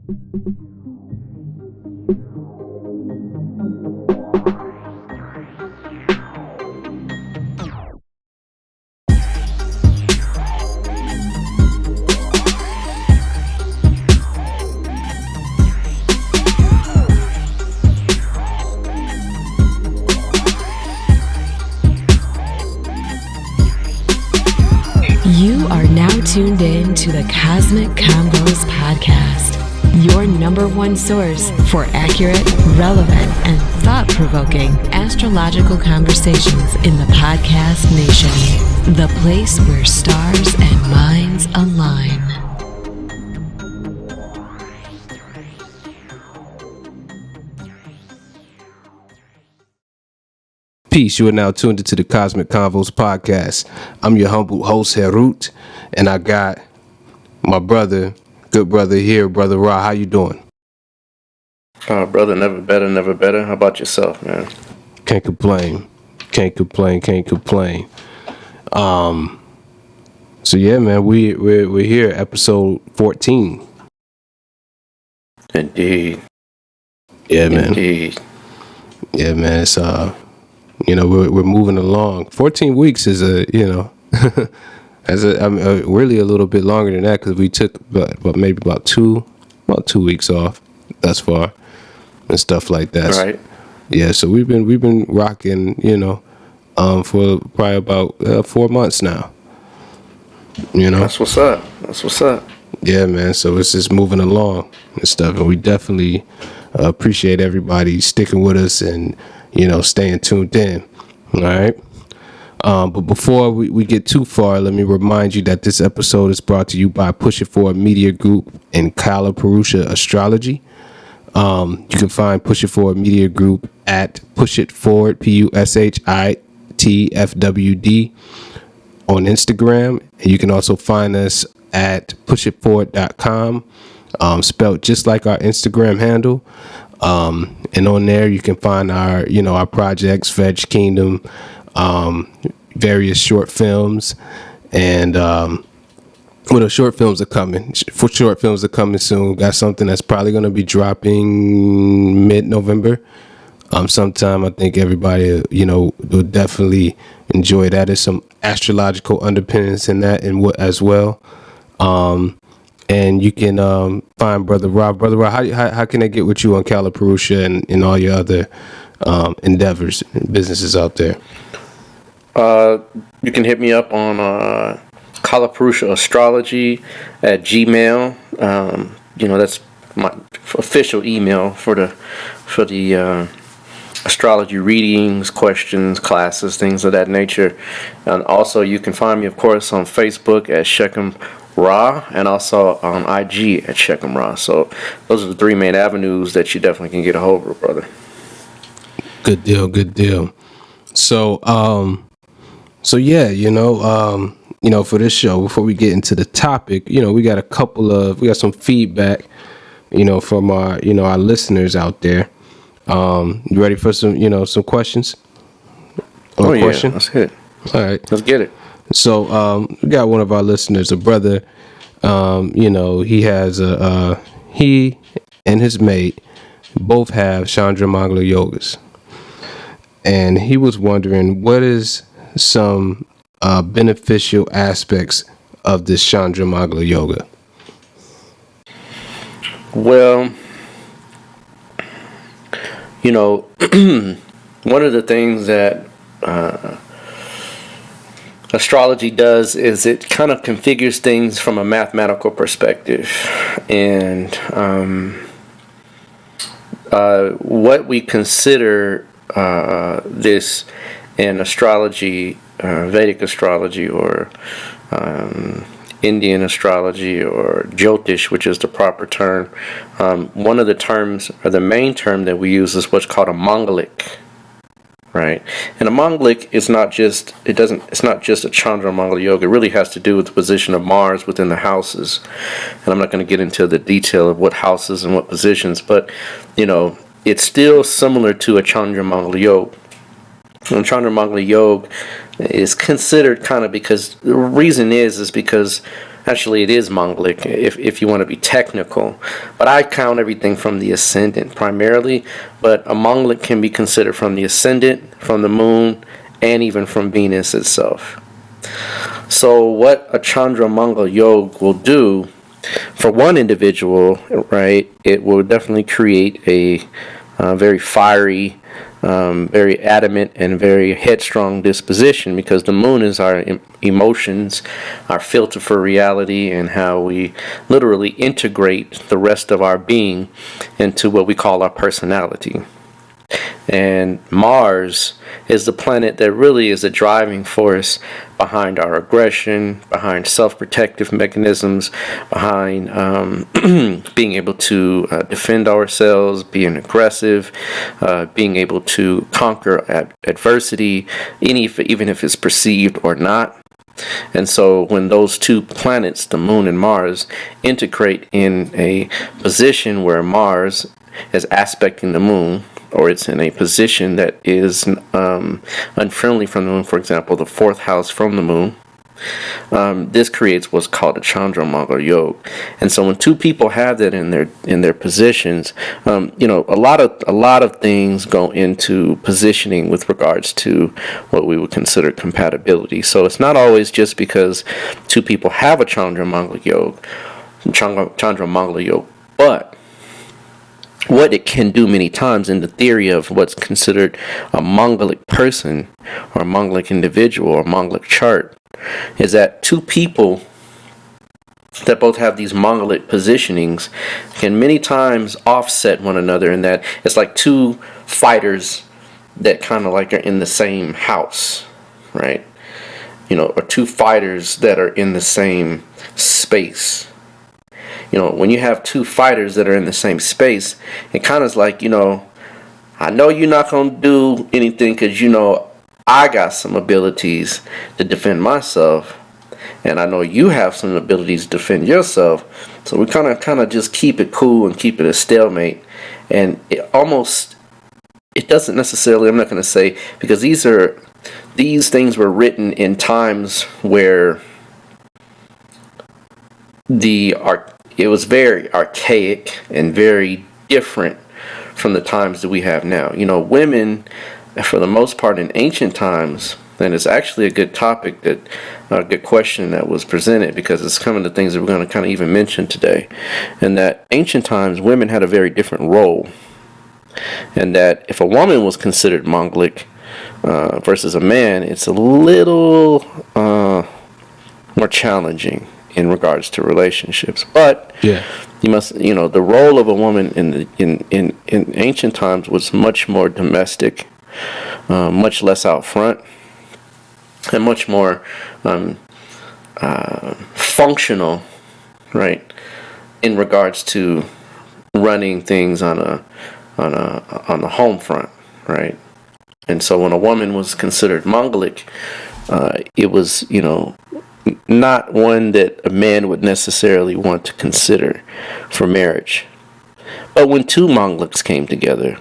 You are now tuned in to the Cosmic Convos Podcast, your number one source for accurate, relevant, and thought-provoking astrological conversations in the podcast nation. The place where stars and minds align. Peace. You are now tuned into the Cosmic Convos Podcast. I'm your humble host, Herut, and I got my brother, good brother here, Brother Ra. How you doing? Brother, never better. How about yourself, man? Can't complain. So yeah, man, we're here, episode 14. Indeed. Yeah, man. Indeed. Yeah, man. It's we're moving along. 14 weeks is really a little bit longer than that because we took about two weeks off thus far and stuff like that. Right. Yeah, so we've been rocking, for probably about 4 months now. That's what's up. Yeah, man. So it's just moving along and stuff, and we definitely appreciate everybody sticking with us and staying tuned in. All right. But before we get too far, let me remind you that this episode is brought to you by Push It Forward Media Group and Kalapurusha Astrology. You can find Push It Forward Media Group at Push It Forward, PUSHITFWD on Instagram. And you can also find us at pushitforward.com, spelled just like our Instagram handle. And on there you can find our projects, Veg Kingdom, various short films, and the short films are coming. Short films are coming soon. Got something that's probably going to be dropping mid-November. Sometime. I think everybody will definitely enjoy that. There's some astrological underpinnings in that and what as well. And you can find Brother Rob. Brother Rob, how can they get with you on Kalapurusha and all your other endeavors and businesses out there? You can hit me up on Kalapurusha Astrology at Gmail. That's my official email for the astrology readings, questions, classes, things of that nature. And also you can find me, of course, on Facebook at Shechem Ra, and also on IG at Shechem Ra. So those are the three main avenues that you definitely can get a hold of, brother. Good deal. So yeah, for this show, before we get into the topic, we got some feedback, from our listeners out there. You ready for some questions? Question? Let's hit it. All right. Let's get it. So we got one of our listeners, a brother. He has he and his mate both have Chandramangala yogas, and he was wondering what is some beneficial aspects of this Chandramangala yoga. Well, one of the things that astrology does is it kind of configures things from a mathematical perspective, and what we consider this in astrology, Vedic astrology, or Indian astrology, or Jyotish, which is the proper term. One of the terms, or the main term that we use, is what's called a Mangalic. Right, and a Mangalic is it's not just a Chandra Mangala yoga. It really has to do with the position of Mars within the houses, and I'm not going to get into the detail of what houses and what positions, but it's still similar to a Chandra Mangala yoga. And Chandra Mangala yoga is considered kind of, because the reason is because Actually, it is Mongolic if you want to be technical. But I count everything from the ascendant primarily. But a Mongolic can be considered from the ascendant, from the moon, and even from Venus itself. So what a Chandra Mongol Yoga will do for one individual, right, it will definitely create a very fiery, very adamant, and very headstrong disposition, because the moon is our emotions, our filter for reality, and how we literally integrate the rest of our being into what we call our personality. And Mars is the planet that really is the driving force behind our aggression, behind self-protective mechanisms, behind being able to defend ourselves, being aggressive, being able to conquer adversity, even if it's perceived or not. And so when those two planets, the moon and Mars, integrate in a position where Mars is aspecting the moon, or it's in a position that is unfriendly from the moon, for example, the fourth house from the moon, this creates what's called a Chandra Mongol Yoga. And so when two people have that in their positions, a lot of things go into positioning with regards to what we would consider compatibility. So it's not always just because two people have a Chandra Mongol Yoga, but what it can do many times in the theory of what's considered a Mongolic person or a Mongolic individual or Mongolic chart is that two people that both have these Mongolic positionings can many times offset one another, in that it's like two fighters that kind of like are in the same house, right? Or two fighters that are in the same space. When you have two fighters that are in the same space, it kind of is like, I know you're not going to do anything because, I got some abilities to defend myself, and I know you have some abilities to defend yourself. So we kind of just keep it cool and keep it a stalemate. And it doesn't necessarily, I'm not going to say, because these things were written in times where it was very archaic and very different from the times that we have now. Women, for the most part in ancient times, and it's actually a good topic, a good question that was presented, because it's some of the things that we're going to kind of even mention today, and that ancient times women had a very different role, and that if a woman was considered Mongolic versus a man, it's a little more challenging in regards to relationships. But Yeah. you must, the role of a woman in ancient times was much more domestic, much less out front, and much more functional, right, in regards to running things on the home front, right? And so when a woman was considered Mongolic, it was, not one that a man would necessarily want to consider for marriage. But when two Mongolics came together,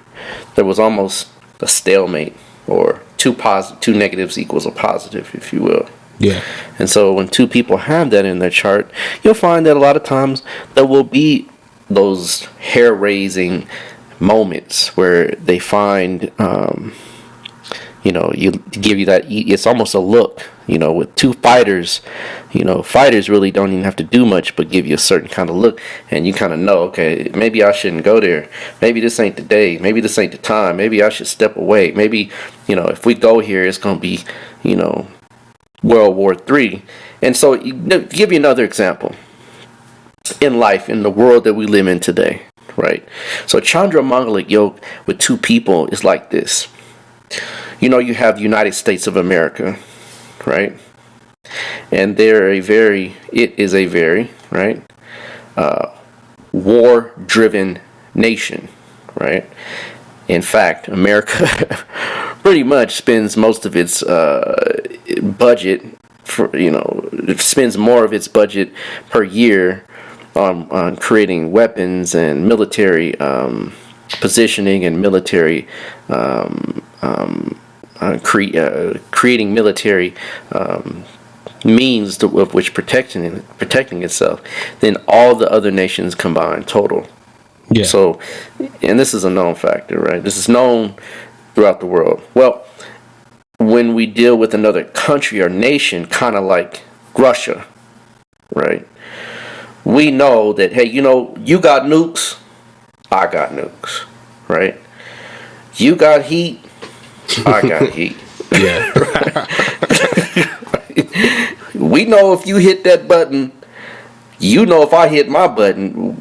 there was almost a stalemate, or two negatives equals a positive, if you will. Yeah. And so when two people have that in their chart, you'll find that a lot of times there will be those hair-raising moments where they find, you give you that, it's almost a look, with two fighters, fighters really don't even have to do much but give you a certain kind of look, and you kind of know, okay, maybe I shouldn't go there, maybe this ain't the day, maybe this ain't the time, maybe I should step away, maybe, if we go here, it's going to be, World War III. And so, give you another example in life, in the world that we live in today, right? So Chandra Mongolic Yoga with two people is like this. You have the United States of America, right? And it is a very, right, war-driven nation, right? In fact, America pretty much spends most of its budget it spends more of its budget per year on creating weapons and military positioning and military creating military means of which protecting itself than all the other nations combined total. Yeah. So, and this is a known factor, right? This is known throughout the world. Well, when we deal with another country or nation, kind of like Russia, right? We know that, hey, you got nukes, I got nukes, right? You got heat, I got heat. Yeah. We know if you hit that button, if I hit my button,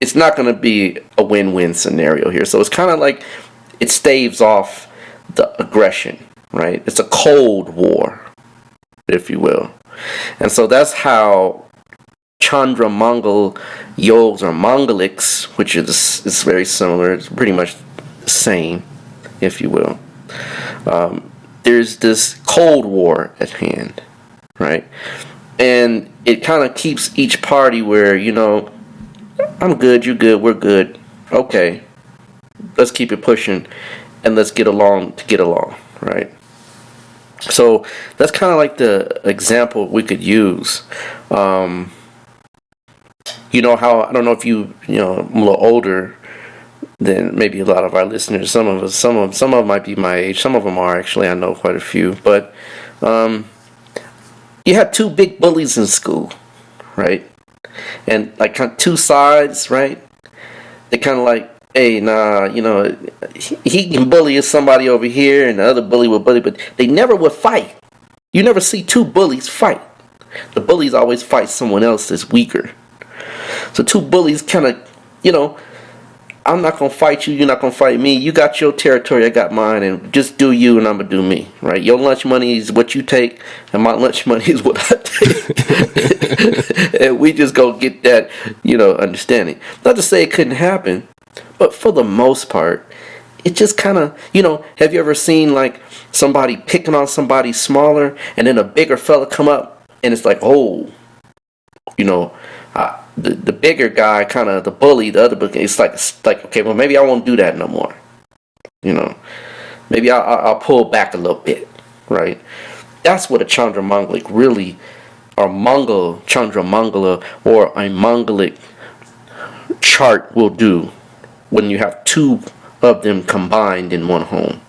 it's not going to be a win-win scenario here. So it's kind of like it staves off the aggression, right? It's a cold war, if you will. And so that's how Chandra Mongol yogs or Mongolics, which is very similar, it's pretty much the same, if you will. There's this cold war at hand, right? And it kind of keeps each party where, I'm good, you're good, we're good. Okay, let's keep it pushing and let's get along to get along, right? So that's kind of like the example we could use. How, I don't know if I'm a little older than maybe a lot of our listeners. Some of them might be my age. Some of them are actually. I know quite a few. But you had two big bullies in school, right? And like kind of two sides, right? They kind of like, hey, nah, he can bully somebody over here, and the other bully will bully, but they never would fight. You never see two bullies fight. The bullies always fight someone else that's weaker. So two bullies kind of, I'm not going to fight you, you're not going to fight me. You got your territory, I got mine, and just do you and I'm going to do me, right? Your lunch money is what you take, and my lunch money is what I take. And we just go get that, understanding. Not to say it couldn't happen, but for the most part, it just kind of, have you ever seen like somebody picking on somebody smaller, and then a bigger fella come up, and it's like, oh, the bigger guy, kind of the bully, the other bully, it's like okay, well maybe I won't do that no more. Maybe I'll pull back a little bit, right? That's what a Chandra Mongolic really, or Chandra Mongala, or a Mongolic chart will do when you have two of them combined in one home,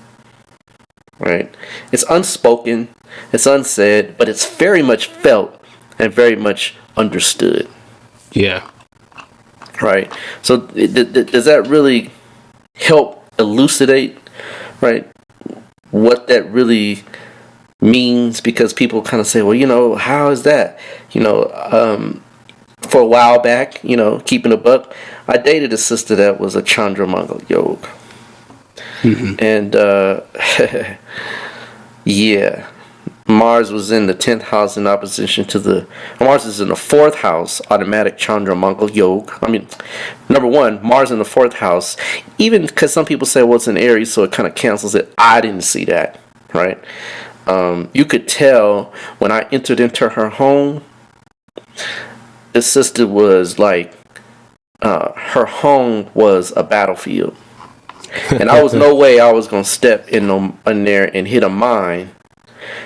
right? It's unspoken, it's unsaid, but it's very much felt and very much understood. Yeah. Right. So does that really help elucidate, right, what that really means? Because people kind of say, well, how is that? For a while back, keeping a buck, I dated a sister that was a Chandra Mongol yoga. Mm-hmm. And yeah. Mars was in the 10th house in opposition to Mars is in the 4th house, automatic Chandra Mongol Yoga. I mean, number one, Mars in the 4th house, even because some people say, well, it's in Aries, so it kind of cancels it. I didn't see that, right? You could tell when I entered into her home, the sister was like, her home was a battlefield. And I was no way I was going to step in there and hit a mine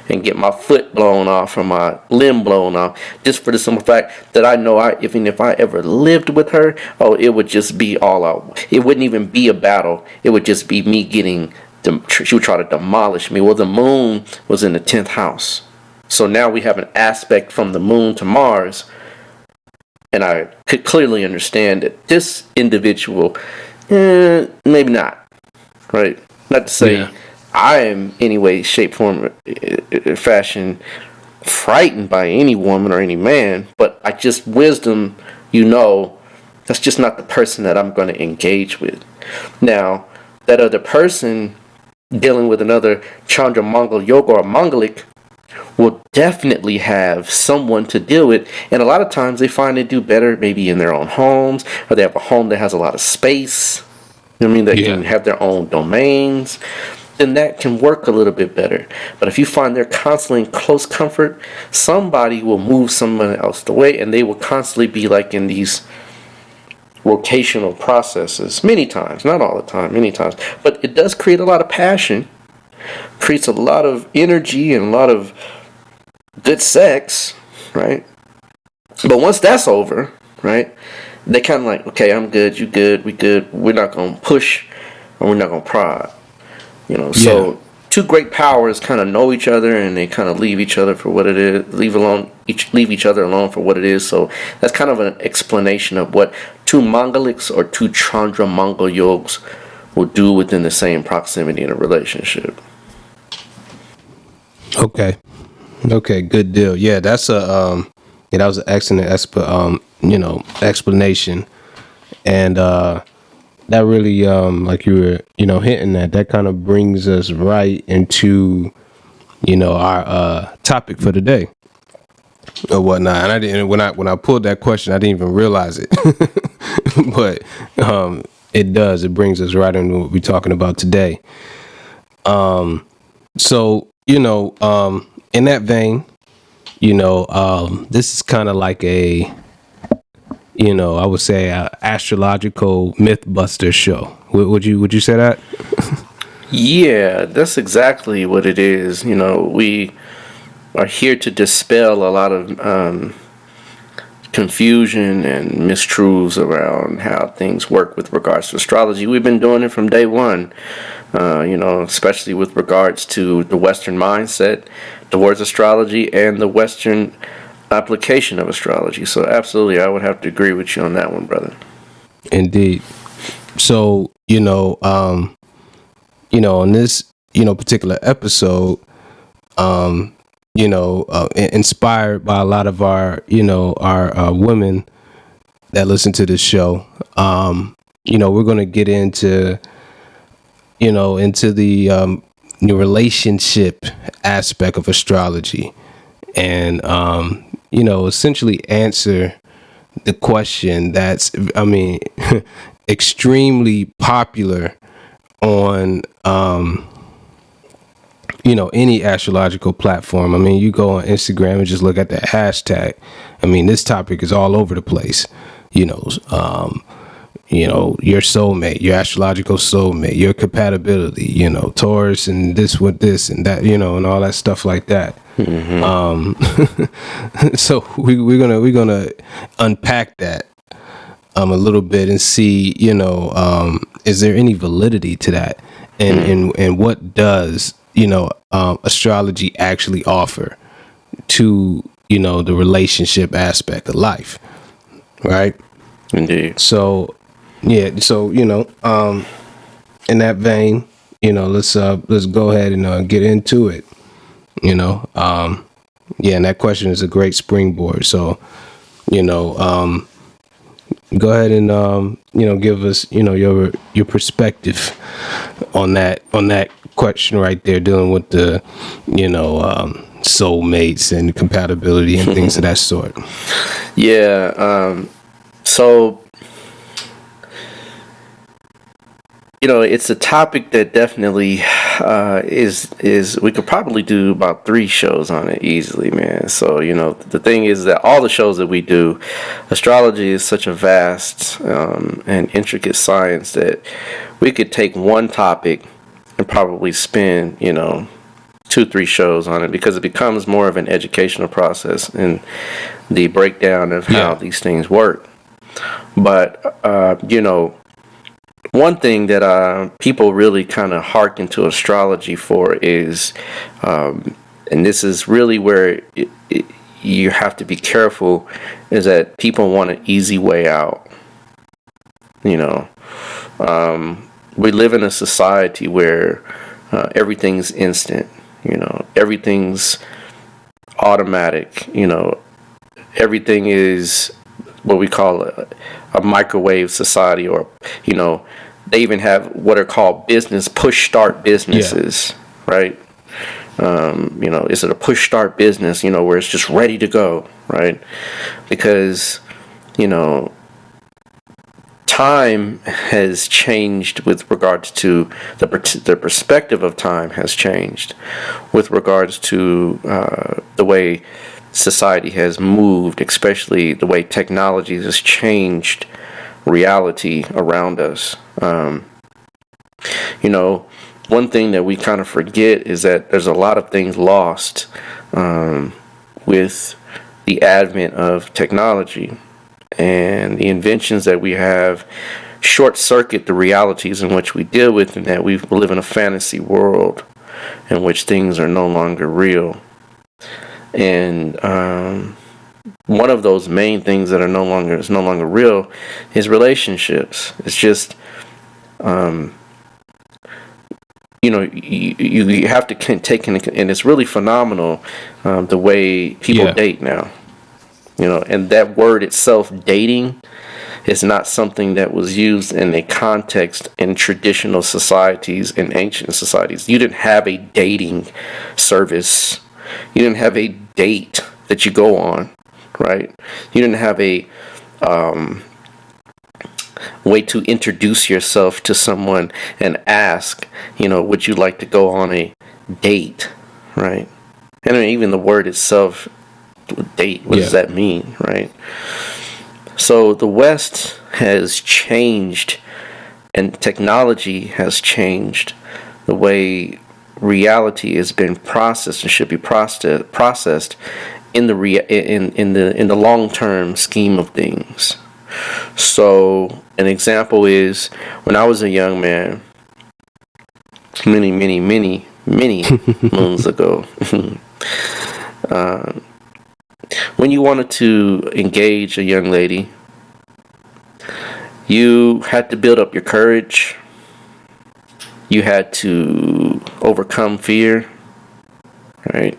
and get my foot blown off or my limb blown off, just for the simple fact that I know even if I ever lived with her, it would just be all out. It wouldn't even be a battle. It would just be me she would try to demolish me. Well, the moon was in the 10th house. So now we have an aspect from the moon to Mars, and I could clearly understand that this individual, maybe not, right? Not to say I am any way, shape, form, fashion frightened by any woman or any man, but I just wisdom, that's just not the person that I'm going to engage with. Now, that other person dealing with another Chandra Mongol yoga or Mongolic will definitely have someone to deal with, and a lot of times they find they do better maybe in their own homes, or they have a home that has a lot of space. They can have their own domains. Then that can work a little bit better. But if you find they're constantly in close comfort, somebody will move someone else away, and they will constantly be like in these rotational processes many times, not all the time, many times. But it does create a lot of passion, creates a lot of energy and a lot of good sex, right? But once that's over, right, they kind of like, okay, I'm good, you good, we good. We're not gonna push, and we're not gonna prod. Yeah. So two great powers kind of know each other, and they kind of leave each other for what it is. Leave each other alone for what it is. So that's kind of an explanation of what two Mongolics or two Chandra Mongol yogs will do within the same proximity in a relationship. Okay. Okay. Good deal. Yeah, that's that was an excellent explanation, and that really like you were hitting that kind of brings us right into our topic for today or whatnot. And I didn't when I pulled that question, I didn't even realize it, but it does. It brings us right into what we're talking about today. So in that vein, this is kind of like a I would say a astrological mythbuster show. Would you say that? Yeah, that's exactly what it is. We are here to dispel a lot of confusion and mistruths around how things work with regards to astrology. We've been doing it from day one, especially with regards to the Western mindset towards astrology and the Western application of astrology. So absolutely, I would have to agree with you on that one, brother. Indeed. So on this particular episode, inspired by a lot of our our women that listen to this show, we're going to get into the relationship aspect of astrology, and essentially answer the question that's extremely popular on any astrological platform. I mean, you go on Instagram and just look at that hashtag. I mean, this topic is all over the place. Your soulmate, your astrological soulmate, your compatibility, Taurus and this with this and that, and all that stuff like that. Mm-hmm. So we're gonna unpack that a little bit and see, is there any validity to that, and what does astrology actually offer to the relationship aspect of life, right? Indeed. So in that vein, let's go ahead and get into it. And that question is a great springboard. So go ahead and give us your perspective on that question right there, dealing with the soulmates and compatibility and things of that sort. Yeah. So it's a topic that definitely is we could probably do about 3 shows on it easily, man. So the thing is that all the shows that we do, astrology is such a vast and intricate science that we could take one topic and probably spend 2-3 shows on it, because it becomes more of an educational process and the breakdown of how these things work. But one thing that people really kind of hearken to astrology for is, and this is really where you have to be careful, is that people want an easy way out. We live in a society where everything's instant. Everything's automatic. Everything is what we call a microwave society, or they even have what are called push start businesses, right? Is it a push start business, where it's just ready to go, right? Because time has changed with regards to the perspective of time has changed with regards to the way society has moved, especially the way technology has changed reality around us. One thing that we kind of forget is that there's a lot of things lost with the advent of technology and the inventions that we have short circuit the realities in which we deal with, and that we live in a fantasy world in which things are no longer real. And one of those main things that are no longer real is relationships. It's just you have to take in, and it's really phenomenal the way people date now. And that word itself, dating, is not something that was used in a context in traditional societies, in ancient societies. You didn't have a dating service. You didn't have a date that you go on, right? You didn't have a way to introduce yourself to someone and ask, would you like to go on a date, right? And even the word itself, date, what does that mean, right? So the West has changed, and technology has changed the way reality has been processed and should be processed in the long-term scheme of things. So an example is when I was a young man, many moons ago. When you wanted to engage a young lady, you had to build up your courage. You had to overcome fear, right?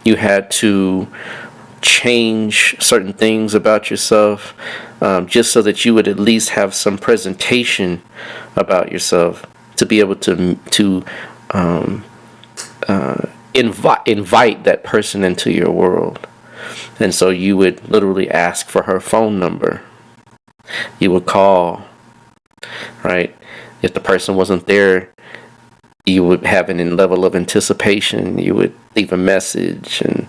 You had to change certain things about yourself, just so that you would at least have some presentation about yourself to be able to invite that person into your world. And so you would literally ask for her phone number. You would call, right? If the person wasn't there, you would have an level of anticipation. You would leave a message, and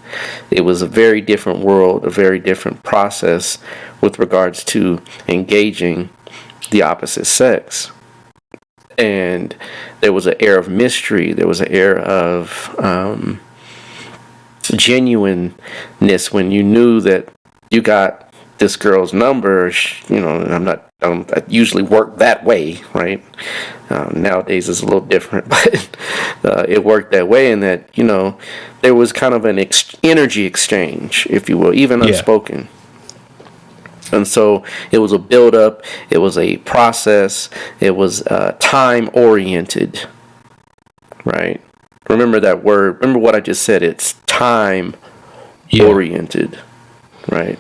it was a very different world, a very different process with regards to engaging the opposite sex. And there was an air of mystery. There was an air of genuineness when you knew that you got this girl's number. I usually work that way, right? Nowadays it's a little different, but it worked that way, in that there was kind of an energy exchange, if you will, even unspoken. And so it was a build-up, it was a process, it was time-oriented, right? Remember that word, remember what I just said, it's time-oriented, right?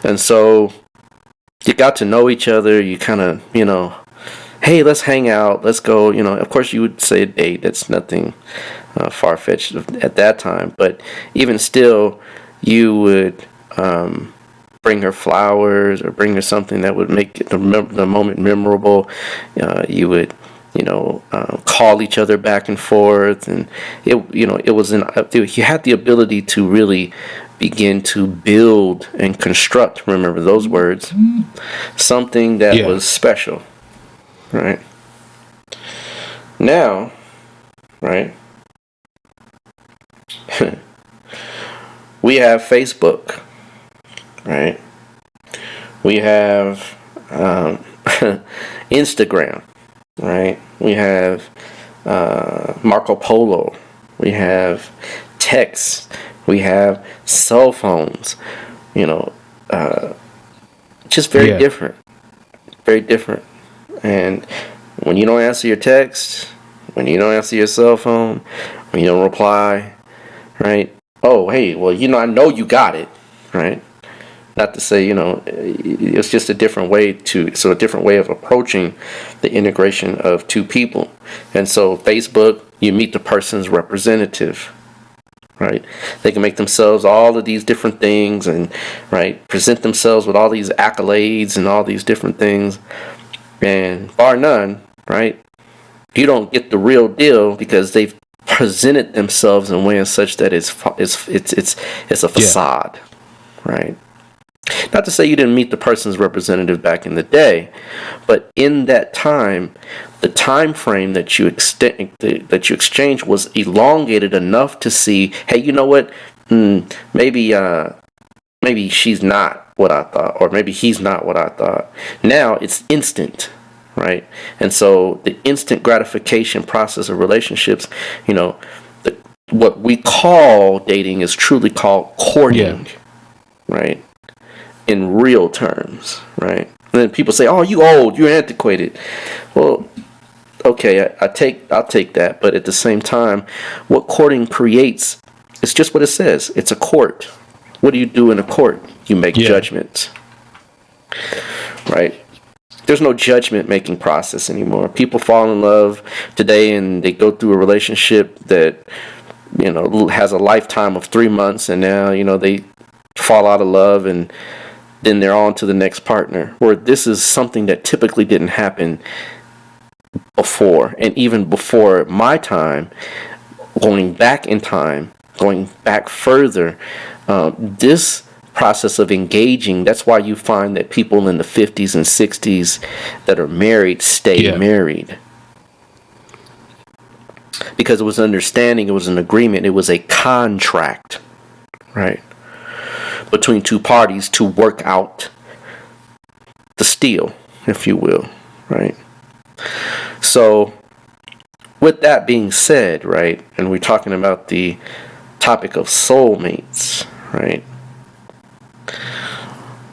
And so you got to know each other, you kind of, hey, let's hang out, let's go, of course you would say a date, that's nothing far-fetched at that time, but even still, you would bring her flowers or bring her something that would make the moment memorable. You would, call each other back and forth, and you had the ability to really begin to build and construct. Remember those words, something that was special, right? Now, right? We have Facebook. Right, we have Instagram, right? We have Marco Polo. We have texts. We have cell phones. Just very different, very different. And when you don't answer your text, when you don't answer your cell phone, when you don't reply, right? Oh, hey, well, I know you got it, right? Not to say, it's just a different way of approaching the integration of two people. And so Facebook, you meet the person's representative, right? They can make themselves all of these different things and, right, present themselves with all these accolades and all these different things. And bar none, right, you don't get the real deal because they've presented themselves in a way such that it's a facade, right? Not to say you didn't meet the person's representative back in the day, but in that time, the time frame that you exchange was elongated enough to see, hey, you know what? Maybe she's not what I thought, or maybe he's not what I thought. Now it's instant, right? And so the instant gratification process of relationships, what we call dating is truly called courting, right? In real terms, right? And then people say, "Oh, you old, you're antiquated." Well, okay, I'll take that, but at the same time, what courting creates is just what it says. It's a court. What do you do in a court? You make judgments, right? There's no judgment making process anymore. People fall in love today and they go through a relationship that has a lifetime of 3 months, and now they fall out of love, and then they're on to the next partner. Where this is something that typically didn't happen before, and even before my time, going back in time, going back further, this process of engaging, that's why you find that people in the 50s and 60s that are married stay married. Because it was understanding, it was an agreement, it was a contract, right? Between two parties to work out the deal, if you will, right? So, with that being said, right, and we're talking about the topic of soulmates, right?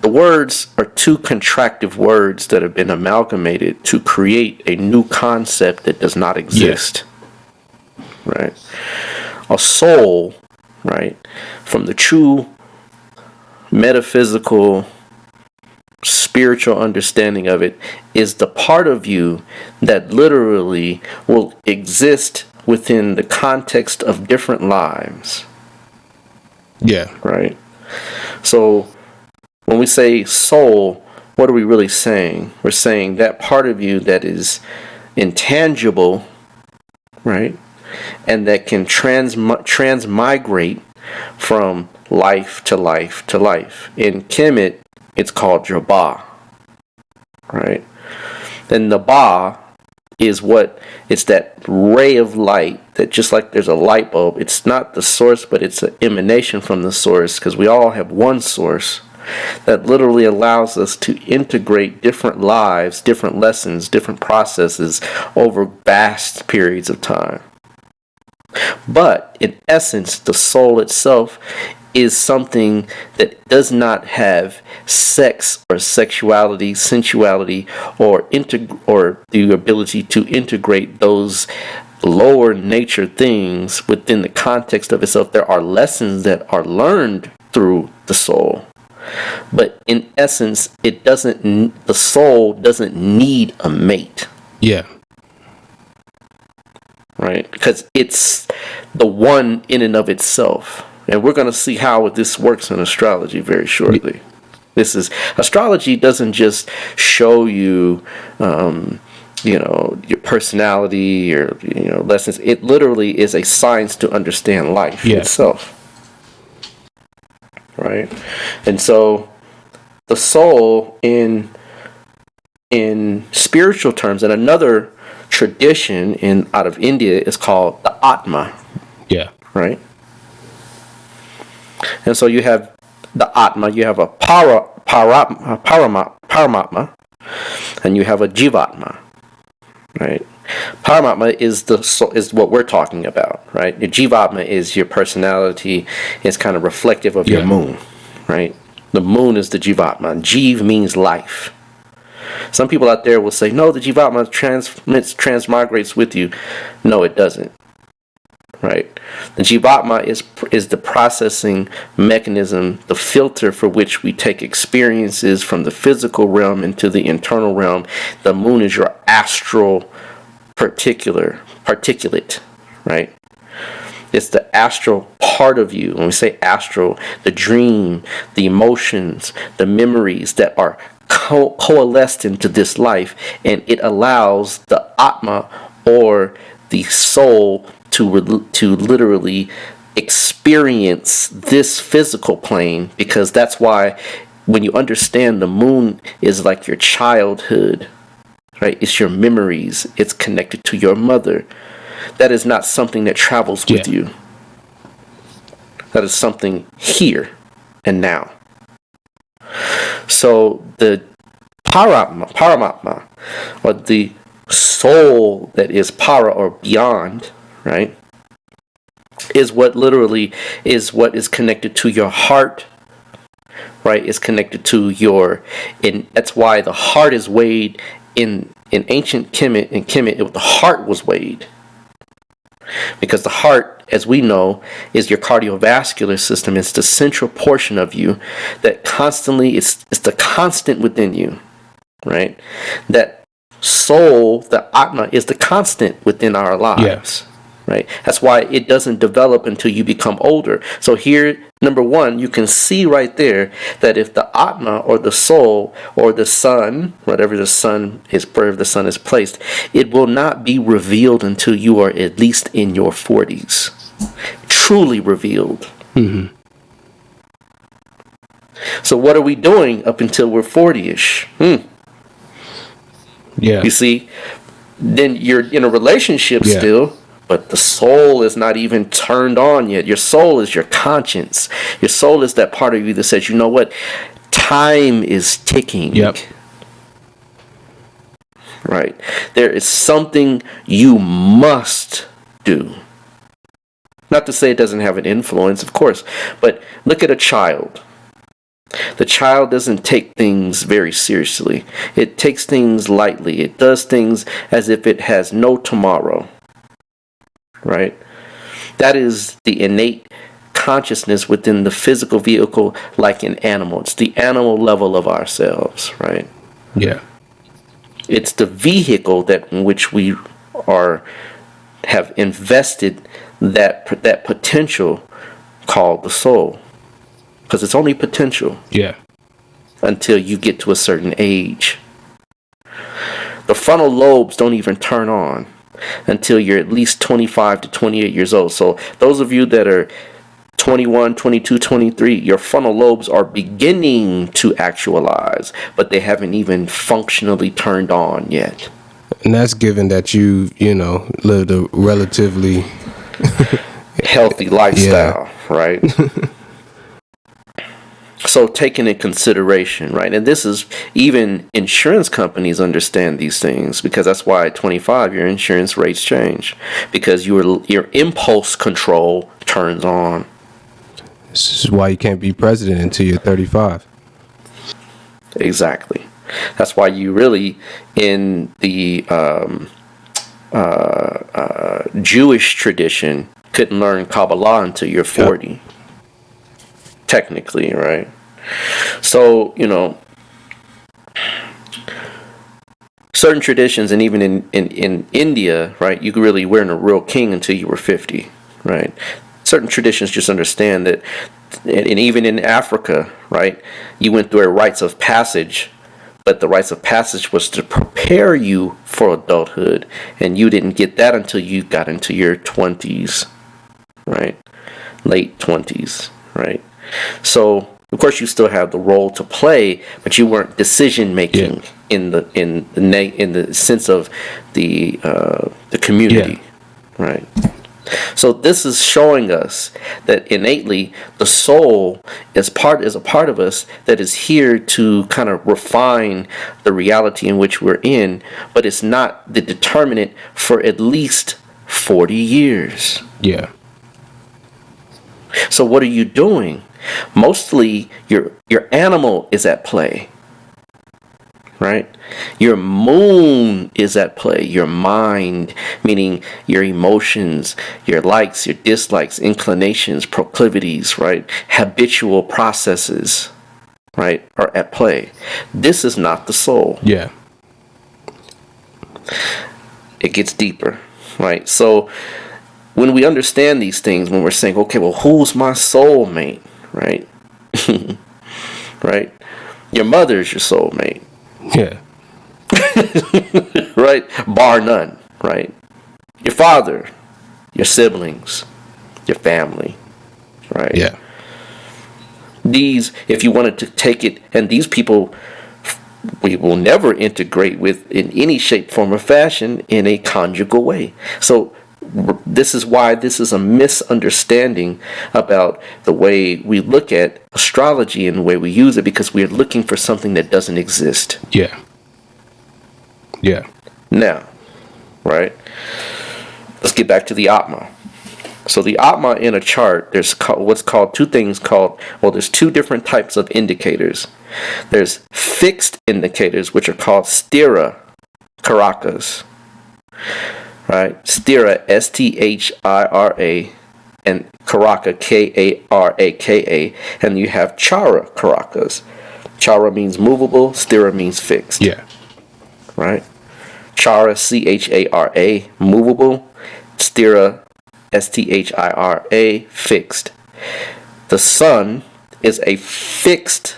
The words are two contractive words that have been amalgamated to create a new concept that does not exist, right? A soul, right, from the true metaphysical spiritual understanding of it, is the part of you that literally will exist within the context of different lives. Yeah. Right? So when we say soul, what are we really saying? We're saying that part of you that is intangible, right? And that can transmigrate from life to life to life. In Kemet, it's called Jabba, right? Then the Ba is it's that ray of light that, just like there's a light bulb, it's not the source, but it's an emanation from the source, because we all have one source that literally allows us to integrate different lives, different lessons, different processes over vast periods of time. But in essence, the soul itself is something that does not have sex or sexuality, sensuality, or the ability to integrate those lower nature things within the context of itself. There are lessons that are learned through the soul, but in essence, the soul doesn't need a mate. Yeah. Right? Because it's the one in and of itself. And we're going to see how this works in astrology very shortly. Astrology doesn't just show you, your personality or, lessons. It literally is a science to understand life itself. Right? And so the soul in spiritual terms, and another tradition out of India is called the Atma. Yeah. Right? And so you have the Atma, you have a Paramatma, and you have a Jivatma, right? Paramatma is what we're talking about, right? Your Jivatma is your personality, it's kind of reflective of your moon, right? The moon is the Jivatma. Jiv means life. Some people out there will say, no, the Jivatma transmigrates with you. No, it doesn't. Right? The Jivatma is the processing mechanism, the filter for which we take experiences from the physical realm into the internal realm. The moon is your astral particulate, right? It's the astral part of you. When we say astral, the dream, the emotions, the memories that are coalesced into this life, and it allows the Atma, or the soul, to literally experience this physical plane, because that's why when you understand the moon is like your childhood, right? It's your memories. It's connected to your mother. That is not something that travels with you. That is something here and now. So the paramatma, or the soul that is para or beyond, right, is what literally is what is connected to your heart, right? Is connected to your, and that's why the heart is weighed in ancient Kemet. In Kemet, the heart was weighed, because the heart, as we know, is your cardiovascular system. It's the central portion of you that constantly, it's the constant within you, right? That soul, the Atma, is the constant within our lives, right? That's why it doesn't develop until you become older. So here, number one, you can see right there that if the Atma or the soul or the sun, whatever the sun is, wherever the sun is placed, it will not be revealed until you are at least in your 40s. Truly revealed. Mm-hmm. So what are we doing up until we're 40-ish? Yeah. You see, then you're in a relationship still, but the soul is not even turned on yet. Your soul is your conscience. Your soul is that part of you that says, you know what? Time is ticking. Yep. Right. There is something you must do. Not to say it doesn't have an influence, of course, but look at a child. The child doesn't take things very seriously. It takes things lightly. It does things as if it has no tomorrow. Right? That is the innate consciousness within the physical vehicle, like an animal. It's the animal level of ourselves, right? Yeah. It's the vehicle that in which we have invested that potential called the soul. Because it's only potential. Yeah. Until you get to a certain age. The frontal lobes don't even turn on until you're at least 25 to 28 years old. So those of you that are 21, 22, 23, your frontal lobes are beginning to actualize, but they haven't even functionally turned on yet. And that's given that you lived a relatively healthy lifestyle, right? So taken in consideration, right? And this is, even insurance companies understand these things, because that's why at 25 your insurance rates change, because your impulse control turns on. This is why you can't be president until you're 35. Exactly. That's why you really, in the Jewish tradition, couldn't learn Kabbalah until you're 40. Yep. Technically, right? So, certain traditions, and even in India, right, you really weren't a real king until you were 50, right? Certain traditions just understand that, and even in Africa, right, you went through a rites of passage, but the rites of passage was to prepare you for adulthood, and you didn't get that until you got into your 20s, right? Late 20s, right? So, of course, you still have the role to play, but you weren't decision making in the sense of the community, right? So this is showing us that innately the soul is a part of us that is here to kind of refine the reality in which we're in, but it's not the determinant for at least 40 years. Yeah. So what are you doing? Mostly your animal is at play, right? Your moon is at play. Your mind, meaning your emotions, your likes, your dislikes, inclinations, proclivities, right? Habitual processes, right, are at play. This is not the soul. Yeah. It gets deeper, right? So when we understand these things, when we're saying, okay, well, who's my soulmate? Right? Right? Your mother's your soulmate. Yeah. Right? Bar none. Right? Your father, your siblings, your family. Right? Yeah. These, if you wanted to take it, and these people we will never integrate with in any shape, form, or fashion in a conjugal way. So this is why this is a misunderstanding about the way we look at astrology and the way we use it, because we're looking for something that doesn't exist. Yeah. Yeah. Now, right? Let's get back to the Atma. So the Atma in a chart, there's what's called there's two different types of indicators. There's fixed indicators, which are called stira karakas, right? Stira, Sthira, and karaka, Karaka, and you have chara karakas. Chara means movable, stira means fixed. Yeah. Right? Chara, Chara, movable, stira, Stira, fixed. The sun is a fixed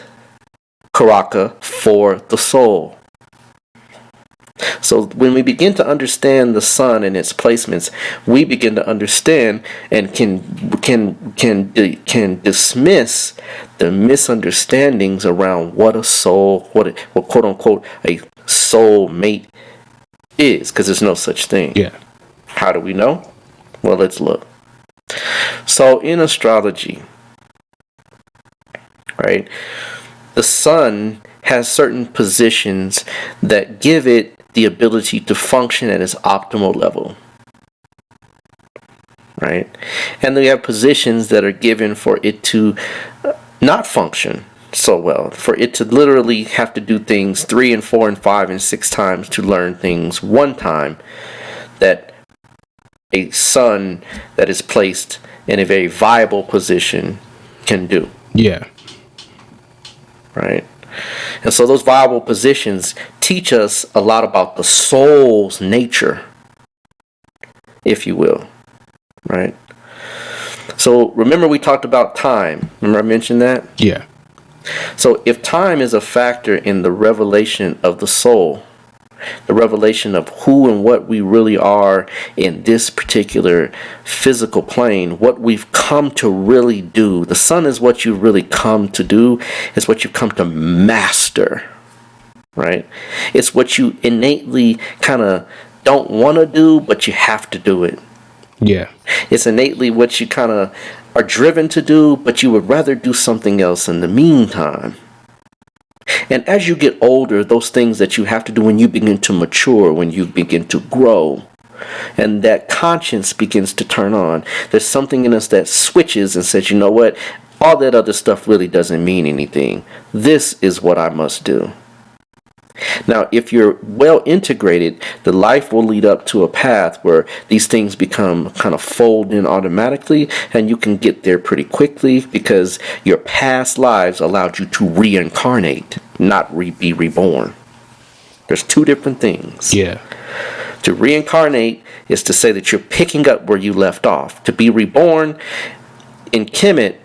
karaka for the soul. So when we begin to understand the sun and its placements, we begin to understand and can dismiss the misunderstandings around what a soul, what quote unquote a soul mate is, because there's no such thing. Yeah. How do we know? Well, let's look. So in astrology, right, the sun has certain positions that give it the ability to function at its optimal level, right? And we have positions that are given for it to not function so well, for it to literally have to do things 3 and 4 and 5 and 6 times to learn things one time, that a sun that is placed in a very viable position can do. Yeah. Right? And so those viable positions teach us a lot about the soul's nature, if you will. Right? So remember we talked about time. Remember I mentioned that? Yeah. So if time is a factor in the revelation of the soul, the revelation of who and what we really are in this particular physical plane, what we've come to really do. The sun is what you've really come to do. It's what you've come to master, right? It's what you innately kind of don't want to do, but you have to do it. Yeah. It's innately what you kind of are driven to do, but you would rather do something else in the meantime. And as you get older, those things that you have to do when you begin to mature, when you begin to grow, and that conscience begins to turn on, there's something in us that switches and says, you know what, all that other stuff really doesn't mean anything. This is what I must do. Now, if you're well integrated, the life will lead up to a path where these things become kind of fold in automatically, and you can get there pretty quickly because your past lives allowed you to reincarnate, not be reborn. There's two different things. Yeah. To reincarnate is to say that you're picking up where you left off. To be reborn in Kemet,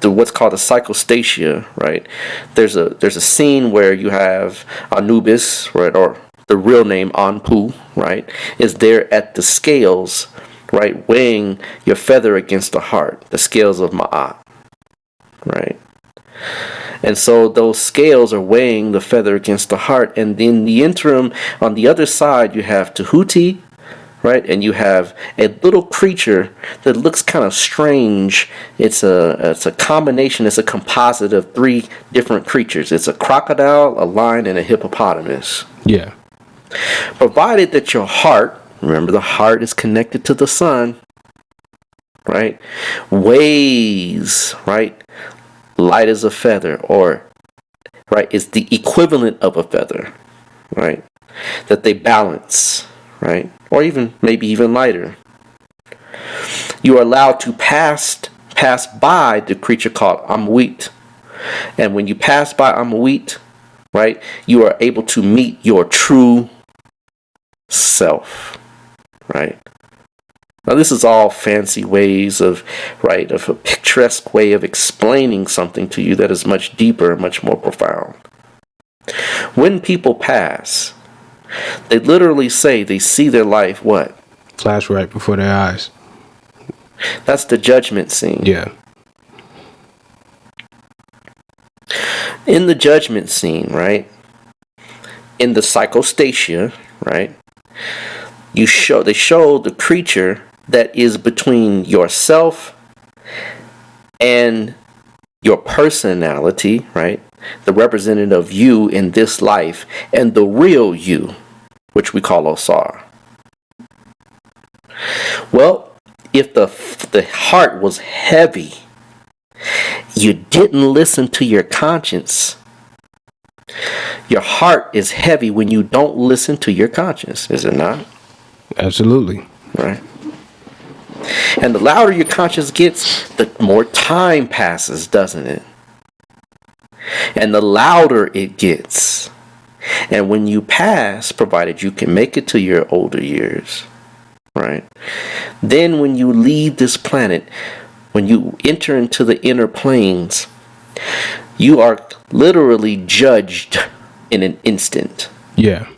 what's called a psychostasia, right? There's a scene where you have Anubis, right, or the real name Anpu, right, is there at the scales, right, weighing your feather against the heart, the scales of Ma'at, right? And so those scales are weighing the feather against the heart, and in the interim, on the other side, you have Tahuti, right? And you have a little creature that looks kind of strange. It's a combination, it's a composite of 3 different creatures. It's a crocodile, a lion, and a hippopotamus. Yeah. Provided that your heart, remember the heart is connected to the sun, right? Weighs, right? Light as a feather, or, right, is the equivalent of a feather, right? That they balance, right? Or even maybe even lighter. You are allowed to pass by the creature called Amwit. And when you pass by Amwit, right, you are able to meet your true self, right? Now this is all fancy ways of, right, of a picturesque way of explaining something to you that is much deeper and much more profound. When people pass, they literally say they see their life, what? Flash right before their eyes. That's the judgment scene. Yeah. In the judgment scene, right? in the psychostatia, right? They show the creature that is between yourself and your personality, right? The representative of you in this life and the real you, which we call Osar. Well, if the heart was heavy, you didn't listen to your conscience. Your heart is heavy when you don't listen to your conscience, is it not? Absolutely. Right. And the louder your conscience gets, the more time passes, doesn't it? And the louder it gets. And when you pass, provided you can make it to your older years, right? Then when you leave this planet, when you enter into the inner planes, you are literally judged in an instant. Yeah.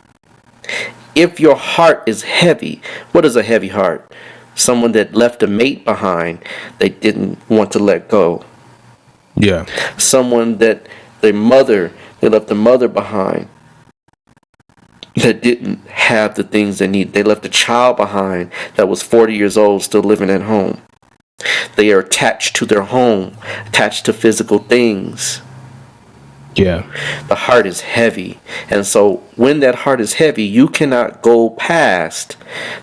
If your heart is heavy, what is a heavy heart? Someone that left a mate behind they didn't want to let go. Yeah. Someone that they left the mother behind that didn't have the things they need. They left a child behind that was 40 years old still living at home. They are attached to their home, attached to physical things. Yeah. The heart is heavy. And so when that heart is heavy, you cannot go past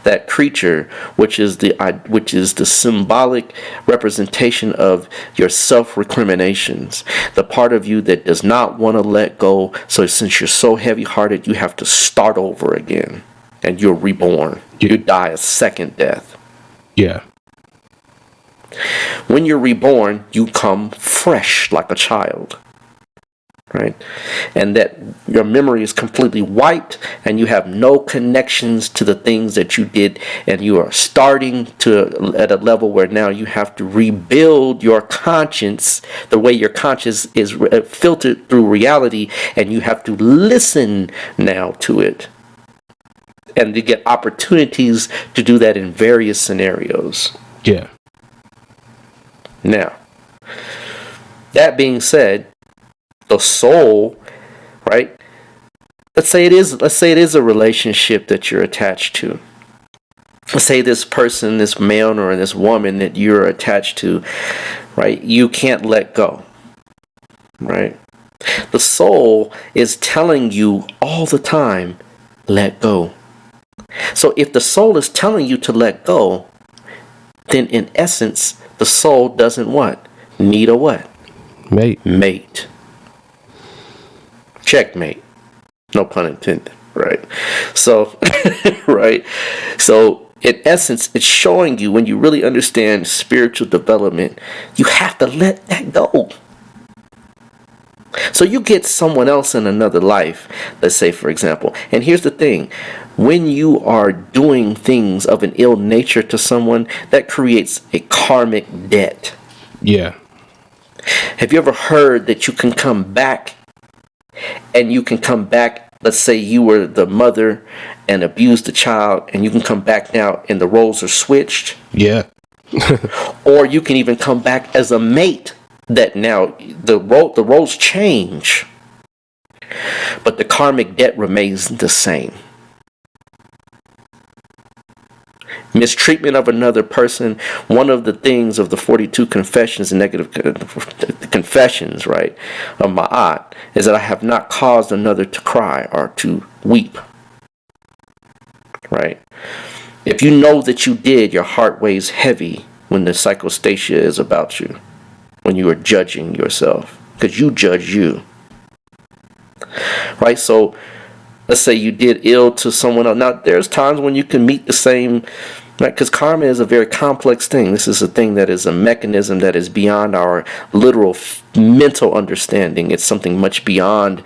that creature, which is the symbolic representation of your self-recriminations, the part of you that does not want to let go. So since you're so heavy-hearted, you have to start over again and you're reborn. Yeah. You die a second death. Yeah. When you're reborn, you come fresh like a child. Right? And that your memory is completely wiped and you have no connections to the things that you did, and you are starting to at a level where now you have to rebuild your conscience the way your conscience is filtered through reality, and you have to listen now to it, and you get opportunities to do that in various scenarios. Yeah. Now, that being said, the soul, right? Let's say it is a relationship that you're attached to. Let's say this person, this man or this woman that you're attached to, right? You can't let go, right? The soul is telling you all the time, let go. So if the soul is telling you to let go, then in essence, the soul doesn't what? Need a what? Mate. Checkmate. No pun intended, right? So, right? So, in essence, it's showing you, when you really understand spiritual development, you have to let that go. So you get someone else in another life, let's say, for example. And here's the thing. When you are doing things of an ill nature to someone, that creates a karmic debt. Yeah. Have you ever heard that you can come back? And you can come back, let's say you were the mother and abused the child, and you can come back now and the roles are switched. Yeah. Or you can even come back as a mate, that now the roles change, but the karmic debt remains the same. Mistreatment of another person, one of the things of the 42 confessions and negative confessions, right, of Ma'at, is that I have not caused another to cry or to weep. Right? If you know that you did, your heart weighs heavy when the psychostasia is about you, when you are judging yourself, because you judge you. Right? So let's say you did ill to someone else. Now, there's times when you can meet the same, right? Because karma is a very complex thing. This is a thing that is a mechanism that is beyond our literal mental understanding. It's something much beyond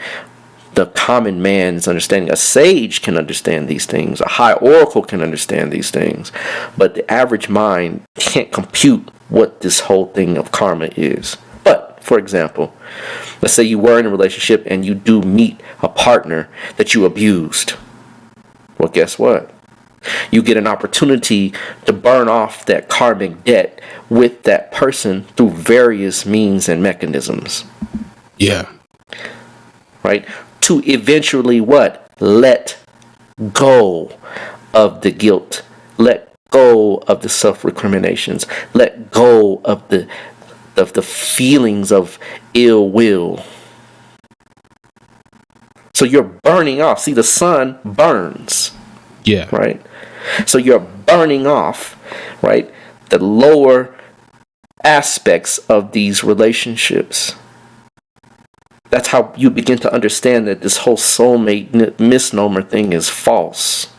the common man's understanding. A sage can understand these things. A high oracle can understand these things. But the average mind can't compute what this whole thing of karma is. But, for example, let's say you were in a relationship and you do meet a partner that you abused. Well, guess what? You get an opportunity to burn off that karmic debt with that person through various means and mechanisms. Yeah. Right? To eventually what? let go of the guilt. Let go of the self-recriminations. Let go of the feelings of ill will. So you're burning off. See, the sun burns. Yeah. Right? So you're burning off, right, the lower aspects of these relationships. That's how you begin to understand that this whole soulmate misnomer thing is false.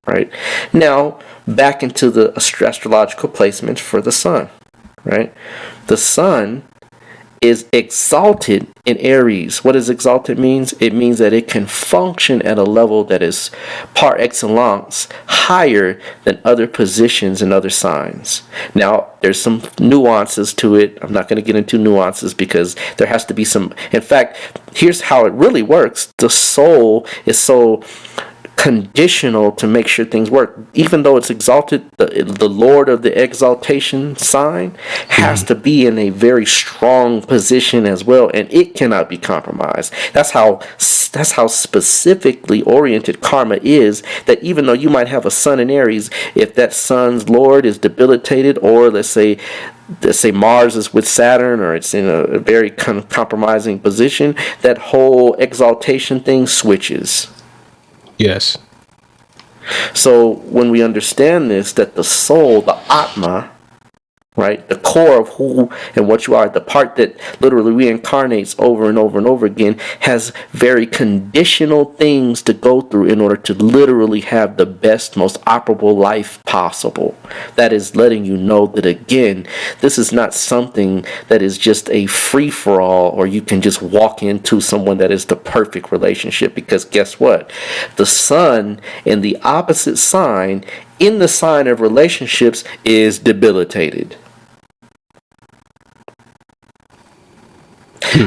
Right? Now, back into the astrological placement for the sun. Right? The sun is exalted in Aries. What does exalted means? It means that it can function at a level that is par excellence higher than other positions and other signs. Now, there's some nuances to it. I'm not going to get into nuances because there has to be some. In fact, here's how it really works. The soul is so conditional to make sure things work. Even though it's exalted, the Lord of the exaltation sign has to be in a very strong position as well, and it cannot be compromised. That's how specifically oriented karma is, that even though you might have a sun in Aries, if that sun's Lord is debilitated, or let's say Mars is with Saturn, or it's in a very compromising position, that whole exaltation thing switches. Yes. So when we understand this, that the soul, the Atma, right, the core of who and what you are, the part that literally reincarnates over and over and over again, has very conditional things to go through in order to literally have the best, most operable life possible. That is letting you know that, again, this is not something that is just a free-for-all, or you can just walk into someone that is the perfect relationship, because guess what? The sun in the opposite sign, in the sign of relationships, is debilitated.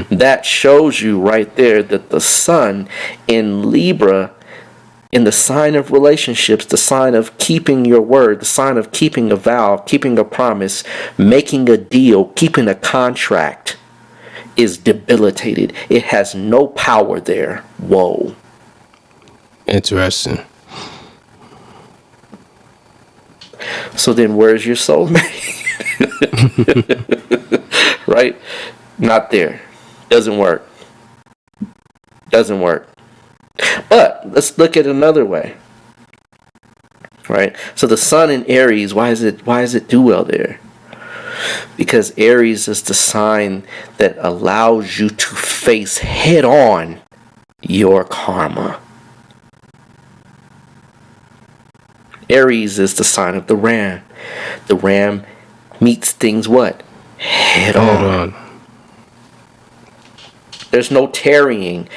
That shows you right there that the sun in Libra, in the sign of relationships, the sign of keeping your word, the sign of keeping a vow, keeping a promise, making a deal, keeping a contract, is debilitated. It has no power there. Whoa. Interesting. So then where's your soulmate? Right? Not there. Doesn't work. Doesn't work. But let's look at another way. Right? So the sun in Aries, why does it do well there? Because Aries is the sign that allows you to face head on your karma. Aries is the sign of the ram. The ram meets things what? Head on. There's no tarrying.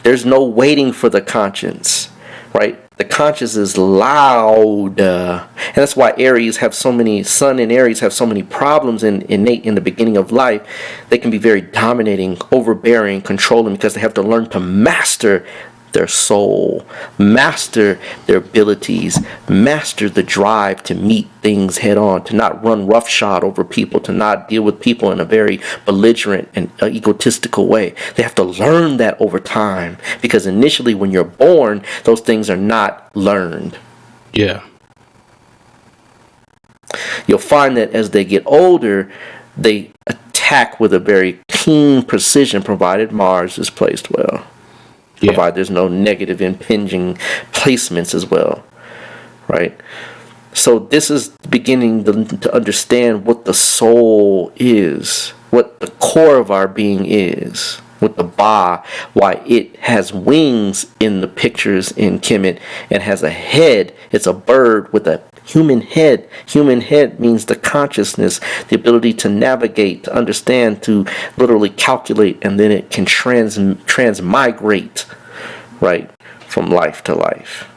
There's no waiting for the conscience, right? The conscience is loud. And that's why Aries have so many, Sun and Aries have so many problems innate in the beginning of life. They can be very dominating, overbearing, controlling, because they have to learn to master their soul, master their abilities, master the drive to meet things head on, to not run roughshod over people, to not deal with people in a very belligerent and egotistical way. They have to learn that over time, because initially when you're born, those things are not learned. Yeah. You'll find that as they get older, they attack with a very keen precision, provided Mars is placed well. Yeah. Provided there's no negative impinging placements as well, right? So this is beginning to understand what the soul is, what the core of our being is, what the Ba, why it has wings in the pictures in Kemet and has a head. It's a bird with a human head. Human head means the consciousness, the ability to navigate, to understand, to literally calculate, and then it can transmigrate, right, from life to life.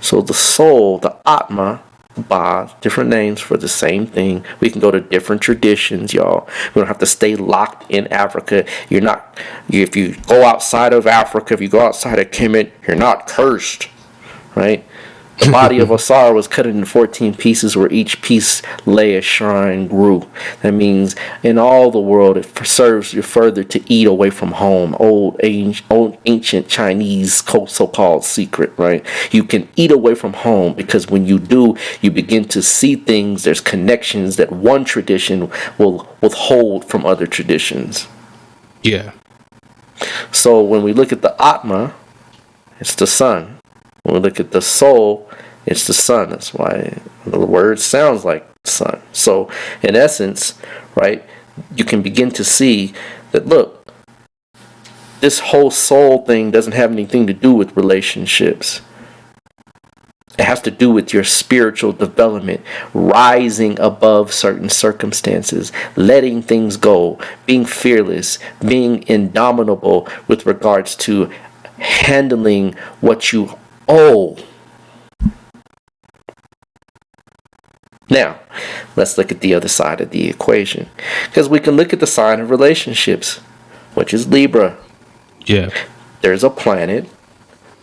So the soul, the Atma, Ba, different names for the same thing. We can go to different traditions, y'all. We don't have to stay locked in Africa. If you go outside of Africa, if you go outside of Kemet, you're not cursed, right? The body of Osar was cut into 14 pieces, where each piece lay a shrine grew. That means in all the world, it serves you further to eat away from home. Old ancient Chinese so-called secret, right? You can eat away from home because when you do, you begin to see things. There's connections that one tradition will withhold from other traditions. Yeah. So when we look at the Atma, it's the sun. When we look at the soul, it's the sun. That's why the word sounds like sun. So in essence, right, you can begin to see that, look, this whole soul thing doesn't have anything to do with relationships. It has to do with your spiritual development, rising above certain circumstances, letting things go, being fearless, being indomitable with regards to handling what you owe. Now, let's look at the other side of the equation, because we can look at the sign of relationships, which is Libra. Yeah. There's a planet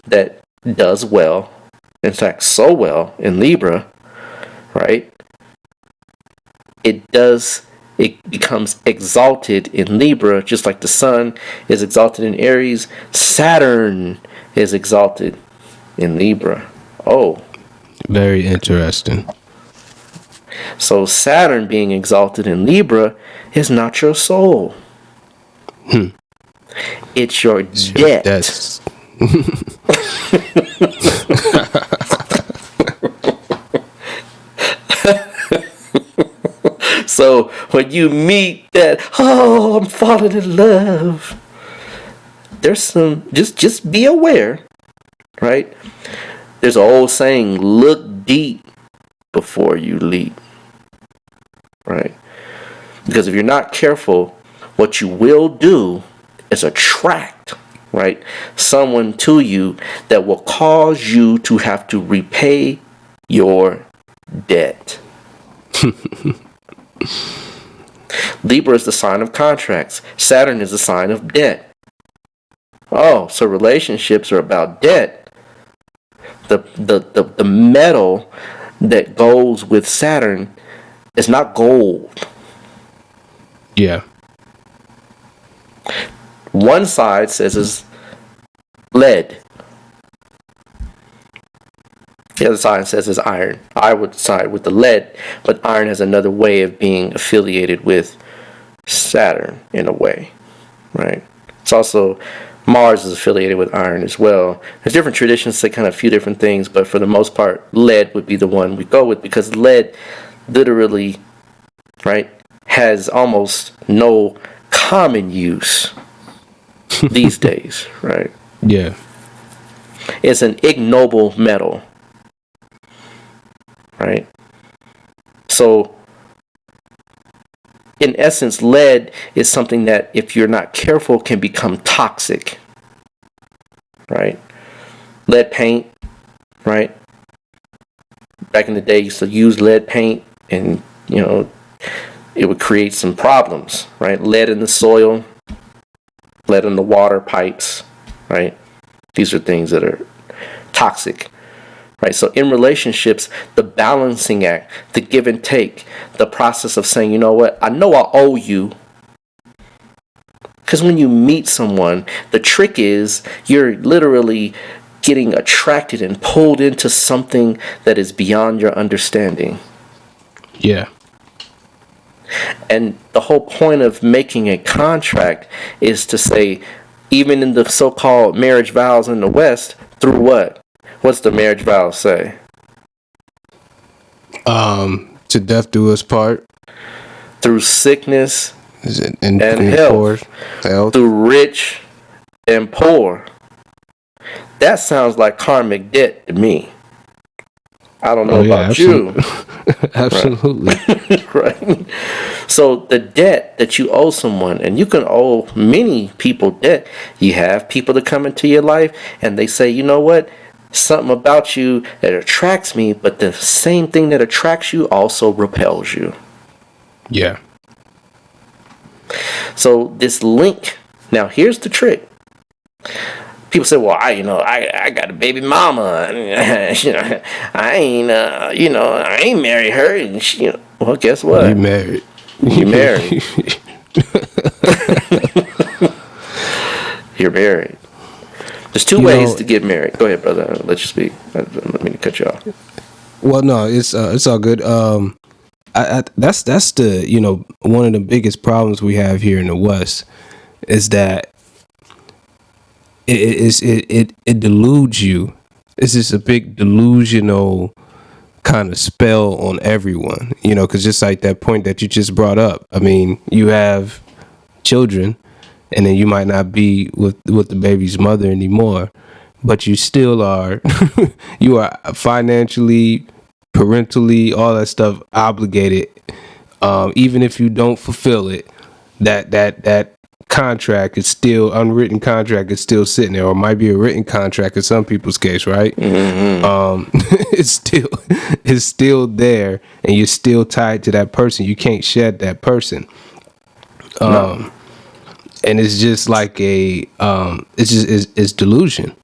that does well, in fact, so well in Libra, right? It becomes exalted in Libra, just like the sun is exalted in Aries. Saturn is exalted in Libra. Oh. Very interesting. So Saturn being exalted in Libra is not your soul. It's your debt. That's So when you meet that, oh, I'm falling in love, there's some, just be aware, right? There's an old saying, look deep before you leap, right? Because if you're not careful, what you will do is attract, right, someone to you that will cause you to have to repay your debt. Libra is the sign of contracts. Saturn is the sign of debt. Oh, so relationships are about debt. The metal that goes with Saturn is not gold. yeah. One side says it's lead. The other side says it's iron. I would side with the lead, but iron has another way of being affiliated with Saturn in a way, right? It's also, Mars is affiliated with iron as well. There's different traditions say kind of a few different things, but for the most part, lead would be the one we go with, because lead literally, right, has almost no common use these days, right? Yeah. It's an ignoble metal, right? So in essence, lead is something that, if you're not careful, can become toxic, right? Lead paint, right? Back in the day, used to use lead paint, and it would create some problems, right? Lead in the soil, lead in the water pipes, right? These are things that are toxic, right? So in relationships, the balancing act, the give and take, the process of saying, you know what, I know I owe you. Because when you meet someone, the trick is you're literally getting attracted and pulled into something that is beyond your understanding. Yeah. And the whole point of making a contract is to say, even in the so-called marriage vows in the West, through what? What's the marriage vow say? To death do us part. Through sickness And health. Through rich and poor. That sounds like karmic debt to me. I don't know about you. Absolutely. Right. So the debt that you owe someone, and you can owe many people debt. You have people that come into your life and they say, you know what? Something about you that attracts me, but the same thing that attracts you also repels you. Yeah. So this link, now here's the trick. people say, well, I got a baby mama, and, I ain't, I ain't marry her, and she, well, guess what? You married. You married. You're married. There's two ways to get married. Go ahead, brother. I'll let you speak. Let me cut you off. Well, no, it's all good. That's the one of the biggest problems we have here in the West is that it deludes you. It's just a big delusional kind of spell on everyone, because just like that point that you just brought up. I mean, you have children, and then you might not be with the baby's mother anymore, but you still are. You are financially, parentally, all that stuff obligated. Even if you don't fulfill it, that contract is still unwritten contract is still sitting there, or it might be a written contract in some people's case, right? Mm-hmm. It's still there, and you're still tied to that person. You can't shed that person. No. And it's just like it's delusion.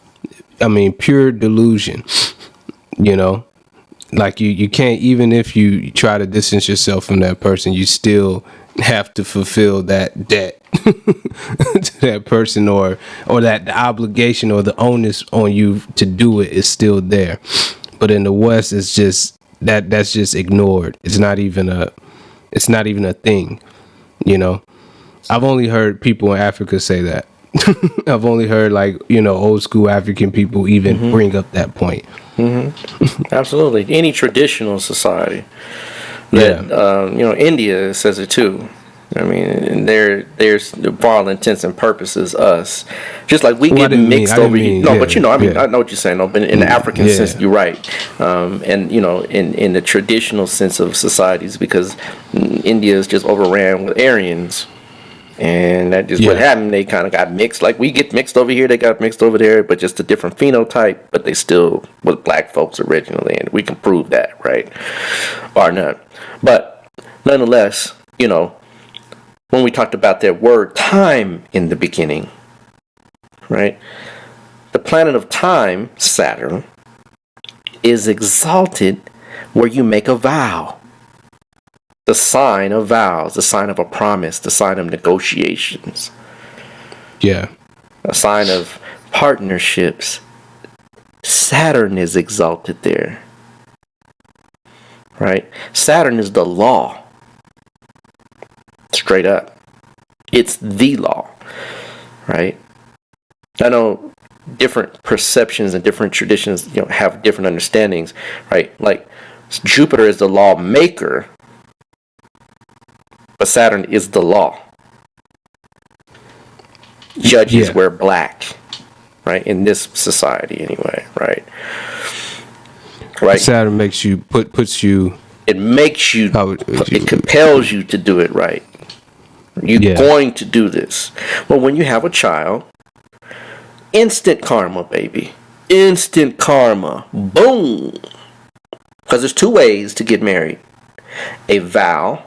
I mean, pure delusion. Like you can't, even if you try to distance yourself from that person, you still have to fulfill that debt to that person, or that the obligation or the onus on you to do it is still there. But in the West, it's just that's just ignored. It's not even a thing. I've only heard people in Africa say that. I've only heard old school African people even bring up that point. Mm-hmm. Absolutely. Any traditional society that, India says it too. I mean, there's for all intents and purposes us, just like we get mixed over here. No, but I know what you're saying. No, but in the African sense, you're right. And in the traditional sense of societies, because India is just overran with Aryans. And that is what happened. They kind of got mixed. Like we get mixed over here, they got mixed over there, but just a different phenotype. But they still was black folks originally, and we can prove that, right? Or not. But nonetheless, when we talked about that word time in the beginning, right? The planet of time, Saturn, is exalted where you make a vow. The sign of vows, the sign of a promise, the sign of negotiations. Yeah. A sign of partnerships. Saturn is exalted there. Right? Saturn is the law. Straight up. It's the law. Right? I know different perceptions and different traditions, have different understandings. Right? Like Jupiter is the lawmaker. But Saturn is the law. Judges wear black, right? In this society, anyway, right? Right. Saturn makes you puts you. It makes you. It compels you to do it right. You're going to do this. Well, when you have a child, instant karma, baby. Instant karma. Boom. Because there's two ways to get married: a vow.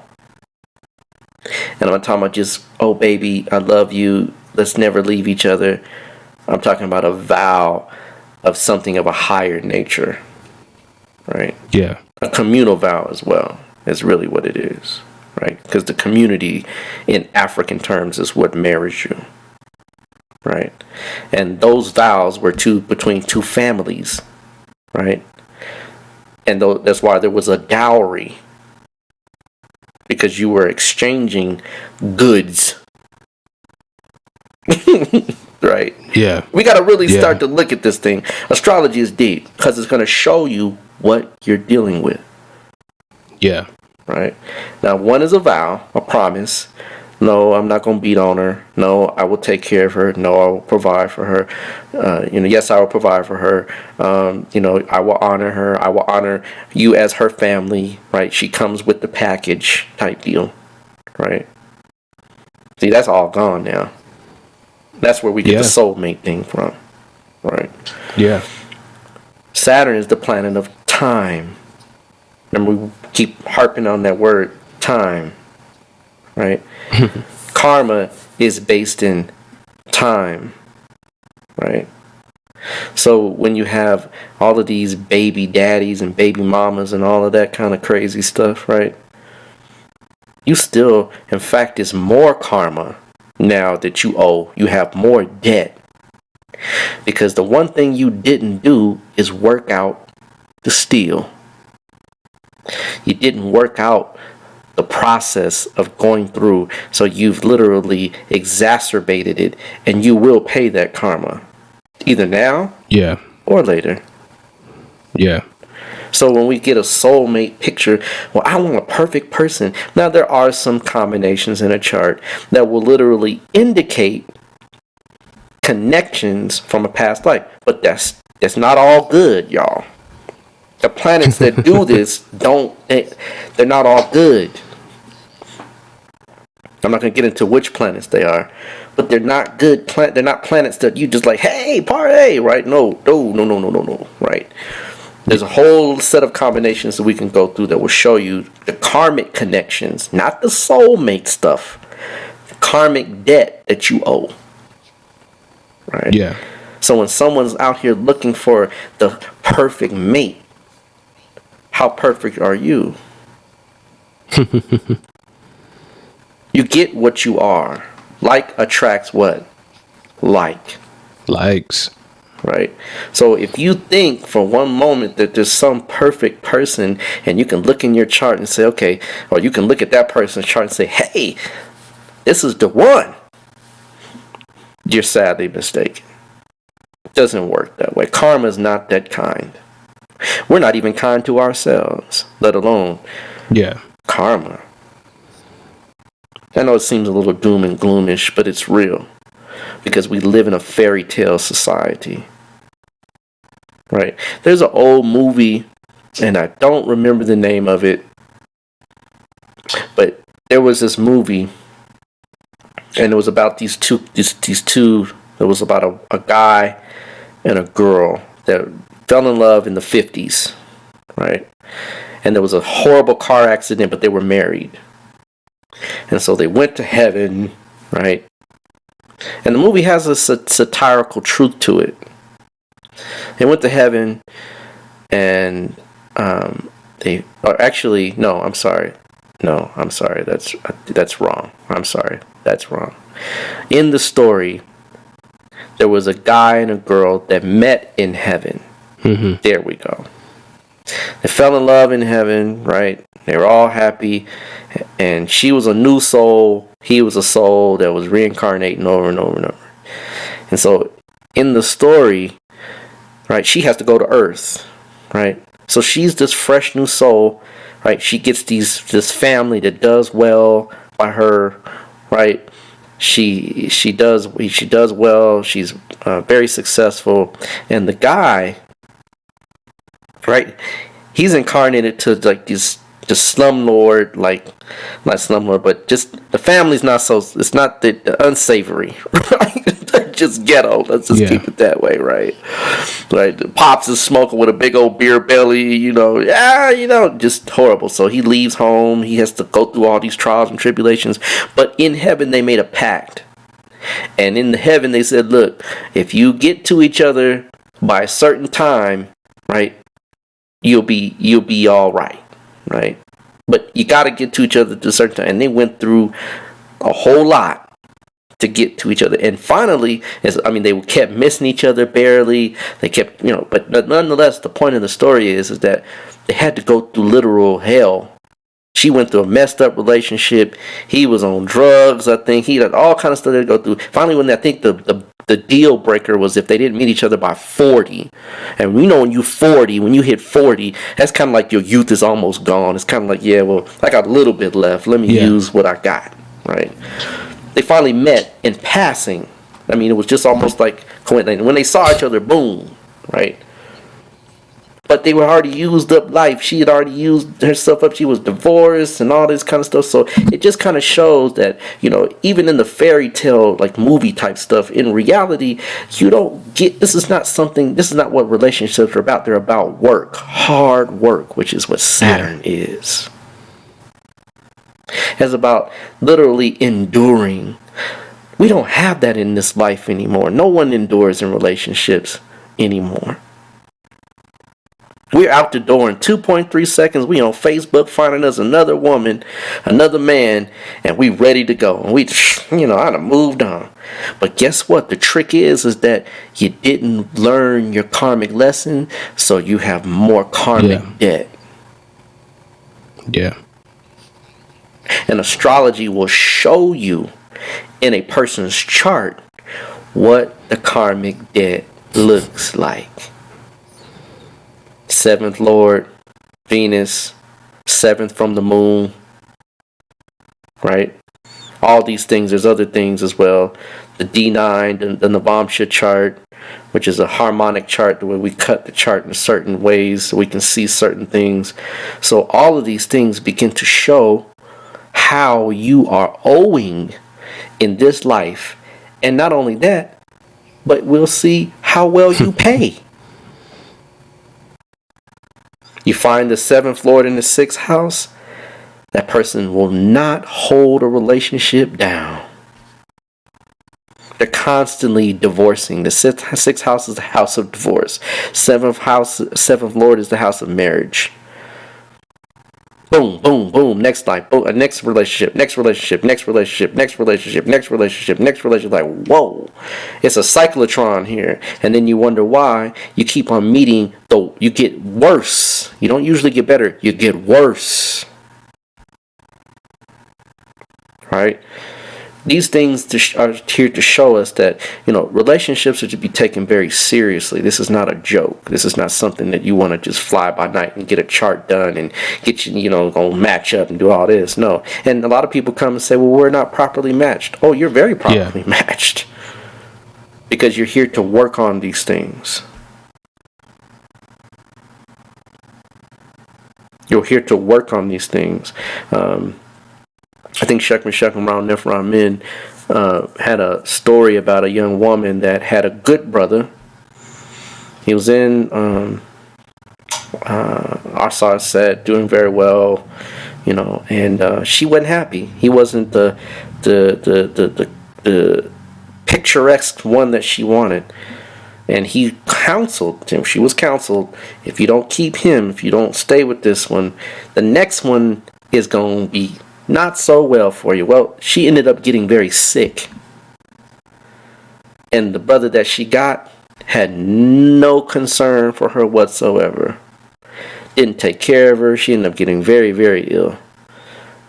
And I'm not talking about just, oh, baby, I love you, let's never leave each other. I'm talking about a vow of something of a higher nature, right? Yeah. A communal vow as well is really what it is, right? Because the community in African terms is what marries you, right? And those vows were between two families, right? And that's why there was a dowry. Because you were exchanging goods. Right? Yeah. We got to really start to look at this thing. Astrology is deep because it's going to show you what you're dealing with. Yeah. Right? Now, one is a vow, a promise. No, I'm not going to beat on her. No, I will take care of her. No, I will provide for her. Yes, I will provide for her. I will honor her. I will honor you as her family, right? She comes with the package type deal, right? See, that's all gone now. That's where we get the soulmate thing from, right? Yeah. Saturn is the planet of time. Remember, we keep harping on that word, time. Right? Karma is based in time, right? So when you have all of these baby daddies and baby mamas and all of that kind of crazy stuff, right? You still, in fact, it's more karma now that you owe. You have more debt. Because the one thing you didn't do is work out the steal. You didn't work out the process of going through. So you've literally exacerbated it, and you will pay that karma. Either now or later. Yeah. So when we get a soulmate picture, well, I want a perfect person. Now there are some combinations in a chart that will literally indicate connections from a past life, but that's not all good, y'all. The planets that do this they're not all good. I'm not going to get into which planets they are, but they're not good. They're not planets that you just like, hey, party, right? No, right? There's a whole set of combinations that we can go through that will show you the karmic connections, not the soulmate stuff, the karmic debt that you owe, right? Yeah. So when someone's out here looking for the perfect mate, how perfect are you? You get what you are. Like attracts what? Like. Likes. Right? So if you think for one moment that there's some perfect person, and you can look in your chart and say, okay, or you can look at that person's chart and say, hey, this is the one, you're sadly mistaken. It doesn't work that way. Karma is not that kind. We're not even kind to ourselves, let alone karma. I know it seems a little doom and gloomish, but it's real. Because we live in a fairy tale society. Right? There's an old movie, and I don't remember the name of it, but there was this movie, and it was about these two, it was about a guy and a girl that fell in love in the 50s, right? And there was a horrible car accident, but they were married. And so they went to heaven, right? And the movie has a satirical truth to it. They went to heaven, and I'm sorry. That's wrong. That's wrong. In the story, there was a guy and a girl that met in heaven. Mm-hmm. There we go. They fell in love in heaven, right? They were all happy, and she was a new soul. He was a soul that was reincarnating over and over and over. And so in the story, right, she has to go to Earth, right? So she's this fresh new soul, right? She gets this family that does well by her, right? She does well. She's very successful, and the guy, right? He's incarnated to like this slumlord, like not slumlord, but just the family's not so. It's not the unsavory, right? They're just ghetto. Let's just keep it that way, right? Right. The Pops is smoking with a big old beer belly, just horrible. So he leaves home. He has to go through all these trials and tribulations. But in heaven, they made a pact, and in the heaven, they said, "Look, if you get to each other by a certain time, right, you'll be all right." Right? But you got to get to each other at a certain time. And they went through a whole lot to get to each other. And finally, they kept missing each other barely. They kept, but nonetheless, the point of the story is that they had to go through literal hell. She went through a messed up relationship. He was on drugs, I think. He had all kind of stuff to go through. Finally, when I think the deal breaker was if they didn't meet each other by 40. And when you hit 40, that's kind of like your youth is almost gone. It's kind of like, yeah, well, I got a little bit left. Let me use what I got, right? They finally met in passing. It was just almost like coincidence. When they saw each other, boom, right? But they were already used up life. She had already used herself up. She was divorced and all this kind of stuff. So it just kind of shows that, even in the fairy tale, like movie type stuff, in reality, you don't get, this is not what relationships are about. They're about work, hard work, which is what Saturn is. It's about literally enduring. We don't have that in this life anymore. No one endures in relationships. anymore. We're out the door in 2.3 seconds. We on Facebook finding us another woman, another man, and we ready to go. And we, I done moved on. But guess what? The trick is that you didn't learn your karmic lesson, so you have more karmic debt. Yeah. And astrology will show you in a person's chart what the karmic debt looks like. 7th Lord, Venus, 7th from the moon, right? All these things, there's other things as well. The D9, the Navamsha chart, which is a harmonic chart, the way we cut the chart in certain ways so we can see certain things. So all of these things begin to show how you are owing in this life. And not only that, but we'll see how well you pay. You find the 7th Lord in the 6th house, that person will not hold a relationship down. They're constantly divorcing. The 6th house is the house of divorce. 7th Lord is the house of marriage. Boom, boom, boom. Next life, boom, next relationship, next relationship, next relationship, next relationship, next relationship, next relationship. Like, whoa, it's a cyclotron here. And then you wonder why you keep on meeting, though you get worse. You don't usually get better, you get worse. Right? These things are here to show us that, relationships are to be taken very seriously. This is not a joke. This is not something that you want to just fly by night and get a chart done and get you, gonna match up and do all this. No. And a lot of people come and say, well, we're not properly matched. Oh, you're very properly matched. Because you're here to work on these things. You're here to work on these things. I think Shekman Shekman Ram Nefram Min had a story about a young woman that had a good brother. He was in Arsar set, doing very well, and she wasn't happy. He wasn't the picturesque one that she wanted. And he counseled him. She was counseled, if you don't keep him, if you don't stay with this one, the next one is going to be not so well for you. Well, she ended up getting very sick. And the brother that she got had no concern for her whatsoever. Didn't take care of her. She ended up getting very, very ill.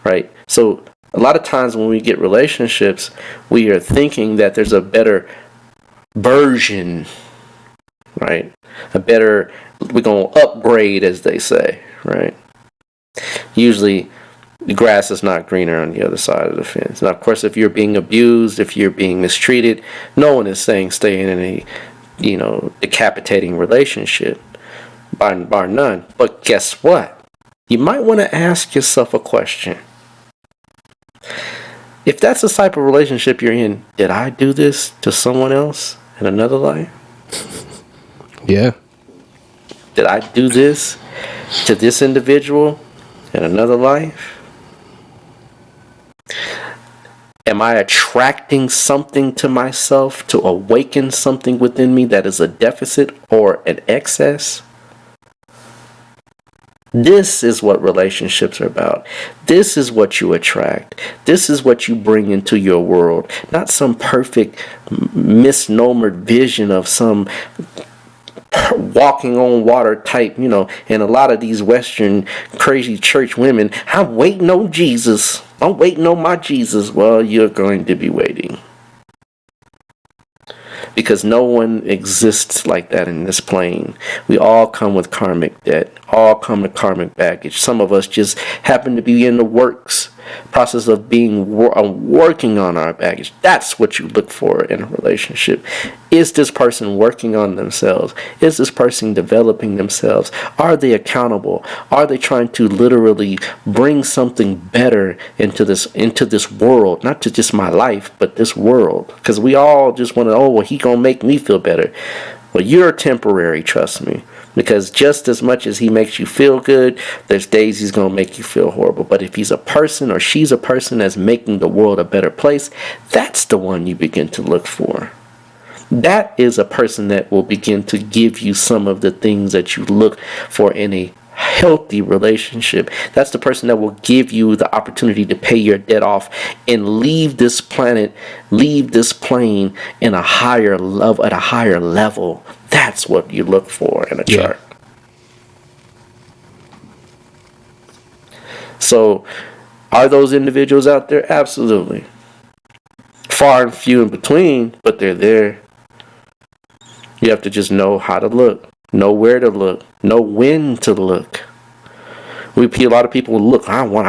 Right? So a lot of times when we get relationships, we are thinking that there's a better version, right? We're going to upgrade, as they say, right? Usually the grass is not greener on the other side of the fence. Now, of course, if you're being abused, if you're being mistreated, no one is saying stay in a, decapitating relationship, bar none. But guess what? You might want to ask yourself a question. If that's the type of relationship you're in, did I do this to someone else in another life? Yeah. Did I do this to this individual in another life? Am I attracting something to myself to awaken something within me that is a deficit or an excess? This is what relationships are about. This is what you attract. This is what you bring into your world. Not some perfect misnomered vision of some walking on water type, and a lot of these Western crazy church women, I'm waiting on Jesus. I'm waiting on my Jesus. Well, you're going to be waiting. Because no one exists like that in this plane. We all come with karmic debt. All come with karmic baggage. Some of us just happen to be in the process of working on our baggage. That's what you look for in a relationship. Is this person working on themselves? Is this person developing themselves? Are they accountable? Are they trying to literally bring something better into this world? Not to just my life, but this world. Because we all just want to, he gonna make me feel better. Well, you're temporary, trust me. Because just as much as he makes you feel good, there's days he's going to make you feel horrible. But if he's a person or she's a person that's making the world a better place, that's the one you begin to look for. That is a person that will begin to give you some of the things that you look for in a healthy relationship. That's the person that will give you the opportunity to pay your debt off and leave this planet, leave this plane in a higher level, at a higher level. That's what you look for in a chart. So, are those individuals out there? Absolutely. Far and few in between, but they're there. You have to just know how to look, know where to look, know when to look. We see a lot of people look. I want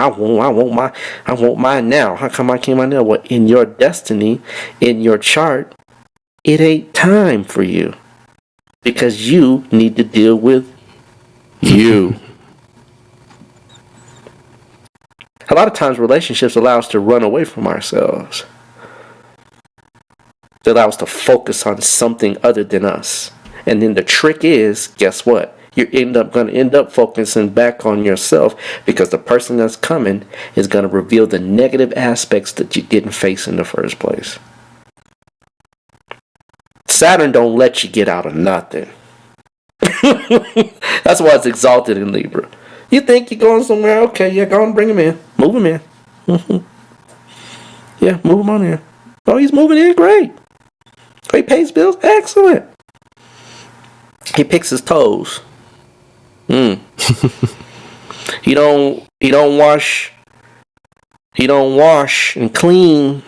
mine now. How come I can't mine now? Well, in your destiny, in your chart, it ain't time for you, because you need to deal with you. A lot of times, relationships allow us to run away from ourselves. They allow us to focus on something other than us. And then the trick is, guess what? You're going to end up focusing back on yourself, because the person that's coming is going to reveal the negative aspects that you didn't face in the first place. Saturn don't let you get out of nothing. That's why it's exalted in Libra. You think you're going somewhere? Okay, yeah, go and bring him in. Move him in. Yeah, move him on in. Oh, he's moving in? Great. He pays bills? Excellent. He picks his toes. He don't wash and clean.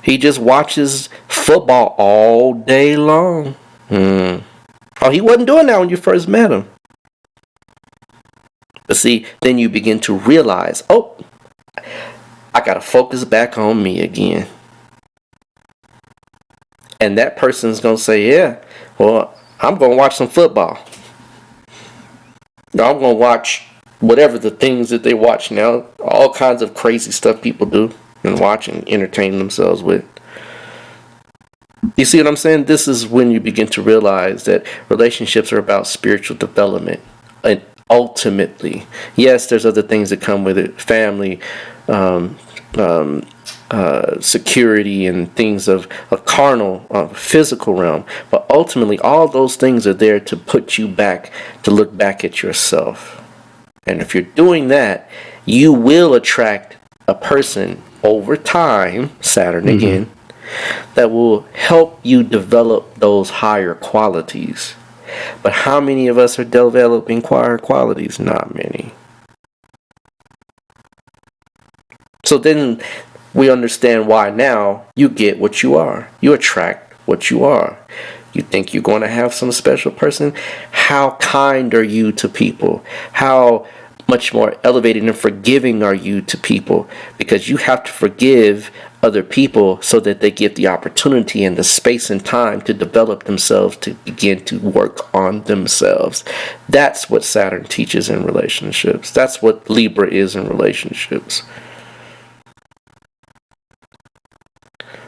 He just watches football all day long. Oh, he wasn't doing that when you first met him. But see, then you begin to realize, oh, I gotta focus back on me again. And that person's gonna say, yeah, well, I'm gonna watch some football. I'm gonna watch whatever the things that they watch now. All kinds of crazy stuff people do and watch and entertain themselves with. You see what I'm saying? This is when you begin to realize that relationships are about spiritual development. And ultimately, yes, there's other things that come with it. Family, security, and things of a carnal, physical realm. But ultimately, all those things are there to put you back, to look back at yourself. And if you're doing that, you will attract a person over time, Saturn again, that will help you develop those higher qualities. But how many of us are developing higher qualities? Not many. So then we understand why now you get what you are. You attract what you are. You think you're going to have some special person? How kind are you to people? How much more elevated and forgiving are you to people? Because you have to forgive other people so that they get the opportunity and the space and time to develop themselves, to begin to work on themselves. That's what Saturn teaches in relationships. That's what Libra is in relationships.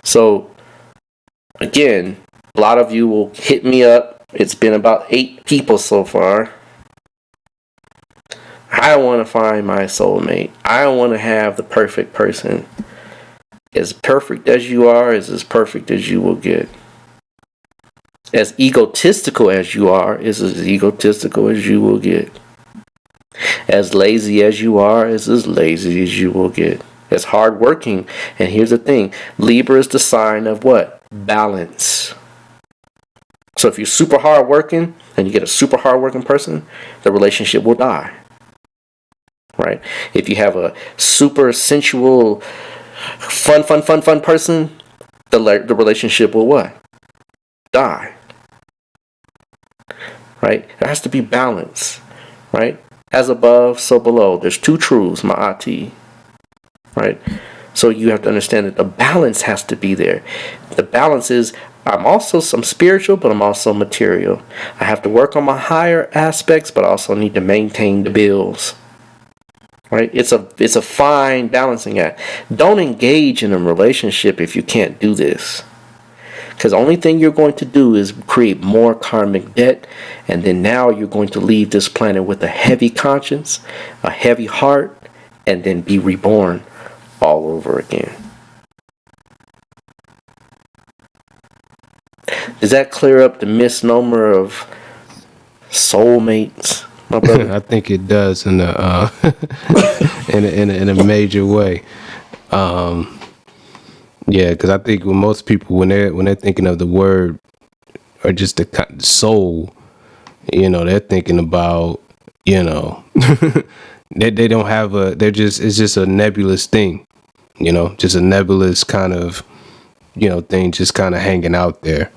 So, again, a lot of you will hit me up. It's been about 8 people so far. I want to find my soulmate. I want to have the perfect person. As perfect as you are is as perfect as you will get. As egotistical as you are is as egotistical as you will get. As lazy as you are is as lazy as you will get. As hardworking. And here's the thing. Libra is the sign of what? Balance. So if you're super hardworking and you get a super hardworking person, the relationship will die. Right? If you have a super sensual, fun person, the relationship will what? Die. Right? There has to be balance. Right? As above, so below. There's 2 truths, Ma'ati. Right? So you have to understand that the balance has to be there. The balance is, I'm spiritual, but I'm also material. I have to work on my higher aspects, but I also need to maintain the bills. Right? It's a fine balancing act. Don't engage in a relationship if you can't do this. Because the only thing you're going to do is create more karmic debt, and then now you're going to leave this planet with a heavy conscience, a heavy heart, and then be reborn all over again. Does that clear up the misnomer of soulmates, my brother? I think it does in a in a major way. Yeah, because I think when most people when they're thinking of the word or just the soul, they're thinking about they don't have it's just a nebulous thing, just a nebulous kind of thing just kind of hanging out there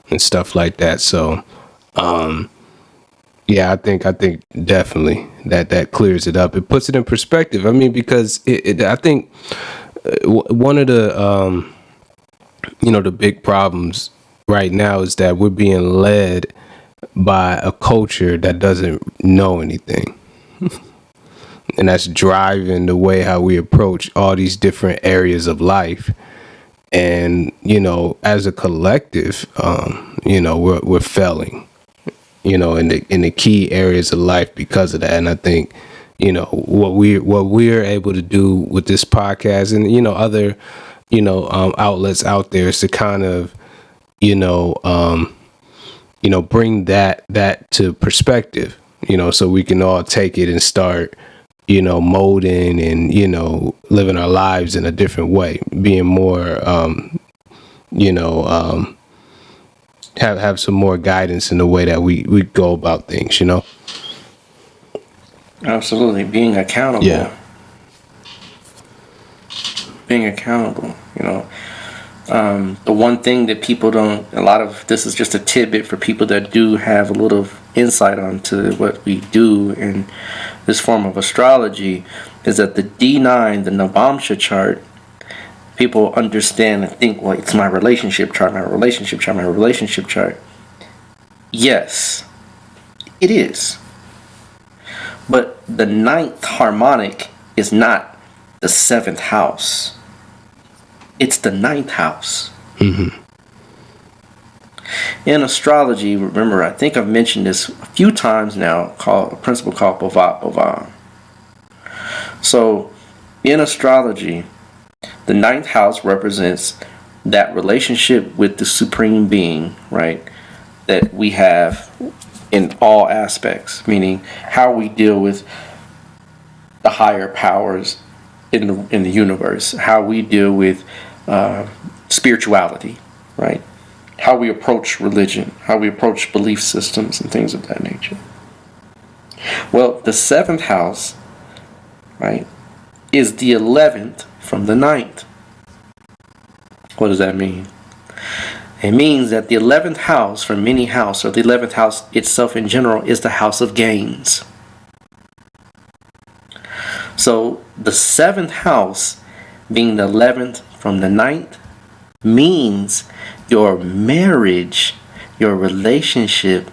and stuff like that. So yeah, I think definitely that clears it up. It puts it in perspective. I mean, because I think one of the the big problems right now is that we're being led by a culture that doesn't know anything. And that's driving the way how we approach all these different areas of life. And, as a collective, we're failing, in the key areas of life because of that. And I think, what we're able to do with this podcast and, other, outlets out there is to kind of, bring that to perspective, so we can all take it and start, molding and, living our lives in a different way, being more, have some more guidance in the way that we go about things, Absolutely. Being accountable. Yeah. Being accountable, the one thing that people this is just a tidbit for people that do have a little insight onto what we do in this form of astrology, is that the D9, the Navamsha chart, people understand and think, well, it's my relationship chart. Yes, it is. But the 9th harmonic is not the 7th house. It's the 9th house. Mm-hmm. In astrology, remember, I think I've mentioned this a few times now, called a principle called Bhavat Bhavan. So, in astrology, the 9th house represents that relationship with the Supreme Being, right? That we have in all aspects, meaning how we deal with the higher powers in the universe, how we deal with spirituality, right? How we approach religion, how we approach belief systems and things of that nature. Well, the 7th house, right, is the 11th from the 9th. What does that mean? It means that the 11th house from any house, or the 11th house itself in general, is the house of gains. So the 7th house being the 11th from the 9th means your marriage, your relationship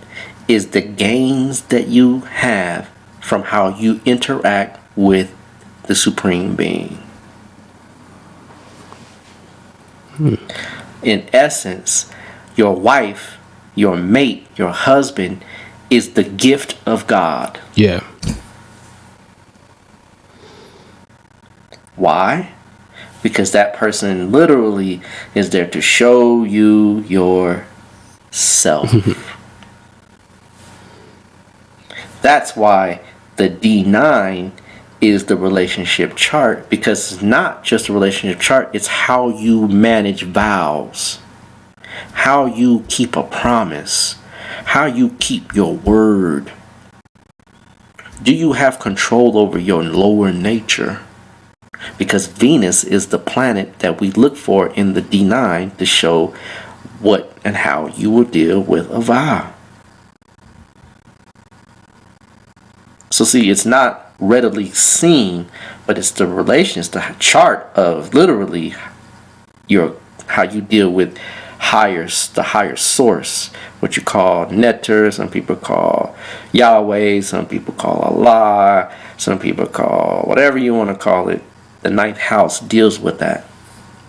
is the gains that you have from how you interact with the Supreme Being. In essence, your wife, your mate, your husband is the gift of God. Yeah. Why? Because that person literally is there to show you yourself. That's why the D9 is the relationship chart, because it's not just a relationship chart, it's how you manage vows, how you keep a promise, how you keep your word. Do you have control over your lower nature? Because Venus is the planet that we look for in the D9 to show what and how you will deal with a vow. So see, it's not readily seen, but it's the relation, it's the chart of literally how you deal with the higher source, what you call Neter, some people call Yahweh, some people call Allah, some people call whatever you want to call it. The 9th house deals with that,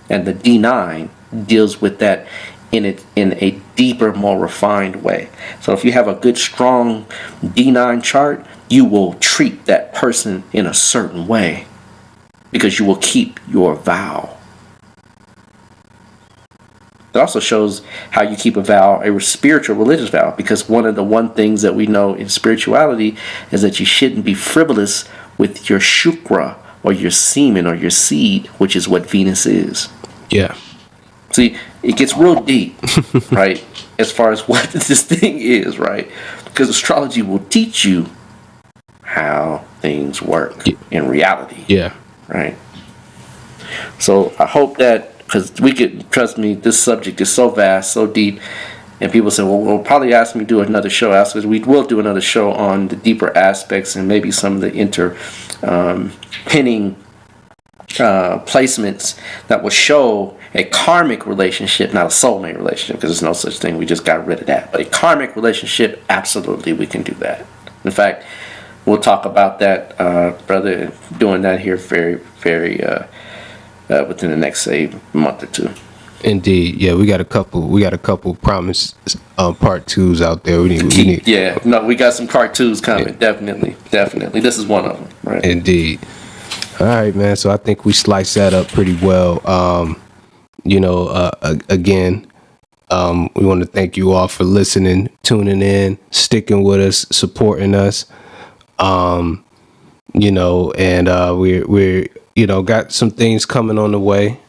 and the D9 deals with that in a deeper, more refined way. So if you have a good, strong D9 chart, you will treat that person in a certain way because you will keep your vow. It also shows how you keep a vow, a spiritual religious vow, because one of the things that we know in spirituality is that you shouldn't be frivolous with your shukra, or your semen, or your seed, which is what Venus is. Yeah. See, it gets real deep, right, as far as what this thing is, right? Because astrology will teach you how things work in reality. Yeah. Right. So I hope that, because we could, trust me, this subject is so vast, so deep, and people say, well, we'll probably ask me to do another show. Because we will do another show on the deeper aspects and maybe some of the pinning placements that will show a karmic relationship, not a soulmate relationship, because there's no such thing. We just got rid of that. But a karmic relationship, absolutely, we can do that. In fact, we'll talk about that, brother, doing that here very, very within the next, say, month or two. Indeed, yeah, we got a couple promise part 2s out there. We need. Yeah, no, we got some cartoons coming. Yeah. Definitely. This is one of them, right? Indeed. All right, man. So I think we sliced that up pretty well. Again, we want to thank you all for listening, tuning in, sticking with us, supporting us. And we're got some things coming on the way.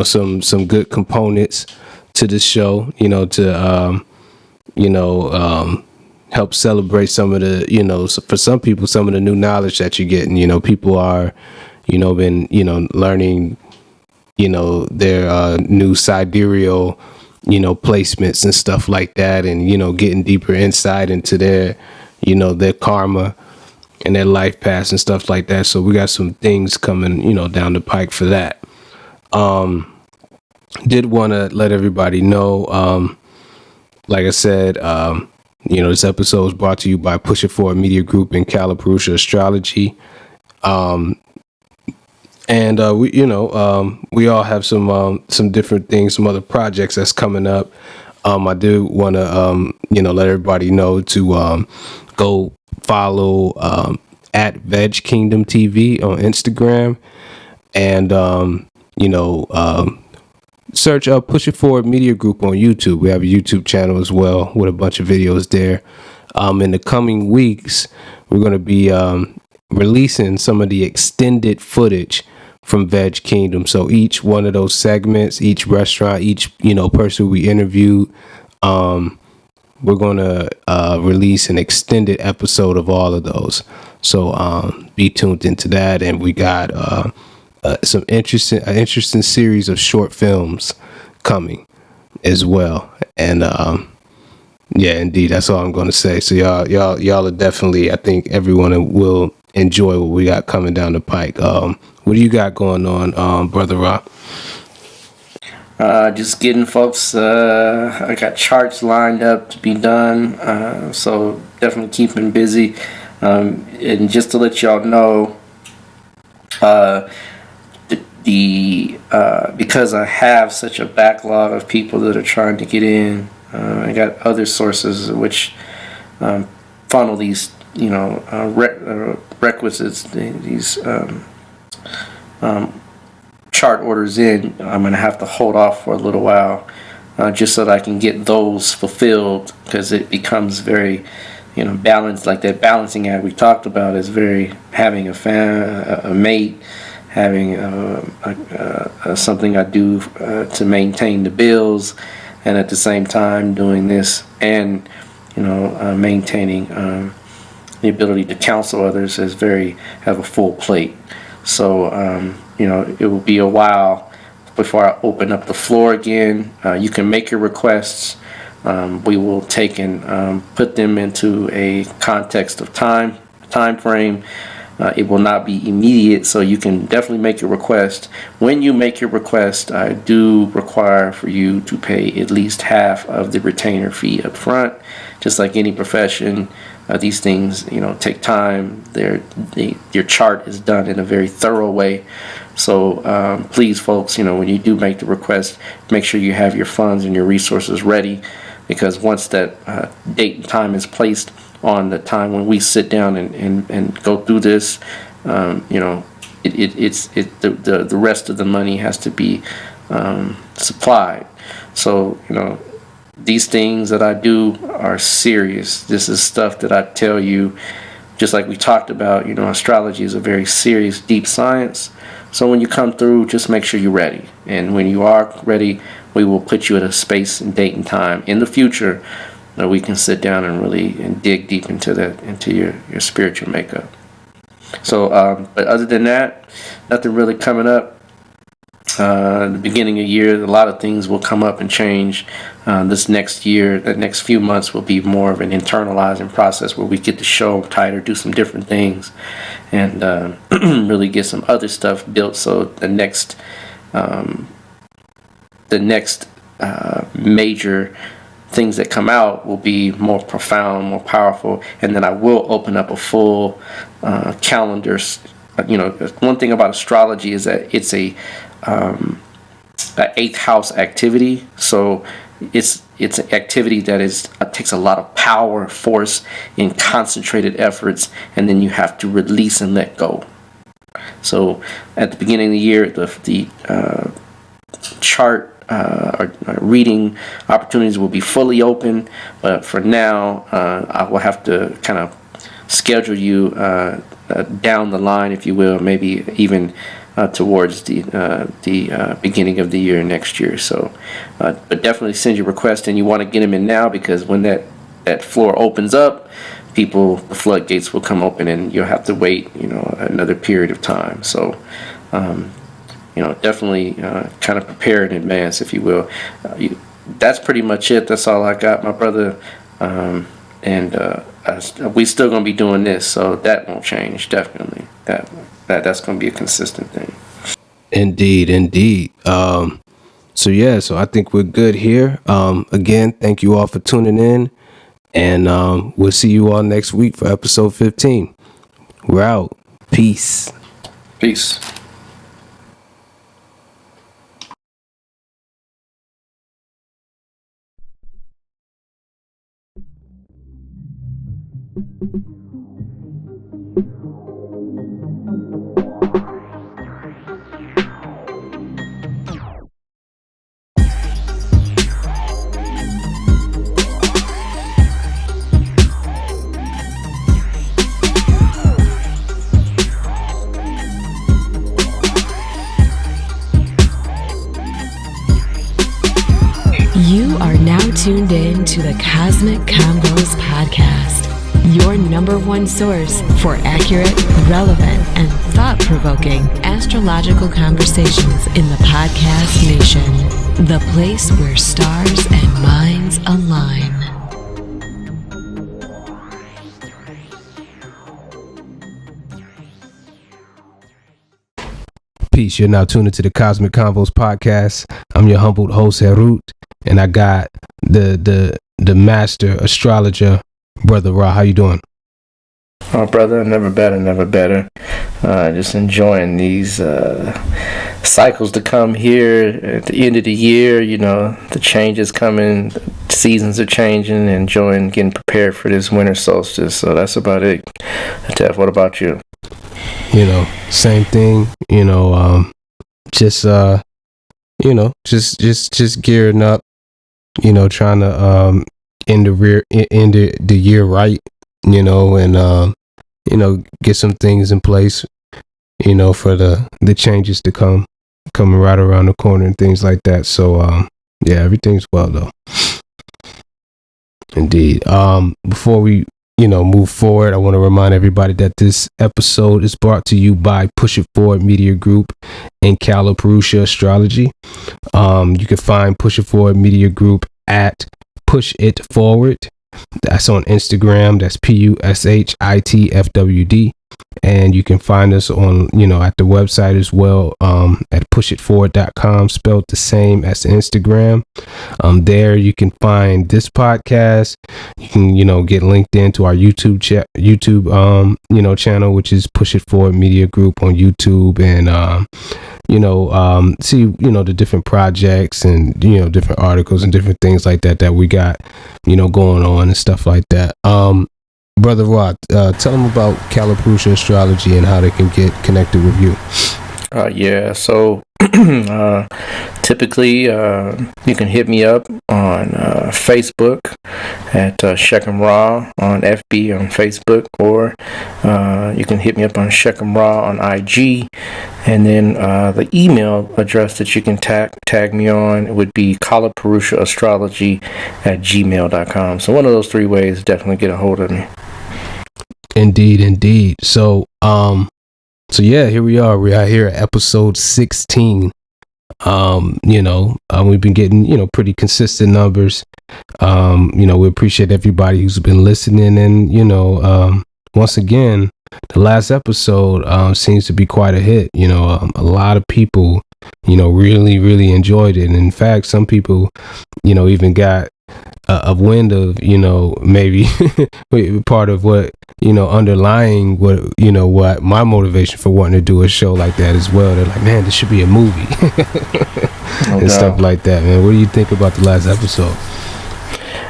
Some good components to the show, to help celebrate some of the, for some people, some of the new knowledge that you're getting. People are, been, learning, their new sidereal, placements and stuff like that, and, getting deeper insight into their karma and their life paths and stuff like that. So we got some things coming, down the pike for that. Did want to let everybody know, like I said, this episode is brought to you by Push It Forward Media Group and Calipurusha Astrology. We all have some different things, some other projects that's coming up. I do want to, let everybody know to go follow at Veg Kingdom TV on Instagram, and search Push It Forward Media Group on YouTube. We have a YouTube channel as well with a bunch of videos there. In the coming weeks, we're going to be releasing some of the extended footage from Veg Kingdom. So each one of those segments, each restaurant, each person we interviewed, we're going to release an extended episode of all of those. So be tuned into that. And we got some interesting series of short films coming as well. And yeah, indeed, that's all I'm going to say. So y'all are definitely, I think everyone will enjoy what we got coming down the pike. What do you got going on, Brother Ra? Just getting folks, I got charts lined up to be done, so definitely keeping busy. And just to let y'all know, because I have such a backlog of people that are trying to get in, I got other sources which funnel these, requisites, these chart orders in. I'm going to have to hold off for a little while, just so that I can get those fulfilled, because it becomes very, balanced. Like that balancing act we talked about is very, having a mate, having something I do to maintain the bills, and at the same time doing this, and maintaining the ability to counsel others, have a full plate. So it will be a while before I open up the floor again. You can make your requests. We will take and put them into a context of time frame. It will not be immediate, so you can definitely make your request. When you make your request, I do require for you to pay at least half of the retainer fee up front. Just like any profession, these things, take time. Your chart is done in a very thorough way. So please, folks, when you do make the request, make sure you have your funds and your resources ready, because once that date and time is placed on the time when we sit down and go through this, the rest of the money has to be supplied. So, these things that I do are serious. This is stuff that I tell you, just like we talked about, astrology is a very serious, deep science. So when you come through, just make sure you're ready. And when you are ready, we will put you at a space and date and time in the future that we can sit down and really dig deep into your spiritual makeup. So, but other than that, nothing really coming up. The beginning of the year, a lot of things will come up and change. This next year, the next few months will be more of an internalizing process where we get to show tighter, do some different things, and really get some other stuff built. So the next major things that come out will be more profound, more powerful, and then I will open up a full calendar. One thing about astrology is that it's a eighth house activity, so it's an activity that takes a lot of power, force, and concentrated efforts, and then you have to release and let go. So at the beginning of the year, the chart or reading opportunities will be fully open, but for now, I will have to kind of schedule you down the line, if you will, maybe even towards the beginning of the year next year. So, but definitely send your request, and you want to get them in now, because when that floor opens up, the floodgates will come open, and you'll have to wait, another period of time. So, definitely kind of prepare in advance, if you will. That's pretty much it. That's all I got, my brother. We still gonna be doing this, so that won't change. Definitely, that's gonna be a consistent thing. Indeed. So I think we're good here. Again, thank you all for tuning in, and we'll see you all next week for episode 15. We're out. Peace. You are now tuned in to the Cosmic Convos Podcast, your number one source for accurate, relevant, and thought-provoking astrological conversations in the podcast nation, the place where stars and minds align. Peace. You're now tuned into the Cosmic Convos Podcast. I'm your humbled host, Herut, and I got the master astrologer, Brother Ra. How you doing? Oh, brother, never better. Just enjoying these cycles to come here at the end of the year. The changes coming, seasons are changing, enjoying getting prepared for this winter solstice. So that's about it. Tef, what about you? Same thing. Just gearing up. Trying to end the year right. And get some things in place. For the changes to coming right around the corner and things like that. So everything's well though. Indeed. Before we move forward, I want to remind everybody that this episode is brought to you by Push It Forward Media Group and Calipurusha Astrology. You can find Push It Forward Media Group at Push It Forward. That's on Instagram. That's PUSHITFWD. And you can find us on, at the website as well, at pushitforward.com, spelled the same as the Instagram. There you can find this podcast. You can, get linked into our YouTube channel, which is Push It Forward Media Group on YouTube, and see, the different projects and, different articles and different things like that we got, going on and stuff like that. Brother Rod, tell them about Calipurusha Astrology and how they can get connected with you. So Typically, you can hit me up on Facebook at Shechem Raw on FB on Facebook, or you can hit me up on Shechem Raw on IG, and then the email address that you can tag me on would be kalaparushaastrology@gmail.com. So one of those three ways, definitely get a hold of me. Indeed. So yeah, here we are. We're out here at episode 16. We've been getting, pretty consistent numbers. We appreciate everybody who's been listening. And, once again, the last episode seems to be quite a hit. A lot of people, really, really enjoyed it. And in fact, some people, even got a wind of, maybe part of what, underlying what my motivation for wanting to do a show like that as well. They're like, man, this should be a movie. And stuff like that, man. What do you think about the last episode?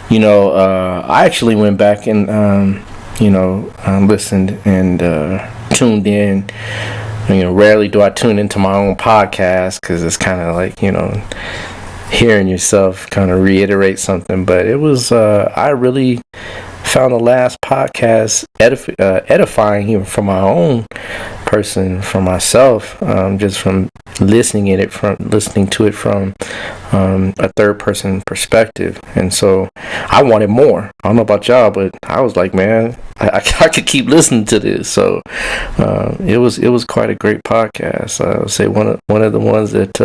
I actually went back and, listened and tuned in. Rarely do I tune into my own podcast because it's kind of like, hearing yourself kind of reiterate something. But it was, I really found the last podcast edifying, even for my own person, for myself, just from listening to it from a third person perspective. And so I wanted more. I don't know about y'all, but I was like, man, I could keep listening to this. So it was quite a great podcast. I would say one of the ones that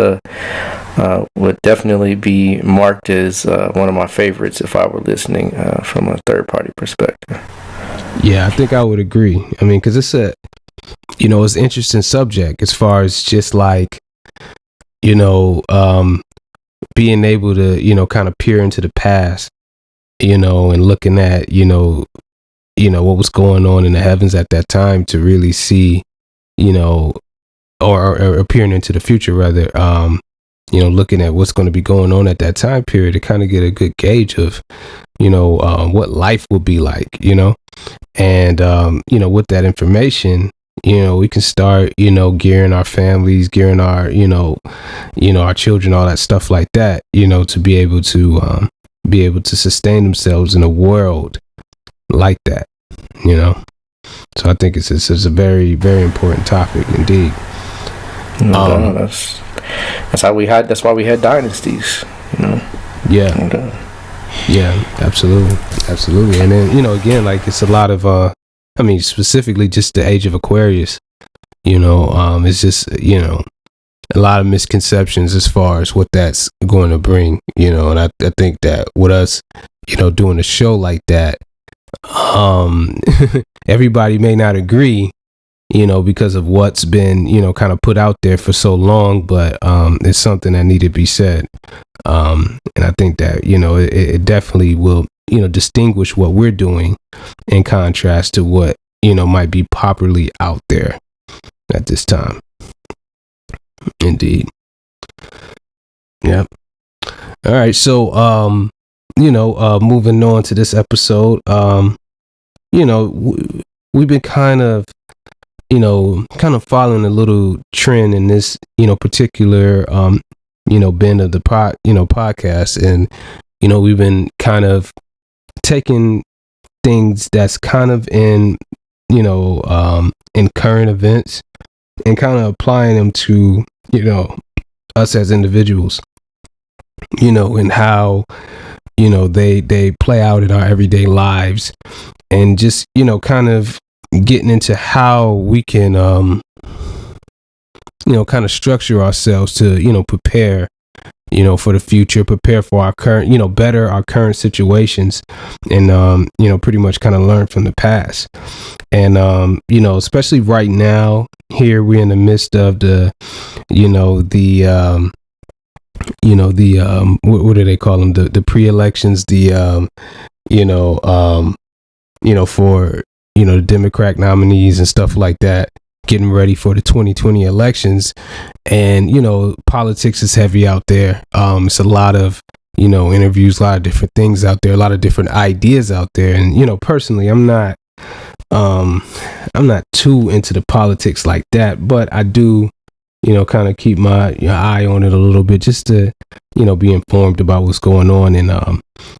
would definitely be marked as one of my favorites if I were listening from a third party perspective. Yeah, I think I would agree. I mean, because it's it's an interesting subject as far as just like, being able to, kind of peer into the past, and looking at, what was going on in the heavens at that time to really see, or peering into the future rather, looking at what's going to be going on at that time period to kind of get a good gauge of, what life will be like, and, with that information, we can start, gearing our families, gearing our, our children, all that stuff like that, to be able to sustain themselves in a world like that, So I think it's a very, very important topic indeed. That's why we had dynasties, Yeah. Yeah, absolutely. And then, again, like it's a lot of, specifically just the age of Aquarius, it's just, a lot of misconceptions as far as what that's going to bring, and I think that with us, doing a show like that, everybody may not agree, because of what's been, kind of put out there for so long, but it's something that needed to be said. And I think that, it definitely will, distinguish what we're doing in contrast to what, might be popularly out there at this time. Indeed. Yep. All right. So, moving on to this episode, we've been kind of following a little trend in this, particular, bend of the podcast. And, we've been kind of taking things that's kind of in, in current events and kind of applying them to, us as individuals, and how, they play out in our everyday lives, and just, kind of getting into how we can, kind of structure ourselves to, prepare, for the future, prepare for our current, better our current situations, and, pretty much kind of learn from the past. And, especially right now, here we're in the midst of the, what do they call them? The pre-elections, for, the Democrat nominees and stuff like that, getting ready for the 2020 elections. And, politics is heavy out there. It's a lot of, interviews, a lot of different things out there, a lot of different ideas out there. And, personally, I'm not too into the politics like that, but I do, kind of keep my eye on it a little bit, just to, be informed about what's going on. And,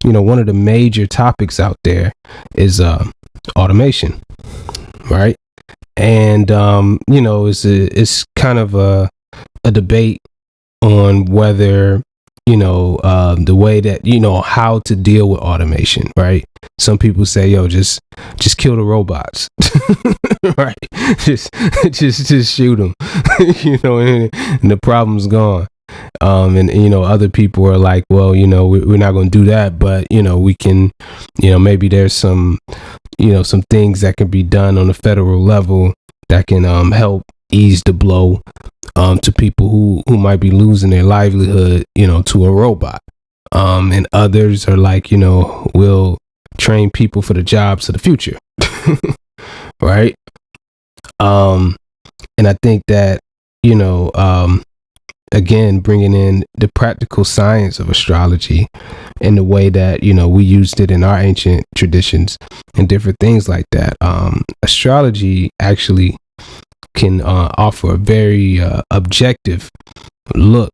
one of the major topics out there is automation, right? And, it's kind of a debate on whether, the way that, how to deal with automation, right? Some people say, yo, just kill the robots, right? Just shoot them, and the problem's gone. And other people are like, well, we're not going to do that, but we can, maybe there's some some things that can be done on a federal level that can help ease the blow to people who might be losing their livelihood, to a robot. And others are like, we'll train people for the jobs of the future, right? And I think that, again, bringing in the practical science of astrology in the way that, we used it in our ancient traditions and different things like that. Astrology actually can offer a very objective look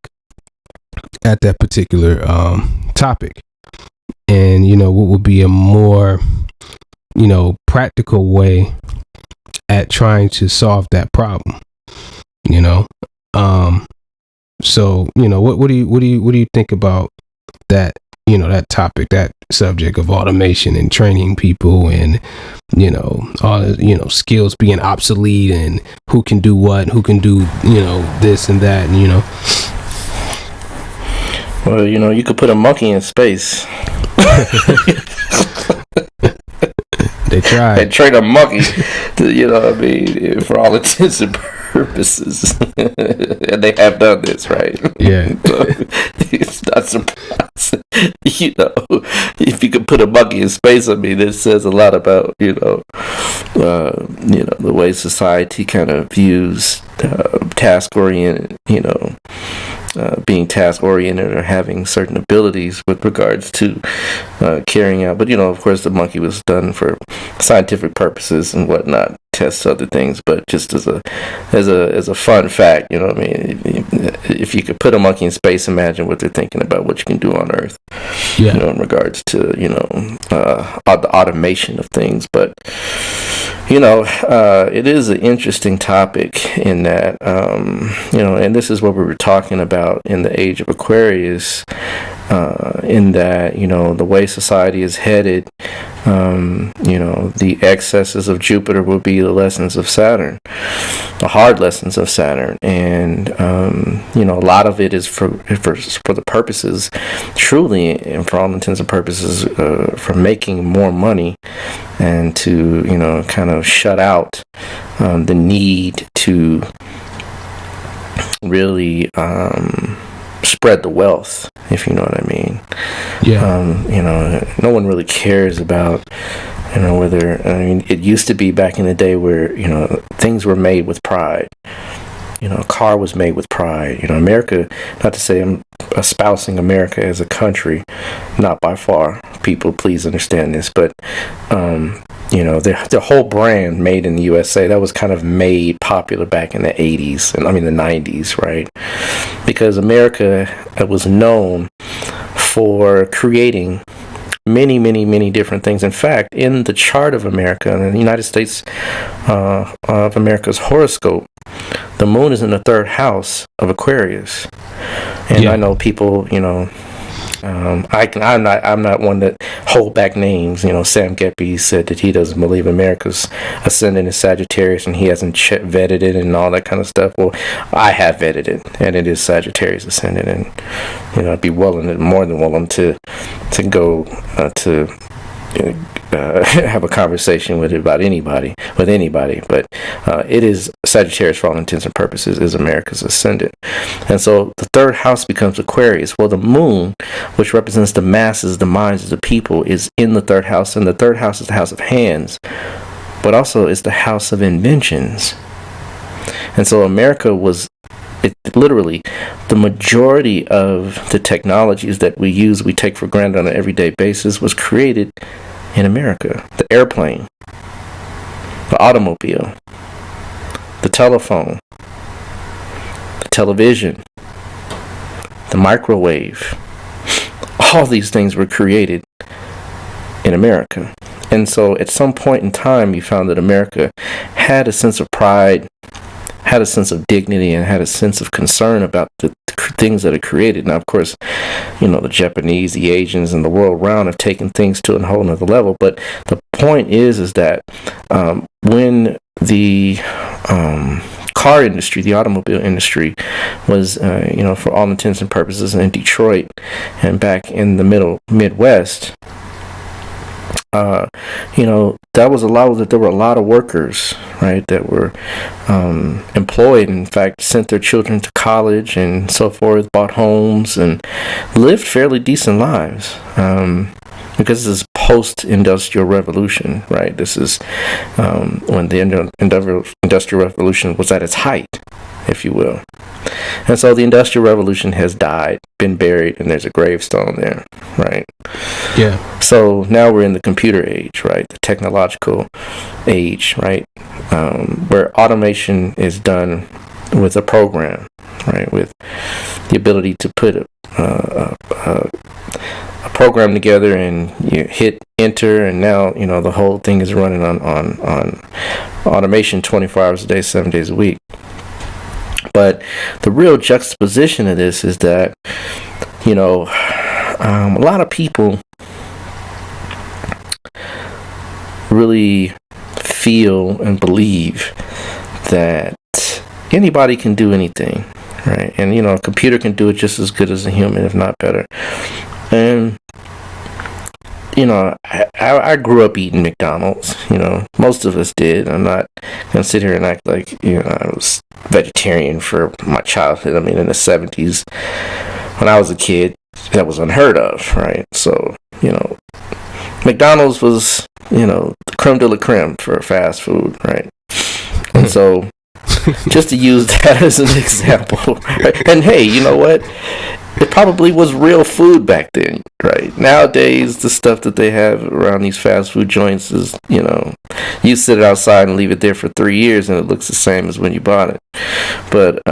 at that particular topic. And, what would be a more, practical way at trying to solve that problem, So, what do you think about that, that topic, that subject of automation and training people and, all, skills being obsolete and who can do what, who can do, this and that, and, Well, you could put a monkey in space. They tried. They train a monkey to, for all intents and purposes. And they have done this, right? Yeah. So, it's not surprising. If you could put a monkey in space, it says a lot about, the way society kind of views task-oriented, being task-oriented or having certain abilities with regards to carrying out. But, of course, the monkey was done for scientific purposes and whatnot, test other things. But just as a fun fact, if you could put a monkey in space, imagine what they're thinking about what you can do on Earth, in regards to, the automation of things. But, it is an interesting topic in that, and this is what we were talking about in the age of Aquarius, in that, the way society is headed, the excesses of Jupiter will be the lessons of Saturn, the hard lessons of Saturn. And, a lot of it is for the purposes, truly, and for all intents and purposes, for making more money and to, kind of shut out the need to really spread the wealth, if you know what I mean. Yeah. No one really cares about, whether, it used to be back in the day where, things were made with pride. A car was made with pride. America, not to say I'm espousing America as a country, not by far. People, please understand this. But, the whole brand made in the USA, that was kind of made popular back in the 80s, and the 90s, right? Because America was known for creating many, many, many different things. In fact, in the chart of America, in the United States of America's horoscope, the moon is in the third house of Aquarius. And I know people, I'm not one that hold back names. Sam Geppe said that he doesn't believe America's ascendant is Sagittarius and he hasn't vetted it and all that kind of stuff. Well, I have vetted it, and it is Sagittarius ascendant, and I'd be more than willing to go to have a conversation with anybody. But it is Sagittarius, for all intents and purposes, is America's ascendant. And so the third house becomes Aquarius. Well, the moon, which represents the masses, the minds of the people, is in the third house, and the third house is the house of hands, but also is the house of inventions. And so America was, literally, the majority of the technologies that we take for granted on an everyday basis was created in America. The airplane, the automobile, the telephone, television, the microwave. All these things were created in America. And so at some point in time, you found that America had a sense of pride, had a sense of dignity, and had a sense of concern about the things that are created. Now, of course, the Japanese, the Asians, and the world around have taken things to a whole nother level. But the point is that when the car industry, the automobile industry, was, for all intents and purposes in Detroit and back in the Midwest, there were a lot of workers, right, that were employed, in fact, sent their children to college and so forth, bought homes and lived fairly decent lives, because this is post-industrial revolution, right? This is when the industrial revolution was at its height, if you will. And so the Industrial Revolution has died, been buried, and there's a gravestone there, right? Yeah. So now we're in the computer age, right? The technological age, right? Where automation is done with a program, right? With the ability to put a program together and you hit enter, and now the whole thing is running on automation 24 hours a day, 7 days a week. But the real juxtaposition of this is that, a lot of people really feel and believe that anybody can do anything, right? And, a computer can do it just as good as a human, if not better. And, I grew up eating McDonald's, most of us did. I'm not going to sit here and act like, I was vegetarian for my childhood. I mean, in the 70s, when I was a kid, that was unheard of, right? So, McDonald's was, the creme de la creme for fast food, right? And so, just to use that as an example, right? And hey, you know what? It probably was real food back then, right? Nowadays, the stuff that they have around these fast food joints is, you sit it outside and leave it there for 3 years and it looks the same as when you bought it. But,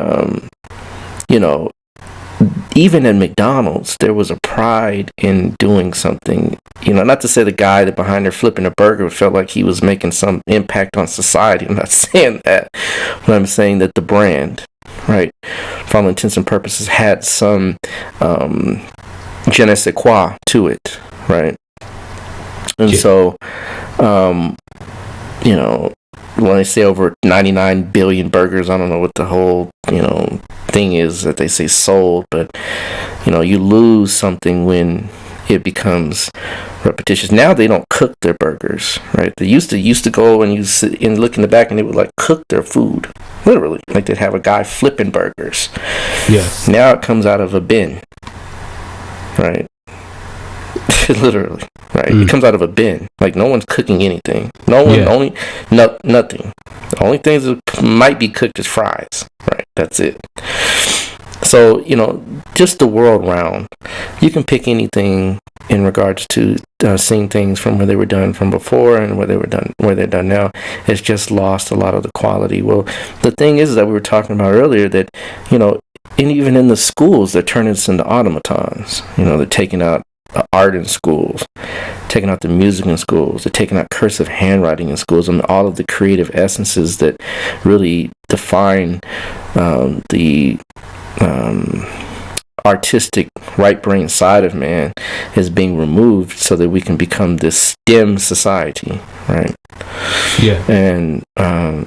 even in McDonald's, there was a pride in doing something, not to say the guy that behind there flipping a burger felt like he was making some impact on society. I'm not saying that, but I'm saying that the brand, right, for all intents and purposes, had some je ne sais quoi to it, right? And so, when they say over 99 billion burgers, I don't know what the whole, thing is that they say sold, but, you lose something when it becomes repetitious. Now they don't cook their burgers, right? They used to go and you sit and look in the back and they would like cook their food, literally, like they'd have a guy flipping burgers. Yes. Now it comes out of a bin, right? Literally, right? It comes out of a bin. Like no one's cooking anything. Nothing. The only things that might be cooked is fries, right? That's it. So, just the world round, you can pick anything in regards to seeing things from where they were done from before and where they're done now. It's just lost a lot of the quality. Well, the thing is that we were talking about earlier that, and even in the schools, they're turning this into automatons. They're taking out art in schools, taking out the music in schools, they're taking out cursive handwriting in schools, and all of the creative essences that really define the artistic right brain side of man is being removed so that we can become this STEM society, right? Yeah. And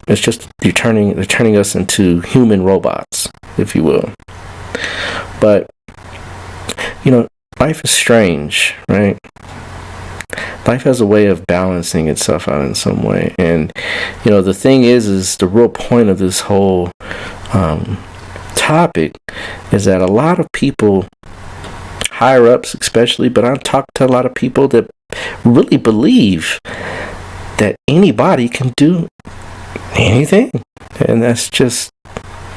it's just they're turning us into human robots, if you will. But life is strange, right? Life has a way of balancing itself out in some way. And, the thing is the real point of this whole topic is that a lot of people, higher ups especially, but I've talked to a lot of people that really believe that anybody can do anything. And that's just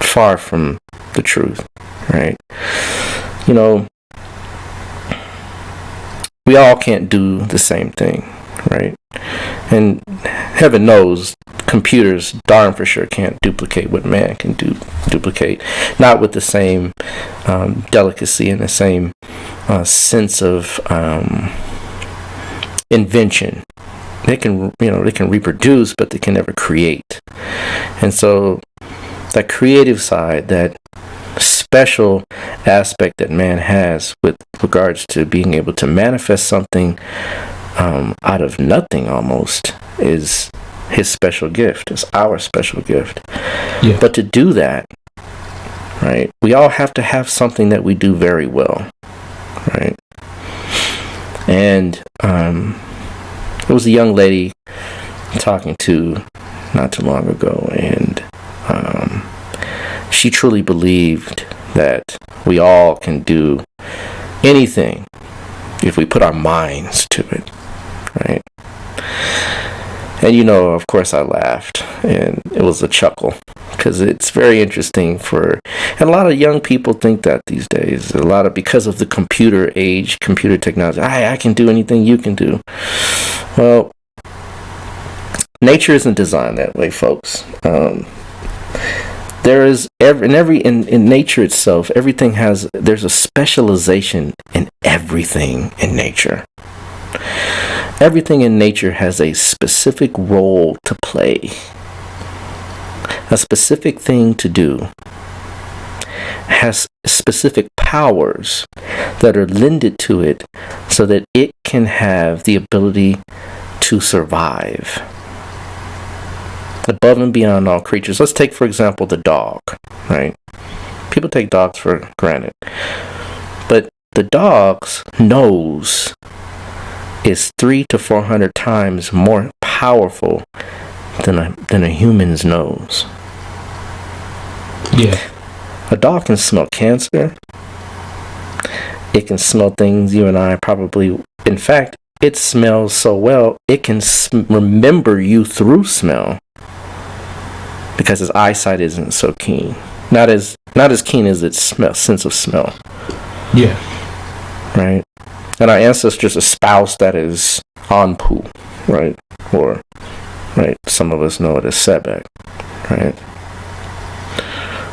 far from the truth, right? We all can't do the same thing, right? And heaven knows computers darn for sure can't duplicate what man can duplicate, not with the same delicacy and the same sense of invention. They can reproduce, but they can never create. And so that creative side, that special aspect that man has with regards to being able to manifest something out of nothing almost, is his special gift. It's our special gift. Yeah. But to do that, right, we all have to have something that we do very well, right? And there was a young lady talking to not too long ago, and she truly believed that we all can do anything if we put our minds to it, right? And of course I laughed, and it was a chuckle, because it's very interesting and a lot of young people think that these days, because of the computer age, computer technology, I can do anything you can do. Well, nature isn't designed that way, folks. There is in nature itself, there's a specialization in everything in nature. Everything in nature has a specific role to play, a specific thing to do, has specific powers that are lended to it so that it can have the ability to survive above and beyond all creatures. Let's take, for example, the dog, right? People take dogs for granted, but the dog's nose is 300 to 400 times more powerful than a human's nose. Yeah. A dog can smell cancer. It can smell things you and I probably, in fact, it smells so well, it can remember you through smell, because its eyesight isn't so keen. Not as keen as its sense of smell. Yeah. Right? And our ancestors espoused that as Anpu, right? Or, right, some of us know it as Sebek, right?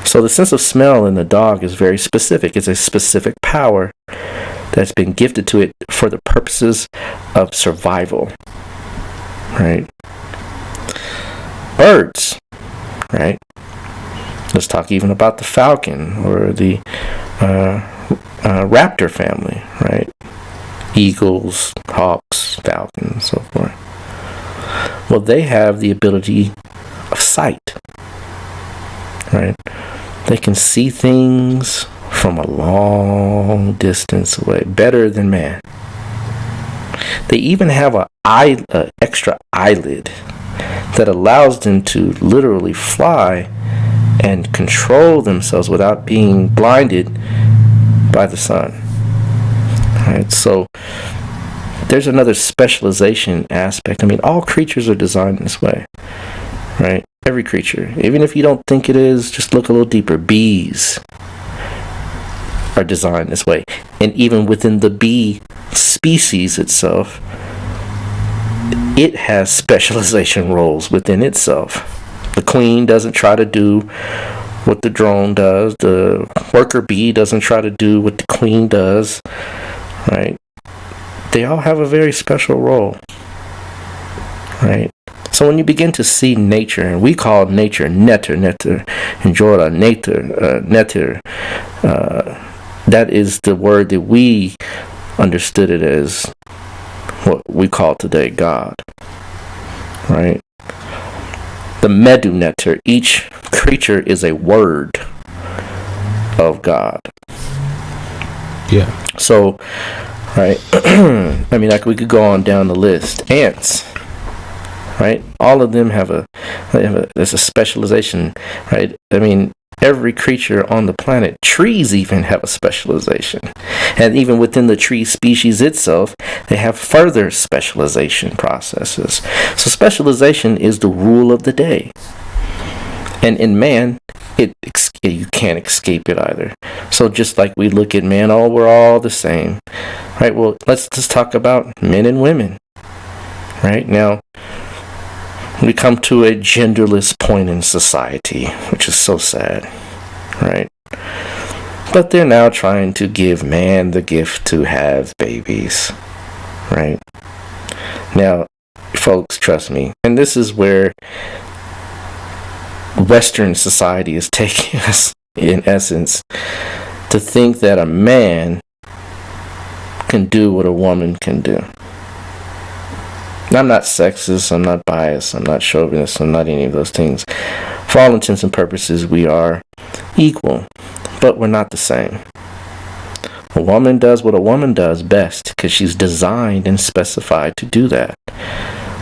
So the sense of smell in the dog is very specific. It's a specific power that's been gifted to it for the purposes of survival, right? Birds, right? Let's talk even about the falcon or the raptor family, right? Eagles, hawks, falcons, and so forth. Well, they have the ability of sight, right? They can see things from a long distance away, better than man. They even have an extra eyelid that allows them to literally fly and control themselves without being blinded by the sun. Right, so there's another specialization aspect. I mean, all creatures are designed this way, right? Every creature, even if you don't think it is, just look a little deeper. Bees are designed this way, and even within the bee species itself, it has specialization roles within itself. The queen doesn't try to do what the drone does. The worker bee doesn't try to do what the queen does. Right? They all have a very special role. Right? So when you begin to see nature, and we call nature netter, enjora, netter, that is the word that we understood it as what we call today God. Right? The medu netter, each creature is a word of God. Yeah. So, right, I mean, we could go on down the list. Ants, right? All of them there's a specialization, right? I mean, every creature on the planet, trees even have a specialization. And even within the tree species itself, they have further specialization processes. So specialization is the rule of the day. And in man, you can't escape it either. So just like we look at man, we're all the same, right? Well, let's just talk about men and women, right? Now, we come to a genderless point in society, which is so sad, right? But they're now trying to give man the gift to have babies, right? Now, folks, trust me, and this is where Western society is taking us, in essence, to think that a man can do what a woman can do. I'm not sexist, I'm not biased, I'm not chauvinist, I'm not any of those things. For all intents and purposes, we are equal, but we're not the same. A woman does what a woman does best because she's designed and specified to do that.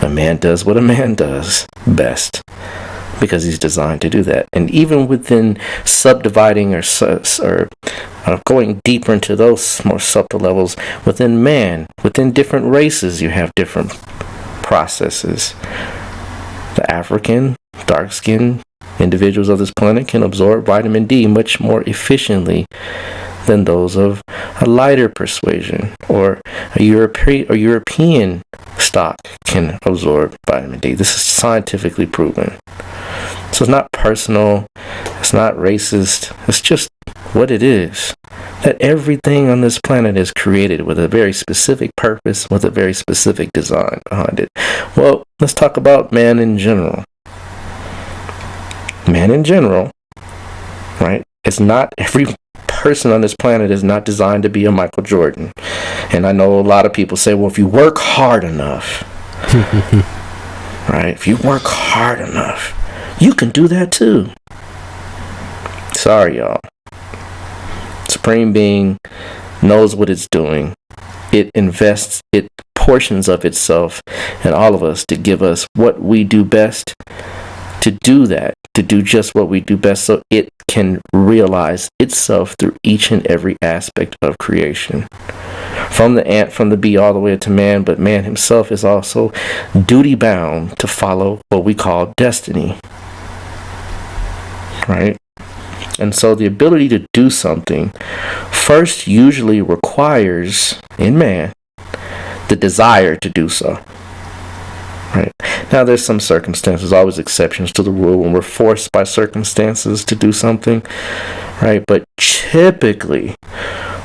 A man does what a man does best because he's designed to do that. And even within subdividing or going deeper into those more subtle levels, within man, within different races, you have different processes. The African, dark-skinned individuals of this planet can absorb vitamin D much more efficiently than those of a lighter persuasion, or a European stock can absorb vitamin D. This is scientifically proven. So it's not personal, it's not racist, it's just what it is. That everything on this planet is created with a very specific purpose, with a very specific design behind it. Well, let's talk about man in general. Man in general, right? It's not every person on this planet is not designed to be a Michael Jordan. And I know a lot of people say, well, if you work hard enough, right? If you work hard enough, you can do that too. Sorry, y'all. Supreme Being knows what it's doing. It invests portions of itself in all of us to give us what we do best, to do that, to do just what we do best, so it can realize itself through each and every aspect of creation. From the ant, from the bee, all the way to man, but man himself is also duty bound to follow what we call destiny. Right? And so the ability to do something first usually requires, in man, the desire to do so. Right? Now, there's some circumstances, always exceptions to the rule when we're forced by circumstances to do something, right? But typically,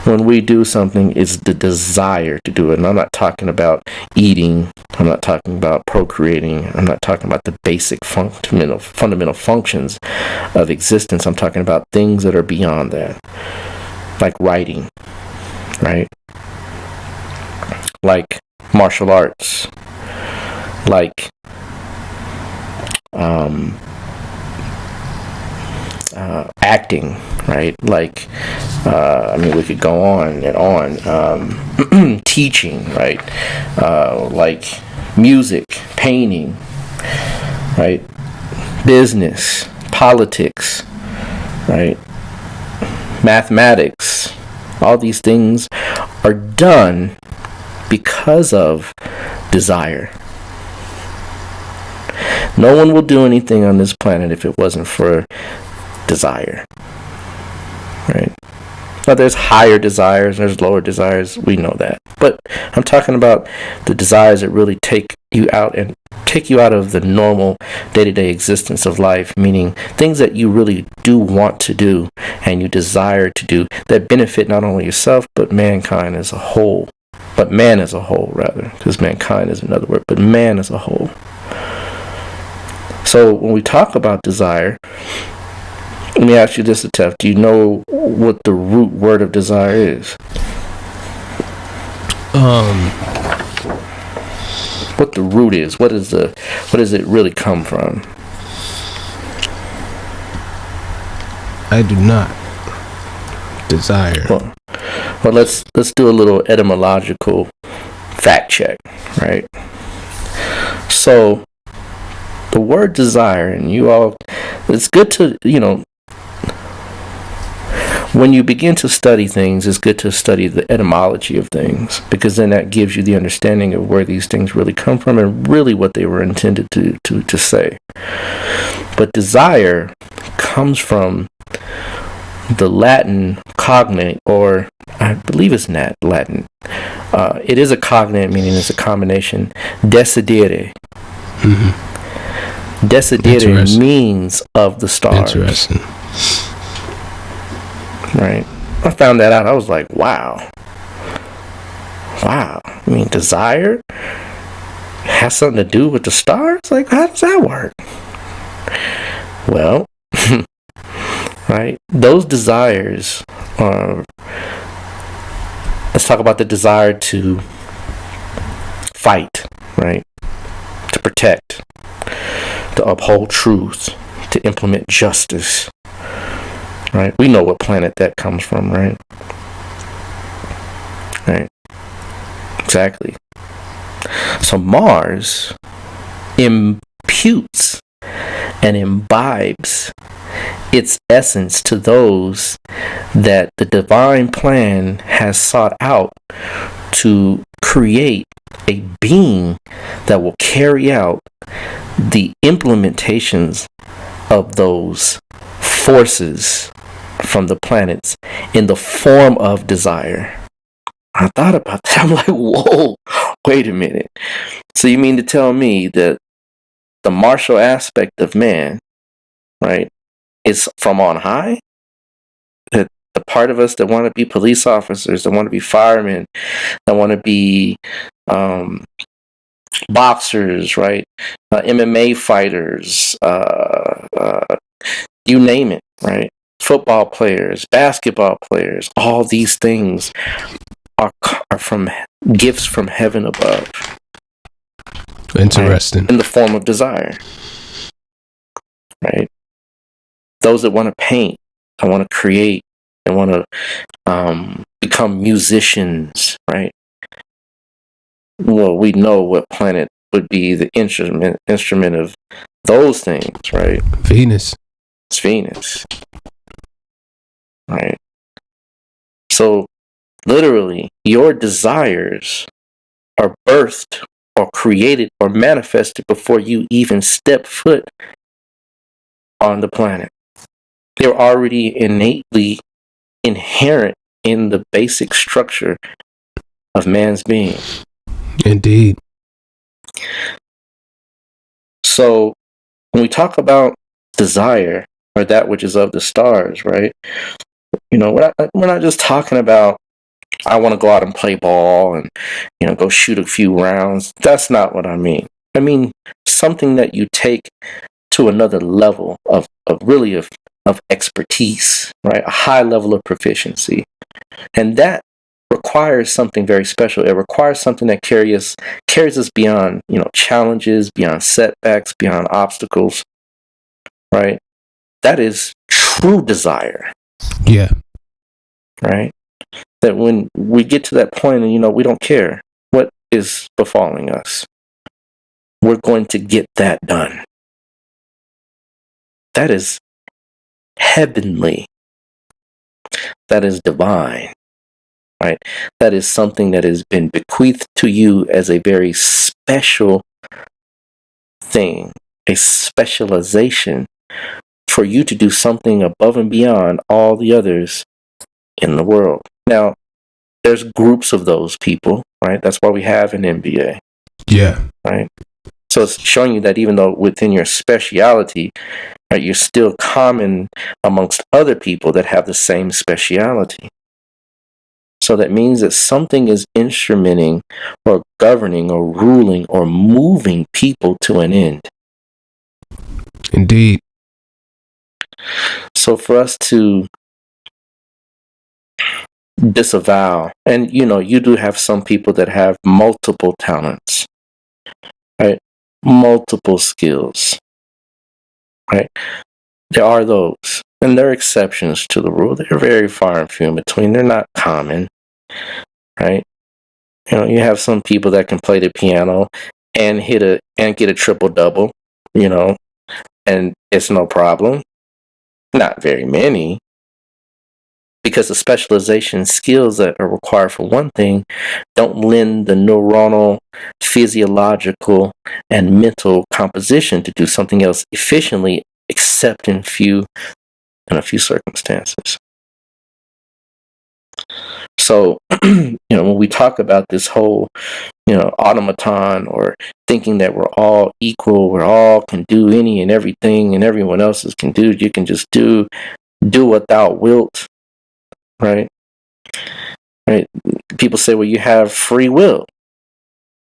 when we do something, it's the desire to do it. And I'm not talking about eating. I'm not talking about procreating. I'm not talking about the basic fundamental functions of existence. I'm talking about things that are beyond that, like writing, right? Like martial arts, like acting, right? Like we could go on and on. Teaching, right? Like music, painting, right? Business, politics, right? Mathematics. All these things are done because of desire. No one will do anything on this planet if it wasn't for desire. Right? Now, there's higher desires, there's lower desires, we know that. But I'm talking about the desires that really take you out of the normal day-to-day existence of life, meaning things that you really do want to do and you desire to do that benefit not only yourself, but mankind as a whole. But man as a whole, rather, because mankind is another word, but man as a whole. So when we talk about desire, let me ask you this, Atef. Do you know what the root word of desire is? What the root is? What does it really come from? I do not. Desire. Well, let's do a little etymological fact check, right? So the word desire, and you all, it's good to, when you begin to study things, it's good to study the etymology of things, because then that gives you the understanding of where these things really come from and really what they were intended to say. But desire comes from the Latin cognate, or I believe it's Latin. It is a cognate, meaning it's a combination. Decidere. Mm-hmm. Desiderated means of the stars. Interesting. Right. I found that out. I was like, wow. I mean, desire has something to do with the stars? Like, how does that work? Well, right. Those desires are, let's talk about the desire to fight, right? To protect, to uphold truth, to implement justice, right? We know what planet that comes from, right? Right. Exactly. So Mars imputes and imbibes its essence to those that the divine plan has sought out to create a being that will carry out the implementations of those forces from the planets in the form of desire. I thought about that. I'm like, whoa, wait a minute. So you mean to tell me that the martial aspect of man, right, is from on high? That the part of us that want to be police officers, that want to be firemen, that want to be boxers, right, MMA fighters, you name it, right? Football players, basketball players, all these things are from gifts from heaven above. Interesting. Right? In the form of desire. Right? Those that want to paint, that want to create, that want to become musicians, right? Well, we know what planet would be the instrument of those things, right? Venus. It's Venus. Right? So, literally, your desires are birthed or created or manifested before you even step foot on the planet. They're already innately inherent in the basic structure of man's being. Indeed. So when we talk about desire, or that which is of the stars, right? You know, we're not just talking about, I want to go out and play ball and, you know, go shoot a few rounds. That's not what I mean. I mean something that you take to another level of expertise, right? A high level of proficiency. And that requires something very special. It requires something that carries us beyond, you know, challenges, beyond setbacks, beyond obstacles, right? That is true desire. Yeah. Right? That when we get to that point and, you know, we don't care what is befalling us, we're going to get that done. That is heavenly. That is divine. Right? That is something that has been bequeathed to you as a very special thing, a specialization for you to do something above and beyond all the others in the world. Now, there's groups of those people, right? That's why we have an MBA. Yeah. Right? So it's showing you that even though within your speciality, right, you're still common amongst other people that have the same speciality. So that means that something is instrumenting or governing or ruling or moving people to an end. Indeed. So for us to disavow, and you know, you do have some people that have multiple talents, right? Multiple skills, right? There are those, and there are exceptions to the rule. They're very far and few in between. They're not common, right? You know, you have some people that can play the piano and get a triple double, you know, and it's no problem. Not very many, because the specialization skills that are required for one thing don't lend the neuronal, physiological, and mental composition to do something else efficiently, except in a few circumstances. So, when we talk about this whole, automaton, or thinking that we're all equal, we're all can do any and everything, and everyone else can do, you can just do without wilt, right? Right. People say, well, you have free will,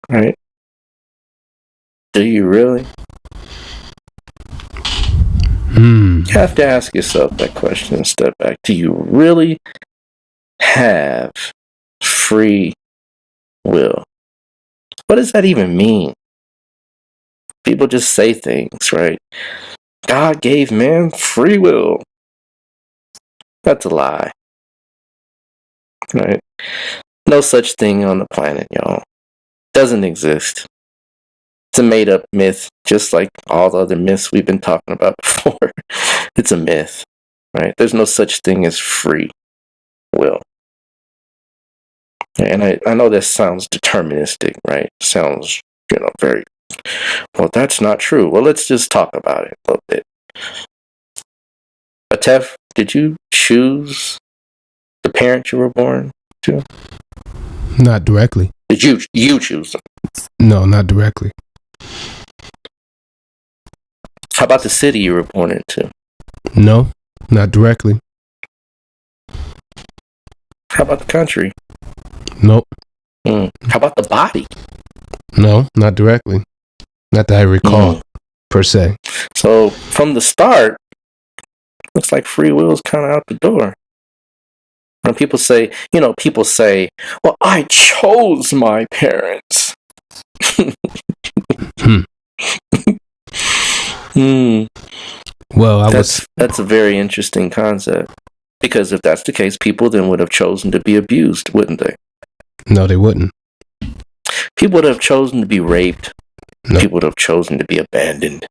right? Do you really? You have to ask yourself that question and step back. Do you really have free will? What does that even mean? People just say things, right? God gave man free will. That's a lie, right? No such thing on the planet, y'all. Doesn't exist. It's a made-up myth, just like all the other myths we've been talking about before. It's a myth, right? There's no such thing as free will. And I know this sounds deterministic, right? Sounds, very, well, that's not true. Well, let's just talk about it a little bit. Atef, did you choose the parent you were born to? Not directly. Did you choose them? No, not directly. How about the city you were born into? No, not directly. How about the country? Nope. How about the body? No, not directly. Not that I recall, per se. So from the start, looks like free will is kind of out the door. When people say, well, I chose my parents. Well, that's a very interesting concept. Because if that's the case, people then would have chosen to be abused, wouldn't they? No, they wouldn't. People would have chosen to be raped. Nope. People would have chosen to be abandoned.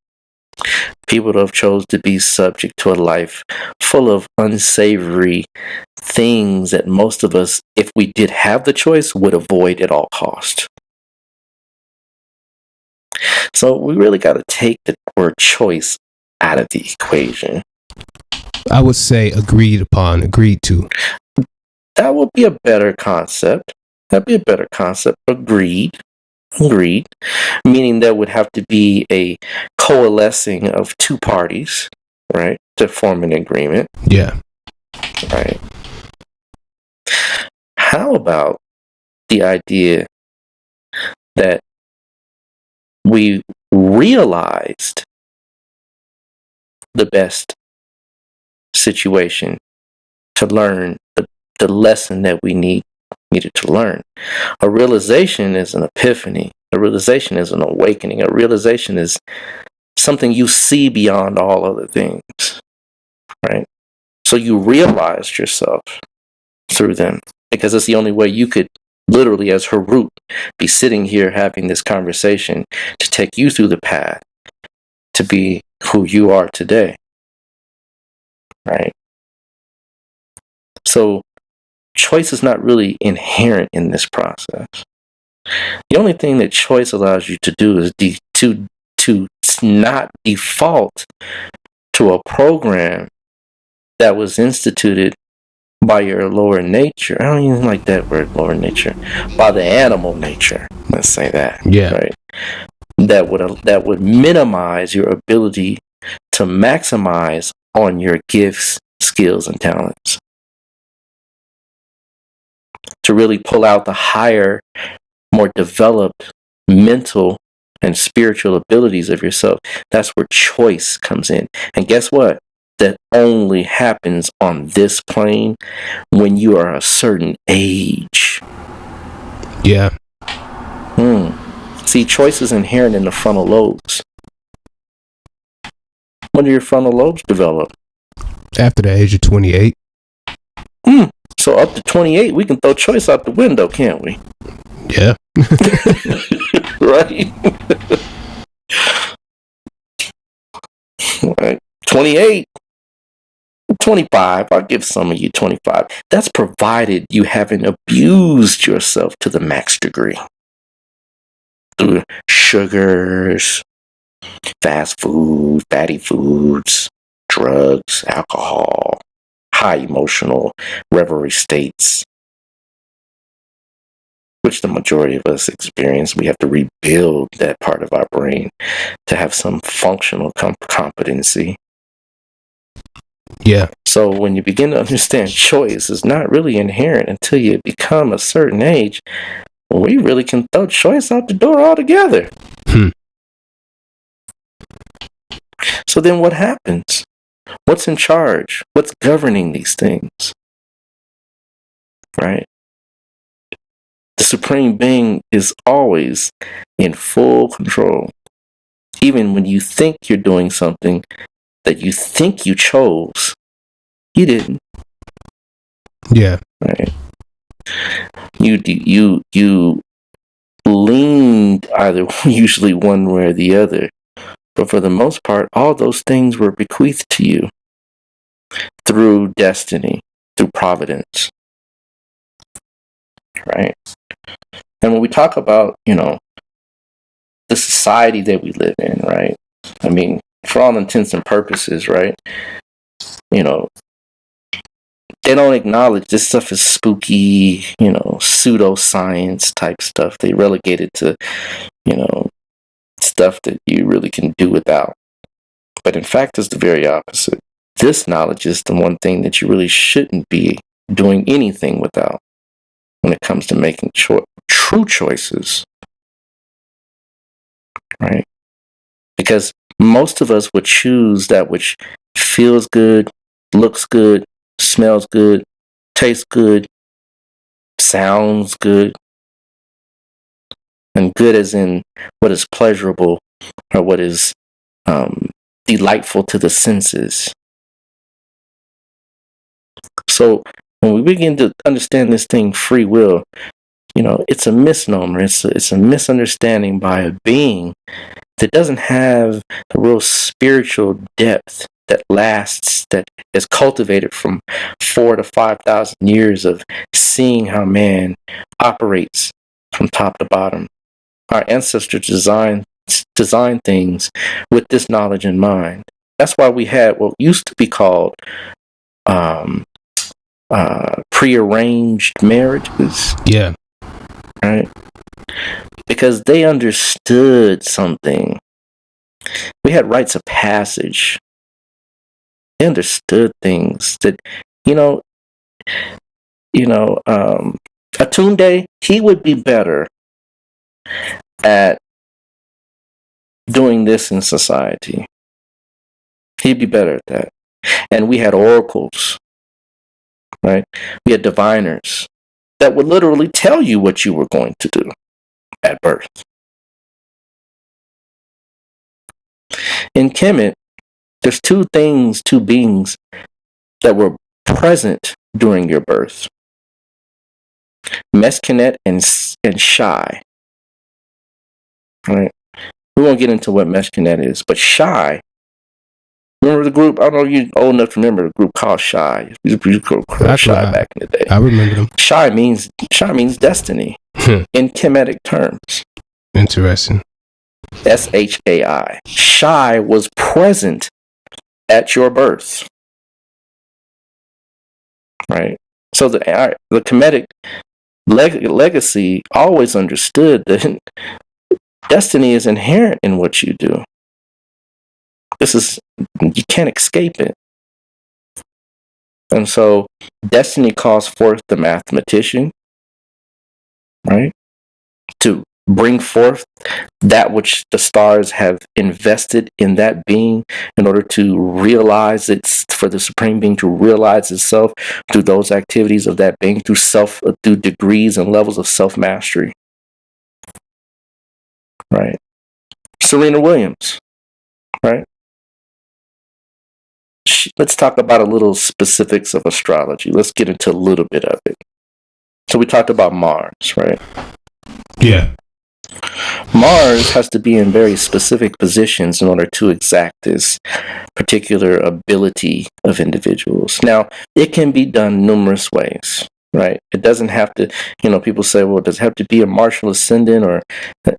People would have chosen to be subject to a life full of unsavory things that most of us, if we did have the choice, would avoid at all cost. So we really got to take the word choice out of the equation. I would say agreed to. That would be a better concept. That'd be a better concept. Agreed. Meaning there would have to be a coalescing of two parties, right, to form an agreement. Yeah. Right. How about the idea that we realized the best situation to learn the lesson that we needed to learn? A realization is an epiphany. A realization is an awakening. A realization is something you see beyond all other things, right? So you realized yourself through them, because it's the only way you could literally, as Harut, be sitting here having this conversation to take you through the path to be who you are today, right? So choice is not really inherent in this process. The only thing that choice allows you to do is to not default to a program that was instituted by your lower nature. I don't even like that word, lower nature. By the animal nature. Let's say that. Yeah. Right. That would minimize your ability to maximize on your gifts, skills, and talents. To really pull out the higher, more developed mental and spiritual abilities of yourself. That's where choice comes in. And guess what? That only happens on this plane when you are a certain age. Yeah. See, choice is inherent in the frontal lobes. When do your frontal lobes develop? After the age of 28. So up to 28, we can throw choice out the window, can't we? Yeah. Right? Right. 28. 25. I'll give some of you 25. That's provided you haven't abused yourself to the max degree. Through sugars, fast food, fatty foods, drugs, alcohol, high emotional reverie states, which the majority of us experience. We have to rebuild that part of our brain to have some functional competency. Yeah. So when you begin to understand choice is not really inherent until you become a certain age, we really can throw choice out the door altogether. So then what happens? What's in charge? What's governing these things? Right? The Supreme Being is always in full control. Even when you think you're doing something that you think you chose, you didn't. Yeah. Right? You leaned either usually one way or the other. But for the most part, all those things were bequeathed to you through destiny, through providence. Right? And when we talk about, the society that we live in, right? I mean, for all intents and purposes, right? They don't acknowledge this stuff is spooky, pseudoscience type stuff. They relegate it to, stuff that you really can do without. But in fact, it's the very opposite. This knowledge is the one thing that you really shouldn't be doing anything without when it comes to making true choices. Right? Because most of us would choose that which feels good, looks good, smells good, tastes good, sounds good, and good as in what is pleasurable or what is delightful to the senses. So when we begin to understand this thing, free will, it's a misnomer. It's a misunderstanding by a being that doesn't have a real spiritual depth that lasts, that is cultivated from 4,000 to 5,000 years of seeing how man operates from top to bottom. Our ancestors designed things with this knowledge in mind. That's why we had what used to be called prearranged marriages. Yeah. Right? Because they understood something. We had rites of passage. They understood things that, Atunde, he would be better at doing this in society. He'd be better at that. And we had oracles, right? We had diviners that would literally tell you what you were going to do at birth. In Kemet, there's two beings that were present during your birth. Meskenet and Shy. Right? We won't get into what Meskenet is, but Shy. Remember the group? I don't know if you're old enough to remember the group called Shy. We called Shy back in the day. I remember them. Shy means destiny in Kemetic terms. Interesting. Shai. Shy was present at your birth. Right? So the Kemetic legacy always understood that destiny is inherent in what you do. You can't escape it. And so destiny calls forth the mathematician, right? To bring forth that which the stars have invested in that being in order to realize for the Supreme Being to realize itself through those activities of that being, through degrees and levels of self-mastery. Right? Serena Williams, right? Let's talk about a little specifics of astrology. Let's get into a little bit of it. So we talked about Mars, right? Yeah. Mars has to be in very specific positions in order to exact this particular ability of individuals. Now, it can be done numerous ways, right? It doesn't have to, people say, well, does it have to be a Martial ascendant? Or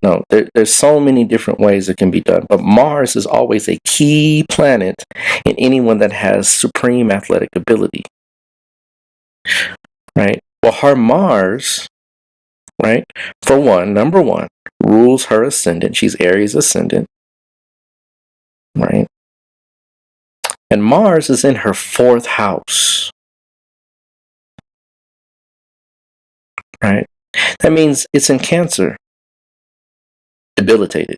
no, there's so many different ways it can be done. But Mars is always a key planet in anyone that has supreme athletic ability, right? Well, her Mars right? For one, number one, rules her ascendant. She's Aries ascendant, right? And Mars is in her 4th house, right? That means it's in Cancer, debilitated.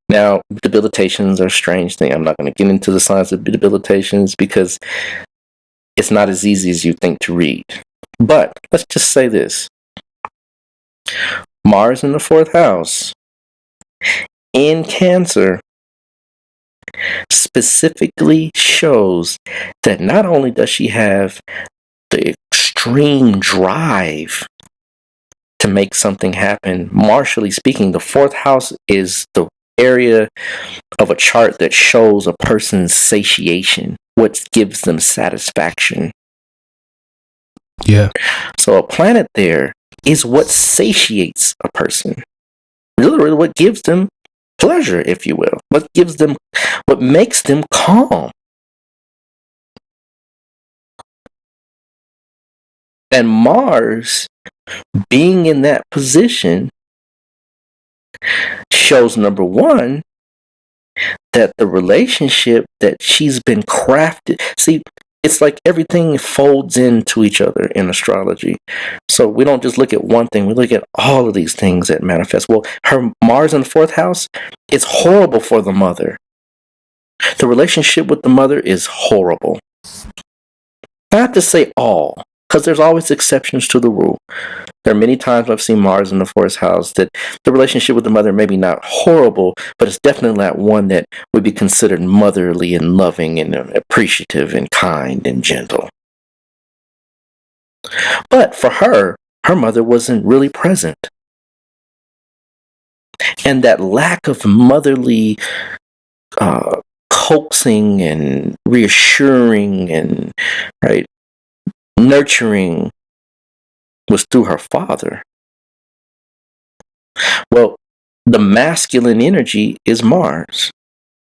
Now, debilitations are a strange thing. I'm not going to get into the science of debilitations because it's not as easy as you think to read. But let's just say this. Mars in the 4th house in Cancer specifically shows that not only does she have the extreme drive to make something happen, martially speaking, the 4th house is the area of a chart that shows a person's satiation, what gives them satisfaction. Yeah. So a planet there is what satiates a person. Literally what gives them pleasure, if you will. What makes them calm. And Mars being in that position shows, number one, that the relationship that she's been crafted. See, it's like everything folds into each other in astrology. So we don't just look at one thing, we look at all of these things that manifest. Well, her Mars in the 4th house, it's horrible for the mother. The relationship with the mother is horrible. I have to say all, because there's always exceptions to the rule. There are many times I've seen Mars in the 4th house that the relationship with the mother may be not horrible, but it's definitely not one that would be considered motherly and loving and appreciative and kind and gentle. But for her mother wasn't really present. And that lack of motherly coaxing and reassuring and nurturing was through her father. Well, the masculine energy is Mars.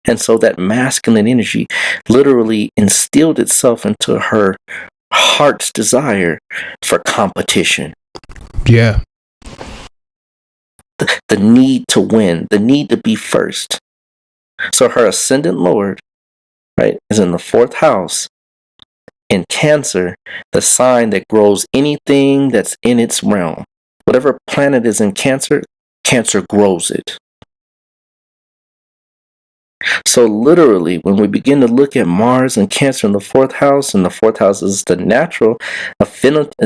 And so that masculine energy literally instilled itself into her heart's desire for competition. Yeah. The need to win, the need to be first. So her ascendant Lord, is in the 4th house in Cancer, the sign that grows anything that's in its realm. Whatever planet is in Cancer, Cancer grows it. So literally, when we begin to look at Mars and Cancer in the 4th house, and the 4th house is the natural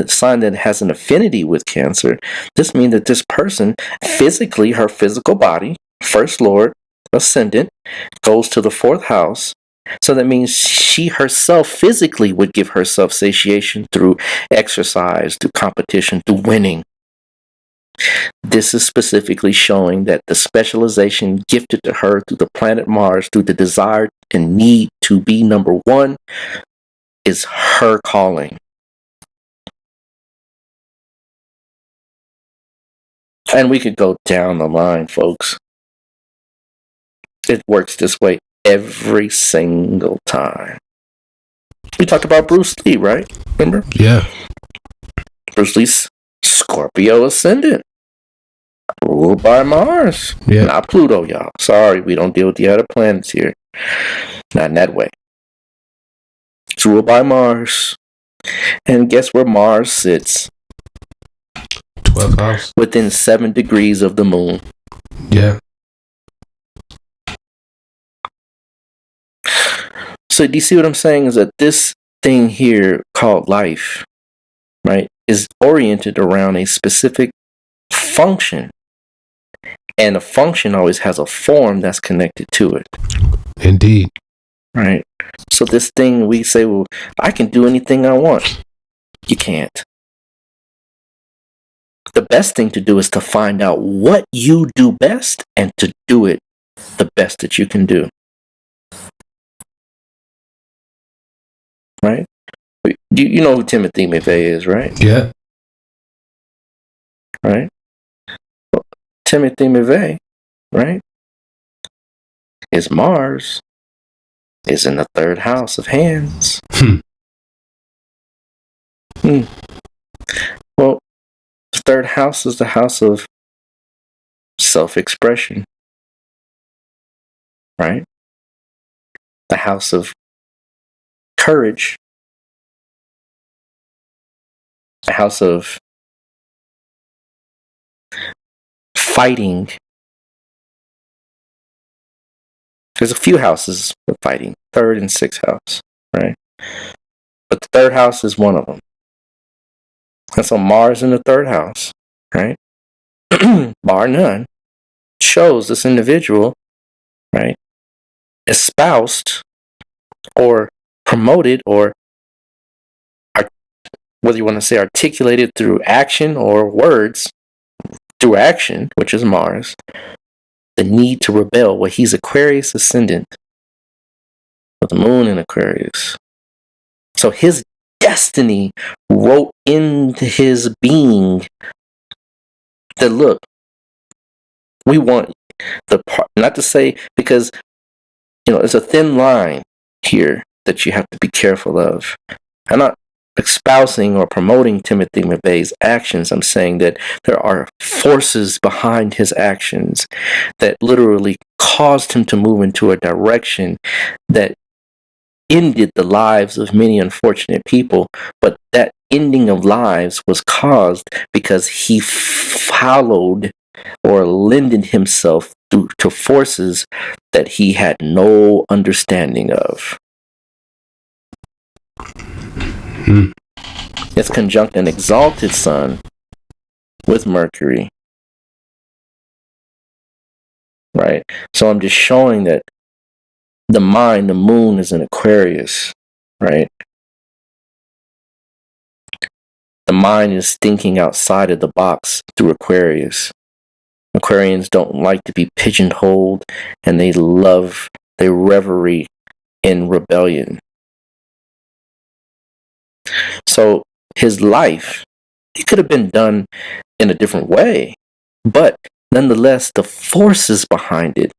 sign that has an affinity with Cancer, this means that this person, physically, her physical body, first Lord, ascendant, goes to the 4th house. So that means she herself physically would give herself satiation through exercise, through competition, through winning. This is specifically showing that the specialization gifted to her through the planet Mars, through the desire and need to be number one, is her calling. And we could go down the line, folks. It works this way every single time. We talked about Bruce Lee, right? Remember? Yeah. Bruce Lee's Scorpio ascendant, ruled by Mars. Yeah. Not Pluto, y'all. Sorry, we don't deal with the other planets here. Not in that way. It's ruled by Mars. And guess where Mars sits? 12th house. Within 7 degrees of the moon. Yeah. So do you see what I'm saying? Is that this thing here called life, is oriented around a specific function. And a function always has a form that's connected to it. Indeed. Right? So this thing, we say, well, I can do anything I want. You can't. The best thing to do is to find out what you do best and to do it the best that you can do. Right? You know who Timothy McVeigh is, right? Yeah. Right? Well, Timothy McVeigh, his Mars is in the 3rd house of hands. Well, third house is the house of self-expression, right? The house of courage, the house of fighting. There's a few houses of fighting, third and sixth house, right? But the third house is one of them. And so Mars in the third house, right? Bar none, shows this individual, right, espoused or promoted, or whether you want to say articulated through action or words, through action, which is Mars, the need to rebel. Well, he's Aquarius ascendant with the moon in Aquarius. So his destiny wrote into his being that, look, we want the part, not to say, because, there's a thin line here that you have to be careful of. I'm not espousing or promoting Timothy McVeigh's actions. I'm saying that there are forces behind his actions that literally caused him to move into a direction that ended the lives of many unfortunate people. But that ending of lives was caused because he followed or lended himself to forces that he had no understanding of. It's conjunct an exalted sun with Mercury, right? So I'm just showing that the mind, the moon is in Aquarius, right? The mind is thinking outside of the box through Aquarius. Aquarians don't like to be pigeonholed, and they reverie in rebellion. So his life, it could have been done in a different way, but nonetheless, the forces behind it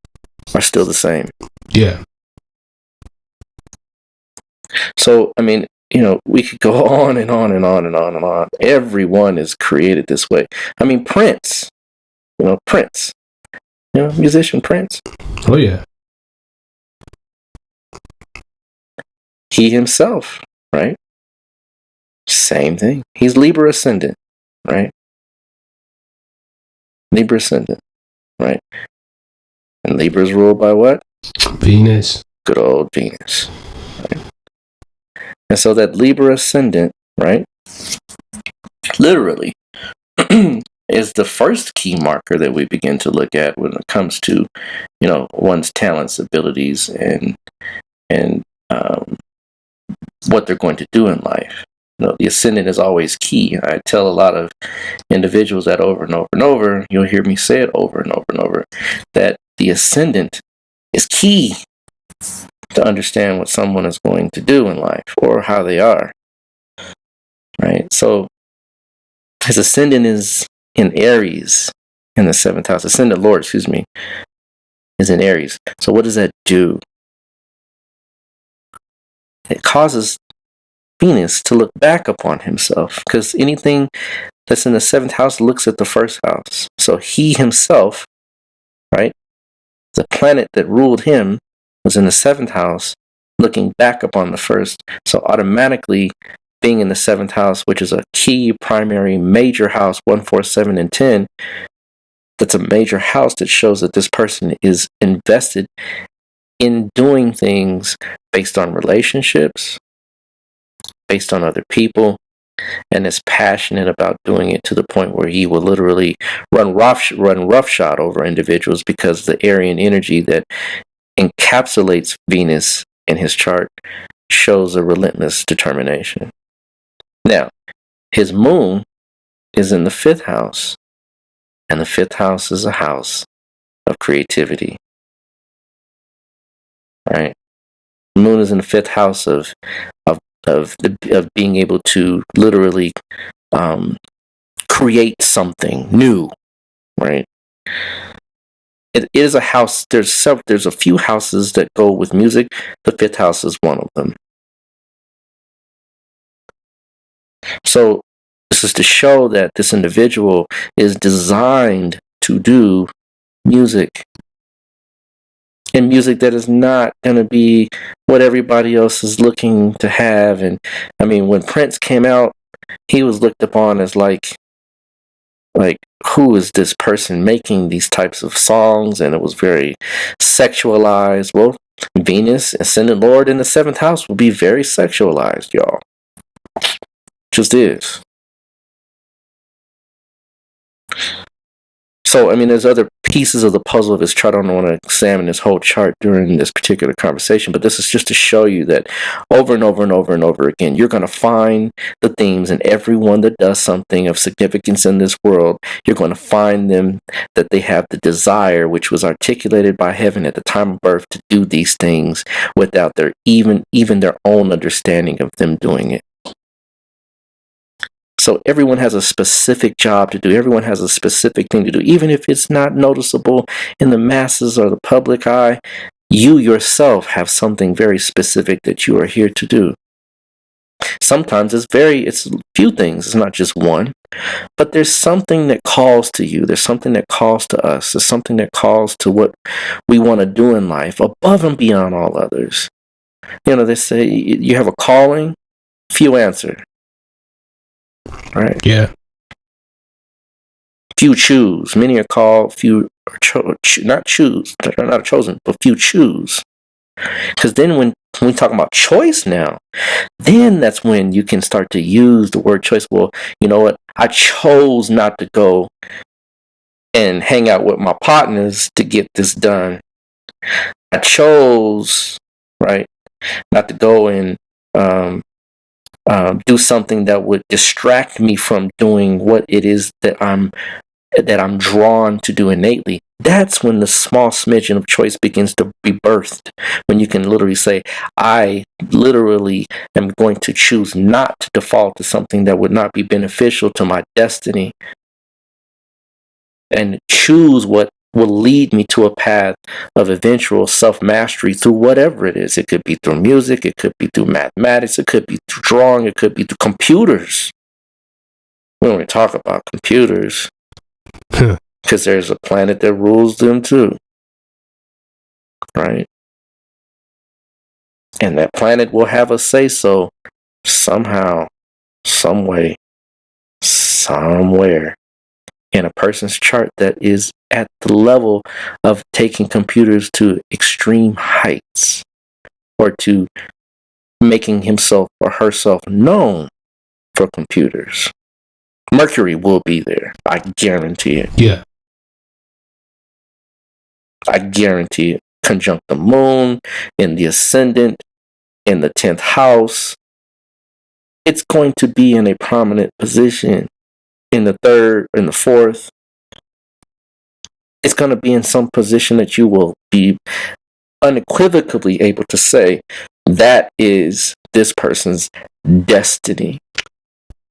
are still the same. Yeah. So, we could go on and on and on and on and on. Everyone is created this way. Prince, musician Prince. Oh, yeah. He himself, right? Same thing. He's Libra ascendant, right? Libra ascendant, right? And Libra is ruled by what? Venus. Good old Venus. Right? And so that Libra ascendant, right, literally is the first key marker that we begin to look at when it comes to, one's talents, abilities, and what they're going to do in life. The ascendant is always key. I tell a lot of individuals that over and over and over. You'll hear me say it over and over and over, that the ascendant is key to understand what someone is going to do in life or how they are. Right? So his ascendant is in Aries in the seventh house. Ascendant Lord, is in Aries. So what does that do? It causes Venus to look back upon himself, because anything that's in the seventh house looks at the first house. So he himself, right, the planet that ruled him was in the seventh house, looking back upon the first. So automatically, being in the seventh house, which is a key, primary, major house, 1, 4, 7, and 10, that's a major house that shows that this person is invested in doing things based on relationships, based on other people, and is passionate about doing it to the point where he will literally run roughshod over individuals, because the Aryan energy that encapsulates Venus in his chart shows a relentless determination. Now, his moon is in the fifth house, and the fifth house is a house of creativity. Right? The moon is in the fifth house of being able to literally create something new, right? It is a house. There's a few houses that go with music. The fifth house is one of them. So This is to show that this individual is designed to do music. And music that is not going to be what everybody else is looking to have. And I mean, when Prince came out, he was looked upon as like, who is this person making these types of songs? And it was very sexualized. Well, Venus, Ascendant Lord in the 7th house will be very sexualized, y'all. Just is. So, I mean, there's other pieces of the puzzle of this chart. I don't want to examine this whole chart during this particular conversation, but this is just to show you that over and over and over and over again, you're going to find the themes in everyone that does something of significance in this world. You're going to find them that they have the desire, which was articulated by heaven at the time of birth, to do these things without their even their own understanding of them doing it. So everyone has a specific job to do. Everyone has a specific thing to do. Even if it's not noticeable in the masses or the public eye, you yourself have something very specific that you are here to do. Sometimes it's few things. It's not just one. But there's something that calls to you. There's something that calls to us. There's something that calls to what we want to do in life above and beyond all others. You know, they say you have a calling, few answer. Right? Yeah. Few choose. Many are called, few are not choose. They're not chosen, but few choose. Because then when we talk about choice now, then that's when you can start to use the word choice. Well, you know what? I chose not to go and hang out with my partners to get this done. I chose, right, not to go and do something that would distract me from doing what it is that I'm drawn to do innately. That's when the small smidgen of choice begins to be birthed. When you can literally say, I literally am going to choose not to default to something that would not be beneficial to my destiny, and choose what will lead me to a path of eventual self-mastery through whatever it is. It could be through music, it could be through mathematics, it could be through drawing, it could be through computers. We don't even talk about computers because there's a planet that rules them too, right? And that planet will have a say-so somehow, some way, somewhere in a person's chart that is at the level of taking computers to extreme heights, or to making himself or herself known for computers. Mercury will be there. I guarantee it. Yeah. I guarantee it. Conjunct the moon in the ascendant, in the 10th house. It's going to be in a prominent position in the 3rd, in the 4th. It's going to be in some position that you will be unequivocally able to say that is this person's destiny.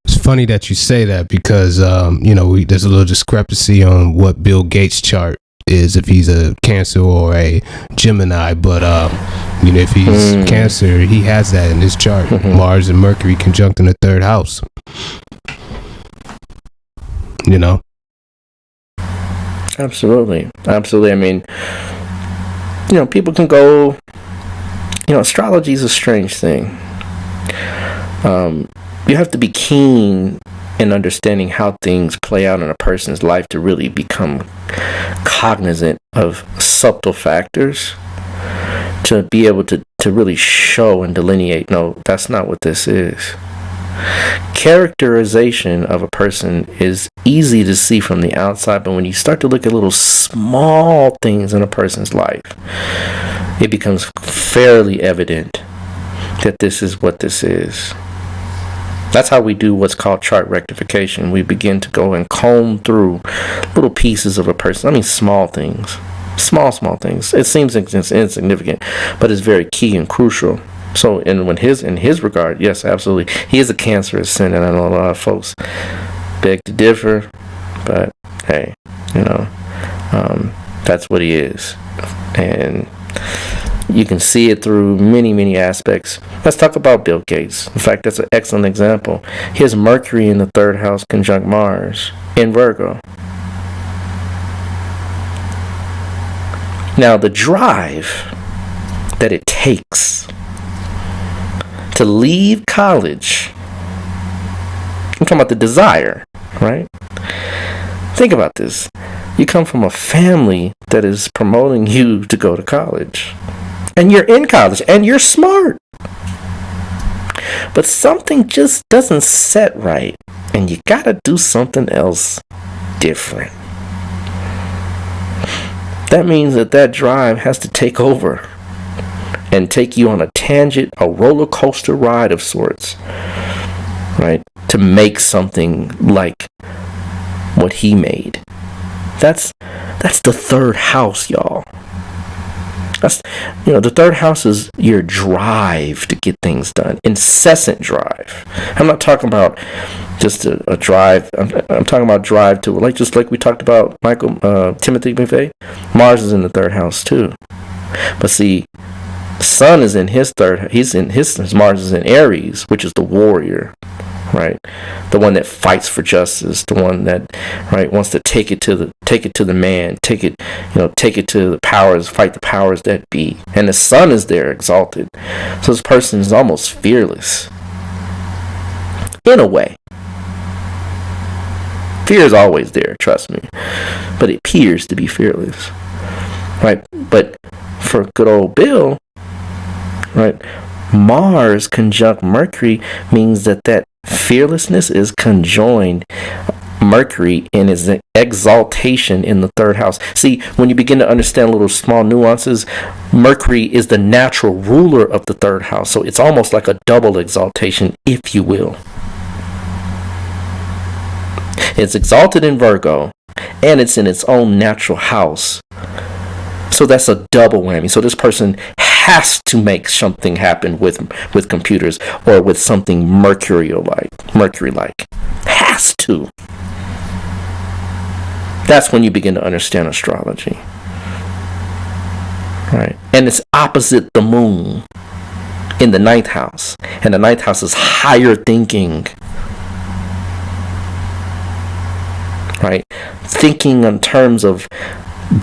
It's funny that you say that because, there's a little discrepancy on what Bill Gates' chart is, if he's a Cancer or a Gemini. But, if he's Cancer, he has that in his chart. Mars and Mercury conjunct in the 3rd house. Absolutely. I mean, people can go, astrology is a strange thing. You have to be keen in understanding how things play out in a person's life to really become cognizant of subtle factors, to be able to really show and delineate, no, that's not what this is. Characterization of a person is easy to see from the outside, but when you start to look at little small things in a person's life, it becomes fairly evident that this is what this is. That's how we do what's called chart rectification. We begin to go and comb through little pieces of a person. I mean, small things. Small things. It seems insignificant, but it's very key and crucial. So, in his regard, yes, absolutely, he is a Cancer ascendant. I know a lot of folks beg to differ, but hey, that's what he is. And You can see it through many, many aspects. Let's talk about Bill Gates. In fact, that's an excellent example. He has Mercury in the third house conjunct Mars in Virgo. Now, the drive that it takes to leave college, I'm talking about the desire, right? Think about this. You come from a family that is promoting you to go to college. And you're in college, and you're smart. But something just doesn't set right, and you gotta do something else different. That means that drive has to take over and take you on a tangent, a roller coaster ride of sorts, right? To make something like what he made. That's the third house, y'all. The third house is your drive to get things done, incessant drive. I'm not talking about just a drive. I'm talking about drive to just like we talked about Timothy McVeigh. Mars is in the third house too, but see, Sun is in his third. His Mars is in Aries, which is the warrior. Right, the one that fights for justice, the one that wants to take it to the man, take it to the powers, fight the powers that be. And the Sun is there, exalted. So this person is almost fearless, in a way. Fear is always there, trust me, but it appears to be fearless, right? But for good old Bill, right, Mars conjunct Mercury means that fearlessness is conjoined Mercury in his exaltation in the third house. See, when you begin to understand little small nuances, Mercury is the natural ruler of the third house. So it's almost like a double exaltation, if you will. It's exalted in Virgo, and it's in its own natural house. So that's a double whammy. So this person has to make something happen with computers or with something Mercury-like. Has to. That's when you begin to understand astrology. Right? And it's opposite the moon in the ninth house. And the ninth house is higher thinking. Right? Thinking in terms of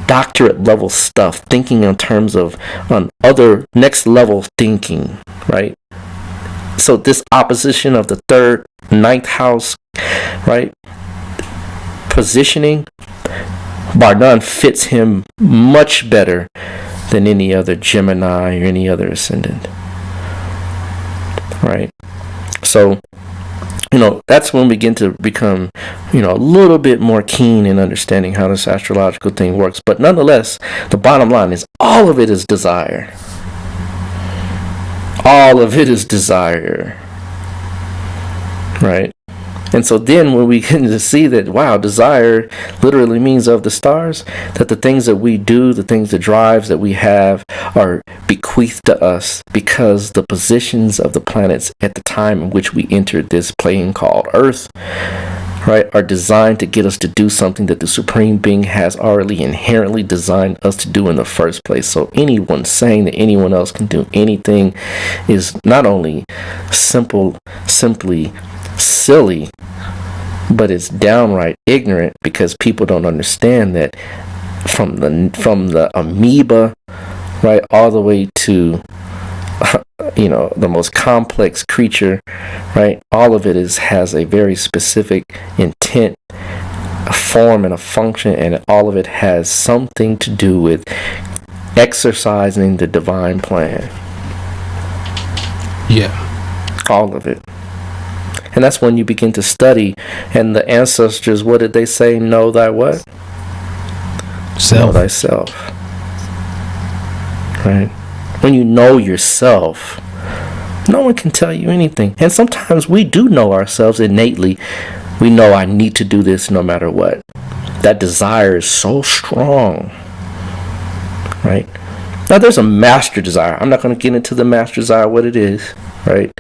doctorate level stuff, thinking in terms of other next level thinking, right? So this opposition of the third, ninth house, right, positioning, bar none, fits him much better than any other Gemini or any other ascendant, right? So that's when we begin to become, a little bit more keen in understanding how this astrological thing works. But nonetheless, the bottom line is all of it is desire. All of it is desire. Right? And so then when we begin to see that, wow, desire literally means of the stars, that the things that we do, the things, the drives that we have are bequeathed to us because the positions of the planets at the time in which we entered this plane called Earth, right, are designed to get us to do something that the Supreme Being has already inherently designed us to do in the first place. So anyone saying that anyone else can do anything is not only simply silly, but it's downright ignorant, because people don't understand that from the amoeba, right, all the way to the most complex creature, right, all of it has a very specific intent, a form, and a function, and all of it has something to do with exercising the divine plan. Yeah, all of it. And that's when you begin to study. And the ancestors, what did they say? Know thy what? Self. Know thyself. Right? When you know yourself, no one can tell you anything. And sometimes we do know ourselves innately. We know I need to do this no matter what. That desire is so strong. Right? Now there's a master desire. I'm not going to get into the master desire, what it is. Right?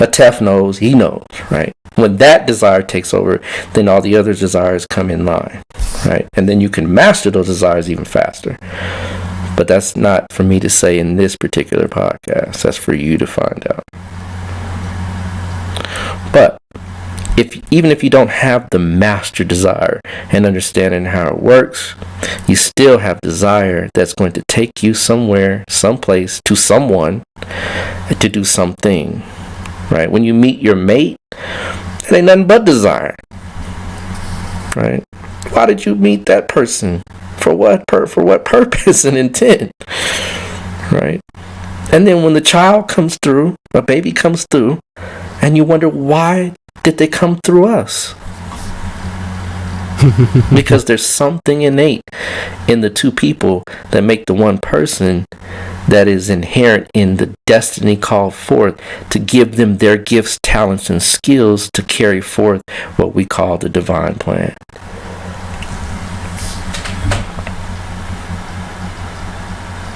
A Tef knows, he knows, right? When that desire takes over, then all the other desires come in line, right? And then you can master those desires even faster. But that's not for me to say in this particular podcast. That's for you to find out. But even if you don't have the master desire and understanding how it works, you still have desire that's going to take you somewhere, someplace, to someone to do something, right? When you meet your mate, it ain't nothing but desire, right? Why did you meet that person? For what purpose and intent, right? And then when the child comes through, a baby comes through, and you wonder, why did they come through us? Because there's something innate in the two people that make the one person that is inherent in the destiny called forth to give them their gifts, talents, and skills to carry forth what we call the divine plan.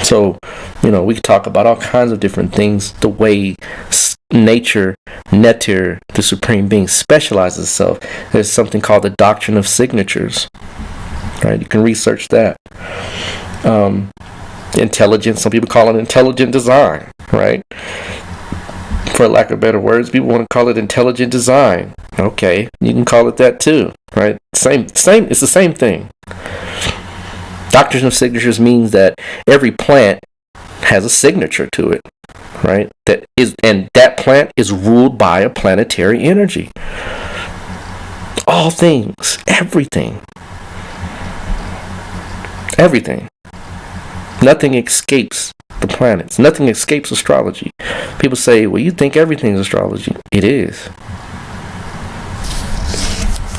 So, we could talk about all kinds of different things, the way nature, Neter, the Supreme Being, specializes itself. There's something called the doctrine of signatures, right? You can research that. Intelligent, some people call it intelligent design, right? For lack of better words, people want to call it intelligent design. Okay, you can call it that too, right? Same, it's the same thing. Doctrine of signatures means that every plant has a signature to it, right? And that plant is ruled by a planetary energy. All things, everything. Nothing escapes the planets. Nothing escapes astrology. People say, well, you think everything is astrology. It is.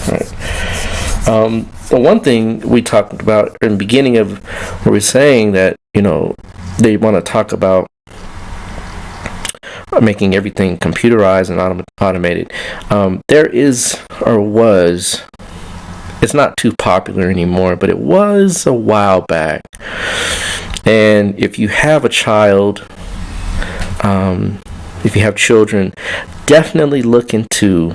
Right. The one thing we talked about in the beginning of where we're saying that, they want to talk about making everything computerized and automated. There is, or was, it's not too popular anymore, but it was a while back. And if you have a child, if you have children, definitely look into,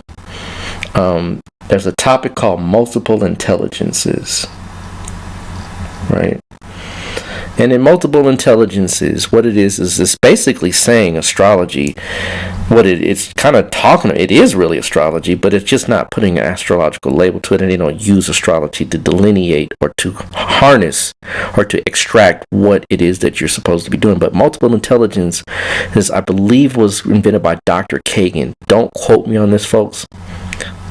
there's a topic called multiple intelligences, right? And in multiple intelligences, what it is it's basically saying astrology. It's kind of talking, it is really astrology, but it's just not putting an astrological label to it, and they don't use astrology to delineate or to harness or to extract what it is that you're supposed to be doing. But multiple intelligence I believe, was invented by Dr. Kagan. Don't quote me on this, folks.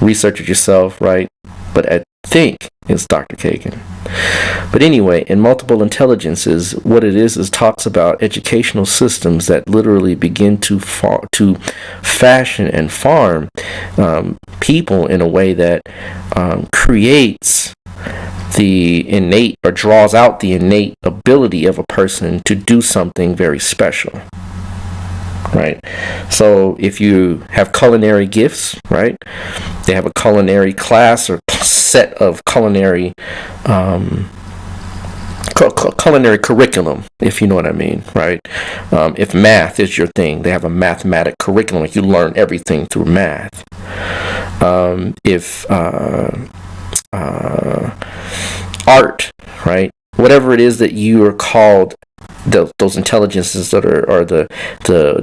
Research it yourself, right? But I think it's Dr. Kagan. But anyway, in multiple intelligences, what it is talks about educational systems that literally begin to fashion and farm people in a way that creates the innate, or draws out the innate ability of a person to do something very special. Right. So if you have culinary gifts, right, they have a culinary class or set of culinary curriculum, if you know what I mean, right? If math is your thing, they have a mathematic curriculum. You learn everything through math. If art, right, whatever it is that you are called, those intelligences that are the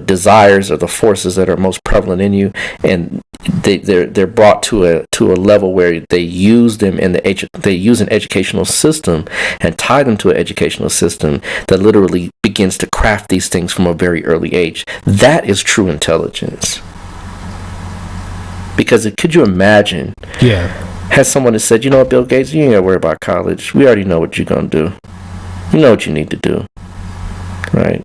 desires or the forces that are most prevalent in you, and they're brought to a level where they use them they use an educational system and tie them to an educational system that literally begins to craft these things from a very early age. That is true intelligence. Because could you imagine? Yeah. Has someone that said, Bill Gates, you ain't gotta worry about college. We already know what you're gonna do. You know what you need to do. Right?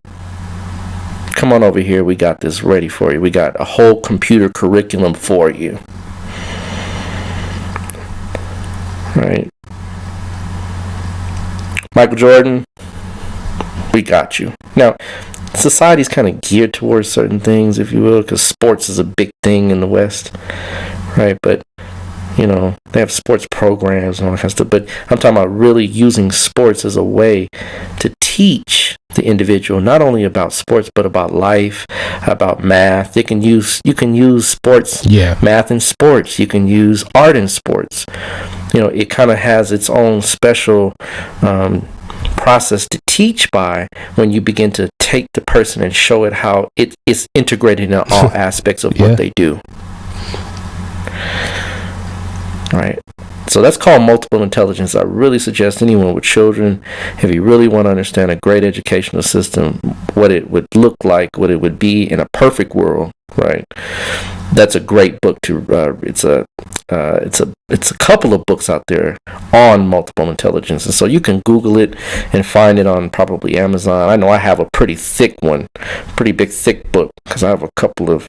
Come on over here. We got this ready for you. We got a whole computer curriculum for you. Right? Michael Jordan, we got you. Now, society's kind of geared towards certain things, if you will, because sports is a big thing in the West. Right? But they have sports programs and all that kind of stuff. But I'm talking about really using sports as a way to teach the individual not only about sports but about life, about math. You can use sports, math in sports. You can use art in sports. It kind of has its own special process to teach by when you begin to take the person and show it how it is integrated in all aspects of what they do. Right. So that's called multiple intelligence. I really suggest anyone with children, if you really want to understand a great educational system, what it would look like, what it would be in a perfect world, right? That's a great book to. It's a couple of books out there on multiple intelligence, and so you can Google it and find it on probably Amazon. I know I have a pretty thick one, pretty big thick book, because I have a couple of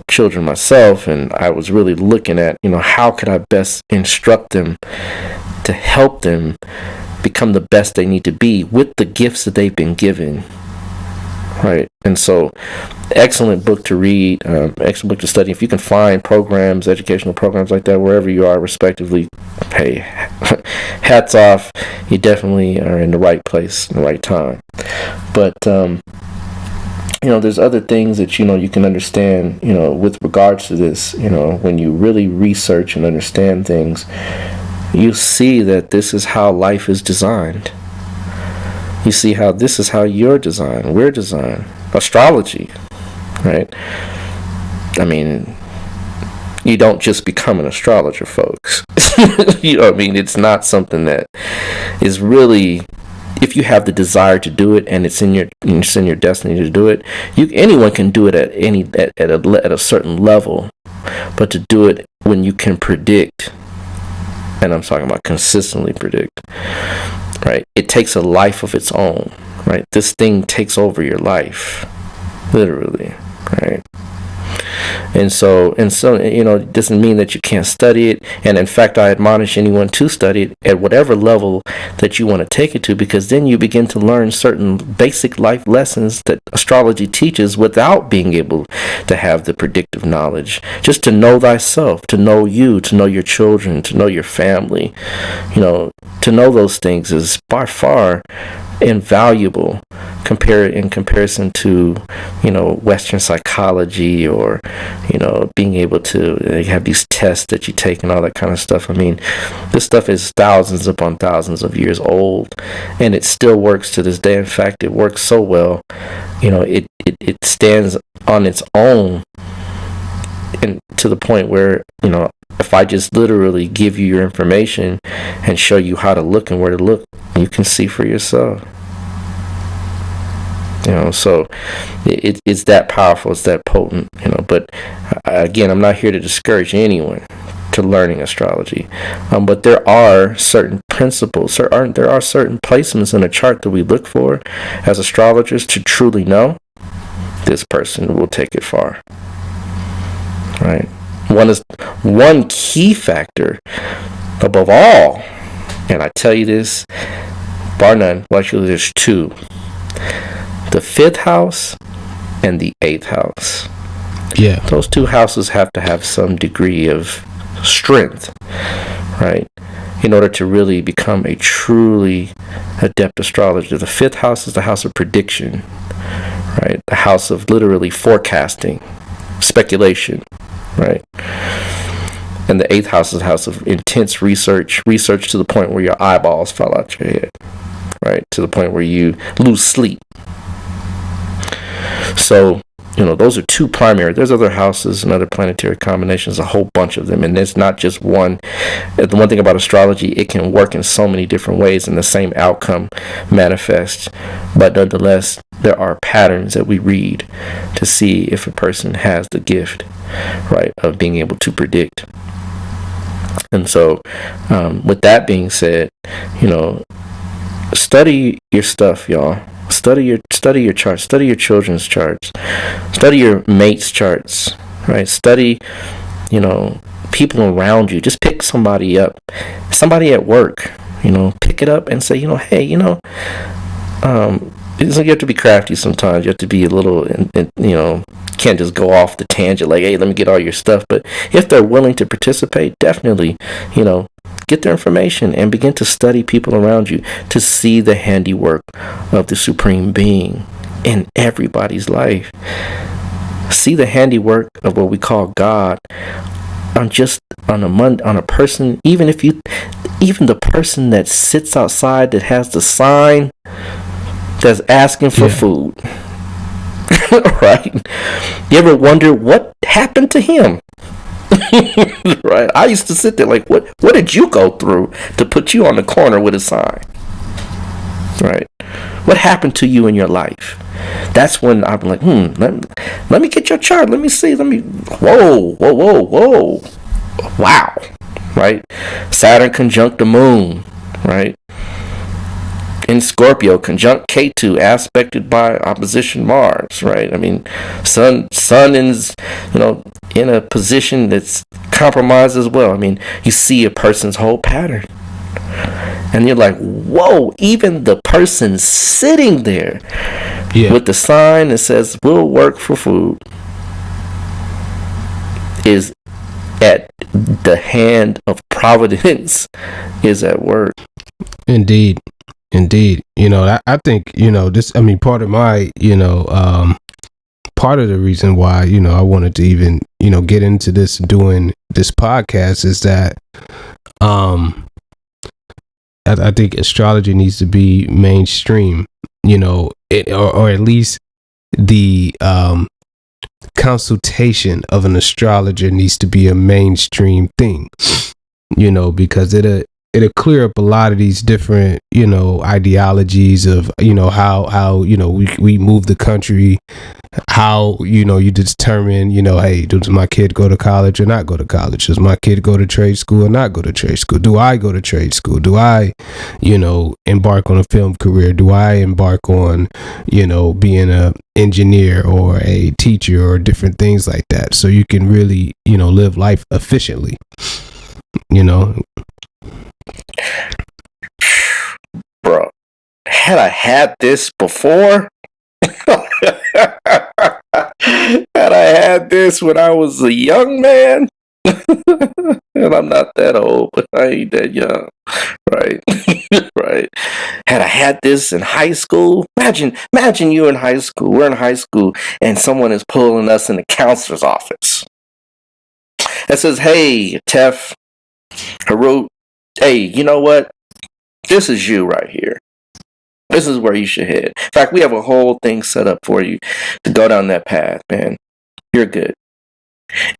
children myself, and I was really looking at how could I best instruct them to help them become the best they need to be with the gifts that they've been given. Right. And so excellent book to read, excellent book to study. If you can find programs, educational programs like that, wherever you are respectively, hey, hats off. You definitely are in the right place, in the right time. But, there's other things that, you can understand, with regards to this, when you really research and understand things, you see that this is how life is designed. You see how this is how you're designed, we're designed. Astrology, right? I mean, you don't just become an astrologer, folks. It's not something that is really, if you have the desire to do it and it's in your destiny to do it, anyone can do it at a certain level, but to do it when you can predict, and I'm talking about consistently predict, right? It takes a life of its own, right? This thing takes over your life, literally, right? And so, it doesn't mean that you can't study it. And in fact, I admonish anyone to study it at whatever level that you want to take it to, because then you begin to learn certain basic life lessons that astrology teaches without being able to have the predictive knowledge. Just to know thyself, to know you, to know your children, to know your family, to know those things is by far invaluable in comparison to Western psychology, or being able to have these tests that you take and all that kind of stuff. I mean, this stuff is thousands upon thousands of years old, and it still works to this day. In fact, it works so well, it stands on its own, and to the point where if I just literally give you your information and show you how to look and where to look, you can see for yourself. So it's that powerful, it's that potent, but again, I'm not here to discourage anyone to learning astrology. But there are certain principles, there are certain placements in a chart that we look for as astrologers to truly know this person will take it far. Right? One key factor above all, and I tell you this, bar none, well, actually there's two. The 5th house and the 8th house. Yeah. Those two houses have to have some degree of strength, right? In order to really become a truly adept astrologer. The 5th house is the house of prediction, right? The house of literally forecasting, speculation, right? And the 8th house is the house of intense research to the point where your eyeballs fall out your head, right? To the point where you lose sleep. So, those are two primary. There's other houses and other planetary combinations, a whole bunch of them. And there's not just one. The one thing about astrology, it can work in so many different ways and the same outcome manifests. But nonetheless, there are patterns that we read to see if a person has the gift, right, of being able to predict. And so, with that being said, study your stuff, y'all. Study your charts, study your children's charts, study your mate's charts, right? Study, people around you. Just pick somebody up, somebody at work, pick it up and say, hey, you have to be crafty sometimes. You have to be a little, can't just go off the tangent like, hey, let me get all your stuff. But if they're willing to participate, definitely, get their information and begin to study people around you to see the handiwork of the Supreme Being in everybody's life. See the handiwork of what we call God on a person, even the person that sits outside that has the sign that's asking for food. Right? You ever wonder what happened to him? Right? I used to sit there like, what did you go through to put you on the corner with a sign? Right? What happened to you in your life? That's when I'm like, let me get your chart. Let me see. Whoa. Wow. Right? Saturn conjunct the moon. Right? In Scorpio, conjunct K2, aspected by opposition Mars, right? I mean, Sun is, in a position that's compromised as well. I mean, you see a person's whole pattern. And you're like, whoa, even the person sitting there with the sign that says, we'll work for food, is at the hand of Providence, is at work. Indeed. I think, this, I mean, part of my, part of the reason why, I wanted to even, get into this, doing this podcast, is that, I think astrology needs to be mainstream, or at least the, consultation of an astrologer needs to be a mainstream thing, because it'll clear up a lot of these different, ideologies of, how we move the country, how, you determine, hey, does my kid go to college or not go to college? Does my kid go to trade school or not go to trade school? Do I go to trade school? Do I, embark on a film career? Do I embark on, being a engineer or a teacher or different things like that? So you can really, live life efficiently, Bro, had I had this before, had I had this when I was a young man, and I'm not that old, but I ain't that young, right? Right. Had I had this in high school, imagine you in high school, we're in high school, and someone is pulling us in the counselor's office that says, hey, Tef, Harut, hey, you know what? This is you right here. This is where you should head. In fact, we have a whole thing set up for you to go down that path, man. You're good.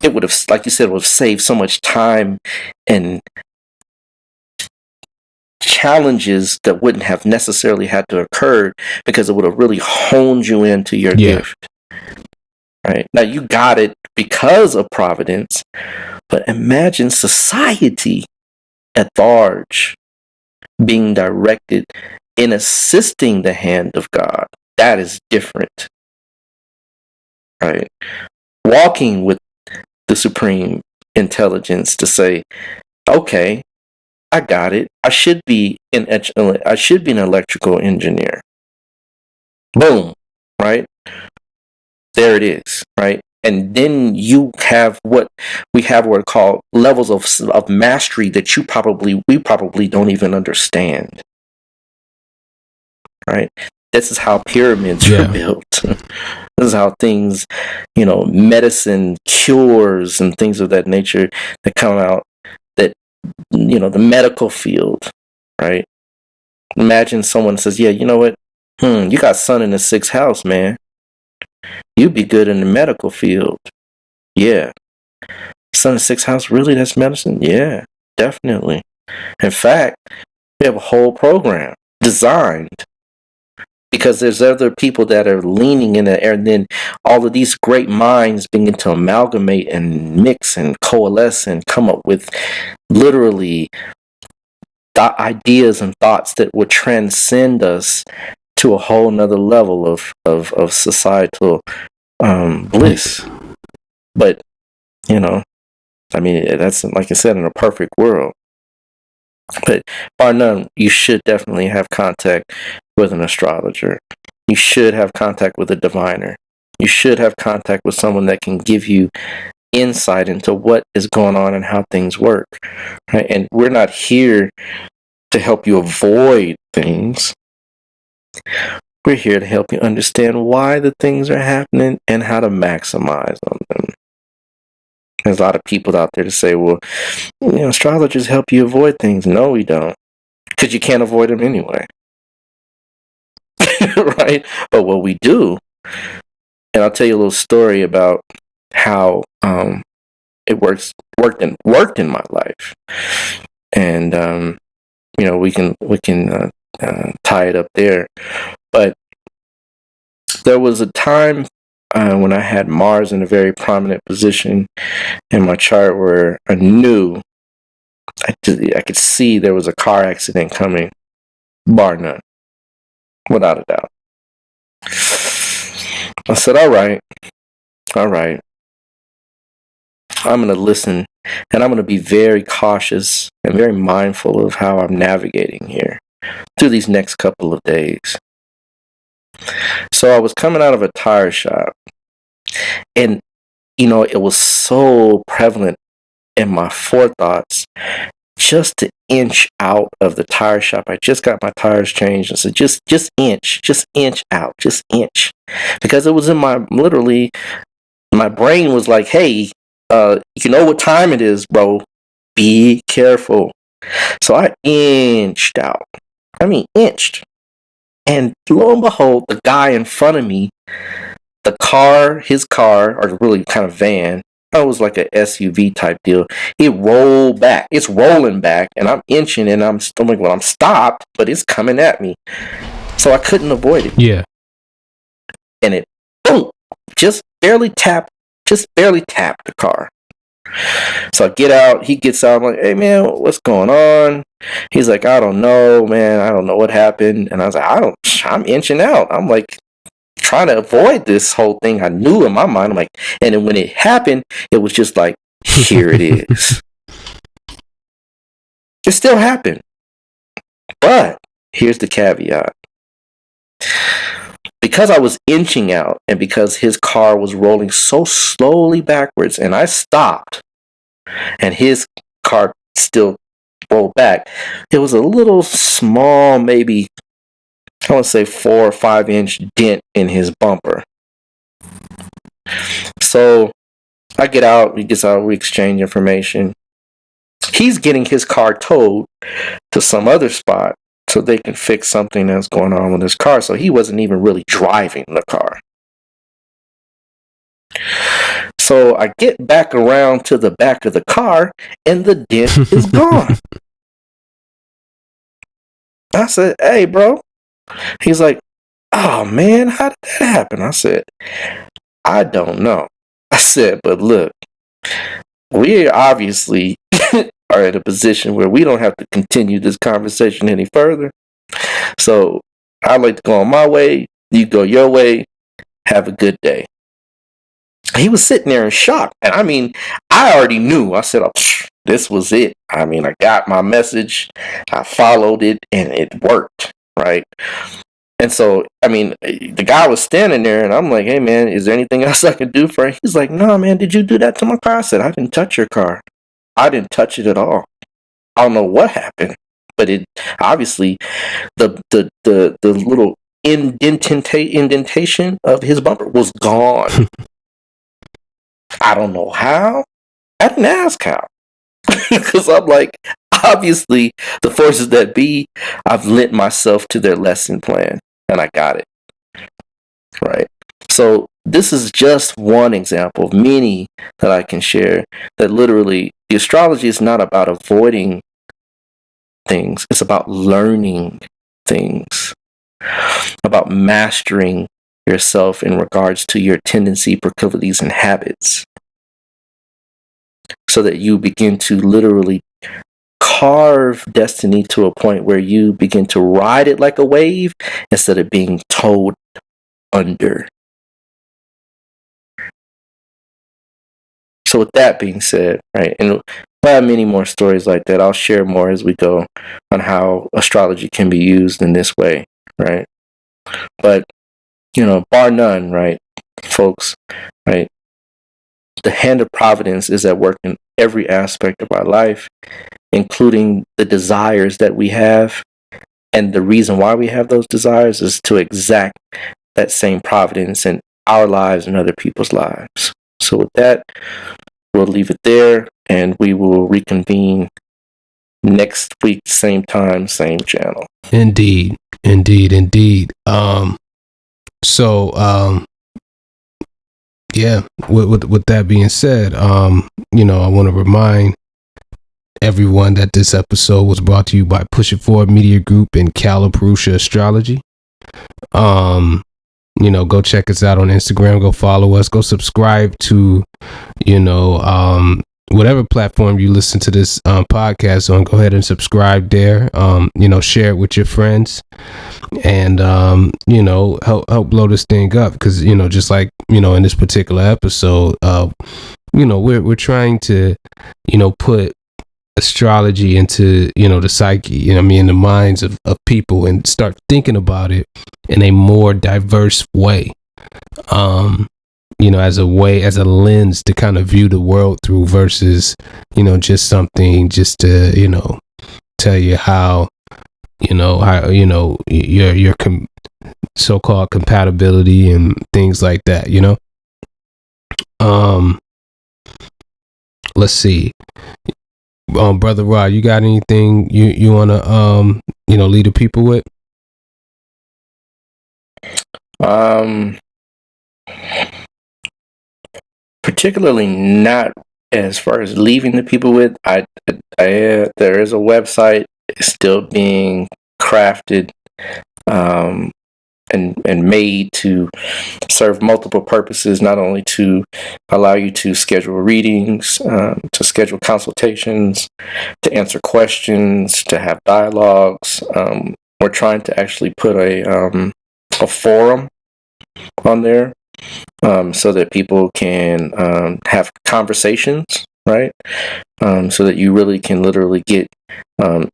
It would have, like you said, would have saved so much time and challenges that wouldn't have necessarily had to occur, because it would have really honed you into your gift. Right? Now, you got it because of Providence, but imagine society at large being directed in assisting the hand of God. That is different. Right? Walking with the supreme intelligence to say, okay, I got it. I should be an electrical engineer. Boom. Right? There it is. Right? And then you have what we call levels of mastery that we probably don't even understand. Right? This is how pyramids are built. This is how things, medicine, cures, and things of that nature that come out, that, the medical field, right? Imagine someone says, yeah, you know what? You got sun in the 6th house, man. You'd be good in the medical field. Yeah. Sun in the 6th house, really? That's medicine? Yeah, definitely. In fact, we have a whole program designed, because there's other people that are leaning in the air, and then all of these great minds begin to amalgamate and mix and coalesce and come up with literally ideas and thoughts that would transcend us to a whole nother level of societal bliss. But, I mean, that's, like I said, in a perfect world. But bar none, you should definitely have contact with an astrologer. You should have contact with a diviner. You should have contact with someone that can give you insight into what is going on and how things work. Right? And we're not here to help you avoid things. We're here to help you understand why the things are happening and how to maximize on them. There's a lot of people out there to say, well, astrologers help you avoid things. No, we don't. Because you can't avoid them anyway. Right? But what we do, and I'll tell you a little story about how it worked in my life. And we can tie it up there. But there was a time when I had Mars in a very prominent position in my chart where I knew I could see there was a car accident coming, bar none, without a doubt. I said, all right, I'm going to listen, and I'm going to be very cautious and very mindful of how I'm navigating here through these next couple of days. So I was coming out of a tire shop, and, it was so prevalent in my forethoughts just to inch out of the tire shop. I just got my tires changed. I said, just inch out, just inch. Because it was in my brain was like, hey, you know what time it is, bro. Be careful. So I inched out. Inched. And lo and behold, the guy in front of me, his car, or really kind of van, it was like a SUV type deal. It rolled back. It's rolling back, and I'm inching, and I'm like, well, I'm stopped, but it's coming at me. So I couldn't avoid it. Yeah. And it, boom, just barely tapped the car. So I get out. He gets out. I'm like, hey, man, what's going on? He's like, I don't know, man. I don't know what happened. And I was like, I'm inching out. I'm like, trying to avoid this whole thing. I knew in my mind, I'm like, and then when it happened, it was just like, here it is. It still happened. But here's the caveat. Because I was inching out, and because his car was rolling so slowly backwards, and I stopped, and his car still rolled back, it was a little small, maybe, I want to say 4 or 5 inch dent in his bumper. So I get out, he gets out, we exchange information. He's getting his car towed to some other spot so they can fix something that's going on with his car. So he wasn't even really driving the car. So I get back around to the back of the car, and the dent is gone. I said, hey, bro. He's like, oh, man, how did that happen? I said, I don't know. I said, but look, we obviously are in a position where we don't have to continue this conversation any further. So I'd like to go on my way. You go your way. Have a good day. He was sitting there in shock. And I already knew. I said, oh, this was it. I got my message. I followed it, and it worked, right? And so, the guy was standing there, and I'm like, hey, man, is there anything else I can do for you? He's like, no, man, did you do that to my car? I said, I didn't touch your car. I didn't touch it at all. I don't know what happened, but it obviously, the little indentation of his bumper was gone. I don't know how. I didn't ask how. Because I'm like, obviously, the forces that be, I've lent myself to their lesson plan, and I got it. Right? So this is just one example of many that I can share, that literally, the astrology is not about avoiding things. It's about learning things, about mastering yourself in regards to your tendency, proclivities, and habits, so that you begin to literally carve destiny to a point where you begin to ride it like a wave instead of being towed under. So with that being said, right, and I have many more stories like that. I'll share more as we go on how astrology can be used in this way, right? But, bar none, right, folks, right? The hand of providence is at work in every aspect of our life, including the desires that we have. And the reason why we have those desires is to exact that same providence in our lives and other people's lives. So with that, we'll leave it there, and we will reconvene next week, same time, same channel. Indeed. Yeah, with that being said, I want to remind everyone that this episode was brought to you by Push It Forward Media Group and Caliprucia Astrology. Go check us out on Instagram, go follow us, go subscribe to, whatever platform you listen to this podcast on. Go ahead and subscribe there. Share it with your friends, and help blow this thing up, because just like in this particular episode, we're trying to put astrology into the psyche, in the minds of people, and start thinking about it in a more diverse way, as a lens to kind of view the world through, versus just something just to tell you how your so-called compatibility and things like that. Let's see. Brother Rod, you got anything you want to lead the people with? Particularly not as far as leaving the people with. There is a website still being crafted and made to serve multiple purposes, not only to allow you to schedule readings, to schedule consultations, to answer questions, to have dialogues. We're trying to actually put a forum on there, so that people can have conversations, right? So that you really can literally get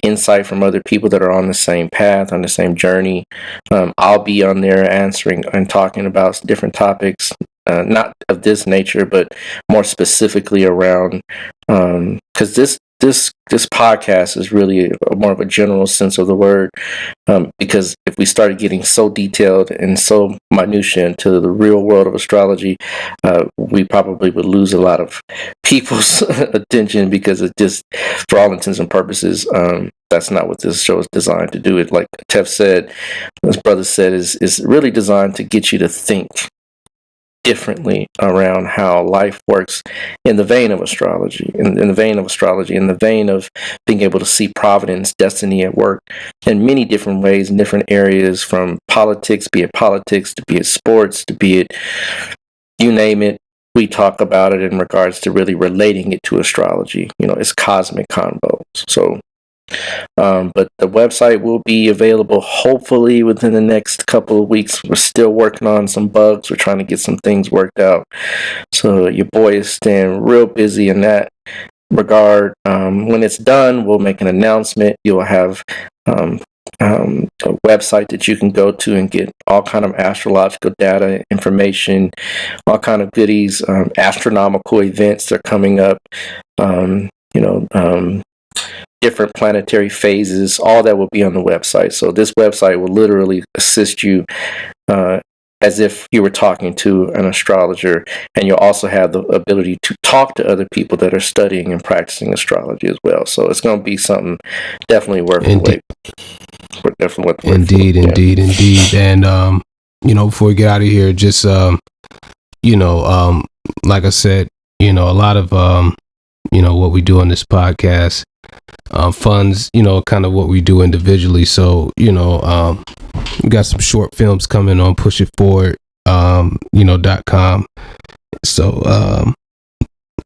insight from other people that are on the same path, on the same journey. I'll be on there answering and talking about different topics, not of this nature, but more specifically around, because this podcast is really more of a general sense of the word, because if we started getting so detailed and so minutiae into the real world of astrology, we probably would lose a lot of people's attention, because it just, for all intents and purposes, that's not what this show is designed to do. It, like Tef said, his brother said, is really designed to get you to think differently around how life works in the vein of astrology, in the vein of being able to see providence, destiny at work in many different ways, in different areas, from politics, be it sports, to be it, you name it. We talk about it in regards to really relating it to astrology. It's cosmic convos. So, but the website will be available hopefully within the next couple of weeks. We're still working on some bugs. We're trying to get some things worked out. So your boy is staying real busy in that regard. When it's done, we'll make an announcement. You'll have a website that you can go to and get all kind of astrological data, information, all kind of goodies, astronomical events that are coming up, different planetary phases. All that will be on the website. So this website will literally assist you as if you were talking to an astrologer, and you'll also have the ability to talk to other people that are studying and practicing astrology as well. So it's going to be something definitely worth the wait. Definitely worth the wait. Indeed. And before we get out of here, just like I said, a lot of what we do on this podcast funds kind of what we do individually. So we got some short films coming on Push It Forward .com. So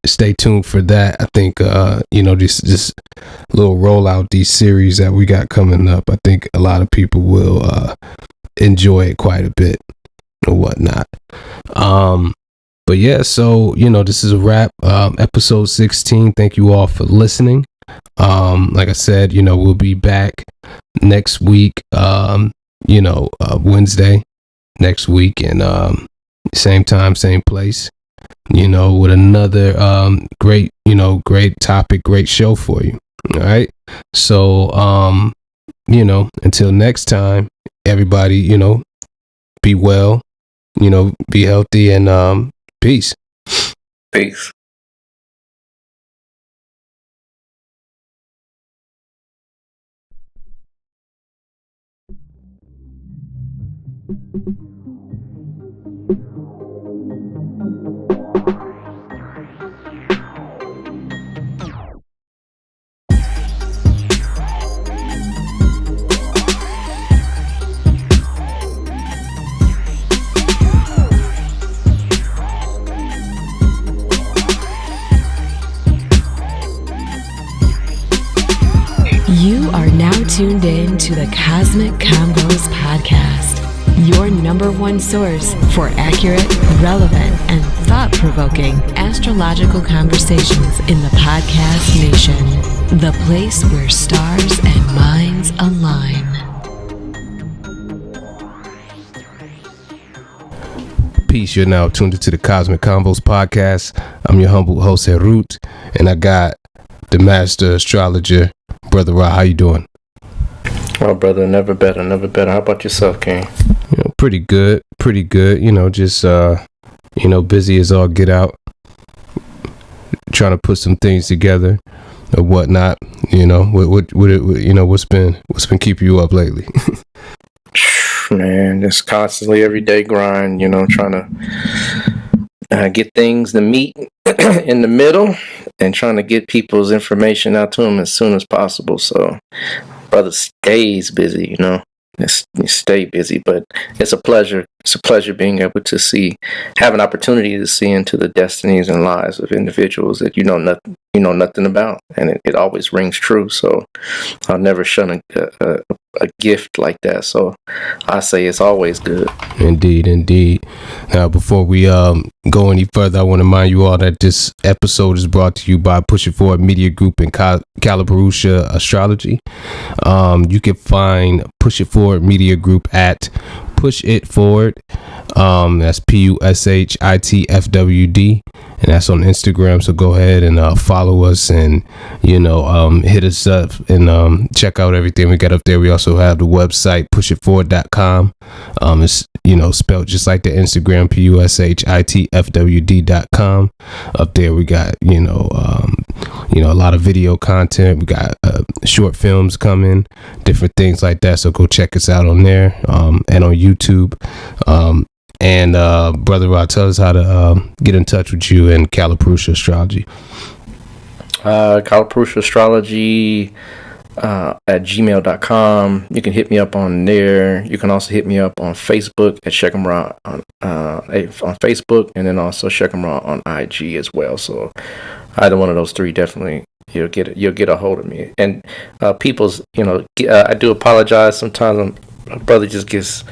stay tuned for that. I think this little rollout, these series that we got coming up, I think a lot of people will enjoy it quite a bit or whatnot. But yeah, so this is a wrap. Episode 16. Thank you all for listening. Like I said, we'll be back next week, Wednesday next week, and same time, same place, with another great topic, great show for you. All right. So until next time, everybody, be well, be healthy, and peace. tuned in to the Cosmic Convos Podcast, your number one source for accurate, relevant, and thought-provoking astrological conversations in the podcast nation. The place where stars and minds align. Peace, you're now tuned into the Cosmic Convos Podcast. I'm your humble host, Herut, and I got the master astrologer, Brother Ra. How you doing? Oh, brother, never better, never better. How about yourself, King? Pretty good. Just busy as all get out, trying to put some things together or whatnot. What's been keeping you up lately? Man, just constantly everyday grind, trying to get things to meet in the middle and trying to get people's information out to them as soon as possible. So, brother stays busy, stay busy, but it's a pleasure. It's a pleasure being able to have an opportunity to see into the destinies and lives of individuals that you know nothing about, and it always rings true. So I'll never shun a gift like that. So I say it's always good. Indeed. Now, before we go any further, I want to remind you all that this episode is brought to you by Push It Forward Media Group and Calipharusha Astrology. You can find Push It Forward Media Group at Push It Forward. That's PUSHITFWD, and that's on Instagram. So go ahead and follow us and hit us up and check out everything we got up there. We also have the website pushitforward.com. It's spelled just like the Instagram, PUSHITFWD.com. Up there we got a lot of video content. We got short films coming, different things like that. So go check us out on there and on YouTube. And Brother Rod, tell us how to get in touch with you and Calipharusha Astrology. Calipharusha Astrology at gmail.com. You can hit me up on there. You can also hit me up on Facebook at Shechem Ra on Facebook, and then also Shechem Ra on IG as well. So either one of those three, definitely you'll get a hold of me. And people's, I do apologize. Sometimes my brother just gets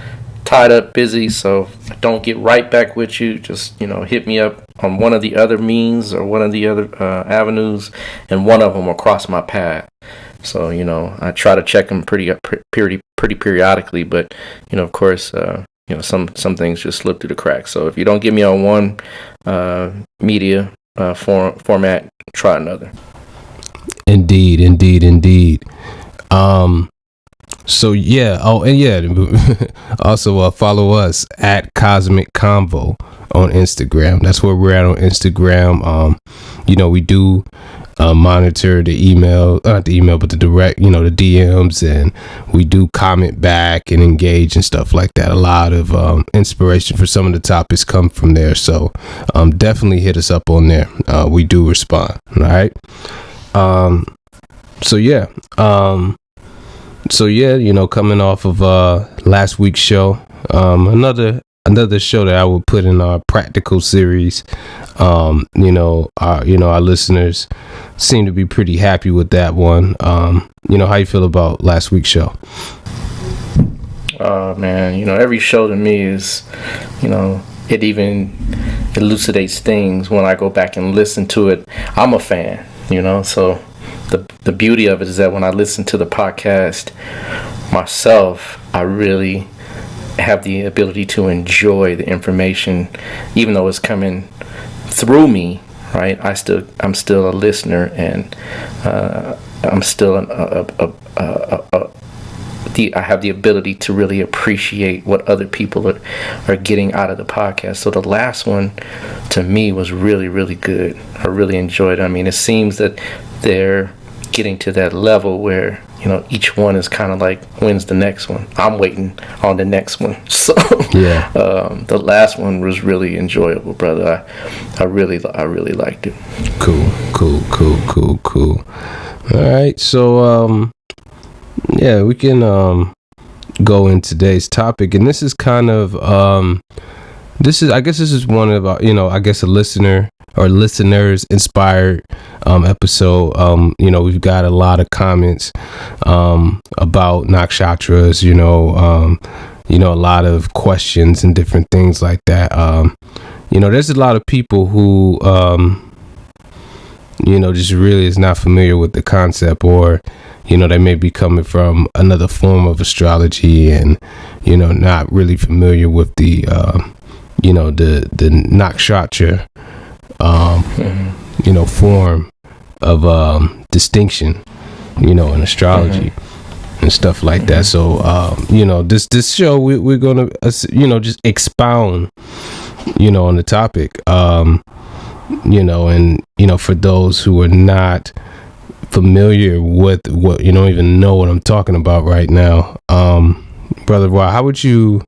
tied up, busy, so I don't get right back with you. Just hit me up on one of the other means or one of the other avenues, and one of them will cross my path. So I try to check them pretty periodically, but of course some things just slip through the cracks. So if you don't get me on one media format, try another. Indeed. So yeah. Oh, and yeah. Also follow us at Cosmic Convo on Instagram. That's where we're at on Instagram. We do monitor the email, not the email, but the direct, the DMs, and we do comment back and engage and stuff like that. A lot of inspiration for some of the topics come from there. So definitely hit us up on there. We do respond. All right. Coming off of last week's show, another show that I would put in our practical series. Our listeners seem to be pretty happy with that one. How you feel about last week's show? Man, every show to me is, it even elucidates things when I go back and listen to it. I'm a fan, so the beauty of it is that when I listen to the podcast myself, I really have the ability to enjoy the information, even though it's coming through me, right? I'm still a listener, and I'm still I have the ability to really appreciate what other people are getting out of the podcast. So the last one to me was really, really good. I really enjoyed it. I mean, it seems that they're getting to that level where each one is kind of like, when's the next one? I'm waiting on the next one. So yeah, the last one was really enjoyable, brother. I really liked it. Cool. All right, so we can go in today's topic, and this is kind of I guess this is one of our, I guess a listener or listeners inspired episode. We've got a lot of comments about nakshatras, a lot of questions and different things like that. There's a lot of people who, just really is not familiar with the concept, or, they may be coming from another form of astrology and, not really familiar with the, the nakshatra, form of distinction, in astrology and stuff like that. So, this show, we're going to, just expound, on the topic, and, for those who are not familiar with what, don't even know what I'm talking about right now. Brother Roy, how would you,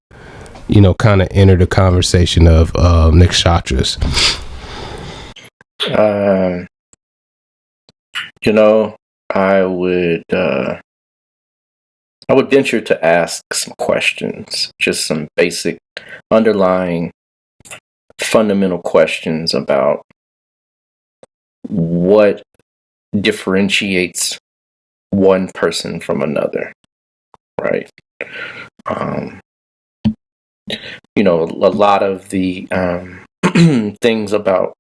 kind of enter the conversation of nakshatras? I would venture to ask some questions, just some basic underlying fundamental questions about what differentiates one person from another, right? A lot of the things about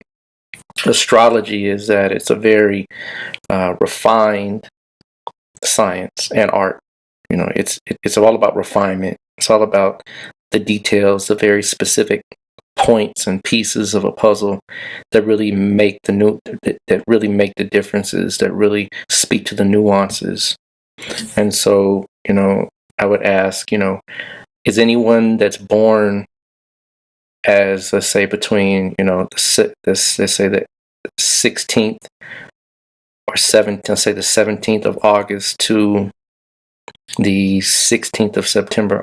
astrology is that it's a very refined science and art. It's all about refinement. It's all about the details, the very specific points and pieces of a puzzle that really make that really make the differences, that really speak to the nuances. And so, I would ask, is anyone that's born as, let's say, between, let's say the 16th or 17th, let's say the 17th of August to the 16th of September,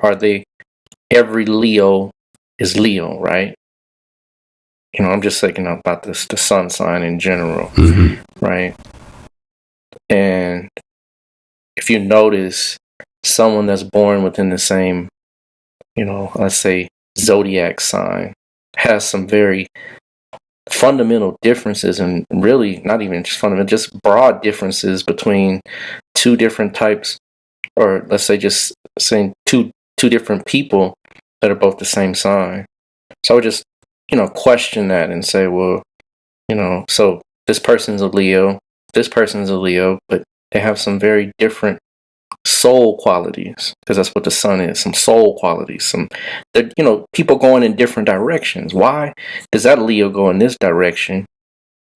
every Leo is Leo, right? I'm just thinking about the sun sign in general, right? And if you notice, someone that's born within the same, let's say zodiac sign has some very fundamental differences, and really not even just fundamental, just broad differences between two different types, or let's say just saying two different people that are both the same sign. So I would just, question that and say, well, so this person's a Leo, this person's a Leo, but they have some very different soul qualities, because that's what the sun is, some soul qualities, people going in different directions. Why does that Leo go in this direction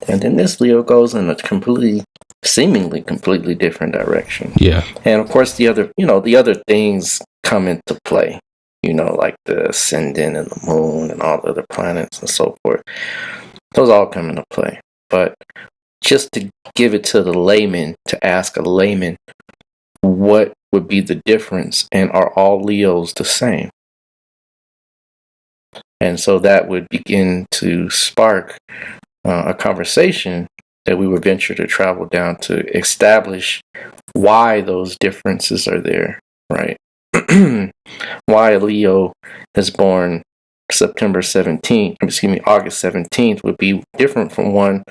and then this Leo goes in a seemingly completely different direction? Yeah. And of course the other things come into play, like the ascendant and the moon and all the other planets and so forth. Those all come into play. But just to give it to the layman, to ask a layman, what would be the difference, and are all Leos the same? And so that would begin to spark a conversation that we would venture to travel down to establish why those differences are there, right? Why a Leo that's born August 17th would be different from one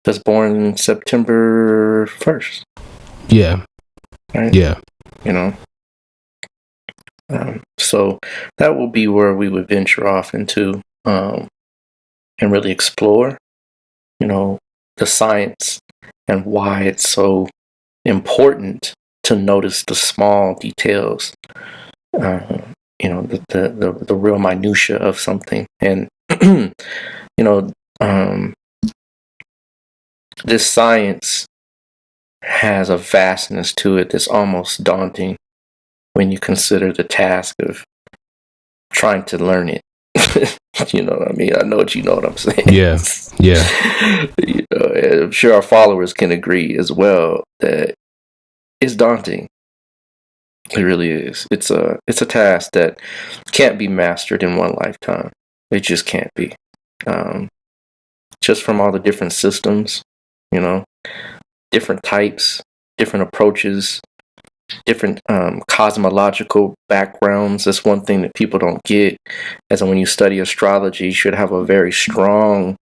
that's born September 1st. Yeah. Right? Yeah. So that will be where we would venture off into and really explore, the science and why it's so important to notice the small details, the real minutia of something. And, this science has a vastness to it that's almost daunting when you consider the task of trying to learn it. You know what I mean? I know what I'm saying. Yeah. Yeah. I'm sure our followers can agree as well that it's daunting. It really is. It's a task that can't be mastered in one lifetime. It just can't be. Just from all the different systems, different types, different approaches, different cosmological backgrounds. That's one thing that people don't get. As in when you study astrology, you should have a very strong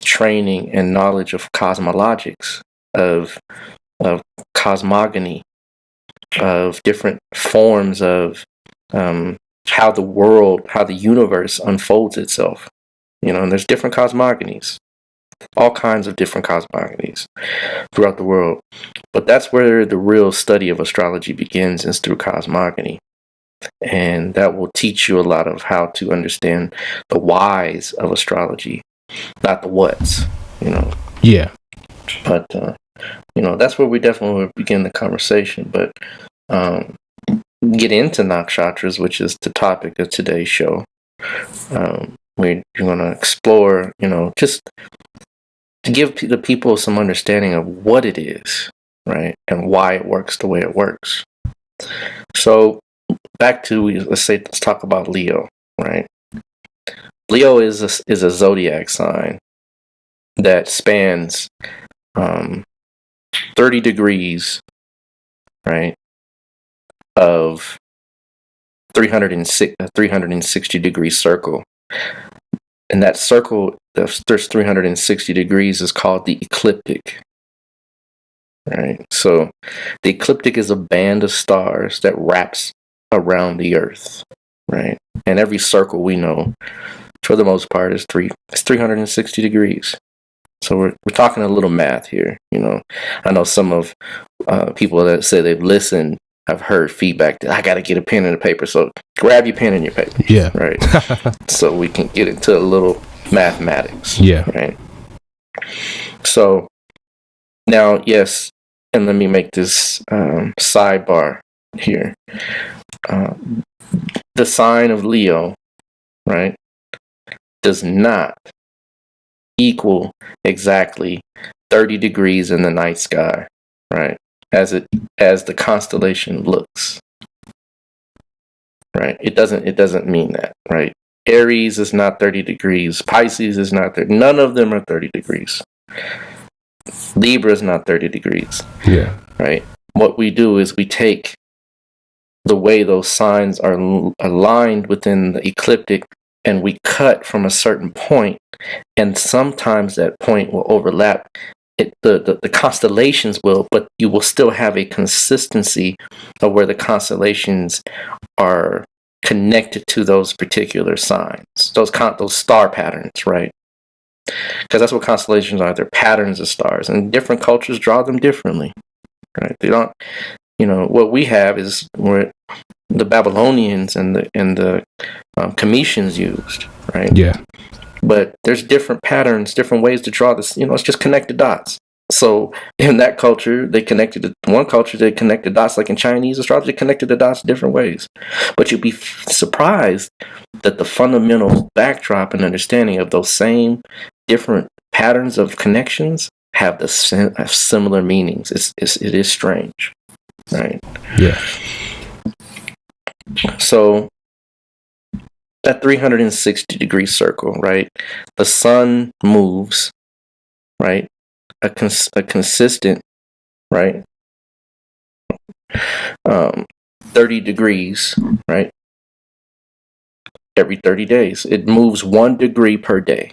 training and knowledge of cosmologics, of cosmogony, of different forms of how the universe unfolds itself. And there's different cosmogonies, all kinds of different cosmogonies throughout the world. But that's where the real study of astrology begins, is through cosmogony. And that will teach you a lot of how to understand the whys of astrology, not the whats, Yeah. But, that's where we definitely would begin the conversation. But get into nakshatras, which is the topic of today's show. We're going to explore, just to give the people some understanding of what it is, right? And why it works the way it works. So back to, let's talk about Leo, right? Leo is a zodiac sign that spans 30 degrees, right, of 360 degree circle. And that circle, there's 360 degrees, is called the ecliptic. Right? So the ecliptic is a band of stars that wraps around the earth, right? And every circle, we know, for the most part, is 360 degrees. So we're talking a little math here. I know some of people that say they've listened have heard feedback that I got to get a pen and a paper. So grab your pen and your paper. Yeah. Right. So we can get into a little mathematics. Yeah. Right. So now, yes, and let me make this sidebar here. The sign of Leo, right, does not equal exactly 30 degrees in the night sky, right? As the constellation looks, right? It doesn't mean that, right? Aries is not 30 degrees. Pisces is not 30. None of them are 30 degrees. Libra is not 30 degrees. Yeah. Right? What we do is we take the way those signs are aligned within the ecliptic, and we cut from a certain point, and sometimes that point will overlap. The constellations will, but you will still have a consistency of where the constellations are connected to those particular signs, those star patterns, right? Because that's what constellations are. They're patterns of stars, and different cultures draw them differently, right? They don't, what we have is where the Babylonians and the Cometians used, right? Yeah. But there's different patterns, different ways to draw this. It's just connected dots. So in that culture, they connected dots, like in Chinese astrology, they connected the dots different ways. But you'd be surprised that the fundamental backdrop and understanding of those same different patterns of connections have similar meanings. It is strange, right? Yeah. So that 360 degree circle, right? The sun moves, right? A consistent, right? 30 degrees, right? Every 30 days. It moves 1 degree per day.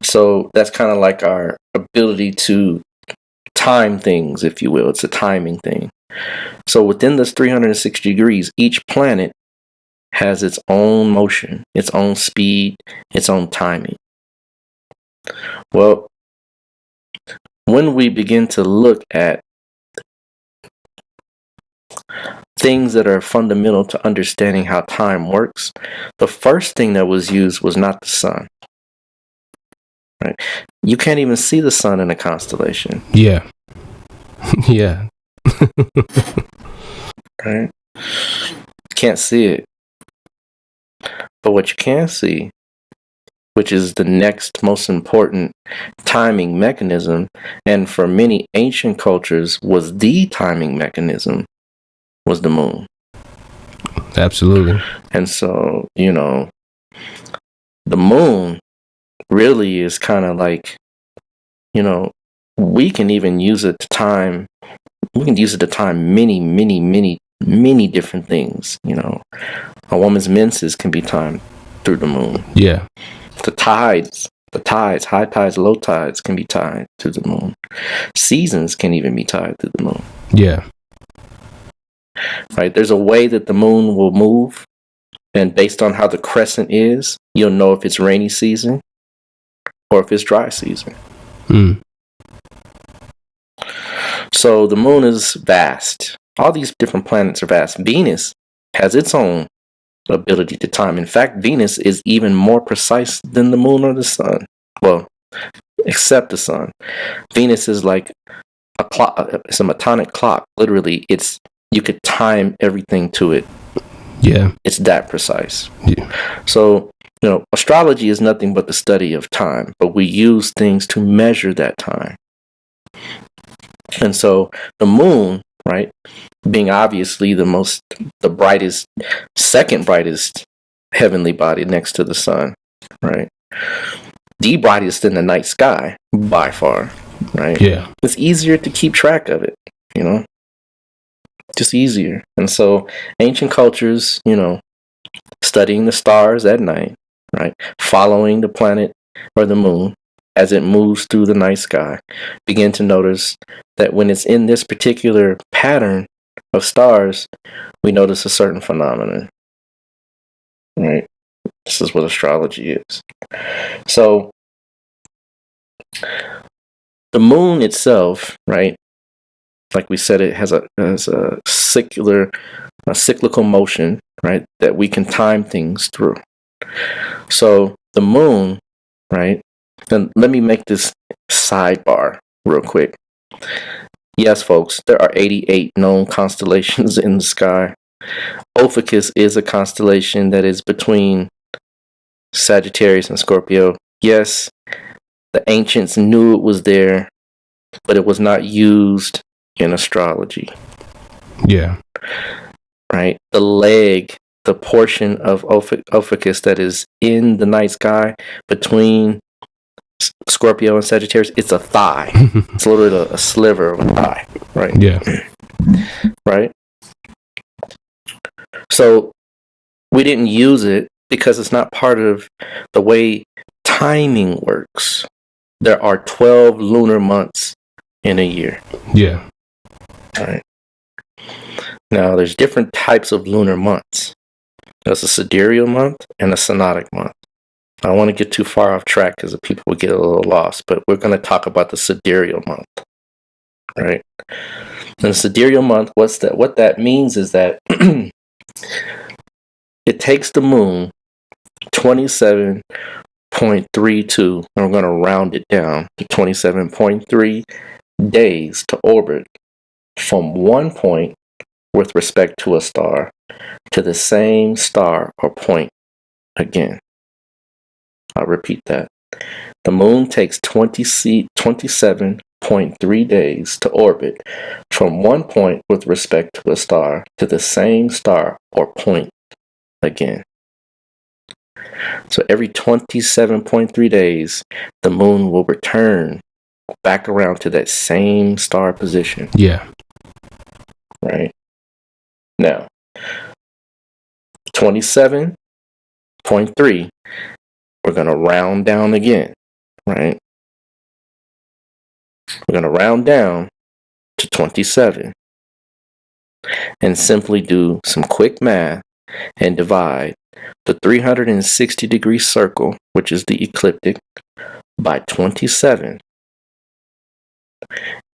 So that's kind of like our ability to time things, if you will. It's a timing thing. So within this 360 degrees, each planet has its own motion, its own speed, its own timing. Well, when we begin to look at things that are fundamental to understanding how time works, the first thing that was used was not the sun. Right? You can't even see the sun in a constellation. Yeah. Yeah. Right? Can't see it. But what you can see, which is the next most important timing mechanism, and for many ancient cultures was the timing mechanism, was the moon. Absolutely. And so, the moon really is kind of like, we can even use it to time. We can use it to time many different things. You know, a woman's menses can be timed through the moon. Yeah. The tides, high tides, low tides can be tied to the moon. Seasons can even be tied to the moon. Yeah. Right? There's a way that the moon will move, and based on how the crescent is, you'll know if it's rainy season or if it's dry season. Mm. So the moon is vast. All these different planets are vast. Venus has its own ability to time. In fact, Venus is even more precise than the moon or the sun. Well, except the sun. Venus is like a clock. It's a metonic clock. Literally, you could time everything to it. Yeah. It's that precise. Yeah. So, you know, astrology is nothing but the study of time, but we use things to measure that time. And so the moon, right, being obviously the brightest, second brightest heavenly body next to the sun, right, the brightest in the night sky by far, right? Yeah. It's easier to keep track of it, you know, just easier. And so ancient cultures, you know, studying the stars at night, right, following the planet or the moon as it moves through the night sky, begin to notice that when it's in this particular pattern of stars, we notice a certain phenomenon. Right? This is what astrology is. So the moon itself, right? Like we said, it has a cyclical motion, right? That we can time things through. So the moon, right? And let me make this sidebar real quick. Yes, folks, there are 88 known constellations in the sky. Ophiuchus is a constellation that is between Sagittarius and Scorpio. Yes, the ancients knew it was there, but it was not used in astrology. Yeah. Right? The portion of Ophiuchus that is in the night sky between Scorpio and Sagittarius, it's a thigh. It's literally a sliver of a thigh, right? Yeah. Right? So we didn't use it because it's not part of the way timing works. There are 12 lunar months in a year. Yeah. All right. Now, there's different types of lunar months. There's a sidereal month and a synodic month. I don't want to get too far off track because the people would get a little lost, but we're going to talk about the sidereal month, right? And the sidereal month, what that means is that it takes the moon 27.32, and we're going to round it down to 27.3 days to orbit from one point with respect to a star to the same star or point again. I'll repeat that. The moon takes 27.3 days to orbit from one point with respect to a star to the same star or point again. So every 27.3 days, the moon will return back around to that same star position. Yeah. Right? Now, 27.3, we're going to round down again, right? We're going to round down to 27 and simply do some quick math and divide the 360-degree circle, which is the ecliptic, by 27.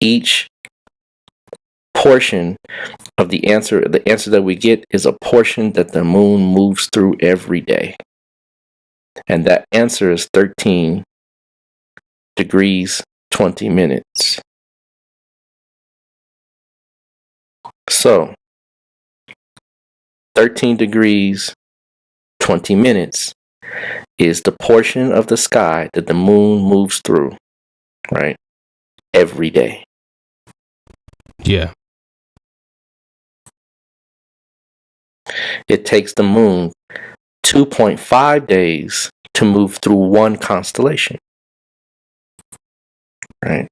Each portion of the answer that we get is a portion that the moon moves through every day. And that answer is 13 degrees 20 minutes. So 13 degrees 20 minutes is the portion of the sky that the moon moves through, right? Every day. Yeah. It takes the moon 2.5 days to move through one constellation, right?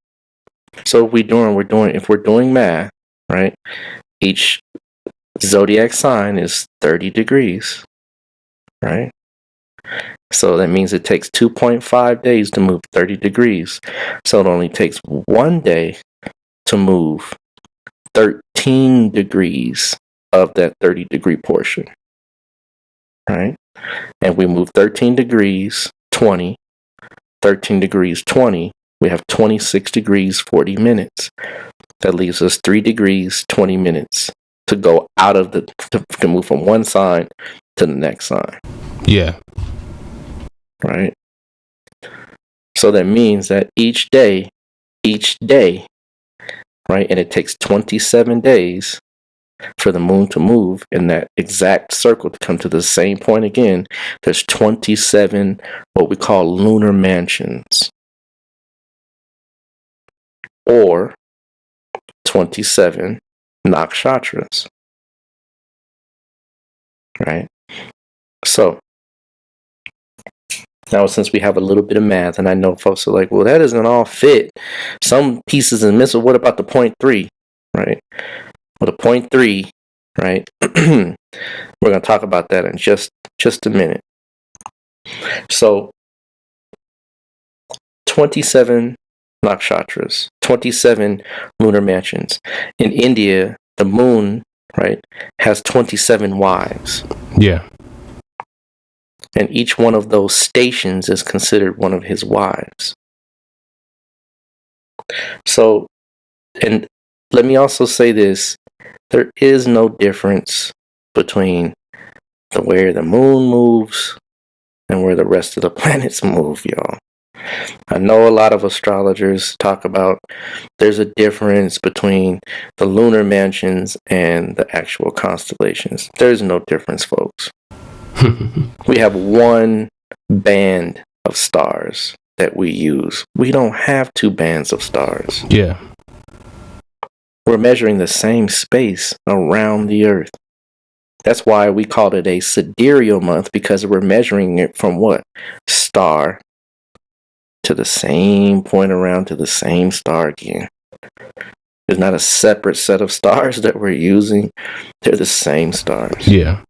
So if we're doing math, right? Each zodiac sign is 30 degrees, right? So that means it takes 2.5 days to move 30 degrees. So it only takes 1 day to move 13 degrees of that 30-degree portion, right? And we move 13 degrees, 20, 13 degrees, 20. We have 26 degrees, 40 minutes. That leaves us 3 degrees, 20 minutes to go out of to move from one sign to the next sign. Yeah. Right? So that means that each day, right? And it takes 27 days for the moon to move in that exact circle to come to the same point again. There's 27 what we call lunar mansions, or 27 nakshatras, right? So now, since we have a little bit of math, and I know folks are like, well, that doesn't all fit. Some pieces are missing. What about the 0.3, right? Well, the 0.3, right? We're going to talk about that in just a minute. So, 27 nakshatras, 27 lunar mansions. In India, the moon, right, has 27 wives. Yeah. And each one of those stations is considered one of his wives. So, and let me also say this, there is no difference between where the moon moves and where the rest of the planets move, y'all. I know a lot of astrologers talk about there's a difference between the lunar mansions and the actual constellations. There's no difference, folks. We have one band of stars that we use. We don't have two bands of stars. Yeah. We're measuring the same space around the Earth. That's why we called it a sidereal month, because we're measuring it from what? Star to the same point around to the same star again. There's not a separate set of stars that we're using. They're the same stars. Yeah.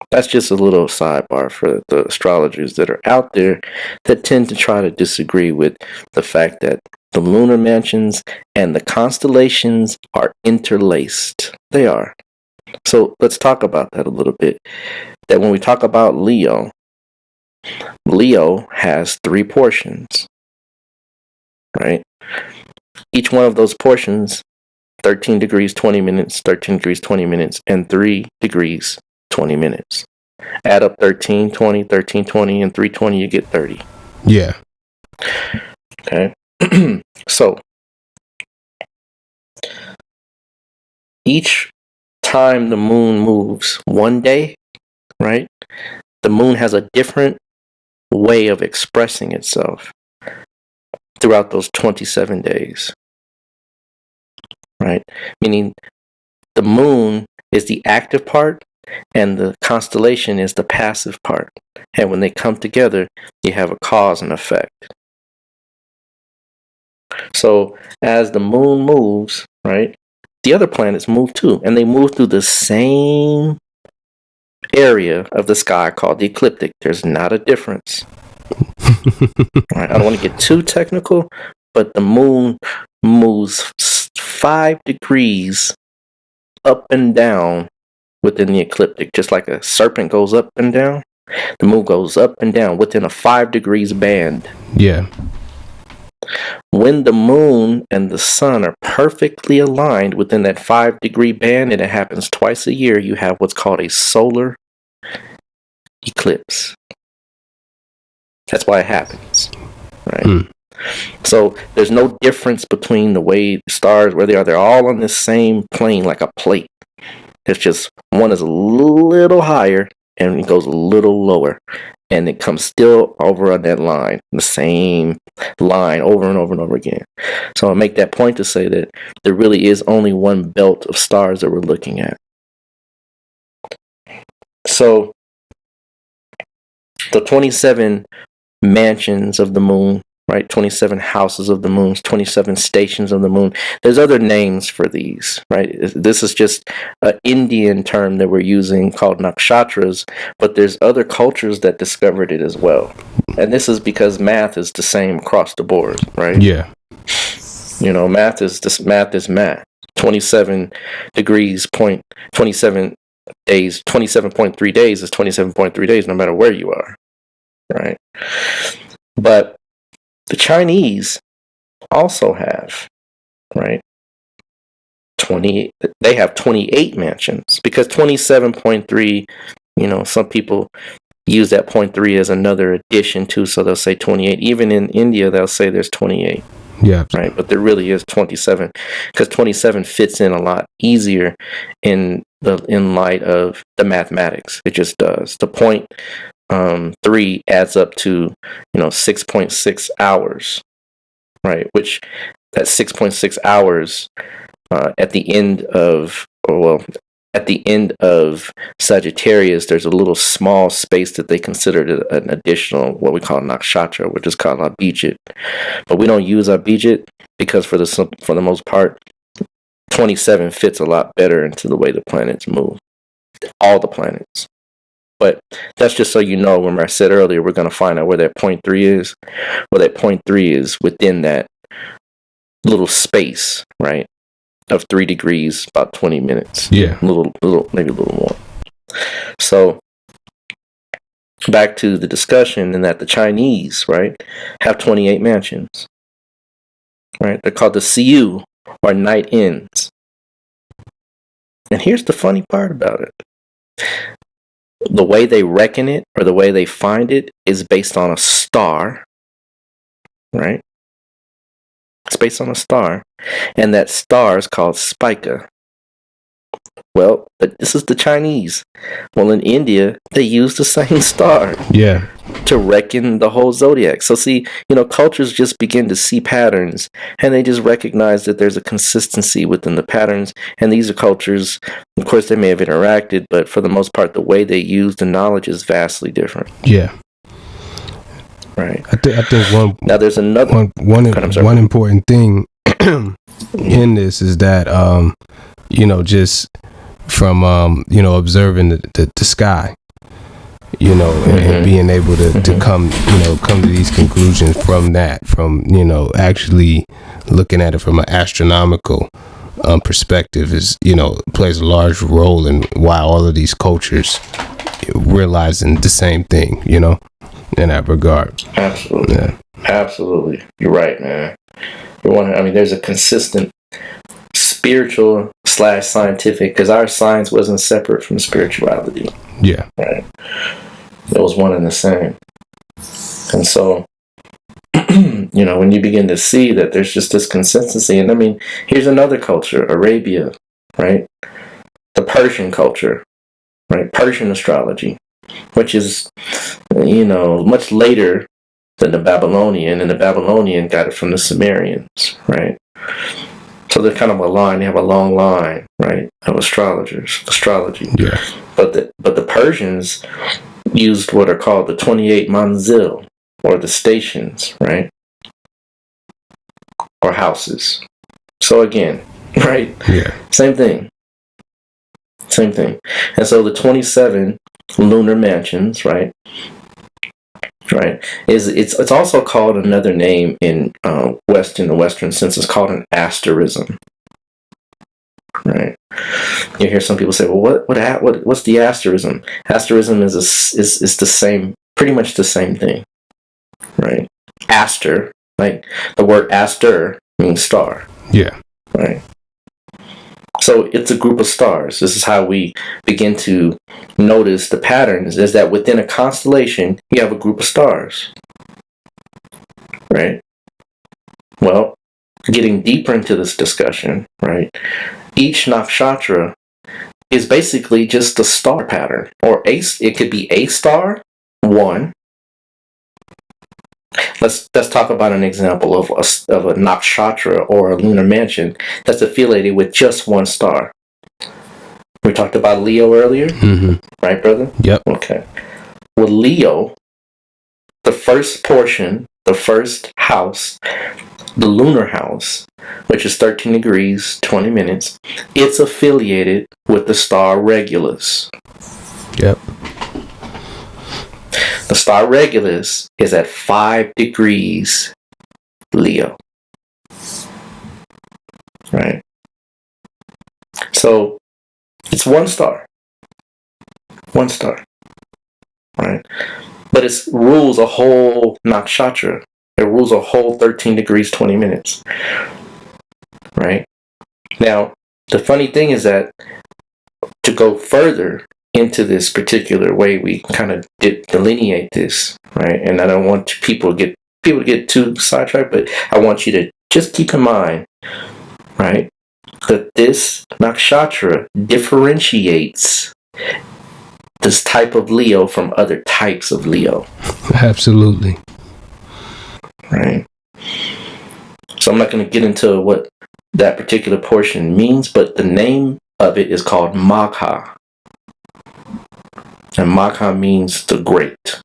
That's just a little sidebar for the astrologers that are out there that tend to try to disagree with the fact that the lunar mansions and the constellations are interlaced. They are. So let's talk about that a little bit. That when we talk about Leo has 3 portions, right? Each one of those portions, 13 degrees, 20 minutes, 13 degrees, 20 minutes, and 3 degrees, 20 minutes. Add up 13, 20, 13, 20, and 320, you get 30. Yeah. Okay. So, each time the moon moves one day, right? The moon has a different way of expressing itself throughout those 27 days, right? Meaning the moon is the active part and the constellation is the passive part. And when they come together, you have a cause and effect. So as the moon moves, right, the other planets move too, and they move through the same area of the sky called the ecliptic. There's not a difference. Right, I don't want to get too technical, but the moon moves 5 degrees up and down within the ecliptic, just like a serpent goes up and down. The moon goes up and down within a 5 degrees band. Yeah. When the moon and the sun are perfectly aligned within that 5-degree band, and it happens twice a year, you have what's called a solar eclipse. That's why it happens, right? So there's no difference between the way the stars, where they are. They're all on the same plane, like a plate. It's just one is a little higher and it goes a little lower, and it comes still over on that line, the same line over and over and over again. So I make that point to say that there really is only one belt of stars that we're looking at. So the 27 mansions of the moon, right? 27 houses of the moon, 27 stations of the moon. There's other names for these, right? This is just an Indian term that we're using called nakshatras, but there's other cultures that discovered it as well. And this is because math is the same across the board, right? Yeah. Math is math. 27 degrees, 27 days, 27.3 days is 27.3 days no matter where you are, right? But the Chinese also have, right, they have 28 mansions, because 27.3, some people use that 0.3 as another addition too, so they'll say 28. Even in India, they'll say there's 28. Yeah. Right, but there really is 27, because 27 fits in a lot easier in light of the mathematics. It just does. The 0.3 adds up to 6.6 hours, right? Which that 6.6 hours at the end of Sagittarius, there's a little small space that they considered an additional, what we call nakshatra, which is called Abhijit. But we don't use Abhijit because for the most part, 27 fits a lot better into the way the planets move. All the planets. But that's just so you know, remember I said earlier, we're going to find out where that 0.3 is. Well, that 0.3 is within that little space, right? Of 3 degrees, about 20 minutes. Yeah. Maybe a little more. So, back to the discussion, in that the Chinese, right, have 28 mansions. Right? They're called the Siu, or night inns. And here's the funny part about it. The way they reckon it, or the way they find it, is based on a star. Right? It's based on a star, and that star is called Spica. Well, but this is the Chinese. Well, in India, they use the same star. Yeah. To reckon the whole zodiac. So see, cultures just begin to see patterns, and they just recognize that there's a consistency within the patterns. And these are cultures, of course, they may have interacted, but for the most part, the way they use the knowledge is vastly different. Yeah. Right. I think now there's another one important thing in this is that just from observing the sky, and being able to come to these conclusions from actually looking at it from an astronomical perspective is plays a large role in why all of these cultures realizing the same thing, in that regard. Absolutely. Yeah. Absolutely. You're right, man. There's a consistent spiritual / scientific, because our science wasn't separate from spirituality. Yeah. Right. It was one and the same. And so, when you begin to see that there's just this consistency, and here's another culture, Arabia, right? The Persian culture, right? Persian astrology, which is, much later than the Babylonian, and the Babylonian got it from the Sumerians, right? So they're kind of a line. They have a long line, right, of astrology. Yeah. But the Persians used what are called the 28 manzil, or the stations, right, or houses. So again, right, yeah, same thing. And so the 27 lunar mansions, right, it's also called another name in the Western sense. It's called an asterism. Right. You hear some people say, "Well, what's the asterism?" Asterism is the same, pretty much the same thing. Right. Aster, like the word aster means star. Yeah. Right. So it's a group of stars. This is how we begin to notice the patterns, is that within a constellation, you have a group of stars. Right? Well, getting deeper into this discussion, right? Each nakshatra is basically just a star pattern, or it could be a star, one. Let's talk about an example of a nakshatra or a lunar mansion that's affiliated with just one star. We talked about Leo earlier, right, brother? Yep. Okay. With Leo, the first portion, the first house, the lunar house, which is 13 degrees, 20 minutes, it's affiliated with the star Regulus. Yep. The star Regulus is at 5 degrees Leo. Right? So it's one star. One star. Right? But it rules a whole nakshatra. It rules a whole 13 degrees, 20 minutes. Right? Now, the funny thing is that to go further into this particular way, we kind of delineate this, right? And I don't want people to get too sidetracked, but I want you to just keep in mind, right, that this nakshatra differentiates this type of Leo from other types of Leo. Absolutely. Right. So I'm not going to get into what that particular portion means, but the name of it is called Magha. And Magha means the great.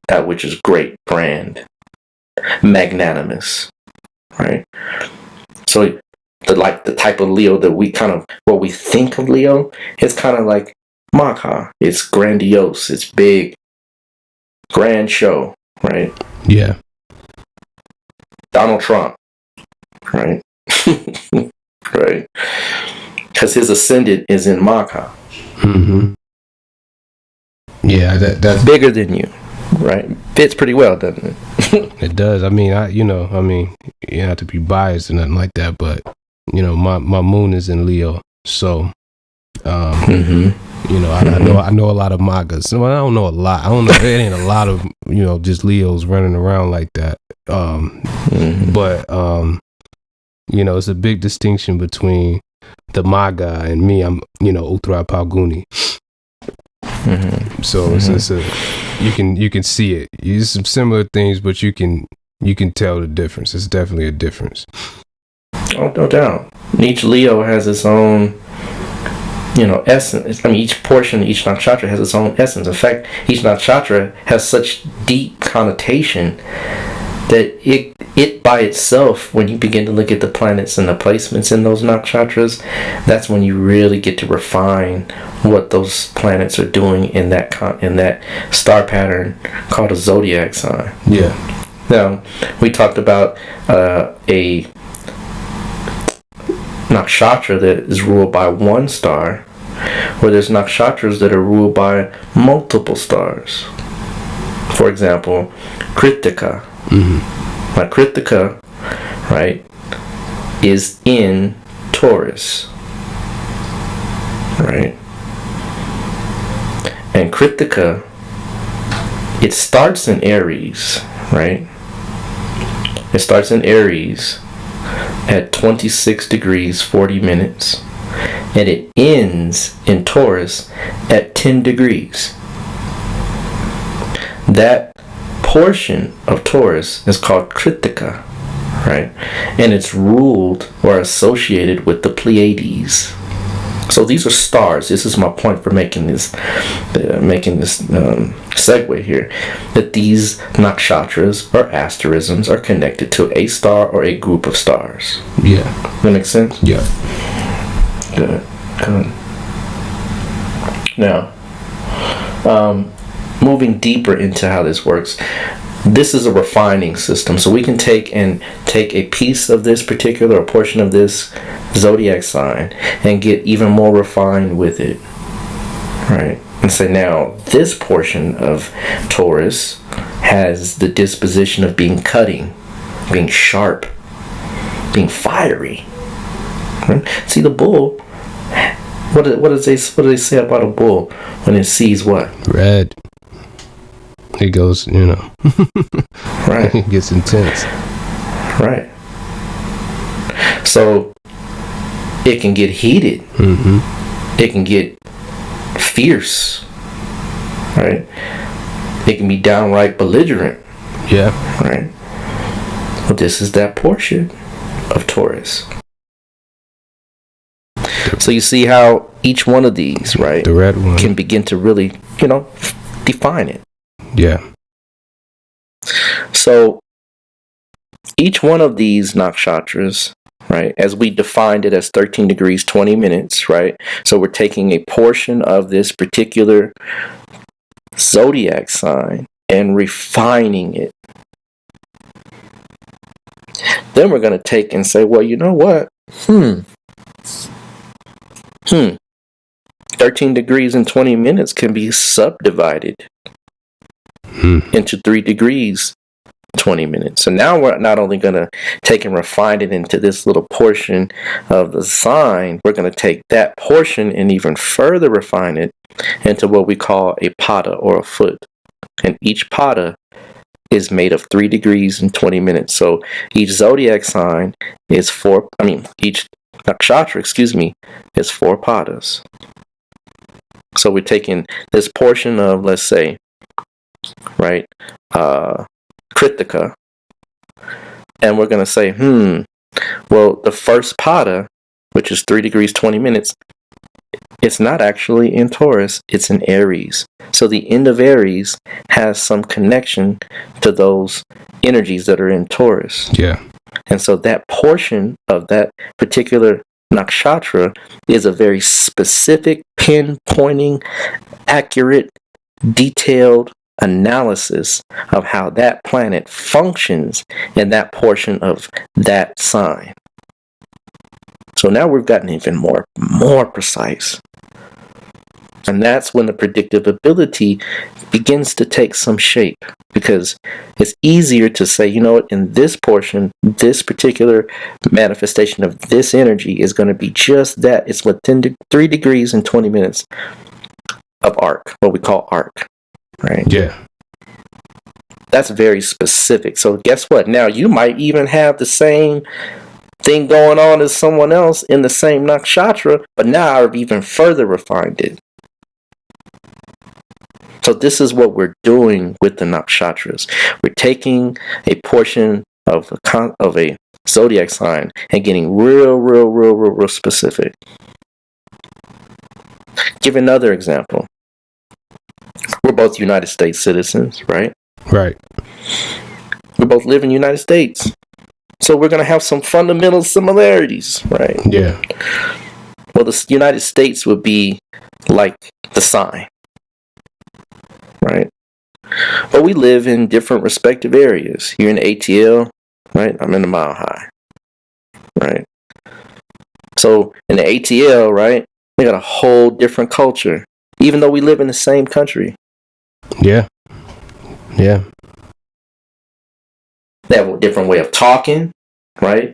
That which is great, grand, magnanimous. Right? So the type of Leo that what we think of Leo is kind of like Magha. It's grandiose, it's big, grand show, right? Yeah. Donald Trump, right? Right? Because his ascendant is in Magha. Mm-hmm. Yeah, that's bigger than you, right? Fits pretty well, doesn't it? It does. I mean, you don't have to be biased or nothing like that, but my moon is in Leo, so I know a lot of Magas. Well, I don't know a lot. I don't know. It ain't a lot of just Leos running around like that. But it's a big distinction between the Maga and me. I'm Uttara Palguni. So it's you can see it. Use some similar things, but you can tell the difference. It's definitely a difference. Oh, no doubt. Each Leo has its own essence. I mean, each portion, each nakshatra has its own essence. In fact, each nakshatra has such deep connotation that it by itself, when you begin to look at the planets and the placements in those nakshatras, that's when you really get to refine what those planets are doing in that star pattern called a zodiac sign. Yeah. Now, we talked about a nakshatra that is ruled by one star, where there's nakshatras that are ruled by multiple stars. For example, Kritika. Now, Kritika, right, is in Taurus, right? And Kritika, it starts in Aries, right? It starts in Aries at 26 degrees 40 minutes, and it ends in Taurus at 10 degrees. That portion of Taurus is called Kritika, right? And it's ruled or associated with the Pleiades. So these are stars. This is my point for making this segue here, that these nakshatras or asterisms are connected to a star or a group of stars. Yeah. That makes sense? Yeah. Good. Now, moving deeper into how this works, this is a refining system. So we can take a piece of this particular, or portion of this zodiac sign, and get even more refined with it, right? And say, now this portion of Taurus has the disposition of being cutting, being sharp, being fiery. Right? See, the bull, what do they say about a bull when it sees what? Red. It goes, right. It gets intense. Right. So it can get heated. It can get fierce. Right. It can be downright belligerent. Yeah. Right. Well, this is that portion of Taurus. So you see how each one of these, right, the red one, can begin to really, define it. Yeah. So each one of these nakshatras, right, as we defined it as 13 degrees 20 minutes, right? So we're taking a portion of this particular zodiac sign and refining it. Then we're going to take and say, well, you know what? 13 degrees and 20 minutes can be subdivided into 3 degrees 20 minutes. So now we're not only going to take and refine it into this little portion of the sign, we're going to take that portion and even further refine it into what we call a pada or a foot. And each pada is made of 3 degrees and 20 minutes. So each zodiac sign is each nakshatra, is 4 padas. So we're taking this portion of, let's say, right, Kritika, and we're going to say, well, the first pada, which is 3 degrees 20 minutes, it's not actually in Taurus, it's in Aries. So the end of Aries has some connection to those energies that are in Taurus. Yeah. And so that portion of that particular nakshatra is a very specific, pinpointing, accurate, detailed analysis of how that planet functions in that portion of that sign. So now we've gotten even more precise. And that's when the predictive ability begins to take some shape, because it's easier to say, you know what, in this portion, this particular manifestation of this energy is going to be just that. It's within 3 degrees and 20 minutes of arc, what we call arc, right? Yeah. That's very specific. So guess what? Now you might even have the same thing going on as someone else in the same nakshatra, but now I've even further refined it. So this is what we're doing with the nakshatras. We're taking a portion of a zodiac sign and getting real specific. Give another example. We're both United States citizens, right? Right. We both live in the United States. So we're going to have some fundamental similarities, right? Yeah. Well, the United States would be like the sign, right? But we live in different respective areas. You're in ATL, right? I'm in the Mile High, right? So in the ATL, right, we got a whole different culture, even though we live in the same country. Yeah. Yeah. They have a different way of talking, right?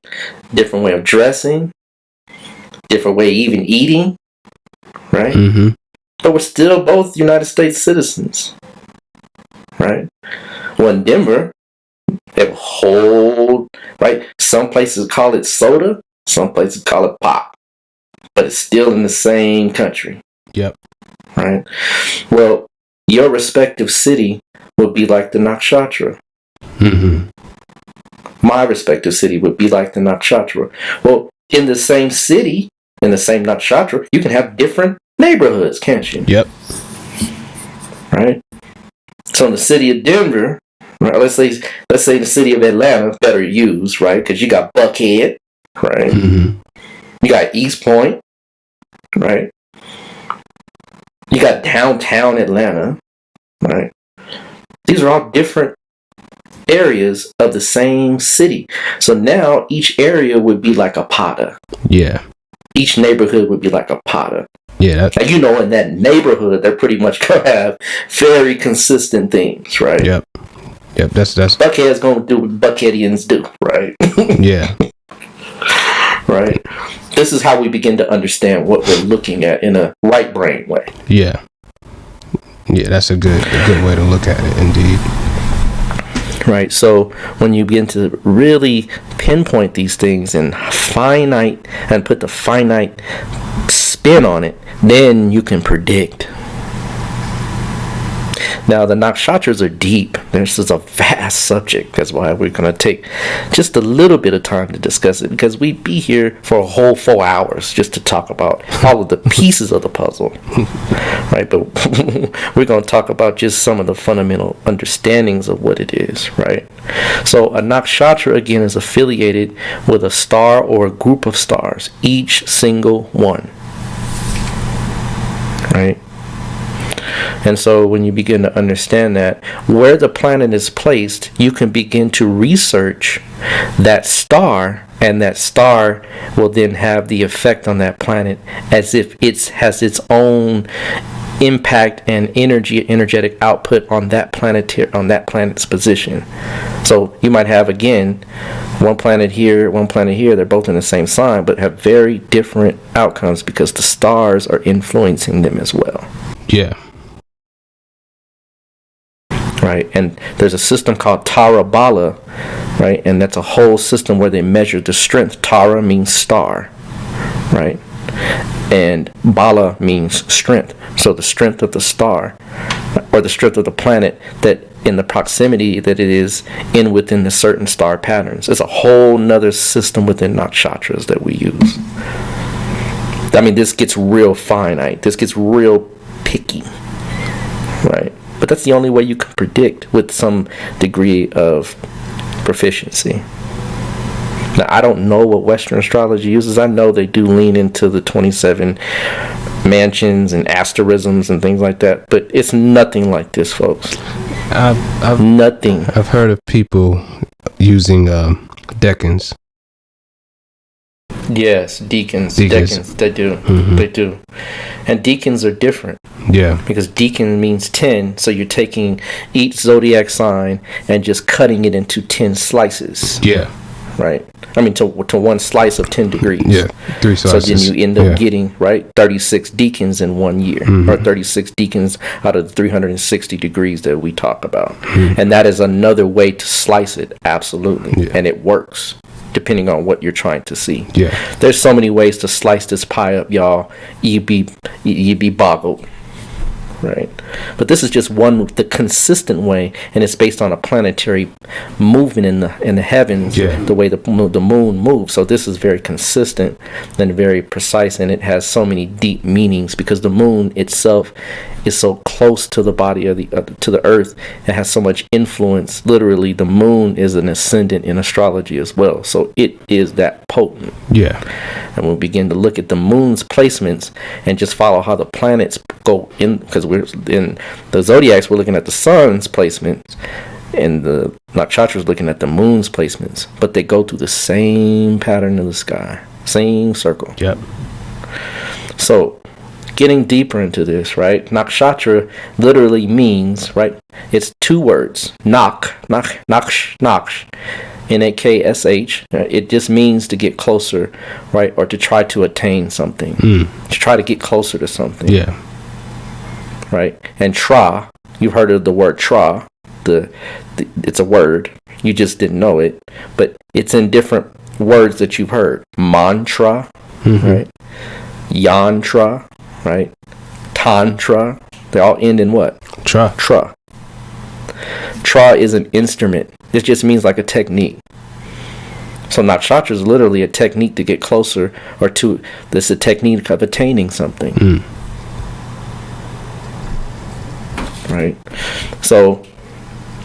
Different way of dressing, different way of even eating, right? Mm-hmm. But we're still both United States citizens, right? Well, in Denver, they have a whole, right? Some places call it soda, some places call it pop, but it's still in the same country. Yep. Right? Well, your respective city would be like the nakshatra. Mm-hmm. My respective city would be like the nakshatra. Well, in the same city, in the same nakshatra, you can have different neighborhoods, can't you? Yep. Right? So in the city of Denver, right, let's say the city of Atlanta, better used, right? Because you got Buckhead, right? Mm-hmm. You got East Point, right? You got downtown Atlanta, right? These are all different areas of the same city. So now each area would be like a pada. Yeah. Each neighborhood would be like a pada. Yeah. Like, you know, in that neighborhood, they're pretty much going to have very consistent things, right? Yep. Yep. That's. Buckhead's going to do what Buckheadians do, right? Yeah. Right? This is how we begin to understand what we're looking at in a right brain way. Yeah. Yeah, that's a good way to look at it, indeed. Right, so when you begin to really pinpoint these things and put the finite spin on it, then you can predict. Now, the nakshatras are deep. This is a vast subject. That's why we're going to take just a little bit of time to discuss it, because we'd be here for a whole 4 hours just to talk about all of the pieces of the puzzle, right? But we're going to talk about just some of the fundamental understandings of what it is, right? So a nakshatra, again, is affiliated with a star or a group of stars, each single one, right? And so when you begin to understand that, where the planet is placed, you can begin to research that star, and that star will then have the effect on that planet as if it has its own impact and energetic output on that planet's position. So you might have, again, one planet here, they're both in the same sign, but have very different outcomes because the stars are influencing them as well. Yeah. Right, and there's a system called Tara Bala, right, and that's a whole system where they measure the strength. Tara means star, right, and Bala means strength. So the strength of the star, or the strength of the planet, that in the proximity that it is in within the certain star patterns. It's a whole nother system within nakshatras that we use. I mean, this gets real finite. This gets real picky, right? But that's the only way you can predict with some degree of proficiency. Now, I don't know what Western astrology uses. I know they do lean into the 27 mansions and asterisms and things like that, but it's nothing like this, folks. Nothing. I've heard of people using decans. Yes, decans, they do. Mm-hmm. They do. And decans are different. Yeah. Because decan means 10, so you're taking each zodiac sign and just cutting it into 10 slices. Yeah. Right? I mean, to one slice of 10 degrees. Yeah, 3 slices. So then you end up getting, right, 36 decans in 1 year, or 36 decans out of the 360 degrees that we talk about. And that is another way to slice it, absolutely. And it works, depending on what you're trying to see. Yeah. There's so many ways to slice this pie up, y'all. You'd be boggled. Right, but this is just the consistent way, and it's based on a planetary movement in the heavens, the way the moon moves. So this is very consistent and very precise, and it has so many deep meanings because the moon itself is so close to the body of to the earth. It has so much influence. Literally, the moon is an ascendant in astrology as well, so it is that potent. Yeah. And we'll begin to look at the moon's placements and just follow how the planets go in, because we're in the zodiacs, we're looking at the sun's placements, and the nakshatras looking at the moon's placements, but they go through the same pattern of the sky, same circle. Yep. So getting deeper into this, right, nakshatra literally means, right, it's 2 words, naksh, Naksh. It just means to get closer, right, or to try to attain something, to try to get closer to something. Yeah. Right. And tra, you've heard of the word tra. It's a word. You just didn't know it, but it's in different words that you've heard. Mantra, right? Yantra, right? Tantra. They all end in what? Tra. Tra is an instrument. It just means like a technique. So nakshatra is literally a technique to get closer, or this a technique of attaining something. Right? So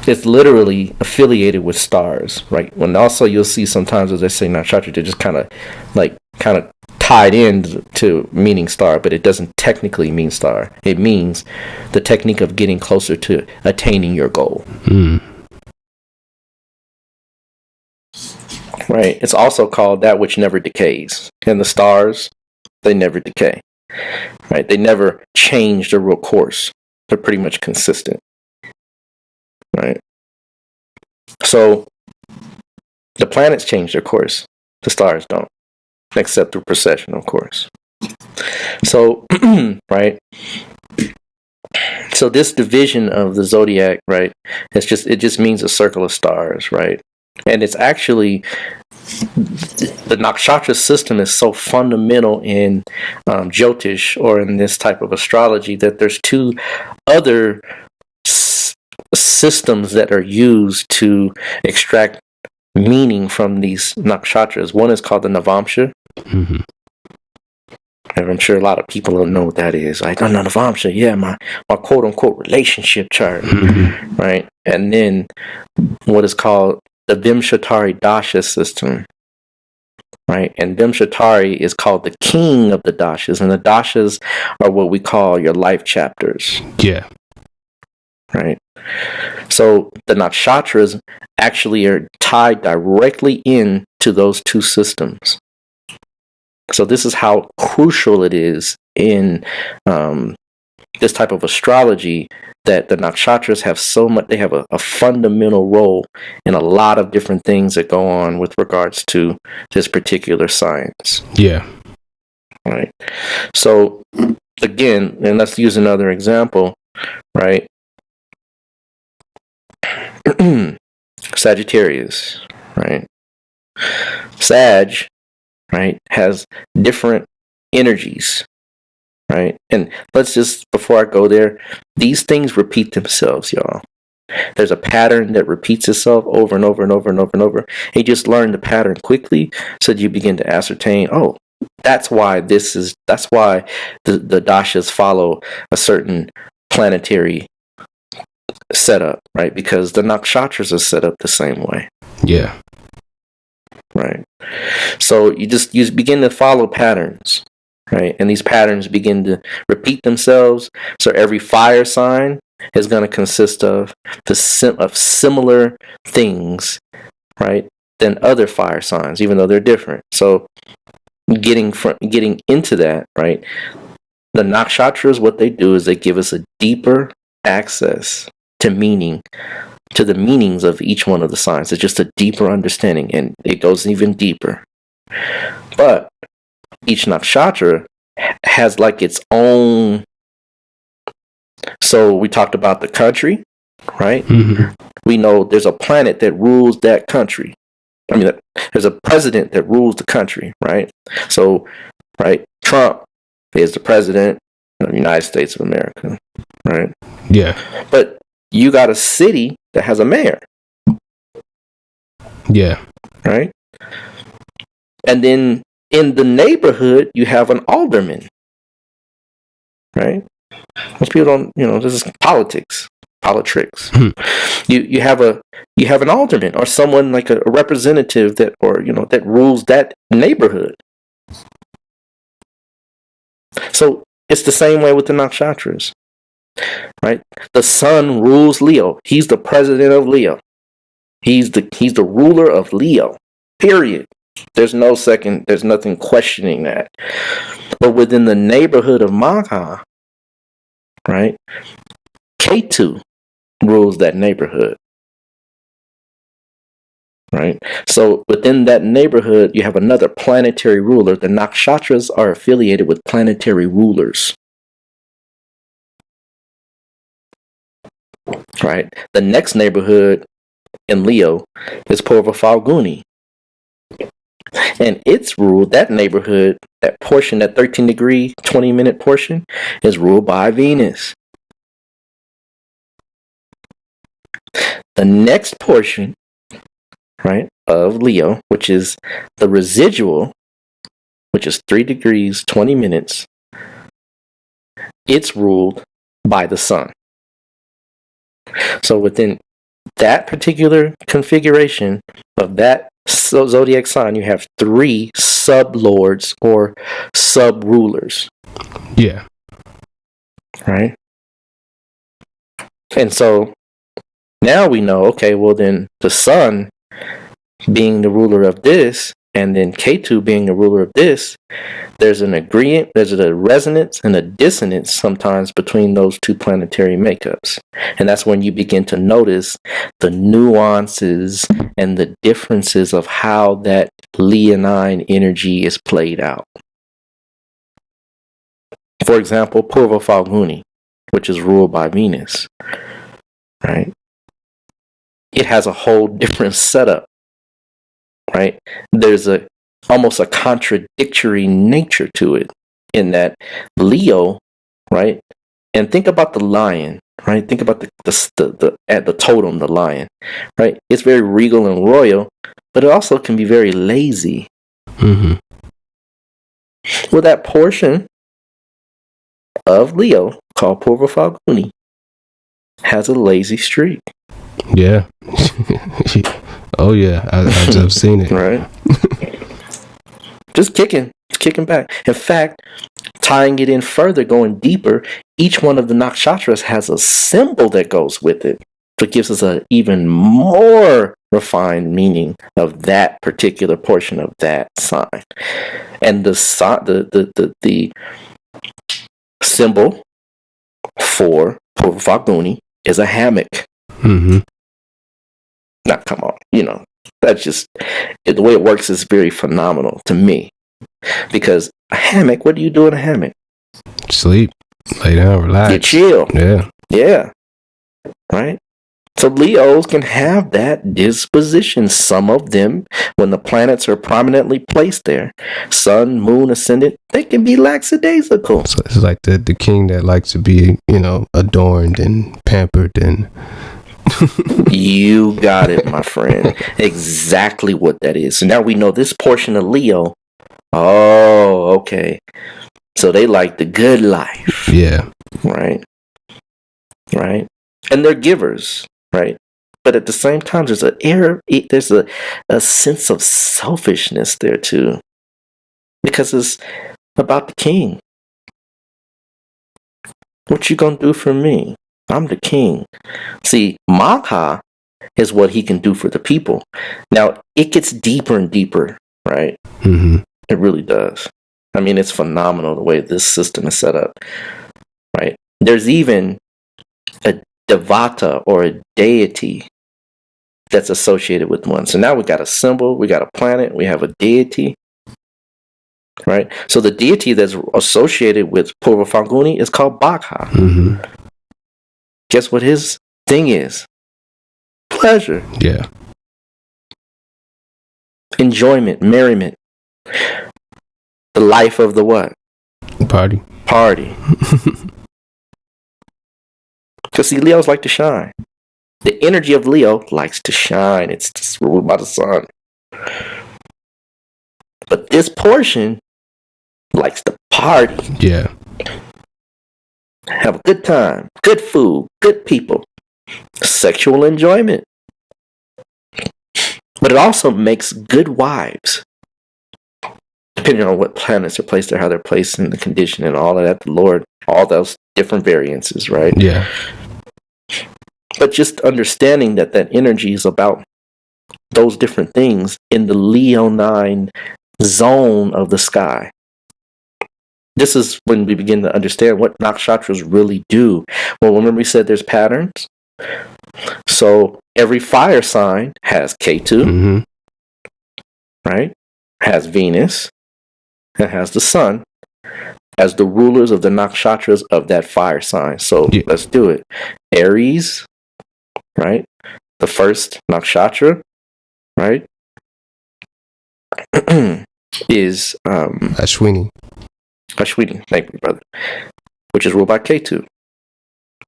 it's literally affiliated with stars, right? When also you'll see sometimes as they say nakshatra, they're just kind of tied in to meaning star, but it doesn't technically mean star. It means the technique of getting closer to attaining your goal. Right. It's also called that which never decays. And the stars, they never decay. Right? They never change their real course. They're pretty much consistent. Right? So the planets change their course. The stars don't. Except through precession, of course. So, right? So this division of the zodiac, right? It just means a circle of stars, right? And it's actually, the nakshatra system is so fundamental in Jyotish, or in this type of astrology, that there's 2 other systems that are used to extract meaning from these nakshatras. One is called the Navamsha. Mm-hmm. And I'm sure a lot of people don't know what that is. Like, oh, no, Navamsha, yeah, my quote unquote relationship chart, Mm-hmm. right? And then what is called the Vimshatari Dasha system, right? And Vimshatari is called the king of the dashas, and the dashas are what we call your life chapters. Yeah. Right. So the nakshatras actually are tied directly into those two systems. So this is how crucial it is in this type of astrology, that the nakshatras have so much, they have a fundamental role in a lot of different things that go on with regards to this particular science. Yeah. Right. So again, and let's use another example, right? Sagittarius, right? Sag, right, has different energies, right? And let's just, before I go there, these things repeat themselves, y'all. There's a pattern that repeats itself over and over and over and over and over. And you just learn the pattern quickly so that you begin to ascertain, oh, that's why the dashas follow a certain planetary setup, right? Because the nakshatras are set up the same way. Yeah. Right. So you begin to follow patterns, right? And these patterns begin to repeat themselves. So every fire sign is going to consist of similar things, right, than other fire signs, even though they're different. So getting into that, right? The nakshatras, what they do is they give us a deeper access to meaning, to the meanings of each one of the signs. It's just a deeper understanding, and it goes even deeper. But each nakshatra has like its own. So we talked about the country, right? Mm-hmm. We know there's a planet that rules that country. I mean, there's a president that rules the country, right? So, right, Trump is the president of the United States of America, right? Yeah. But you got a city that has a mayor. Yeah. Right? And then in the neighborhood, you have an alderman. Right? Most people don't, this is politics. You have an alderman or someone like a representative that rules that neighborhood. So it's the same way with the nakshatras. Right? The sun rules Leo. He's the president of Leo. He's the ruler of Leo. Period. There's nothing questioning that. But within the neighborhood of Magha, right, Ketu rules that neighborhood. Right? So within that neighborhood, you have another planetary ruler. The nakshatras are affiliated with planetary rulers. Right? The next neighborhood in Leo is Purva Falguni. And it's ruled, that neighborhood, that portion, that 13-degree, 20-minute portion, is ruled by Venus. The next portion, right, of Leo, which is the residual, which is 3 degrees, 20 minutes, it's ruled by the sun. So within that particular configuration of that zodiac sign, you have 3 sub-lords or sub-rulers. Yeah. Right? And so now we know, okay, well then the sun being the ruler of this, and then Ketu being the ruler of this, there's an agreement, there's a resonance and a dissonance sometimes between those two planetary makeups. And that's when you begin to notice the nuances and the differences of how that leonine energy is played out. For example, Purva Falguni, which is ruled by Venus, right? It has a whole different setup, right? There's almost a contradictory nature to it in that Leo, right? And think about the lion, right? Think about the totem, the lion, right? It's very regal and royal, but it also can be very lazy. Mm-hmm. Well, that portion of Leo called Purva Falguni has a lazy streak. Yeah. Oh yeah, I've seen it. Right? Just kicking back. In fact, tying it in further, going deeper, each one of the nakshatras has a symbol that goes with it. So it gives us an even more refined meaning of that particular portion of that sign. And the symbol for Purva Falguni is a hammock. Mm-hmm. Now, come on, that's just the way it works is very phenomenal to me. Because a hammock, what do you do in a hammock? Sleep, lay down, relax. You chill. Yeah. Right? So Leos can have that disposition. Some of them, when the planets are prominently placed there, sun, moon, ascendant, they can be lackadaisical. So it's like the king that likes to be, adorned and pampered and. You got it, my friend. Exactly what that is. So now we know this portion of Leo. Oh, okay. So they like the good life. Yeah. Right. And they're givers, right? But at the same time, there's a sense of selfishness there too. Because it's about the king. What you gonna do for me? I'm the king. See, Magha is what he can do for the people. Now, it gets deeper and deeper, right? Mm-hmm. It really does. I mean, it's phenomenal the way this system is set up, right? There's even a devata or a deity that's associated with one. So now we got a symbol, we got a planet, we have a deity, right? So the deity that's associated with Purva Falguni is called Bagha. Mm-hmm. Guess what his thing is? Pleasure. Yeah. Enjoyment, merriment. The life of the what? Party. Because see, Leos like to shine. The energy of Leo likes to shine. It's just ruled by the sun. But this portion likes to party. Yeah. Have a good time. Good food. Good people. Sexual enjoyment. But it also makes good wives. Depending on what planets are placed there, how they're placed in the condition and all of that, the Lord, all those different variances, right? Yeah. But just understanding that energy is about those different things in the Leonine zone of the sky. This is when we begin to understand what nakshatras really do. Well, remember we said there's patterns? So every fire sign has Ketu, Mm-hmm. right? Has Venus, and has the sun as the rulers of the nakshatras of that fire sign. So Let's do it. Aries, right? The first nakshatra, right? is Ashwini. Thank you, brother. Which is ruled by Ketu.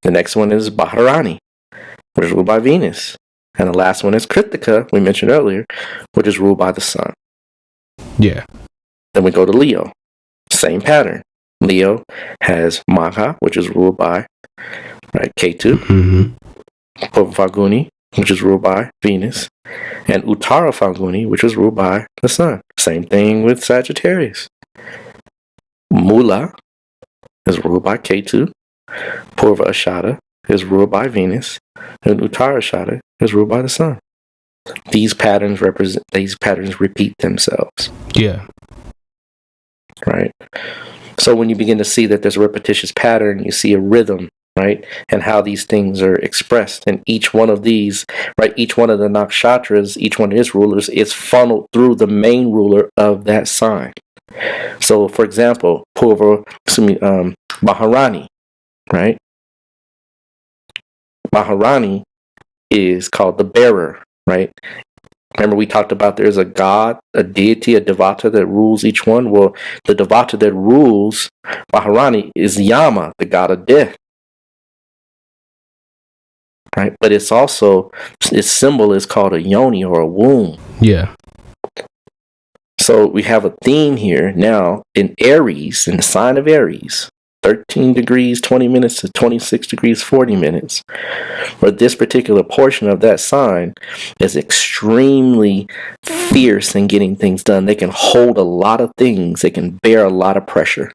The next one is Bhadarani, which is ruled by Venus. And the last one is Kritika, we mentioned earlier, which is ruled by the sun. Yeah. Then we go to Leo. Same pattern. Leo has Magha, which is ruled by Ketu. Mm-hmm. Purva Falguni, which is ruled by Venus. And Uttara Falguni, which is ruled by the sun. Same thing with Sagittarius. Mula is ruled by Ketu. Purva Ashada is ruled by Venus. And Uttara Ashada is ruled by the sun. These patterns repeat themselves. Yeah. Right? So when you begin to see that there's a repetitious pattern, you see a rhythm, right? And how these things are expressed. And each one of these, right? Each one of the nakshatras, each one of its rulers is funneled through the main ruler of that sign. So, for example, Bhadarani, right? Bhadarani is called the bearer, right? Remember we talked about there's a god, a deity, a devata that rules each one. Well, the devata that rules Bhadarani is Yama, the god of death. right? But it's also, its symbol is called a yoni, or a womb. Yeah. So we have a theme here now in Aries, in the sign of Aries, 13 degrees 20 minutes to 26 degrees 40 minutes, where this particular portion of that sign is extremely fierce in getting things done. They can hold a lot of things. They can bear a lot of pressure.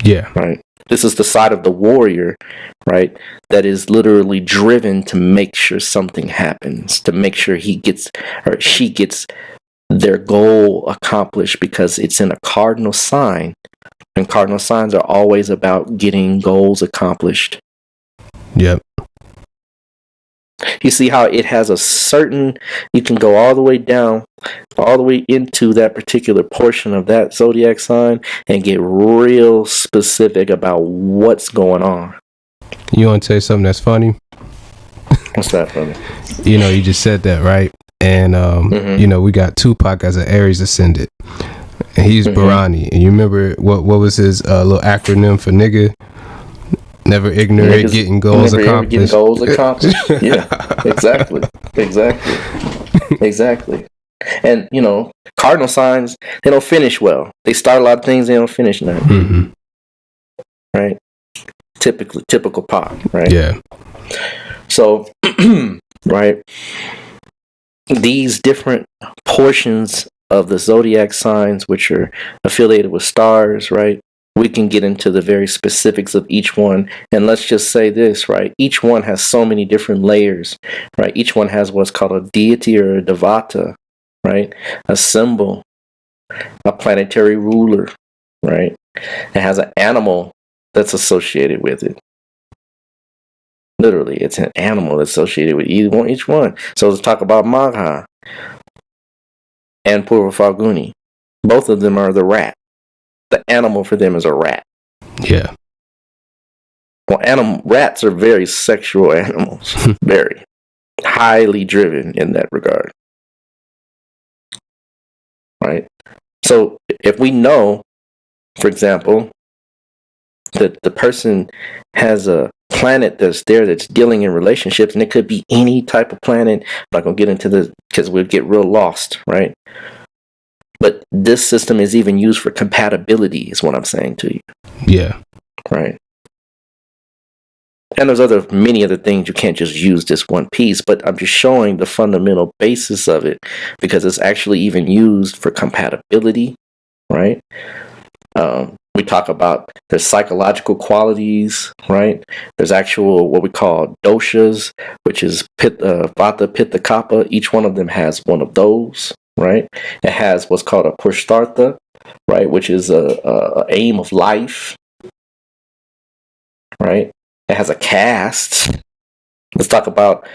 Yeah. Right. This is the side of the warrior, right, that is literally driven to make sure something happens, to make sure he gets, or she gets, their goal accomplished, because it's in a cardinal sign, and cardinal signs are always about getting goals accomplished. Yep. You see how it has a certain, you can go all the way down, all the way into that particular portion of that zodiac sign and get real specific about what's going on. You want to say something that's funny? What's that funny? You know, you just said that, right? And you know, we got Tupac as an Aries ascendant, and he's Barani. And you remember what was his little acronym for nigga? Never ignorant, Niggas, getting goals accomplished. Getting goals accomplished. Yeah, exactly. And you know, cardinal signs, they don't finish well. They start a lot of things, they don't finish none. Mm-hmm. Right? Typical pop. Right? Yeah. So, right. These different portions of the zodiac signs, which are affiliated with stars, right? We can get into the very specifics of each one. And let's just say this, right? Each one has so many different layers, right? Each one has what's called a deity or a devata, right? A symbol, a planetary ruler, right? It has an animal that's associated with it. Literally, it's an animal associated with each one. So let's talk about Magha and Purva Falguni. Both of them are the rat. The animal for them is a rat. Yeah. Well, rats are very sexual animals. Very. Highly driven in that regard. Right? So if we know, for example, that the person has a planet that's there that's dealing in relationships, and it could be any type of planet. I'm not going to get into this because we'll get real lost, right? But this system is even used for compatibility, is what I'm saying to you. Yeah. Right. And there's many other things. You can't just use this one piece, but I'm just showing the fundamental basis of it, because it's actually even used for compatibility, right? We talk about there's psychological qualities, right? There's actual what we call doshas, which is vata, pitta, kapha. Each one of them has one of those, right? It has what's called a purushtartha, right, which is a aim of life, right? It has a caste. Let's talk about.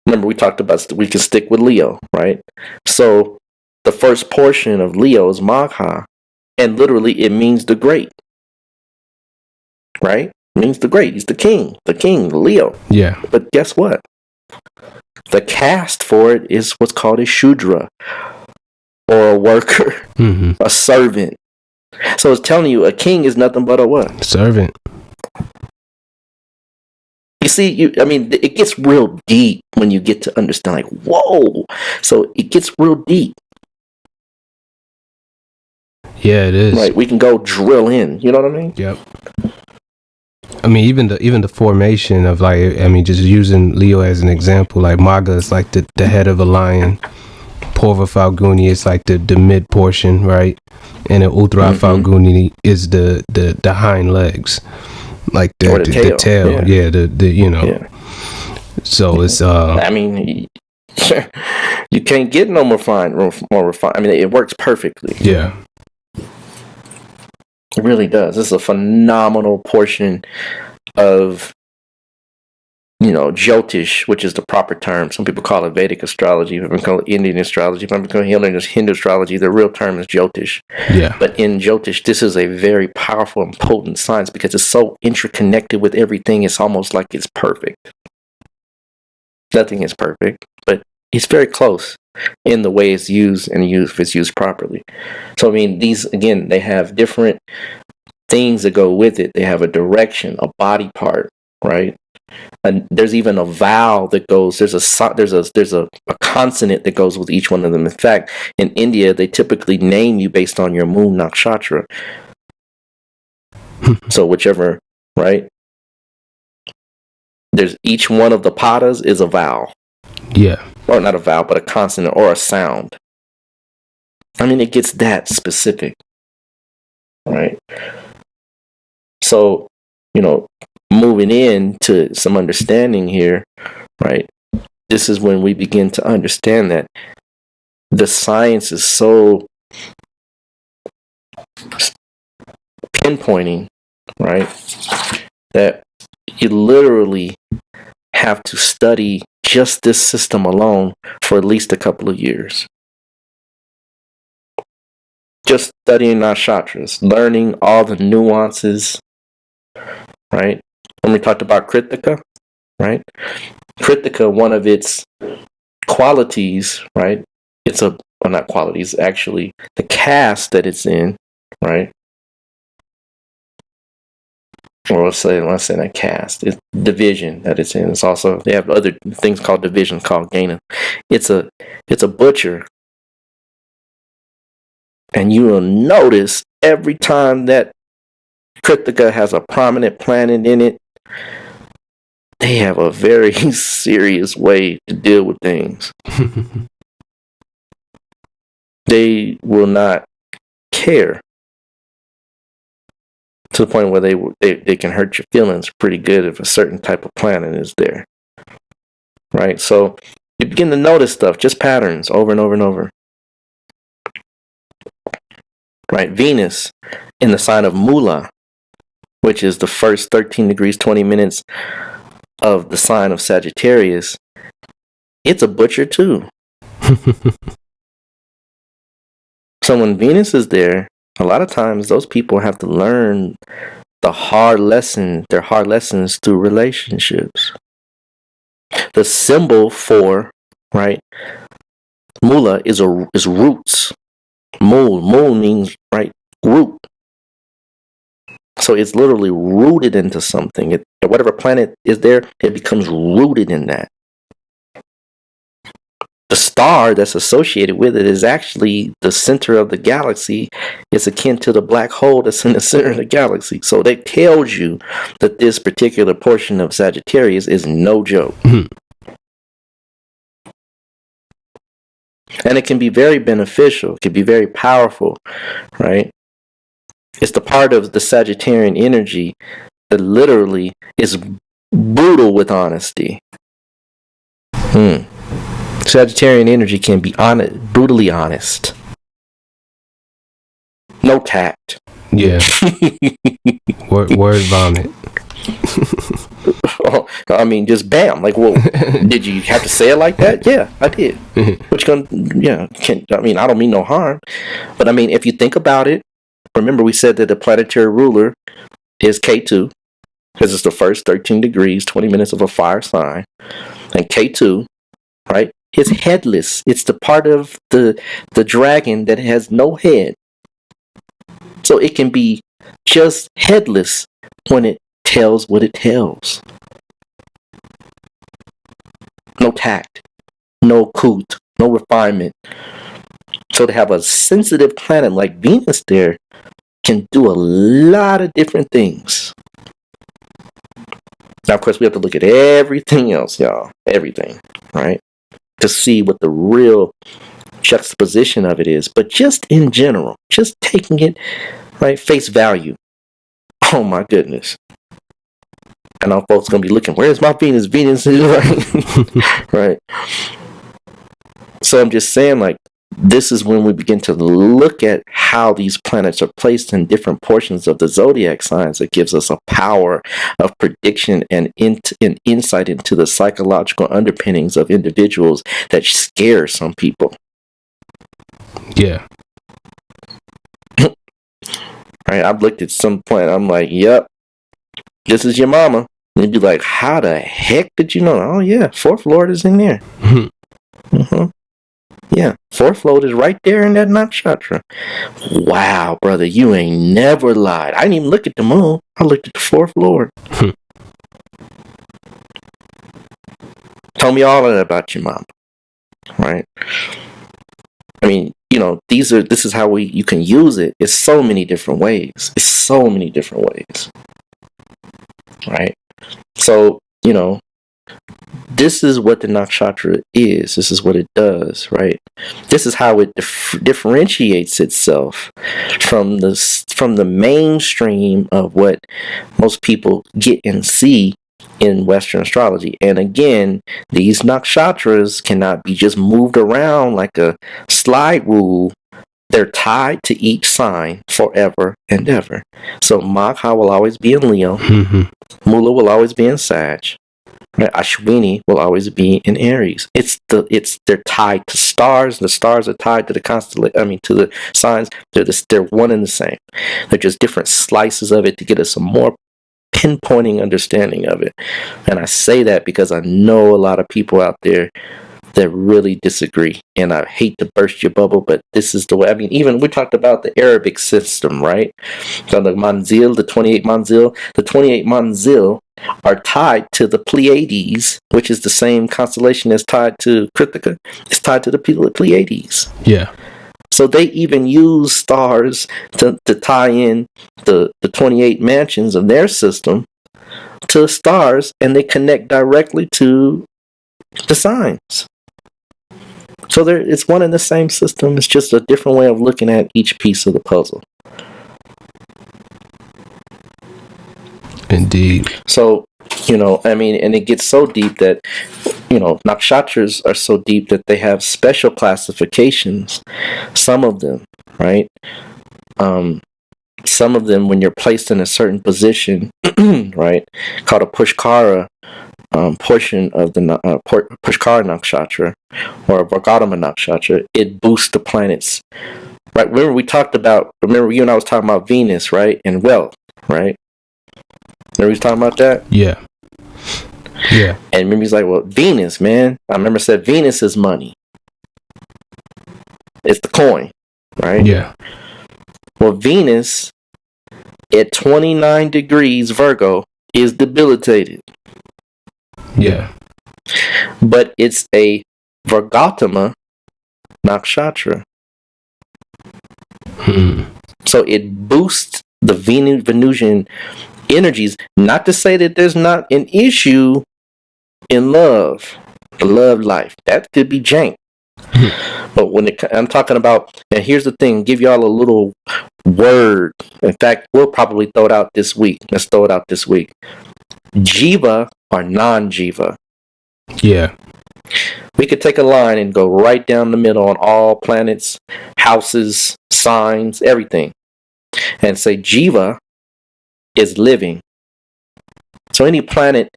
Remember, we talked about we can stick with Leo, right? So the first portion of Leo is Magha. And literally, it means the great. Right? It means the great. He's the king, the Leo. Yeah. But guess what? The caste for it is what's called a Shudra, or a worker, a servant. So it's telling you a king is nothing but a what? Servant. You see, it gets real deep when you get to understand, like, whoa. So it gets real deep. Yeah, it is. Right, we can go drill in. You know what I mean? Yep. I mean, even the formation of, like, I mean, just using Leo as an example, like Maga is like the head of a lion. Purva Falguni is like the mid portion, right? And then Uttara Falguni is the hind legs, like the tail. Yeah, the you know. Yeah. So it's I mean, you can't get no more refined. I mean, it works perfectly. Yeah. It really does. This is a phenomenal portion of, Jyotish, which is the proper term. Some people call it Vedic astrology. Some people call it Indian astrology. Some people call it Hindu astrology. The real term is Jyotish. Yeah. But in Jyotish, this is a very powerful and potent science because it's so interconnected with everything. It's almost like it's perfect. Nothing is perfect, but it's very close in the way it's used and if it's used properly. So, I mean, these, again, they have different things that go with it. They have a direction, a body part, right? And there's even a vowel that goes. There's a consonant that goes with each one of them. In fact, in India, they typically name you based on your moon nakshatra. So whichever, right? There's each one of the padas is a vowel. Yeah. Or not a vowel, but a consonant or a sound. I mean, it gets that specific, right? So, moving into some understanding here, right? This is when we begin to understand that the science is so pinpointing, right? That you literally have to study just this system alone for at least a couple of years. Just studying nakshatras, learning all the nuances, right? When we talked about Kritika, right? Kritika, one of its qualities, right? Not qualities, actually, the caste that it's in, right? Or let's say that caste. It's division that it's in. It's also, they have other things called divisions called Gana. It's a butcher. And you will notice every time that Kritika has a prominent planet in it, they have a very serious way to deal with things. They will not care to the point where they can hurt your feelings pretty good if a certain type of planet is there. Right? So you begin to notice stuff, just patterns over and over and over. Right? Venus in the sign of Mula, which is the first 13 degrees 20 minutes of the sign of Sagittarius, it's a butcher too. So when Venus is there, a lot of times those people have to learn their hard lessons through relationships. The symbol for, right, Mula is roots. Mul means, right, root. So it's literally rooted into something. Whatever planet is there, it becomes rooted in that. The star that's associated with it is actually the center of the galaxy. It's akin to the black hole that's in the center of the galaxy. So that tells you that this particular portion of Sagittarius is no joke. And it can be very beneficial. It can be very powerful, right? It's the part of the Sagittarian energy that literally is brutal with honesty. Sagittarian energy can be brutally honest. No tact. Yeah. word vomit. I mean, just bam. Like, well, did you have to say it like that? Yeah, I did. Which I don't mean no harm. But I mean, if you think about it, remember we said that the planetary ruler is K2, because it's the first 13 degrees, 20 minutes of a fire sign. And K2, right, is headless. It's the part of the dragon that has no head. So it can be just headless when it tells what it tells. No tact, no coot, no refinement. So to have a sensitive planet like Venus there can do a lot of different things. Now, of course, we have to look at everything else, y'all. Everything, right? To see what the real juxtaposition of it is. But just in general, just taking it, right, face value. Oh, my goodness. I know folks are going to be looking, where's my Venus? Venus is right. Right. So I'm just saying, like, this is when we begin to look at how these planets are placed in different portions of the zodiac signs. It gives us a power of prediction and insight into the psychological underpinnings of individuals that scare some people. Yeah. Right. I've looked at some planet. I'm like, yep, this is your mama. And you'd be like, how the heck did you know? Oh, yeah, 4th Lord is in there. Yeah, 4th Lord is right there in that nakshatra. Wow, brother, you ain't never lied. I didn't even look at the moon. I looked at the 4th Lord. Tell me all of that about your mom, right? I mean, this is how you can use it. It's so many different ways. Right? So, this is what the nakshatra is. This is what it does, right? This is how it differentiates itself from the mainstream of what most people get and see in Western astrology. And again, these nakshatras cannot be just moved around like a slide rule. They're tied to each sign forever and ever. So Magha will always be in Leo. Mula will always be in Sag. Right? Ashwini will always be in Aries. They're tied to stars. The stars are tied to the to the signs. They're one and the same. They're just different slices of it to get us a more pinpointing understanding of it. And I say that because I know a lot of people out there that really disagree. And I hate to burst your bubble, but this is the way. I mean, even we talked about the Arabic system, right? So the Manzil, the 28 Manzil are tied to the Pleiades, which is the same constellation as tied to Kritika. It's tied to the Pleiades. Yeah. So they even use stars to tie in the 28 mansions of their system to stars, and they connect directly to the signs. So it's one and the same system. It's just a different way of looking at each piece of the puzzle. Indeed. So, and it gets so deep that, nakshatras are so deep that they have special classifications. Some of them, right? Some of them, when you're placed in a certain position, right, called a Pushkara portion of the Pushkara nakshatra or a Vargadama nakshatra, it boosts the planets. Right? Remember you and I was talking about Venus, right? And wealth, right? Remember we was talking about that? Yeah. Yeah. And remember he's like, well, Venus, man. I remember I said Venus is money. It's the coin, right? Yeah. Well, Venus at 29 degrees Virgo is debilitated. Yeah. But it's a Vargatama nakshatra. So it boosts the Venusian energies. Not to say that there's not an issue in love, the love life. That could be jank. But I'm talking about, and here's the thing, give y'all a little word. In fact, we'll probably throw it out this week. Let's throw it out this week. Jiva or non-Jiva. Yeah. We could take a line and go right down the middle on all planets, houses, signs, everything, and say Jiva is living. So any planet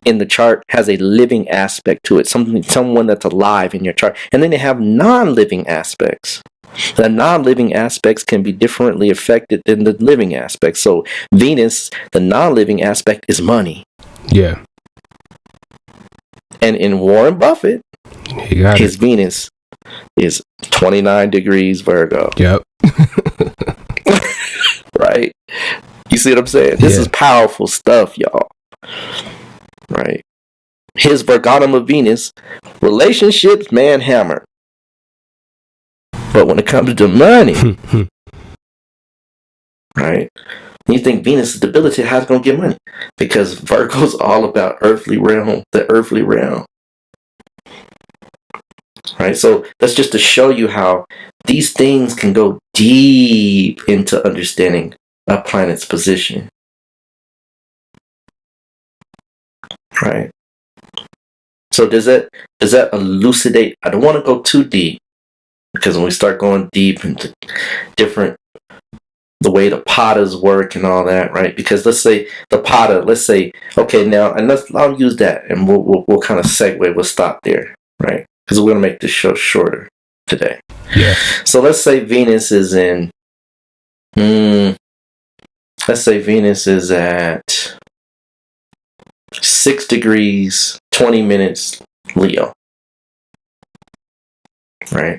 in the chart has a living aspect to it, someone that's alive in your chart. And then they have non-living aspects. The non-living aspects can be differently affected than the living aspects. So Venus, the non-living aspect is money. Yeah. And in Warren Buffett, his Venus is 29 degrees Virgo. Yep. Right? You see what I'm saying? This is powerful stuff, y'all. Right? His Vargadama Venus, relationships, man, hammered. But when it comes to money, right? You think Venus is debilitated, how's it going to get money? Because Virgo's all about the earthly realm. Right? So that's just to show you how these things can go deep into understanding a planet's position. Right? So does that elucidate? I don't want to go too deep, because when we start going deep into the way the patas work and all that, right? Because let's say the pata, okay, now, and I'll use that, and we'll kind of segue. We'll stop there, right? Because we're gonna make this show shorter today. Yeah. So let's say Venus is in. Let's say Venus is at 6 degrees, 20 minutes, Leo. Right?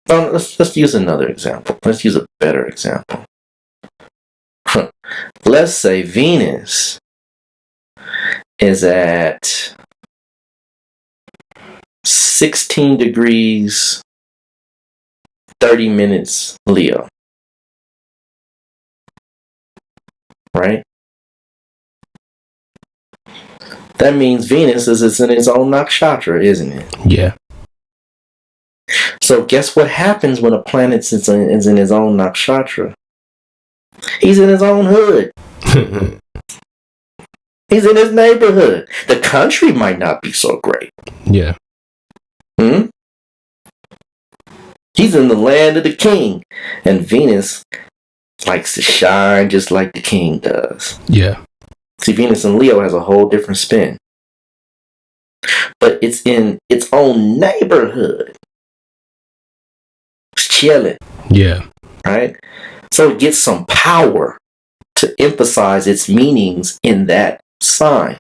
Let's use another example. Let's use a better example. Let's say Venus is at 16 degrees, 30 minutes Leo. Right? That means Venus is in its own nakshatra, isn't it? Yeah. So guess what happens when a planet is in his own nakshatra? He's in his own hood. He's in his neighborhood. The country might not be so great. Yeah. He's in the land of the king. And Venus likes to shine just like the king does. Yeah. See, Venus in Leo has a whole different spin. But it's in its own neighborhood. It's chilling. Yeah. Right? So it gets some power to emphasize its meanings in that sign.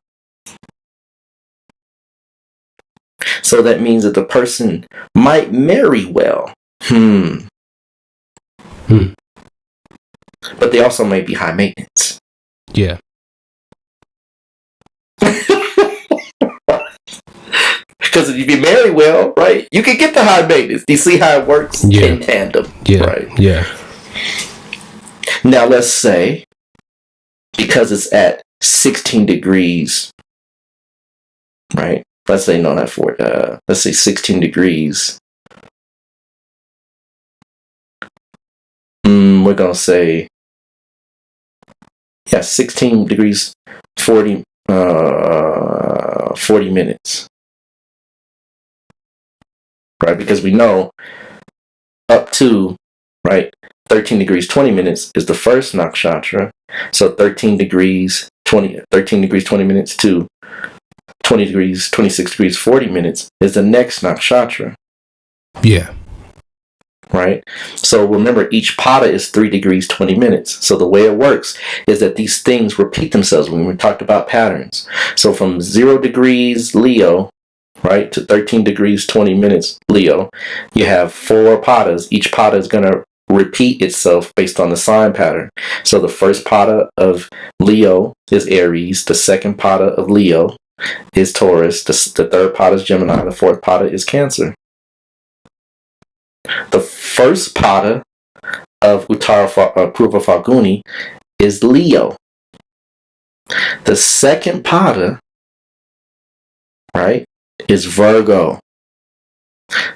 So that means that the person might marry well. But they also may be high maintenance. Yeah. Because if you marry well, right, you can get the high maintenance. Do you see how it works in tandem? Yeah. Right. Yeah. Now let's say, because it's at 16 degrees, right? Let's say, no, not 4, let's say 16 degrees. We're going to say, 16 degrees, 40 minutes. Right? Because we know up to, right, 13 degrees, 20 minutes is the first nakshatra. So 13 degrees, 20 minutes to 20 degrees, 26 degrees, 40 minutes is the next nakshatra. Yeah. Right? So remember, each pada is 3 degrees, 20 minutes. So the way it works is that these things repeat themselves when we talked about patterns. So from 0 degrees Leo, right, to 13 degrees, 20 minutes Leo, you have 4 padas. Each pada is going to repeat itself based on the sign pattern. So the first pada of Leo is Aries. The second pada of Leo is Taurus. The third pada is Gemini. The fourth pada is Cancer. The first pada of Uttara Purva Falguni is Leo. The second pada, right, is Virgo.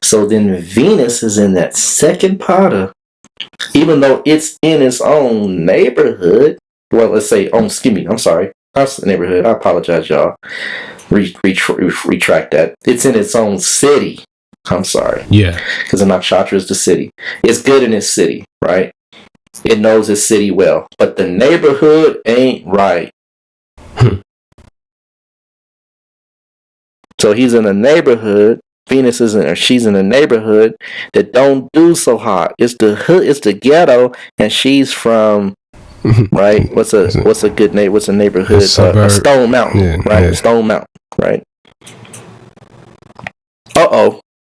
So then Venus is in that second pada, even though it's in its own neighborhood. Well, let's say, I'm sorry. That's the neighborhood. I apologize, y'all. Retract that. It's in its own city. I'm sorry. Yeah. Because the nakshatra is the city. It's good in its city, right? It knows its city well. But the neighborhood ain't right. So he's in a neighborhood. Venus she's in a neighborhood that don't do so hot. It's the hood, it's the ghetto, and she's from, right? What's a good name? What's a neighborhood? A Stone Mountain, right? Yeah. Stone Mountain, right?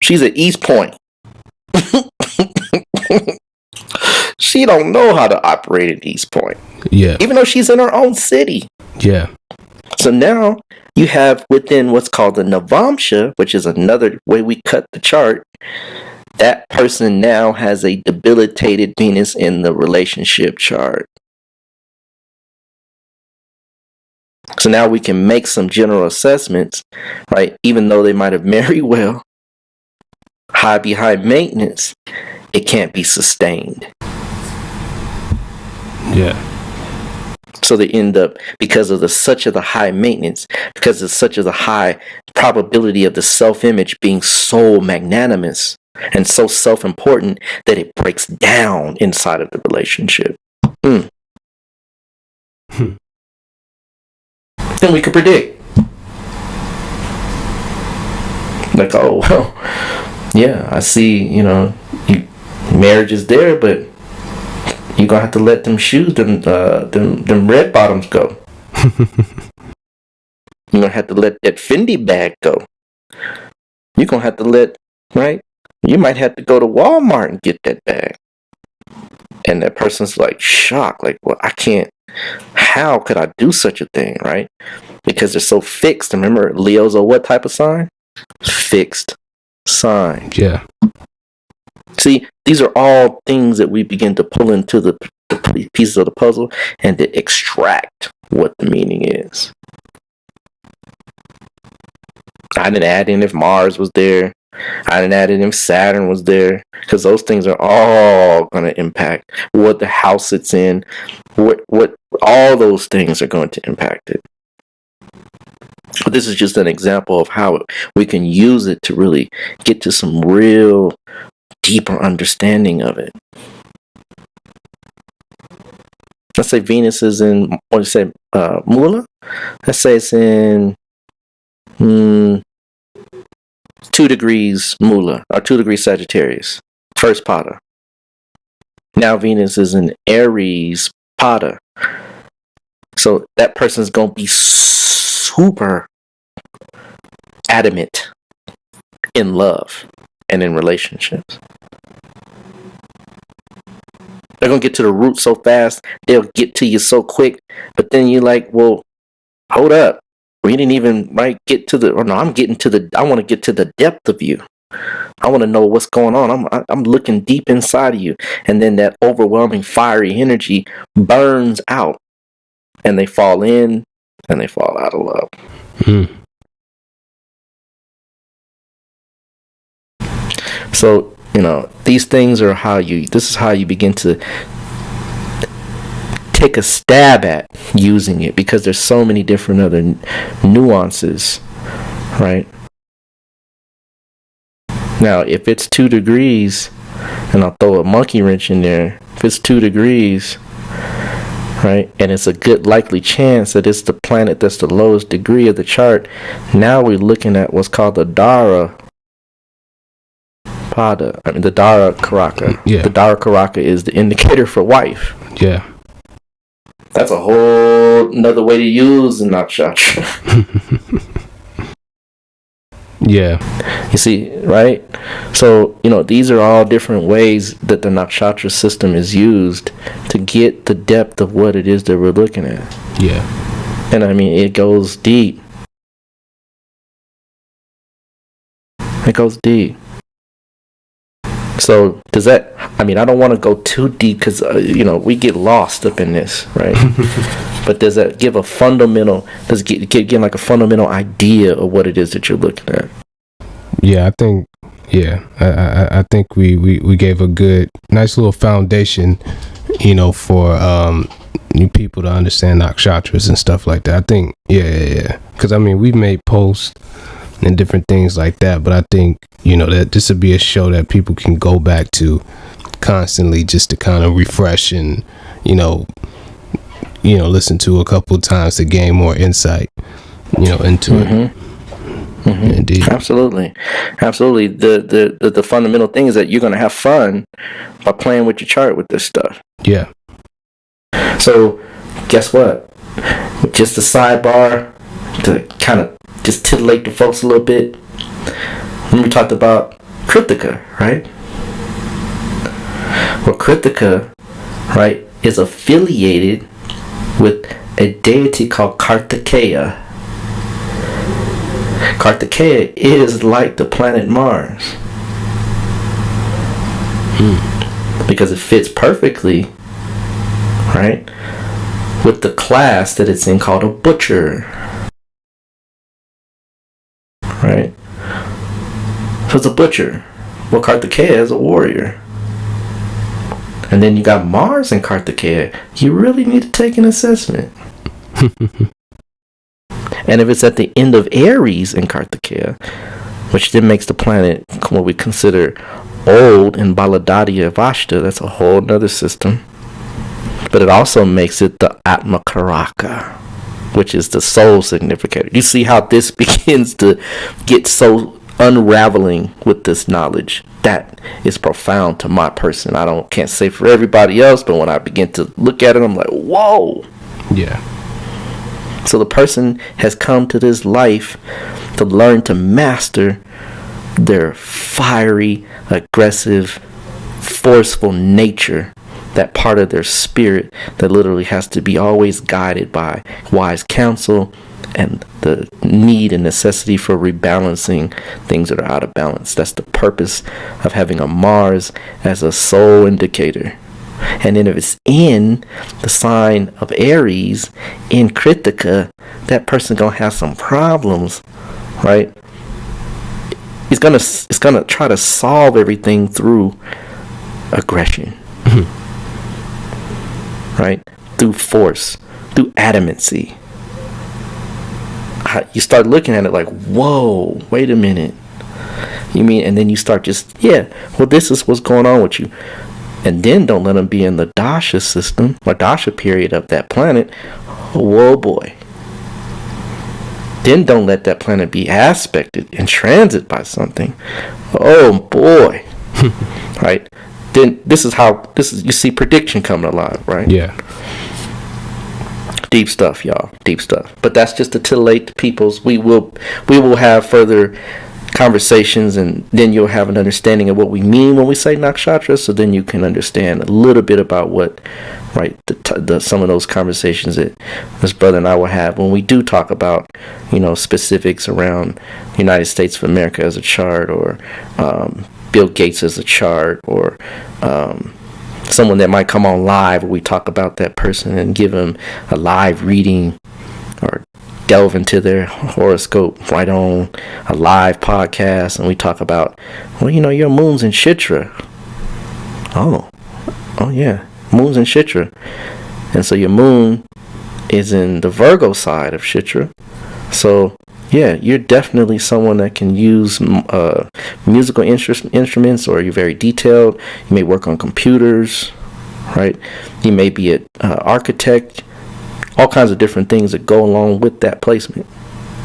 She's at East Point. She don't know how to operate at East Point. Yeah. Even though she's in her own city. Yeah. So now you have within what's called the Navamsha, which is another way we cut the chart, that person now has a debilitated Venus in the relationship chart. So now we can make some general assessments, right? Even though they might have married well, high maintenance, it can't be sustained. Yeah. So they end up, because of such of the high maintenance, because of such of the high probability of the self-image being so magnanimous and so self-important that it breaks down inside of the relationship. Then we could predict. Like, oh, well, yeah, I see, marriage is there, but you're going to have to let them shoes, them red bottoms go. You're going to have to let that Fendi bag go. You're going to have to right? You might have to go to Walmart and get that bag. And that person's like shocked, like, well, I can't, how could I do such a thing, right? Because they're so fixed. Remember, Leo's a what type of sign? Fixed sign. Yeah. See, these are all things that we begin to pull into the pieces of the puzzle and to extract what the meaning is. I didn't add in if Mars was there. I didn't add in if Saturn was there, because those things are all going to impact what the house it's in. What all those things are going to impact it. But this is just an example of how we can use it to really get to some real deeper understanding of it. Let's say Venus is in, what do you say, Mula? Let's say it's in 2 degrees Mula, or 2 degrees Sagittarius, first pada. Now Venus is in Aries pada. So that person's going to be super adamant in love and in relationships. They're going to get to the root so fast, they'll get to you so quick, but then you're like, well, hold up. We didn't even get to the, or no, I'm getting to the, I want to get to the depth of you. I want to know what's going on. I'm looking deep inside of you. And then that overwhelming fiery energy burns out, and they fall in and they fall out of love. So, these things are this is how you begin to take a stab at using it, because there's so many different other nuances, right? Now, if it's 2 degrees, and I'll throw a monkey wrench in there, if it's 2 degrees, right, and it's a good likely chance that it's the planet that's the lowest degree of the chart, now we're looking at what's called the Dara Pada. I mean, the Dara Karaka. Yeah. The Dara Karaka is the indicator for wife. Yeah. That's a whole another way to use the nakshatra. Yeah. You see, right? So, these are all different ways that the nakshatra system is used to get the depth of what it is that we're looking at. Yeah. And I mean, it goes deep. It goes deep. So does that, I mean, I don't want to go too deep because, we get lost up in this, right? But does that give a fundamental, does it give like a fundamental idea of what it is that you're looking at? Yeah, I think, I think we gave a good, nice little foundation, for new people to understand nakshatras and stuff like that. I think, yeah. Because, I mean, we've made posts and different things like that, but I think, that this would be a show that people can go back to constantly just to kind of refresh and, listen to a couple of times to gain more insight, into it. Mm-hmm. Indeed. Absolutely. The fundamental thing is that you're going to have fun by playing with your chart with this stuff. Yeah. So, guess what? Just a sidebar to kind of just titillate the folks a little bit. When we talked about Kritika, right? Well, Kritika, right, is affiliated with a deity called Kartikeya. Kartikeya is like the planet Mars. Because it fits perfectly, right, with the class that it's in called a butcher. Right? So it's a butcher. Well, Kartikeya is a warrior. And then you got Mars in Kartikeya. You really need to take an assessment. And if it's at the end of Aries in Kartikeya, which then makes the planet what we consider old in Baladadiya Vashta, that's a whole nother system. But it also makes it the Atma Karaka, which is the soul significator. You see how this begins to get so unraveling with this knowledge. That is profound to my person. Can't say for everybody else, but when I begin to look at it, I'm like, whoa. Yeah. So the person has come to this life to learn to master their fiery, aggressive, forceful nature, that part of their spirit that literally has to be always guided by wise counsel and the need and necessity for rebalancing things that are out of balance. That's the purpose of having a Mars as a sole indicator. And then if it's in the sign of Aries, in Kritika, that person gonna have some problems, right? It's gonna try to solve everything through aggression, right? Through force, through adamancy. You start looking at it like, whoa, wait a minute. You mean, and then you start this is what's going on with you. And then don't let them be in the Dasha system or Dasha period of that planet. Whoa, boy. Then don't let that planet be aspected and transit by something. Oh, boy. Right? Then this is you see prediction coming alive, right? Yeah. Deep stuff, y'all. Deep stuff. But that's just to titillate the peoples. We will have further conversations, and then you'll have an understanding of what we mean when we say nakshatra, so then you can understand a little bit about what, right, some of those conversations that this brother and I will have when we do talk about, specifics around United States of America as a chart, or Bill Gates as a chart, or someone that might come on live where we talk about that person and give them a live reading, or delve into their horoscope right on a live podcast, and we talk about, your moon's in Shitra. Oh yeah, moon's in Shitra. And so your moon is in the Virgo side of Shitra. So yeah, you're definitely someone that can use musical instruments, or you're very detailed. You may work on computers, right? You may be an architect. All kinds of different things that go along with that placement,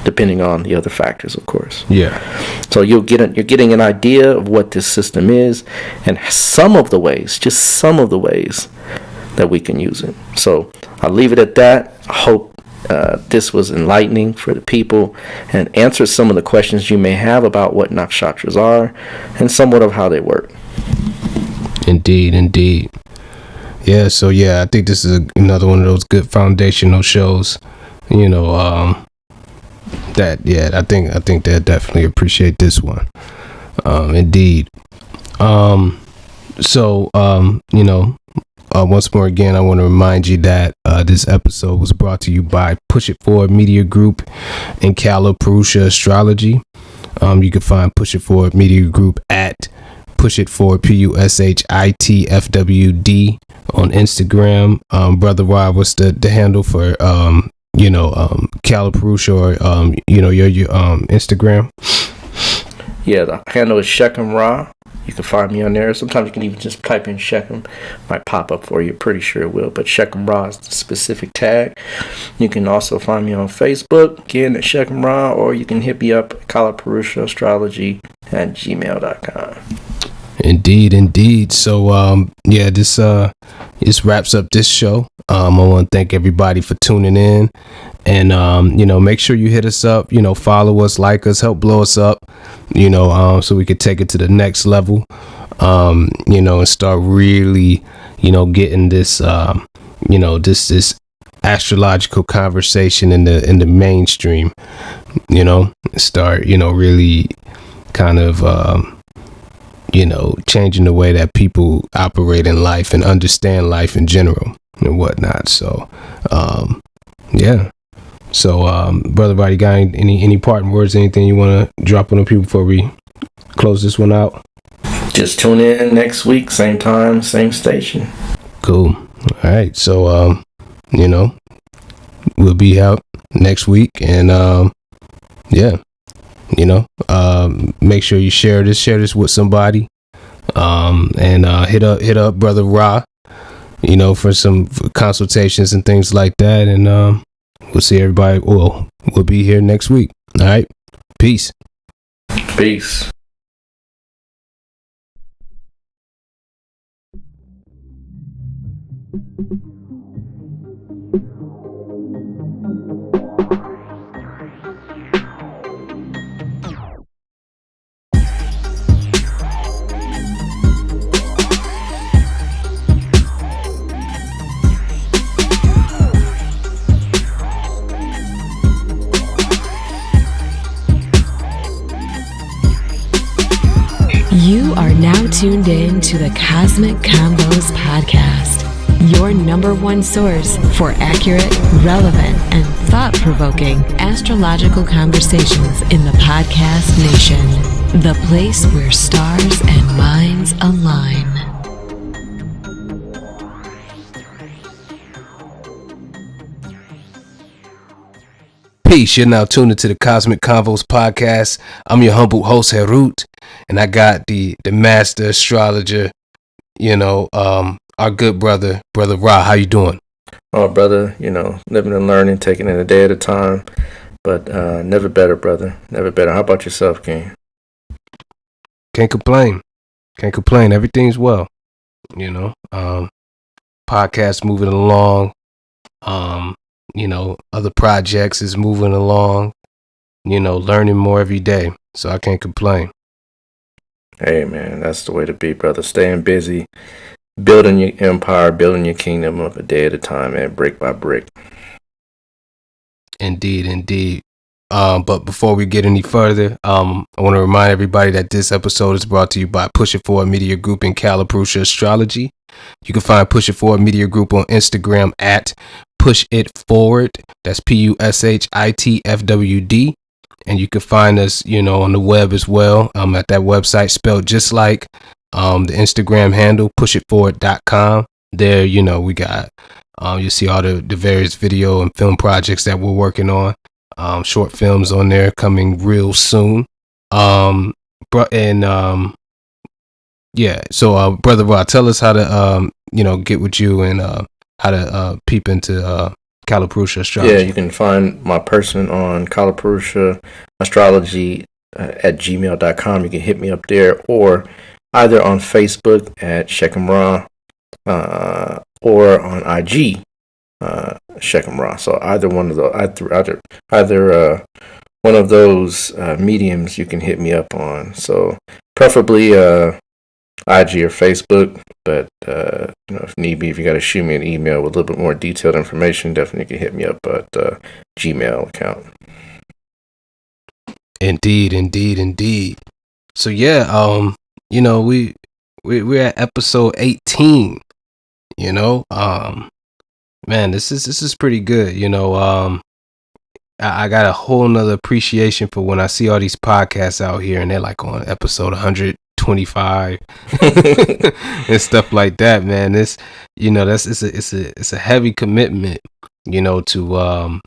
depending on the other factors, of course. Yeah. So you're getting an idea of what this system is, and some of the ways that we can use it. So I'll leave it at that. I hope this was enlightening for the people and answered some of the questions you may have about what nakshatras are and somewhat of how they work. Indeed. Yeah, so I think this is another one of those good foundational shows, I think they'll definitely appreciate this one. Indeed. Once more again, I want to remind you that this episode was brought to you by Push It Forward Media Group and Kalapurusha Astrology. You can find Push It Forward Media Group at Push It Forward PUSHITFWD on Instagram. Brother Rob, what's the handle for Kalapurusha, or your Instagram? Yeah, the handle is Shechem Ra. You can find me on there. Sometimes you can even just type in Shechem. Might pop up for you. Pretty sure it will. But Shechem Ra is the specific tag. You can also find me on Facebook, again at Shechem Ra, or you can hit me up at kalapurushastrology@gmail.com. Indeed. So this wraps up this show. I want to thank everybody for tuning in, and make sure you hit us up, follow us, like us, help blow us up, so we could take it to the next level, and start really, getting this, this astrological conversation in the mainstream, start, really kind of, changing the way that people operate in life and understand life in general and whatnot. So, So, Brother Roddy, got any parting words, anything you want to drop on the people before we close this one out? Just tune in next week, same time, same station. Cool. All right. So, we'll be out next week, and make sure you share this with somebody, and hit up Brother Ra, for some consultations and things like that, and we'll see everybody. We'll be here next week. All right. Peace. You are now tuned in to the Cosmic Convos Podcast, your number one source for accurate, relevant, and thought-provoking astrological conversations in the podcast nation. The place where stars and minds align. Peace. You're now tuned into the Cosmic Convos Podcast. I'm your humble host, Herut, and I got the master astrologer, our good brother Ra. How you doing? Oh, brother, living and learning, taking it a day at a time, but never better, brother. Never better. How about yourself, King? Can't complain. Everything's well. Podcast moving along. Other projects is moving along, learning more every day. So I can't complain. Hey, man, that's the way to be, brother. Staying busy, building your empire, building your kingdom up a day at a time, man, brick by brick. Indeed. But before we get any further, I want to remind everybody that this episode is brought to you by Push It Forward Media Group and Caliprucia Astrology. You can find Push It Forward Media Group on Instagram at Push It Forward. That's PUSHITFWD. And you can find us, on the web as well. At that website spelled just like the Instagram handle, pushitforward.com. There, we got, you'll see all the various video and film projects that we're working on. Short films on there coming real soon. So Brother Rod, tell us how to, get with you and how to peep into Caliprucia Astrology. Yeah, you can find my person on Caliprucia Astrology at gmail.com. You can hit me up there, or either on Facebook at Shechem Ra, or on IG Shechem Ra. So either one of those, either one of those mediums you can hit me up on. So preferably IG or Facebook, but if need be, if you got to shoot me an email with a little bit more detailed information, definitely can hit me up at Gmail account. Indeed. So yeah, we're at episode 18. Man, this is pretty good. I got a whole nother appreciation for when I see all these podcasts out here and they're like on episode 125 and stuff like that, man. It's it's a heavy commitment, to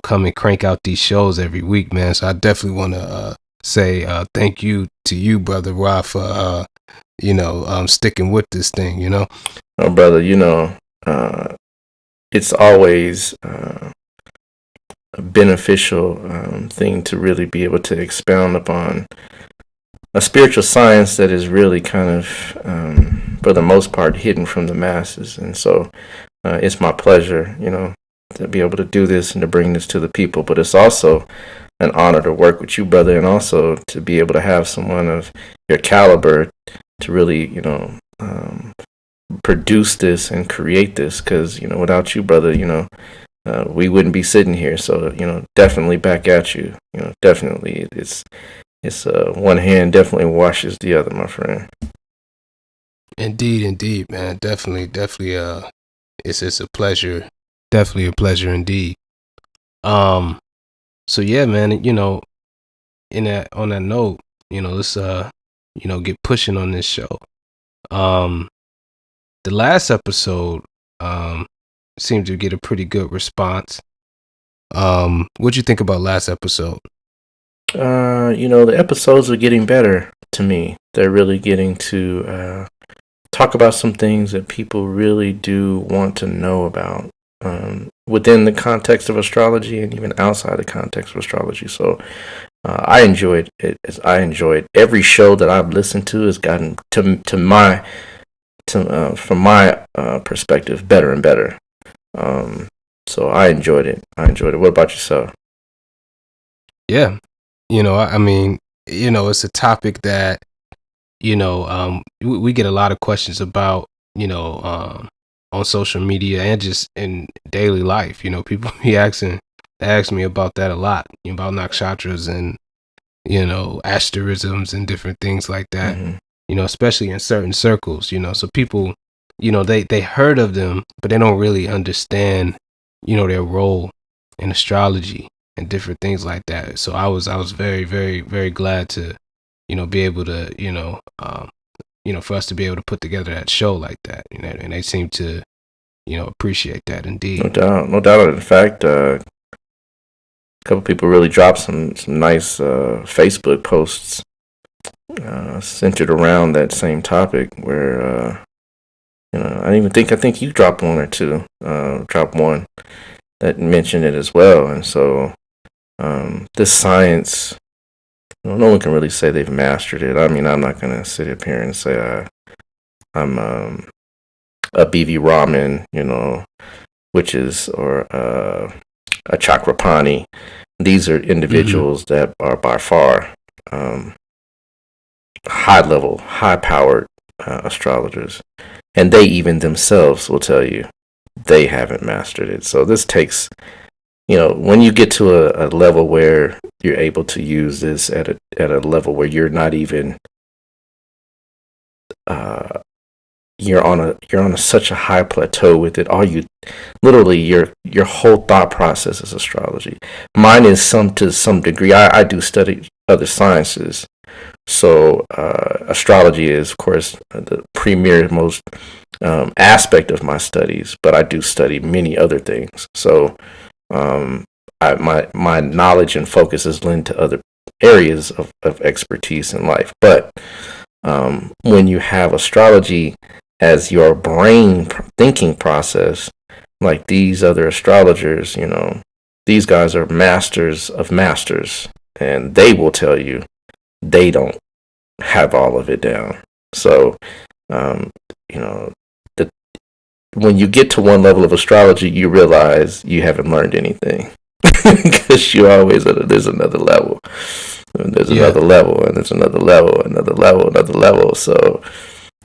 come and crank out these shows every week, man. So I definitely want to say thank you to you, Brother Ra, for sticking with this thing, Oh, brother, it's always a beneficial thing to really be able to expound upon a spiritual science that is really kind of, for the most part, hidden from the masses. And so it's my pleasure, to be able to do this and to bring this to the people. But it's also an honor to work with you, brother, and also to be able to have someone of your caliber to really, produce this and create this. Because, without you, brother, we wouldn't be sitting here. So, definitely back at you. Definitely it's one hand definitely washes the other, my friend. Indeed, man. Definitely. It's a pleasure. Definitely a pleasure indeed. So yeah, man. On that note, let's get pushing on this show. The last episode seemed to get a pretty good response. What'd you think about last episode? The episodes are getting better to me. They're really getting to talk about some things that people really do want to know about within the context of astrology and even outside the context of astrology. So I enjoyed it. Every show that I've listened to has gotten from my perspective better and better. So I enjoyed it. What about yourself? Yeah. It's a topic that, we get a lot of questions about, on social media and just in daily life. People be ask me about that a lot, about nakshatras and, asterisms and different things like that. Mm-hmm. especially in certain circles, so people, they heard of them, but they don't really understand, their role in astrology and different things like that. So I was very, very, very glad to, be able to, for us to be able to put together that show like that, and they seem to, appreciate that indeed. No doubt. In fact, a couple people really dropped some nice Facebook posts centered around that same topic. Where I think you dropped one or two, dropped one that mentioned it as well. And so this science, no one can really say they've mastered it. I mean, I'm not gonna sit up here and say I'm a BV Raman, witches, or a Chakrapani. These are individuals that are by far high-level, high-powered astrologers, and they even themselves will tell you they haven't mastered it. So this takes, when you get to a level where you're able to use this at a level where you're not even you're on such a high plateau with it. Literally your whole thought process is astrology. Mine is to some degree. I do study other sciences, so astrology is, of course, the premier most aspect of my studies. But I do study many other things. So my knowledge and focus is lent to other areas of expertise in life. But when you have astrology as your brain thinking process, like these other astrologers, these guys are masters of masters, and they will tell you they don't have all of it down. So, when you get to one level of astrology, you realize you haven't learned anything because there's another level. And there's another level, and there's another level, another level. So,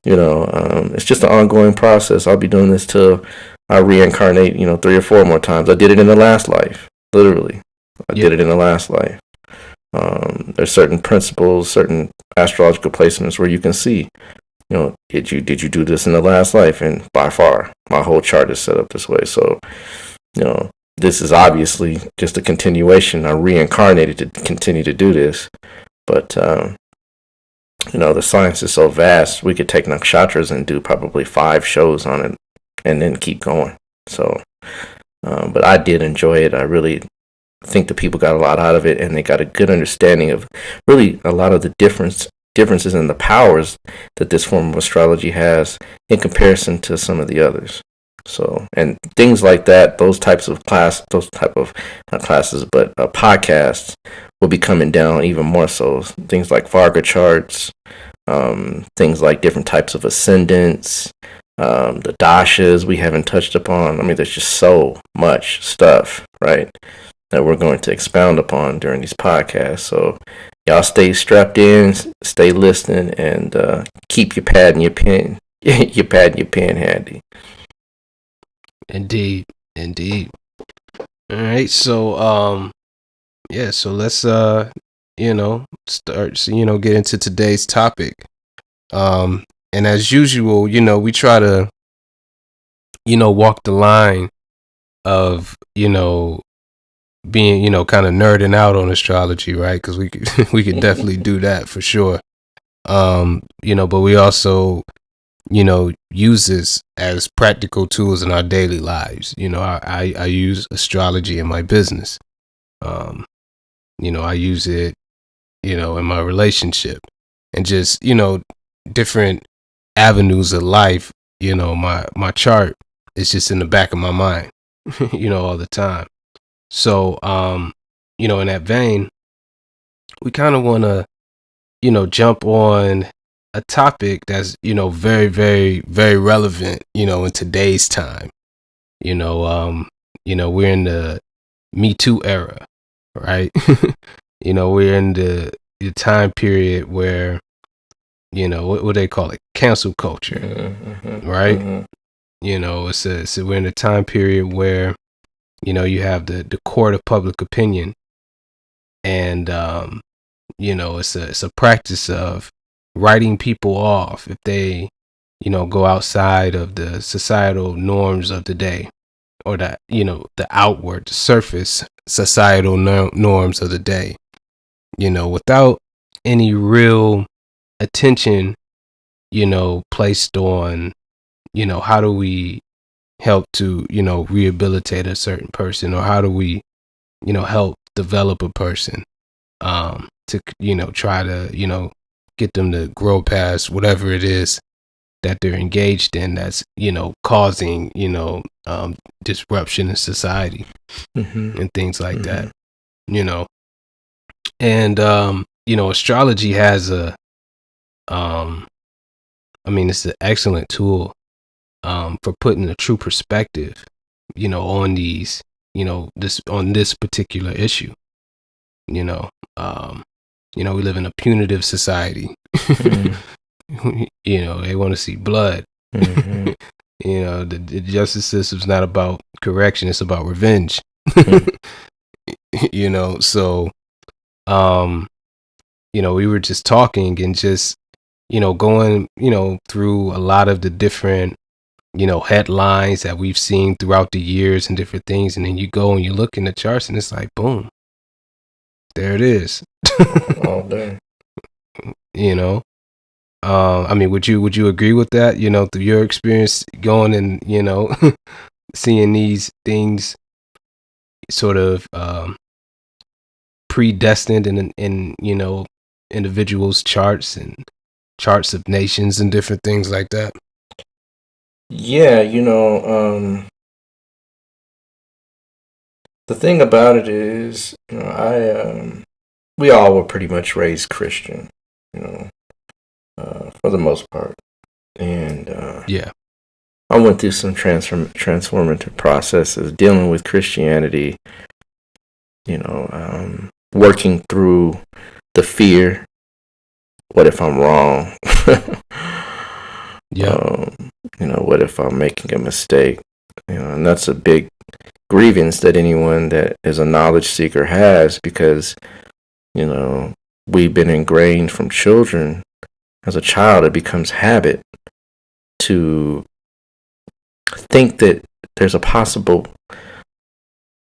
it's just an ongoing process. I'll be doing this till I reincarnate, 3 or 4 more times. I did it in the last life, literally. I did it in the last life. There's certain principles, certain astrological placements where you can see, did you do this in the last life? And by far, my whole chart is set up this way. So, this is obviously just a continuation. I reincarnated to continue to do this. But, the science is so vast, we could take nakshatras and do probably 5 shows on it and then keep going. So, but I did enjoy it. I really think the people got a lot out of it, and they got a good understanding of really a lot of the differences in the powers that this form of astrology has in comparison to some of the others. So, and things like that, those type of not classes, but podcasts will be coming down even more so. Things like Varga charts, things like different types of ascendants, the dashas we haven't touched upon. I mean, there's just so much stuff, right, that we're going to expound upon during these podcasts. So y'all stay strapped in, stay listening, and keep your pad and your pen, handy. Indeed. All right, so so let's start, get into today's topic. And as usual, we try to walk the line of being kind of nerding out on astrology, right? Because we could definitely do that for sure. But we also use this as practical tools in our daily lives. I use astrology in my business. I use it, in my relationship, and just, different avenues of life. My chart is just in the back of my mind, all the time. So, in that vein, we kind of want to, jump on a topic that's, very, very, very relevant, in today's time. We're in the Me Too era, right? We're in the time period where, what they call it, cancel culture, right? Mm-hmm. We're in a time period where, you have the court of public opinion, and, it's a practice of, writing people off if they, go outside of the societal norms of the day, or the, the outward surface societal norms of the day, without any real attention, placed on, how do we help to, rehabilitate a certain person, or how do we, help develop a person, to, try to, get them to grow past whatever it is that they're engaged in that's, causing, disruption in society, and things like that, and, astrology has it's an excellent tool, for putting a true perspective, on these, on this particular issue, you know, um, we live in a punitive society. They want to see blood. The justice system's not about correction; it's about revenge. So, we were just talking and just, going, through a lot of the different, headlines that we've seen throughout the years and different things, and then you go and you look in the charts, and it's like, boom, there it is. All day. Would you agree with that? Through your experience going and, seeing these things sort of predestined in individuals' charts and charts of nations and different things like that. Yeah, the thing about it is, we all were pretty much raised Christian, for the most part, and yeah, I went through some transformative processes dealing with Christianity, working through the fear. What if I'm wrong? Yeah. What if I'm making a mistake? And that's a big grievance that anyone that is a knowledge seeker has, because, we've been ingrained from children. As a child, it becomes habit to think that there's a possible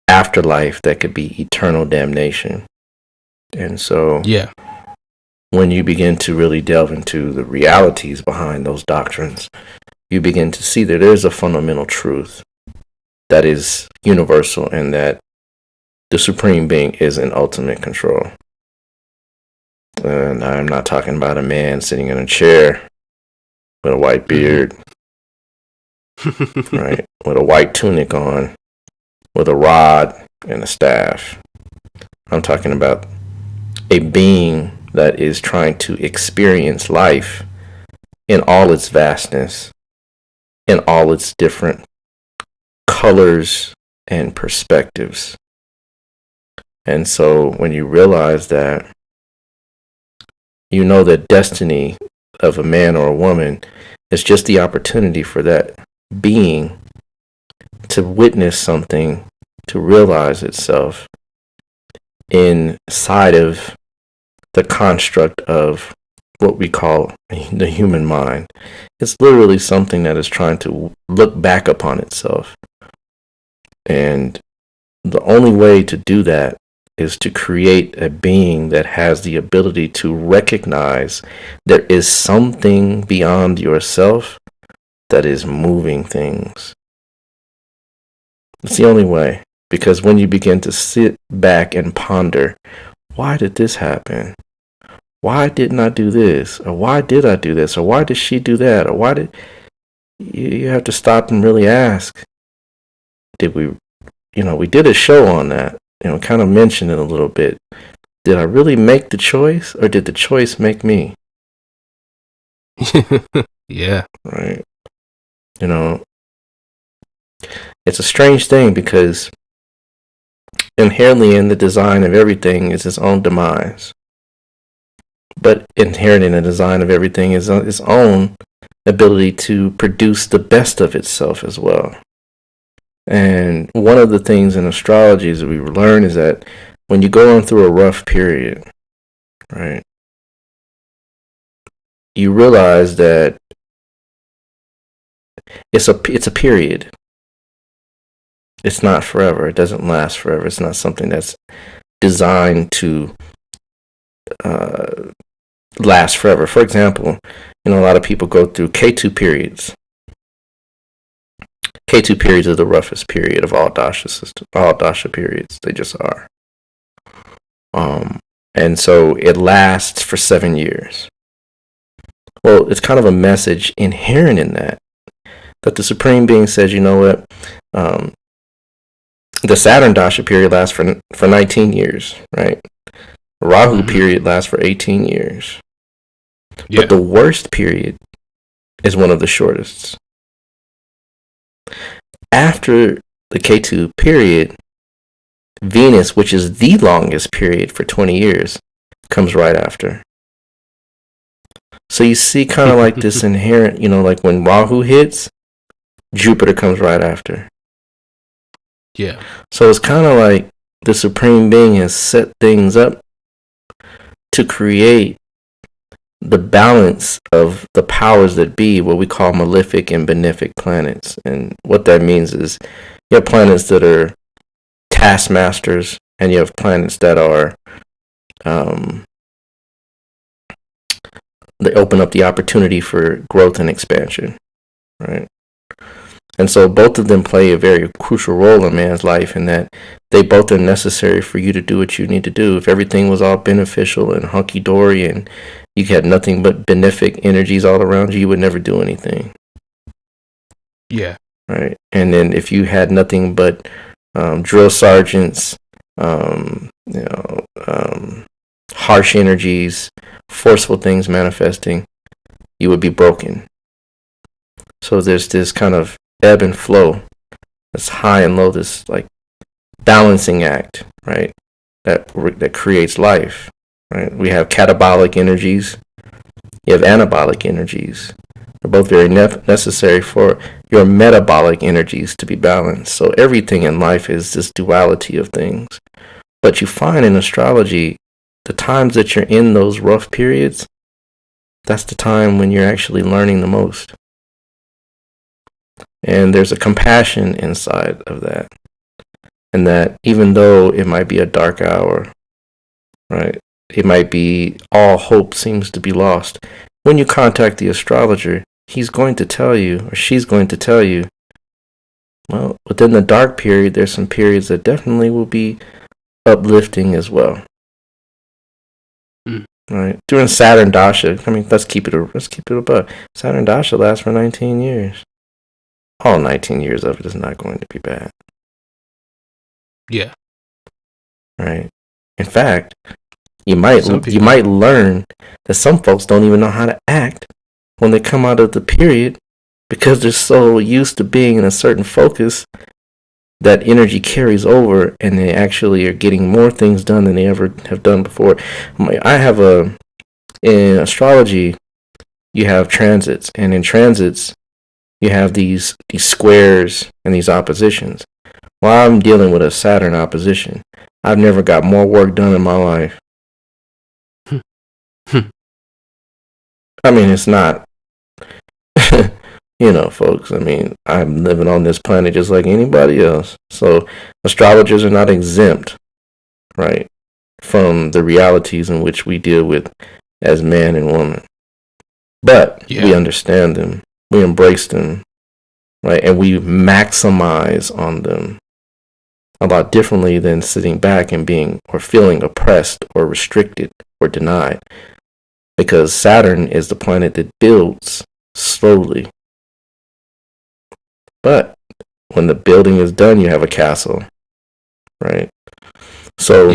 afterlife that could be eternal damnation. And so, yeah, when you begin to really delve into the realities behind those doctrines, you begin to see that there's a fundamental truth that is universal, and that the Supreme Being is in ultimate control. And I'm not talking about a man sitting in a chair with a white beard, right, with a white tunic on, with a rod and a staff. I'm talking about a being that is trying to experience life in all its vastness, in all its different colors and perspectives. And so when you realize that, the destiny of a man or a woman is just the opportunity for that being to witness something, to realize itself inside of the construct of what we call the human mind. It's literally something that is trying to look back upon itself. And the only way to do that is to create a being that has the ability to recognize there is something beyond yourself that is moving things. It's the only way. Because when you begin to sit back and ponder, why did this happen? Why didn't I do this? Or why did I do this? Or why did she do that? Or why did... You have to stop and really ask, did we... we did a show on that. Kind of mentioned it a little bit. Did I really make the choice, or did the choice make me? Yeah. Right. It's a strange thing, because inherently in the design of everything is its own demise. But inherent in the design of everything is its own ability to produce the best of itself as well. And one of the things in astrology is that we learn is that when you go on through a rough period, right, you realize that it's a period. It's not forever. It doesn't last forever. It's not something that's designed to last forever. For example, a lot of people go through K2 periods. K2 periods are the roughest period of all dasha system, all dasha periods. They just are. And so it lasts for 7 years. Well, it's kind of a message inherent in that the Supreme Being says, you know what, the Saturn dasha period lasts for 19 years, right? Rahu period lasts for 18 years. Yeah. But the worst period is one of the shortest. After the K2 period, Venus, which is the longest period for 20 years, comes right after. So you see kind of like this inherent, like when Rahu hits, Jupiter comes right after. Yeah. So it's kind of like the Supreme Being has set things up to create the balance of the powers that be, what we call malefic and benefic planets. And what that means is you have planets that are taskmasters, and you have planets that are they open up the opportunity for growth and expansion, right? And so both of them play a very crucial role in man's life, in that they both are necessary for you to do what you need to do. If everything was all beneficial and hunky-dory and you had nothing but benefic energies all around you, you would never do anything. Yeah. Right. And then if you had nothing but drill sergeants, harsh energies, forceful things manifesting, you would be broken. So there's this kind of ebb and flow, this high and low, this like balancing act, right? That creates life, right? We have catabolic energies, you have anabolic energies. They're both very necessary for your metabolic energies to be balanced. So everything in life is this duality of things. But you find in astrology, the times that you're in those rough periods, that's the time when you're actually learning the most. And there's a compassion inside of that. And that even though it might be a dark hour, right? It might be all hope seems to be lost. When you contact the astrologer, he's going to tell you, or she's going to tell you, well, within the dark period, there's some periods that definitely will be uplifting as well. Right? During Saturn Dasha, let's keep it above. Saturn Dasha lasts for 19 years. All 19 years of it is not going to be bad. Yeah. Right? In fact, you might learn that some folks don't even know how to act when they come out of the period, because they're so used to being in a certain focus that energy carries over, and they actually are getting more things done than they ever have done before. In astrology, you have transits, and in transits, you have these squares and these oppositions. While I'm dealing with a Saturn opposition, I've never got more work done in my life. It's not, folks, I'm living on this planet just like anybody else. So astrologers are not exempt, right, from the realities in which we deal with as man and woman. But we understand them, we embrace them, right, and we maximize on them a lot differently than sitting back and being or feeling oppressed or restricted or denied. Because Saturn is the planet that builds slowly. But when the building is done, you have a castle, right? So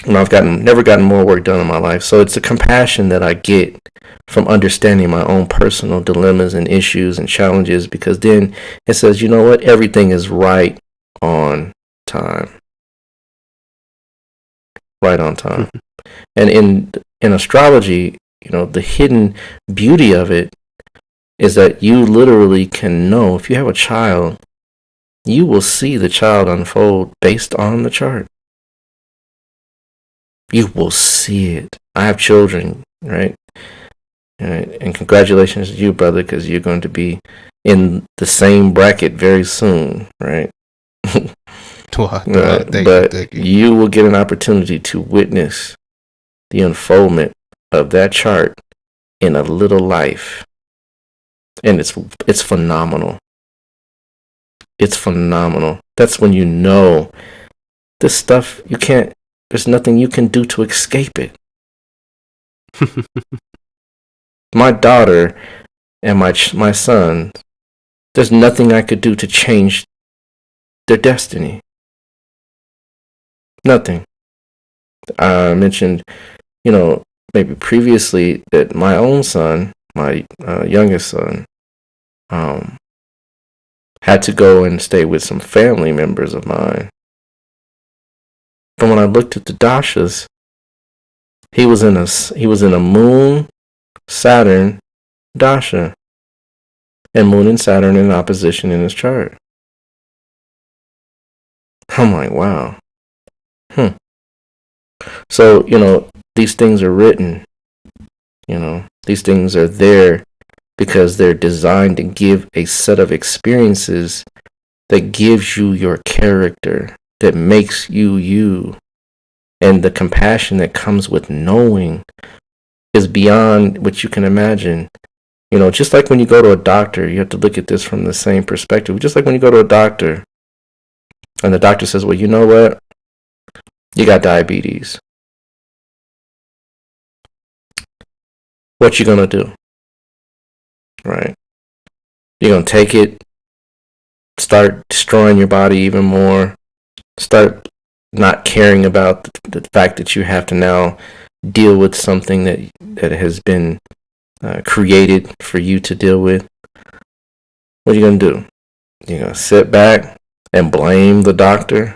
I've never gotten more work done in my life. So it's the compassion that I get from understanding my own personal dilemmas and issues and challenges, because then it says, you know what? Everything is right on time. Right on time. And in astrology, the hidden beauty of it is that you literally can know, if you have a child, you will see the child unfold based on the chart. You will see it. I have children, right? And congratulations to you, brother, because you're going to be in the same bracket very soon, right? Thank you. You will get an opportunity to witness the unfoldment of that chart in a little life, and it's phenomenal. It's phenomenal. That's when you know this stuff. There's nothing you can do to escape it. My daughter and my son, there's nothing I could do to change their destiny. Nothing. I mentioned, maybe previously that my own son, my youngest son, had to go and stay with some family members of mine. But when I looked at the dashas, he was in a Moon Saturn dasha, and Moon and Saturn in opposition in his chart. I'm like, wow. So, these things are written. These things are there because they're designed to give a set of experiences that gives you your character, that makes you you. And the compassion that comes with knowing is beyond what you can imagine. Just like when you go to a doctor, you have to look at this from the same perspective. Just like when you go to a doctor and the doctor says, well, you know what? You got diabetes. What you gonna do? Right? You're gonna take it, start destroying your body even more, start not caring about the fact that you have to now deal with something that has been created for you to deal with. What are you gonna do? You're gonna sit back and blame the doctor,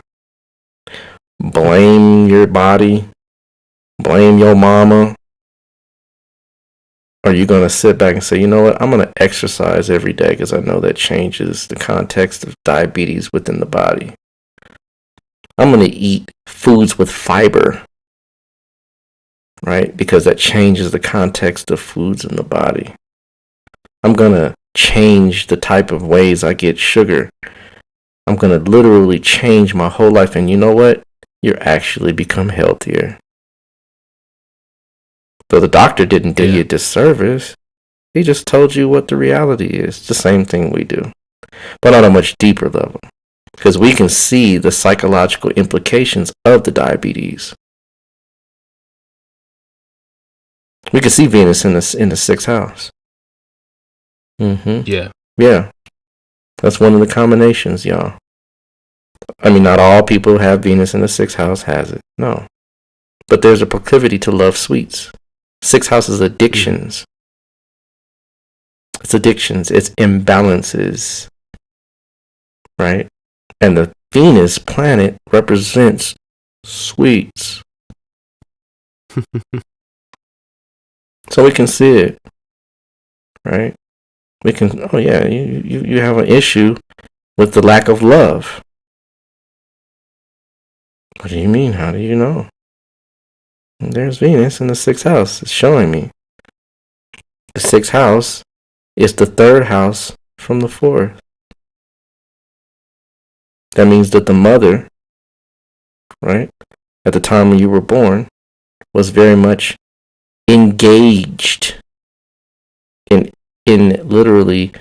blame your body, blame your mama? Or are you going to sit back and say, you know what, I'm going to exercise every day because I know that changes the context of diabetes within the body. I'm going to eat foods with fiber, right? Because that changes the context of foods in the body. I'm going to change the type of ways I get sugar. I'm going to literally change my whole life. And you know what? You actually become healthier. So the doctor didn't do you a disservice. He just told you what the reality is. It's the same thing we do, but on a much deeper level. Because we can see the psychological implications of the diabetes. We can see Venus in the sixth house. Yeah. That's one of the combinations, y'all. I mean, not all people who have Venus in the sixth house has it. No. But there's a proclivity to love sweets. Sixth house is addictions. It's addictions. It's imbalances. Right? And the Venus planet represents sweets. So we can see it. Right? We can, you have an issue with the lack of love. What do you mean? How do you know? There's Venus in the sixth house. It's showing me. The sixth house is the third house from the fourth. That means that the mother, right, at the time when you were born, was very much engaged in literally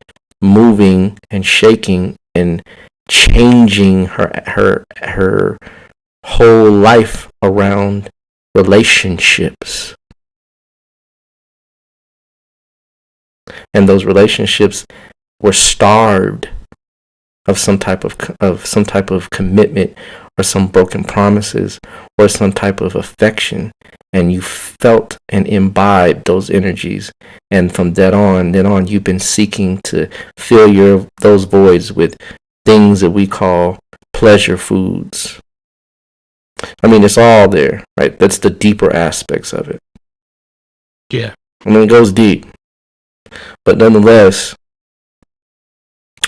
moving and shaking and changing her whole life around relationships. And those relationships were starved of some type of commitment or some broken promises or some type of affection, and you felt and imbibed those energies, and from then on you've been seeking to fill those voids with things that we call pleasure foods. I mean, it's all there, right? That's the deeper aspects of it. Yeah. I mean, it goes deep. But nonetheless,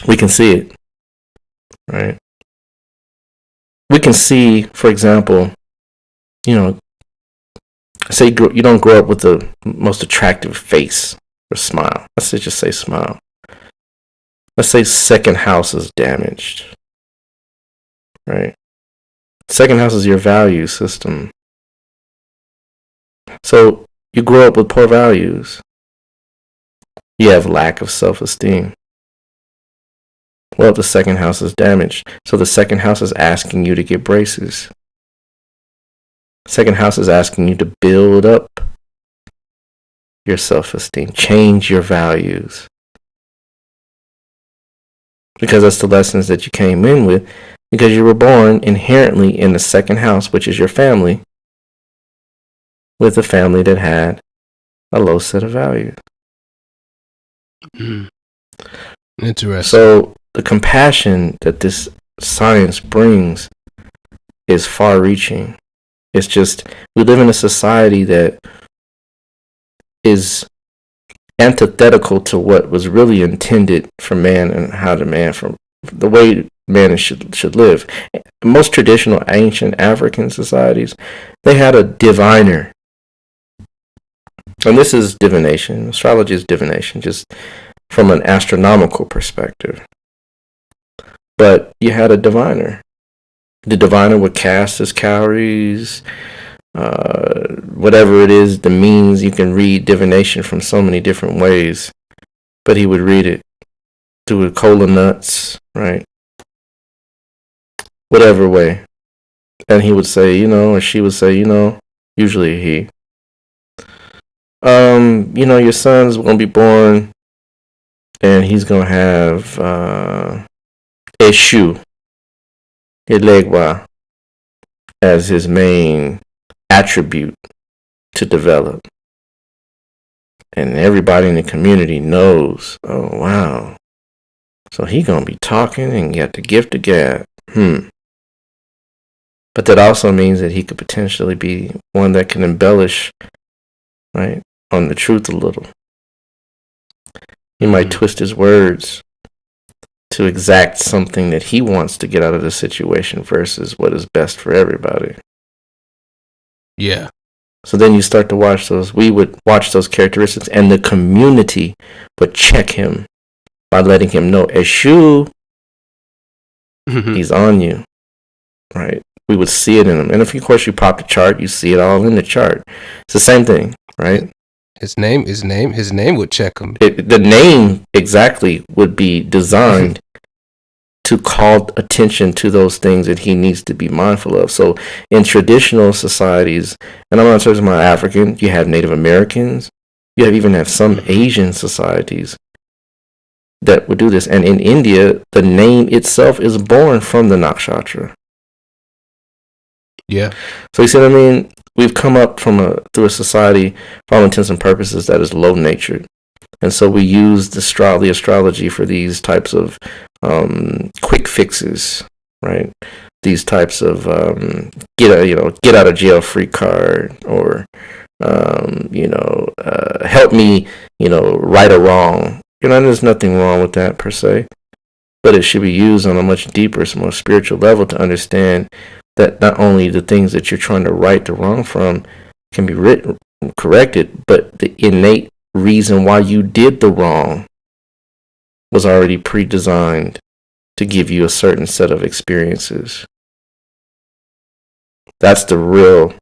we can see it, right? We can see, for example, say you don't grow up with the most attractive face or smile. Let's just say smile. Let's say second house is damaged, right? Second house is your value system. So you grow up with poor values. You have lack of self-esteem. Well, the second house is damaged. So the second house is asking you to get braces. Second house is asking you to build up your self-esteem, change your values. Because that's the lessons that you came in with, because you were born inherently in the second house, which is your family, with a family that had a low set of values. Interesting. So the compassion that this science brings is far-reaching. It's just, we live in a society that is antithetical to what was really intended for man and how the man, from the way man should live. Most traditional ancient African societies, they had a diviner. And this is divination. Astrology is divination, just from an astronomical perspective. But you had a diviner. The diviner would cast his calories, whatever it is, the means. You can read divination from so many different ways, but he would read it through cola nuts, right? Whatever way. And he would say, or she would say, usually he, your son's going to be born and he's going to have Eshu, Elegwa, as his main attribute to develop. And everybody in the community knows, oh, wow. So he going to be talking and get the gift of gab. But that also means that he could potentially be one that can embellish, right, on the truth a little. He might twist his words to exact something that he wants to get out of the situation versus what is best for everybody. Yeah. So then you start to watch those. We would watch those characteristics, and the community would check him by letting him know, Eshu, he's on you, right? We would see it in him. And if, of course, you pop the chart, you see it all in the chart. It's the same thing, right? His name would check him. The name exactly would be designed to call attention to those things that he needs to be mindful of. So in traditional societies, and I'm not talking about African, you have Native Americans, you even have some Asian societies that would do this. And in India, the name itself is born from the nakshatra. Yeah. So you see what I mean? We've come up through a society, for all intents and purposes, that is low-natured. And so we use the astrology for these types of quick fixes, right? These types of get out of jail free card, or help me, right or wrong. There's nothing wrong with that per se, but it should be used on a much deeper, more spiritual level to understand that not only the things that you're trying to right the wrong from can be corrected, but the innate reason why you did the wrong was already pre-designed to give you a certain set of experiences. That's the real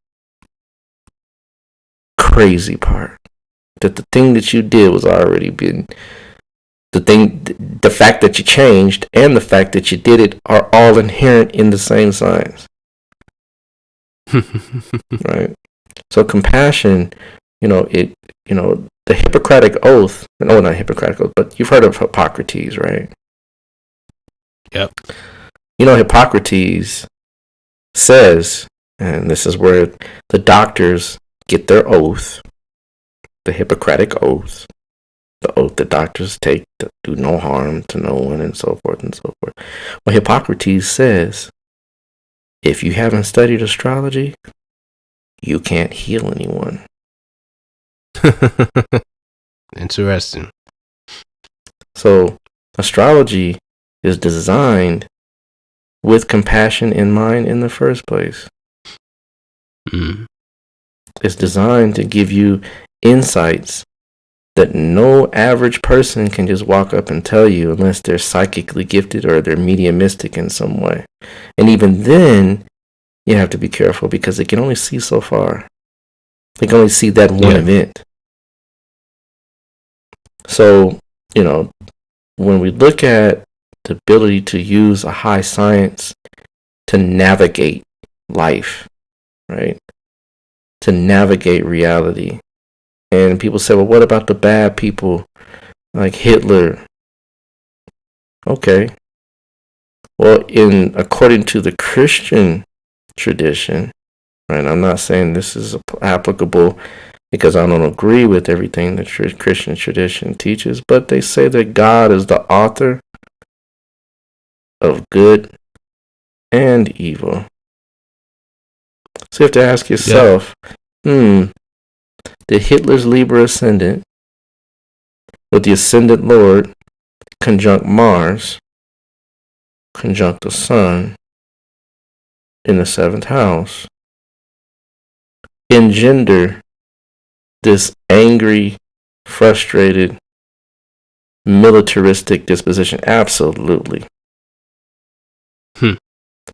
crazy part. That the thing that you did was already been, the fact that you changed and the fact that you did it are all inherent in the same science. Right? So compassion, the Hippocratic Oath, no, not Hippocratic Oath, but you've heard of Hippocrates, right? Yep. Hippocrates says, and this is where the doctors get their oath, the Hippocratic Oath, the oath that doctors take to do no harm to no one, and so forth and so forth. Well, Hippocrates says, if you haven't studied astrology, you can't heal anyone. Interesting. So astrology is designed with compassion in mind in the first place. It's designed to give you insights that no average person can just walk up and tell you unless they're psychically gifted or they're mediumistic in some way. And even then, you have to be careful because they can only see so far. They can only see that one event. So, when we look at the ability to use a high science to navigate life, right? To navigate reality. And people say, well, what about the bad people like Hitler? Okay. Well, according to the Christian tradition, right? I'm not saying this is applicable because I don't agree with everything the Christian tradition teaches, but they say that God is the author of good and evil. So you have to ask yourself, did Hitler's Libra ascendant with the ascendant Lord conjunct Mars, conjunct the Sun in the 7th house, engender this angry, frustrated, militaristic disposition? Absolutely.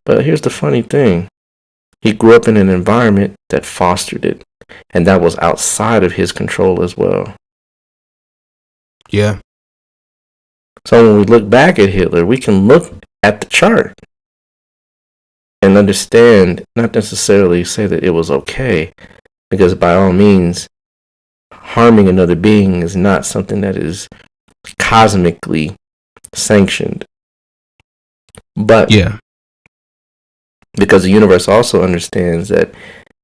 But here's the funny thing. He grew up in an environment that fostered it, and that was outside of his control as well. Yeah. So when we look back at Hitler, we can look at the chart and understand, not necessarily say that it was okay, because by all means, harming another being is not something that is cosmically sanctioned. But because the universe also understands that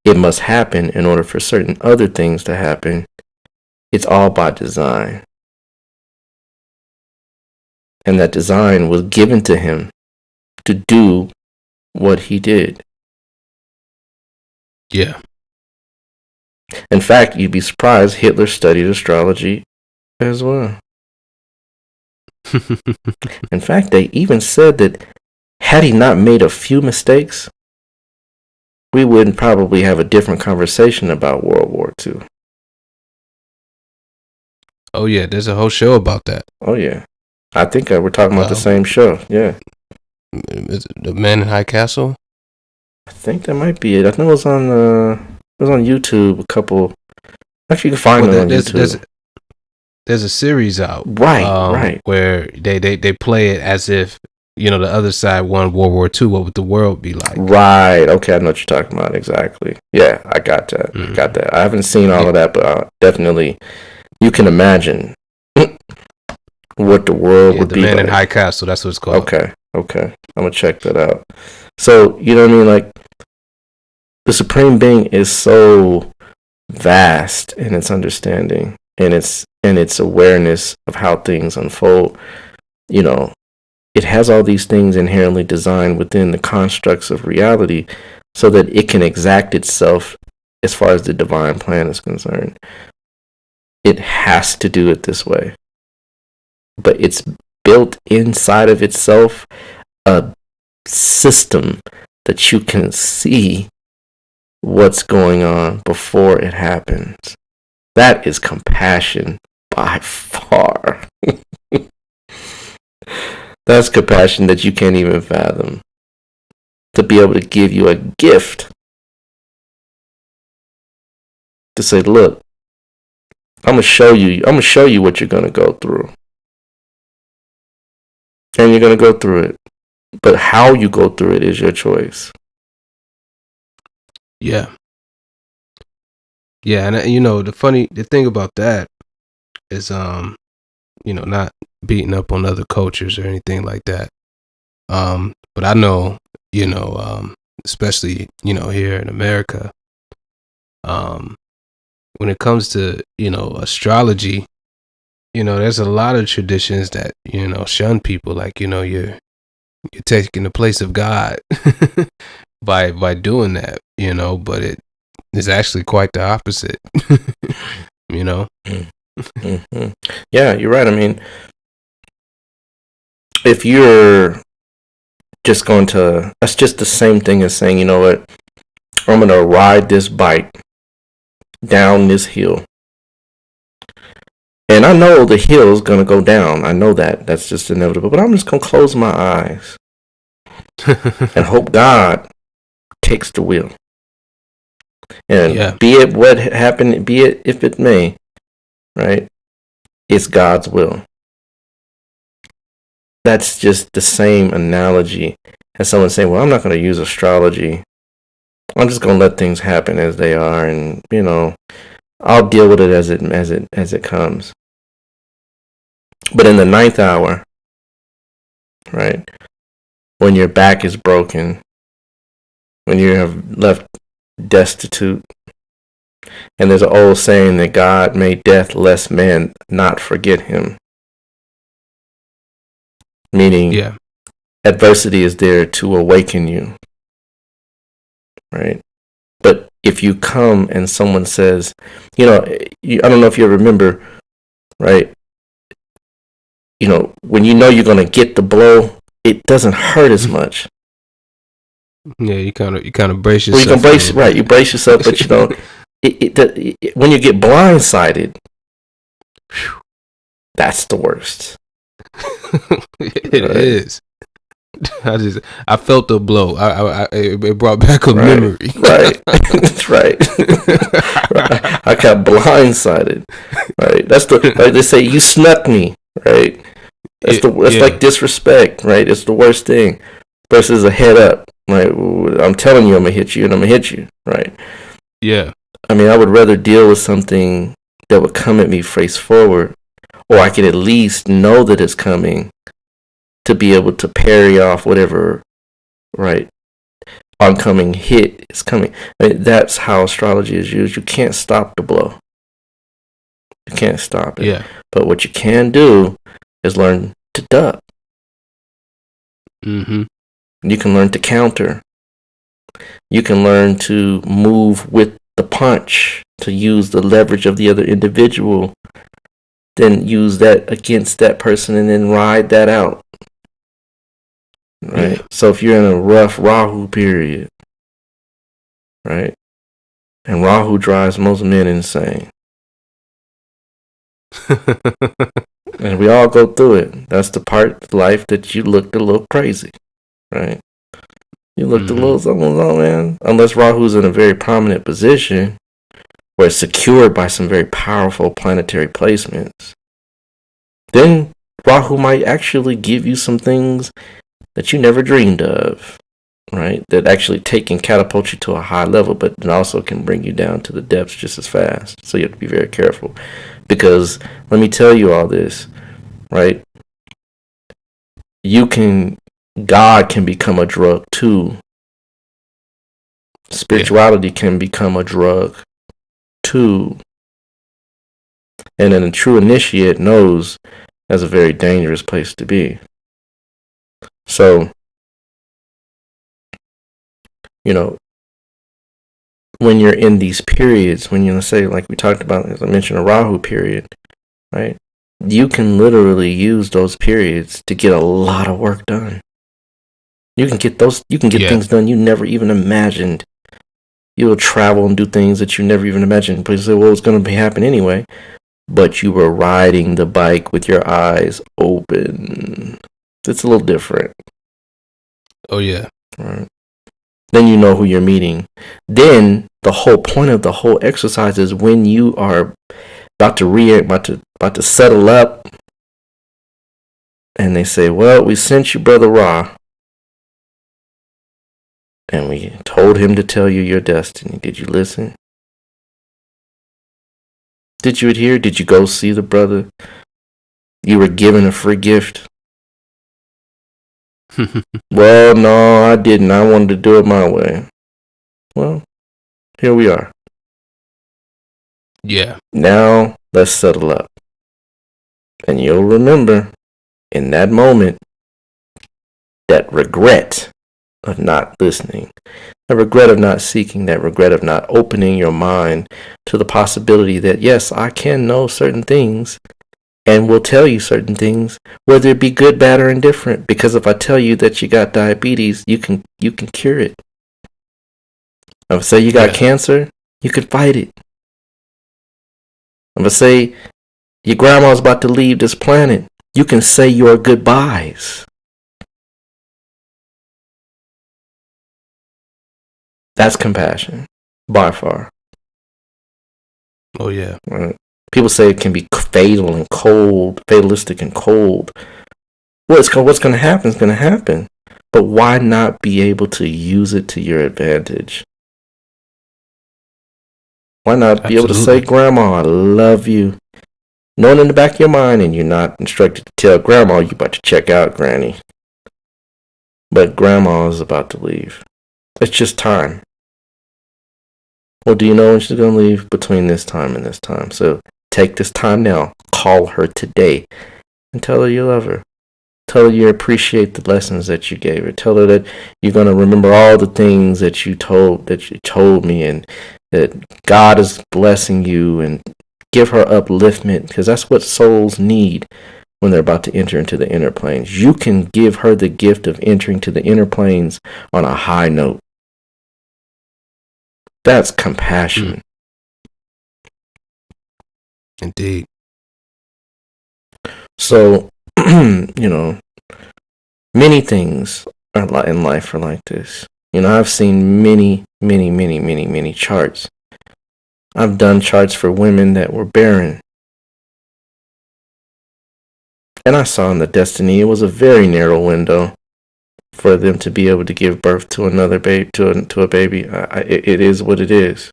it must happen in order for certain other things to happen, it's all by design. And that design was given to him to do what he did. Yeah. In fact, you'd be surprised Hitler studied astrology as well. In fact, they even said that had he not made a few mistakes, we wouldn't probably have a different conversation about World War II. Oh, yeah. There's a whole show about that. Oh, yeah. I think we're talking about the same show. Yeah. Is it The Man in High Castle? I think that might be it. I think it was on YouTube. A couple. Actually, you can find it on YouTube. There's a series out. Right. Where they play it as if, the other side won World War II. What would the world be like? Right. Okay, I know what you're talking about. Exactly. Yeah, I got that. Mm-hmm. Got that. I haven't seen all of that, but definitely, you can imagine what the world would be like. The Man in High Castle. That's what it's called. Okay. I'm gonna check that out. So, you know what I mean? Like, the Supreme Being is so vast in its understanding and its awareness of how things unfold. It has all these things inherently designed within the constructs of reality so that it can exact itself as far as the divine plan is concerned. It has to do it this way. But it's built inside of itself a system that you can see what's going on before it happens. That is compassion by far. That's compassion that you can't even fathom. To be able to give you a gift. To say, look, I'm gonna show you what you're gonna go through. And you're gonna go through it. But how you go through it is your choice. Yeah. Yeah, and the thing about that is not beating up on other cultures or anything like that. But I know, especially, here in America, when it comes to, astrology, there's a lot of traditions that, shun people, like, you're taking the place of God by doing that, but it is actually quite the opposite. Mm-hmm. Yeah, you're right. I mean, if you're just that's just the same thing as saying, you know what, I'm going to ride this bike down this hill And I know the hill's going to go down. I know that. That's just inevitable. But I'm just going to close my eyes and hope God takes the wheel. And be it what happened, be it if it may, right? It's God's will. That's just the same analogy as someone saying, well, I'm not going to use astrology. I'm just going to let things happen as they are. And, you know, I'll deal with it as it comes. But in the 9th hour, right, when your back is broken, when you have left destitute, and there's an old saying that God made death lest man not forget him. Meaning, adversity is there to awaken you, right? But if you come and someone says, you know, I don't know if you remember, right? You know, when you know you're going to get the blow, it doesn't hurt as much. Yeah, you kind of brace yourself. Well, you can brace, you brace yourself, but you know, when you get blindsided, that's the worst. It is. I felt the blow. It brought back a memory. Right. That's right. I got blindsided. Right. That's like they say, you snuck me. Right. That's like disrespect. Right. It's the worst thing. Versus a head up. Right. I'm telling you, I'm gonna hit you, and I'm gonna hit you. Right. Yeah. I mean, I would rather deal with something that would come at me face forward, or I could at least know that it's coming, to be able to parry off whatever, right, oncoming hit is coming. I mean, that's how astrology is used. You can't stop the blow. You can't stop it. Yeah. But what you can do is learn to duck. Mm-hmm. You can learn to counter. You can learn to move with the punch, to use the leverage of the other individual, then use that against that person and then ride that out. Right. So if you're in a rough Rahu period, right, and Rahu drives most men insane, and we all go through it. That's the part of life that you looked a little crazy, right? You looked a little something, man. Unless Rahu's in a very prominent position where it's secured by some very powerful planetary placements, then Rahu might actually give you some things that you never dreamed of, right? That actually take and catapult you to a high level, but it also can bring you down to the depths just as fast. So you have to be very careful. Because let me tell you all this, right? God can become a drug too. Spirituality can become a drug too. And then a true initiate knows that's a very dangerous place to be. So, you know, when you're in these periods, when you say, like we talked about, as I mentioned, a Rahu period, right? You can literally use those periods to get a lot of work done. You can get things done you never even imagined. You'll travel and do things that you never even imagined. But you say, well, it's going to happen anyway. But you were riding the bike with your eyes open. It's a little different. Oh, yeah. Right. Then you know who you're meeting. Then the whole point of the whole exercise is when you are about to settle up, and they say, well, we sent you Brother Ra, and we told him to tell you your destiny. Did you listen? Did you adhere? Did you go see the brother? You were given a free gift. Well, no, I didn't. I wanted to do it my way. Well, here we are. Yeah. Now, let's settle up. And you'll remember, in that moment, that regret of not listening, that regret of not seeking, that regret of not opening your mind to the possibility that, yes, I can know certain things and will tell you certain things, whether it be good, bad, or indifferent. Because if I tell you that you got diabetes, you can cure it. If I say you got cancer, you can fight it. If I say Your grandma's about to leave this planet. You can say your goodbyes. That's compassion, by far. Oh, yeah. Right? People say it can be fatal and cold, fatalistic and cold. What's going to happen is going to happen. But why not be able to use it to your advantage? Why not be able to say, Grandma, I love you? Knowing in the back of your mind, and you're not instructed to tell Grandma you're about to check out, Granny. But Grandma is about to leave. It's just time. Well, do you know when she's going to leave? Between this time and this time. So take this time now. Call her today and tell her you love her. Tell her you appreciate the lessons that you gave her. Tell her that you're going to remember all the things that you told me, and that God is blessing you, and give her upliftment, because that's what souls need when they're about to enter into the inner planes. You can give her the gift of entering to the inner planes on a high note. That's compassion. Indeed. So, many things in life are like this. I've seen many charts. I've done charts for women that were barren. And I saw in the destiny, it was a very narrow window for them to be able to give birth to another baby, to a baby. It is what it is.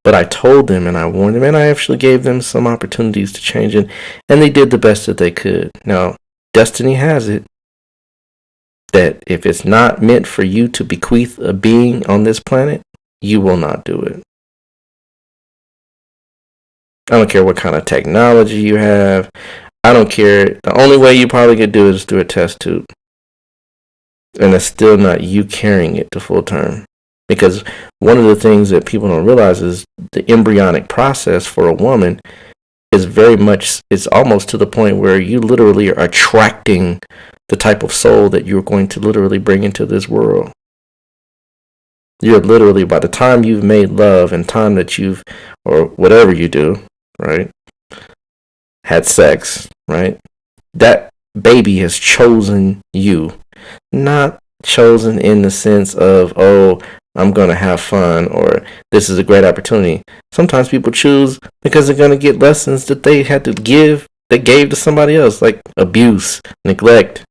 But I told them and I warned them, and I actually gave them some opportunities to change it, and they did the best that they could. Now, destiny has it that if it's not meant for you to bequeath a being on this planet, you will not do it. I don't care what kind of technology you have. I don't care. The only way you probably could do it is through a test tube. And it's still not you carrying it to full term. Because one of the things that people don't realize is the embryonic process for a woman is it's almost to the point where you literally are attracting the type of soul that you're going to literally bring into this world. You're literally, by the time you've made love and time that or whatever you do, right, had sex, right, that baby has chosen you. Not chosen in the sense of, oh, I'm going to have fun, or this is a great opportunity. Sometimes people choose because they're going to get lessons that they had to give, they gave to somebody else, like abuse, neglect.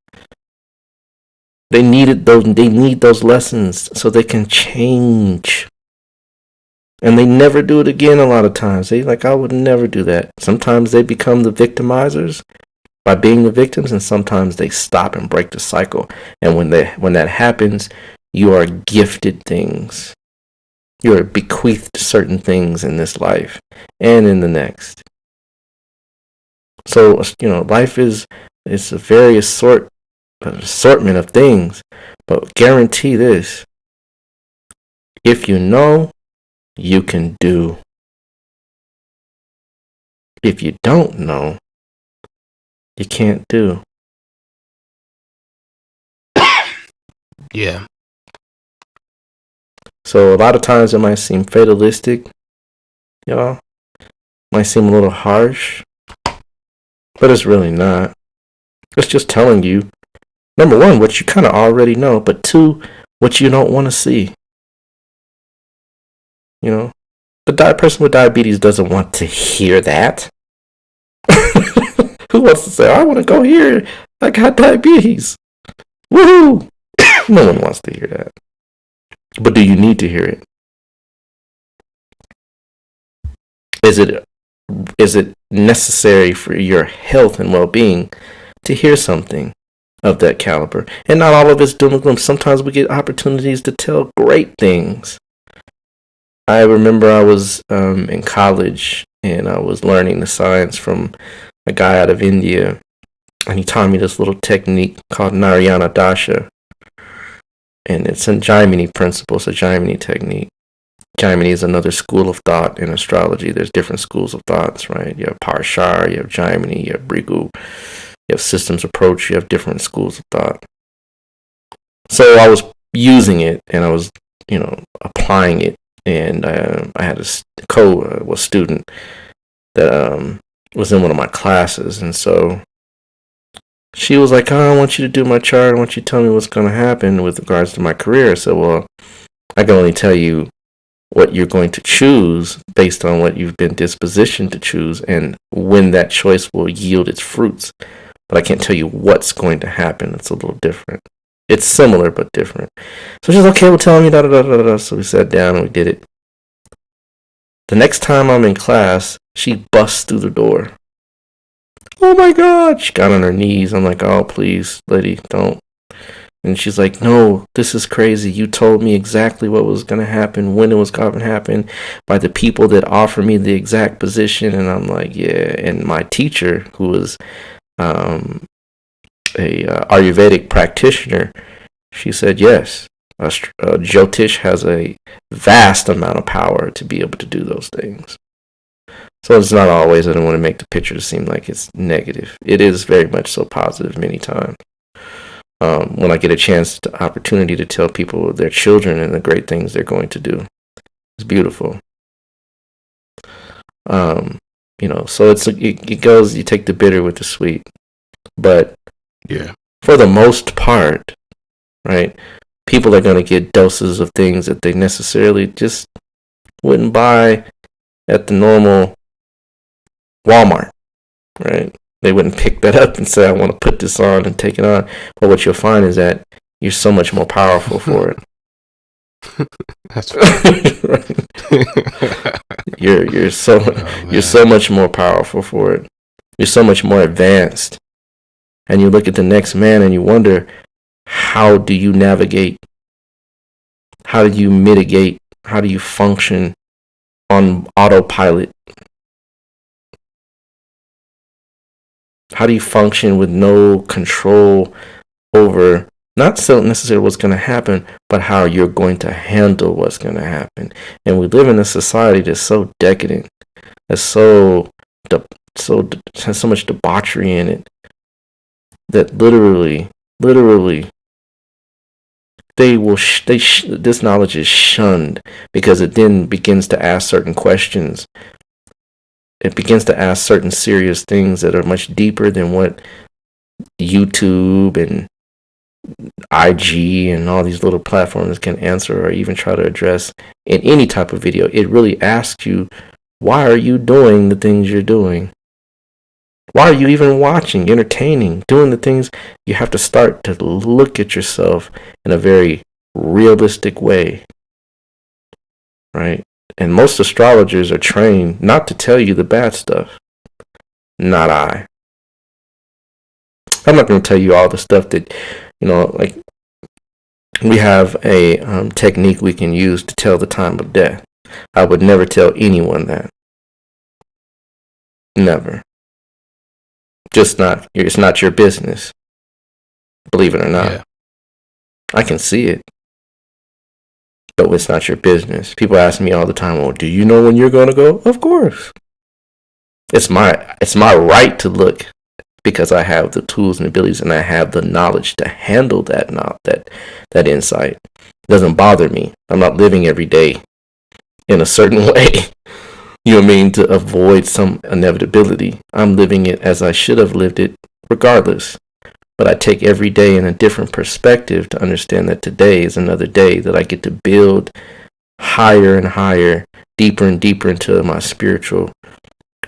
They need those lessons so they can change. And they never do it again a lot of times. I would never do that. Sometimes they become the victimizers by being the victims, and sometimes they stop and break the cycle. And when that happens, you are gifted things. You are bequeathed certain things in this life and in the next. So, life is a very assortment of things, but guarantee this: if you know, you can do. If you don't know, you can't do. Yeah. So a lot of times it might seem fatalistic, might seem a little harsh, but it's really not. It's just telling you, number one, what you kind of already know, but two, what you don't want to see. The person with diabetes doesn't want to hear that. Who wants to say, I want to go here, I got diabetes. Woohoo! No one wants to hear that. But do you need to hear it? Is it necessary for your health and well-being to hear something of that caliber? And not all of it's doom and gloom. Sometimes we get opportunities to tell great things. I remember I was in college, and I was learning the science from a guy out of India, and he taught me this little technique called Narayana Dasha. And it's a Jaimini principle, it's a Jaimini technique. Jaimini is another school of thought in astrology. There's different schools of thoughts, right? You have Parashar, you have Jaimini, you have Brigu, you have systems approach, you have different schools of thought. So I was using it, and I was, applying it, and I had a student that was in one of my classes, and so she was like, "Oh, I want you to do my chart. I want you to tell me what's going to happen with regards to my career." I said, "Well, I can only tell you what you're going to choose based on what you've been dispositioned to choose and when that choice will yield its fruits. But I can't tell you what's going to happen. It's a little different. It's similar, but different." So she's okay, well, tell me, da da da da da. So we sat down and we did it. The next time I'm in class, she busts through the door. "Oh my God." She got on her knees. I'm like, "Oh, please, lady, don't." And she's like, "No, this is crazy. You told me exactly what was going to happen, when it was going to happen, by the people that offered me the exact position." And I'm like, "Yeah." And my teacher, who was a Ayurvedic practitioner, she said, "Yes, Jyotish has a vast amount of power to be able to do those things." So it's not always, I don't want to make the picture seem like it's negative. It is very much so positive many times. When I get a chance, the opportunity to tell people their children and the great things they're going to do, it's beautiful. So it goes, you take the bitter with the sweet. But yeah, for the most part, right, people are going to get doses of things that they necessarily just wouldn't buy at the normal Walmart, right? They wouldn't pick that up and say, "I want to put this on and take it on." But what you'll find is that you're so much more powerful for it. That's right. You're so much more powerful for it. You're so much more advanced. And you look at the next man and you wonder, how do you navigate? How do you mitigate? How do you function on autopilot? How do you function with no control over not so necessarily what's going to happen, but how you're going to handle what's going to happen? And we live in a society that's so decadent, that's has so much debauchery in it, that literally, this knowledge is shunned because it then begins to ask certain questions. It begins to ask certain serious things that are much deeper than what YouTube and IG and all these little platforms can answer or even try to address in any type of video. It really asks you, why are you doing the things you're doing? Why are you even watching, entertaining, doing the things? You have to start to look at yourself in a very realistic way, right? And most astrologers are trained not to tell you the bad stuff. Not I. I'm not going to tell you all the stuff that, like we have a technique we can use to tell the time of death. I would never tell anyone that. Never. It's not your business. Believe it or not. Yeah. I can see it. But it's not your business. People ask me all the time, "Well, do you know when you're going to go?" Of course. It's my right to look because I have the tools and abilities and I have the knowledge to handle that insight. It doesn't bother me. I'm not living every day in a certain way. You know what I mean? To avoid some inevitability. I'm living it as I should have lived it regardless. But I take every day in a different perspective to understand that today is another day that I get to build higher and higher, deeper and deeper into my spiritual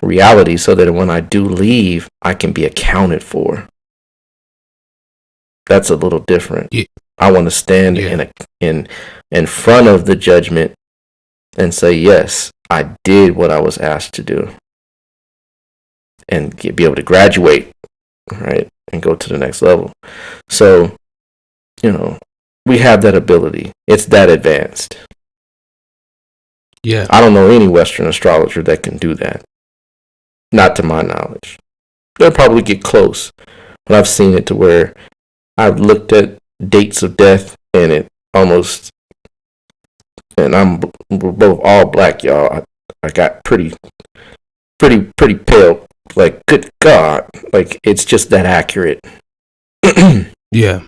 reality so that when I do leave, I can be accounted for. That's a little different. Yeah. I want to stand in front of the judgment and say, yes, I did what I was asked to do. And be able to graduate, right? And go to the next level. So, we have that ability. It's that advanced. Yeah. I don't know any Western astrologer that can do that. Not to my knowledge. They'll probably get close. But I've seen it to where I've looked at dates of death and it almost, and we're both all black, y'all. I got pretty pale. Like, good God. Like, it's just that accurate. Yeah.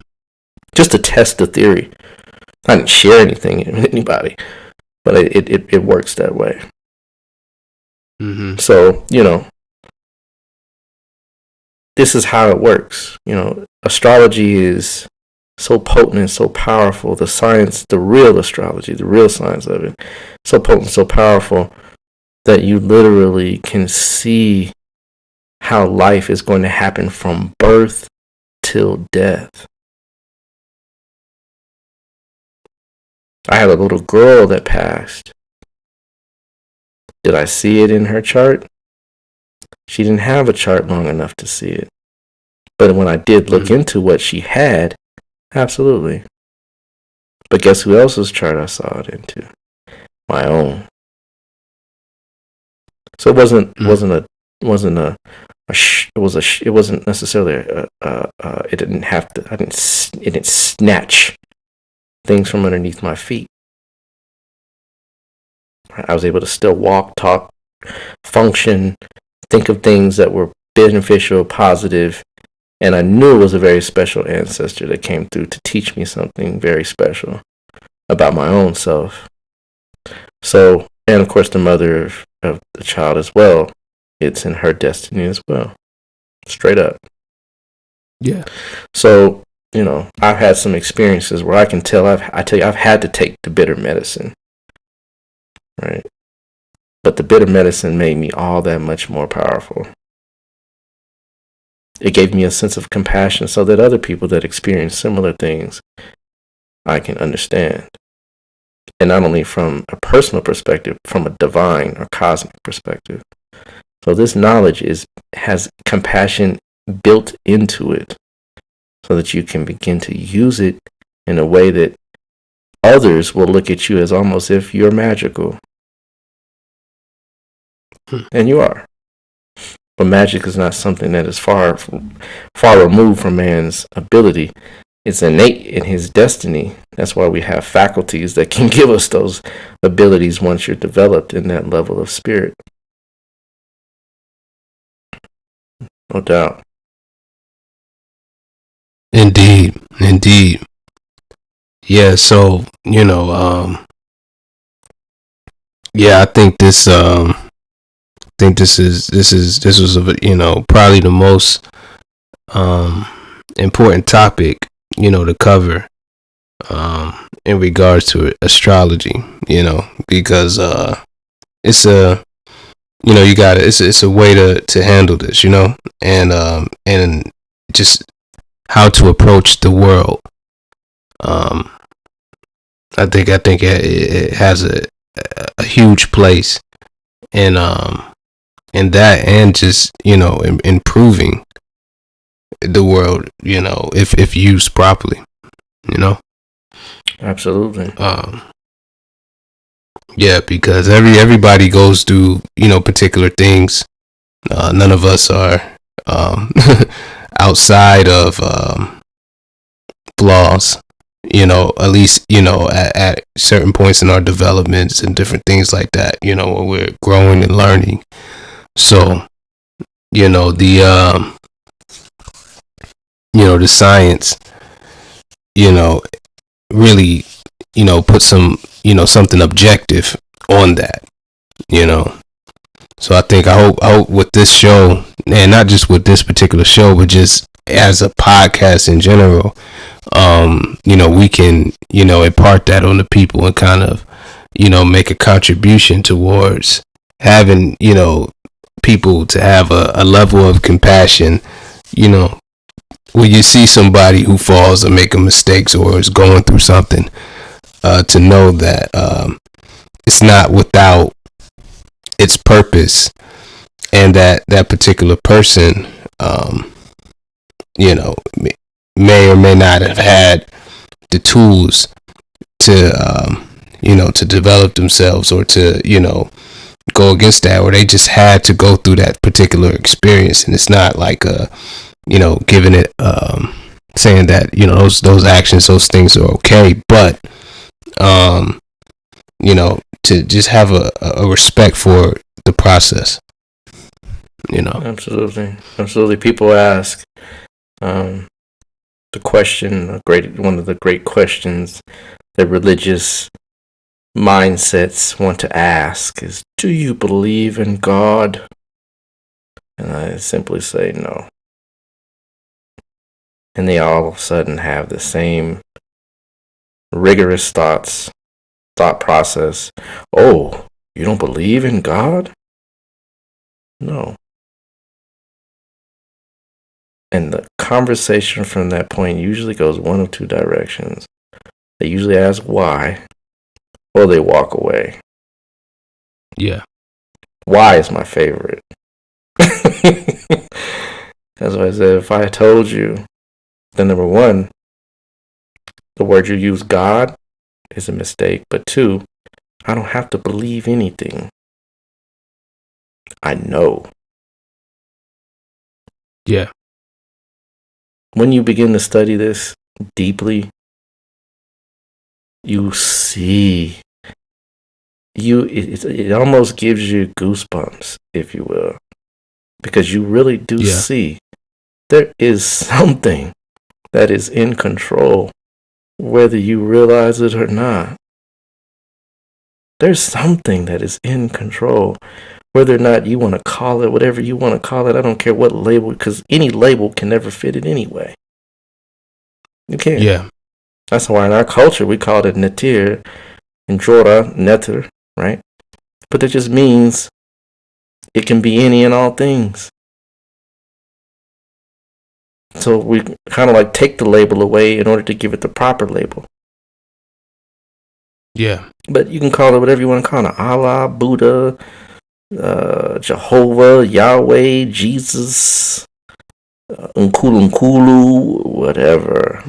Just to test the theory. I didn't share anything with anybody. But it works that way. Mm-hmm. So, this is how it works. Astrology is so potent and so powerful. The science, the real astrology, the real science of it, so potent, so powerful that you literally can see how life is going to happen from birth till death. I had a little girl that passed. Did I see it in her chart? She didn't have a chart long enough to see it. But when I did look into what she had, absolutely. But guess who else's chart I saw it into? My own. So it wasn't necessarily it didn't snatch things from underneath my feet. I was able to still walk, talk, function, think of things that were beneficial, positive, and I knew it was a very special ancestor that came through to teach me something very special about my own self. So, and of course the mother of the child as well, it's in her destiny as well. Straight up. Yeah. So, I've had some experiences where I can tell I've had to take the bitter medicine. Right? But the bitter medicine made me all that much more powerful. It gave me a sense of compassion so that other people that experience similar things, I can understand. And not only from a personal perspective, from a divine or cosmic perspective. So this knowledge has compassion built into it so that you can begin to use it in a way that others will look at you as almost if you're magical. And you are. But magic is not something that is far removed from man's ability. It's innate in his destiny. That's why we have faculties that can give us those abilities once you're developed in that level of spirit. No doubt. Indeed. Yeah, so, I think this was probably the most important topic, to cover in regards to astrology, because it's a it's a way to handle this, and just how to approach the world. I think it has a huge place in that, and just improving the world, if used properly, Absolutely. Yeah, because everybody goes through particular things. None of us are outside of flaws, at least at certain points in our developments and different things like that, when we're growing and learning. So the science really put some something objective on that, so I hope with this show, and not just with this particular show, but just as a podcast in general, we can impart that on the people and kind of make a contribution towards having people to have a level of compassion, when you see somebody who falls or making mistakes or is going through something, to know that it's not without its purpose, and that particular person may or may not have had the tools to to develop themselves, or to go against that, or they just had to go through that particular experience. And it's not like giving it saying that those actions, those things are okay, but to just have a respect for the process. Absolutely. People ask the question, one of the great questions that religious mindsets want to ask is, do you believe in God? And I simply say no. and they all of a sudden have the same rigorous thought process. Oh, you don't believe in God? No. And the conversation from that point usually goes one of two directions. They usually ask why, or they walk away. Yeah. Why is my favorite. That's why I said, if I told you, then number one, the word you use, God, is a mistake. But two, I don't have to believe anything. I know. Yeah. When you begin to study this deeply, you see, it almost gives you goosebumps, if you will, because you really do see there is something that is in control, whether you realize it or not. There's something that is in control, whether or not you want to call it whatever you want to call it. I don't care what label, because any label can never fit it anyway. You can't. Yeah. That's why in our culture we call it netir and jora, neter, right? But that just means it can be any and all things. So we kind of like take the label away in order to give it the proper label. Yeah. But you can call it whatever you want to call it. Allah, Buddha, Jehovah, Yahweh, Jesus, Nkulu, whatever.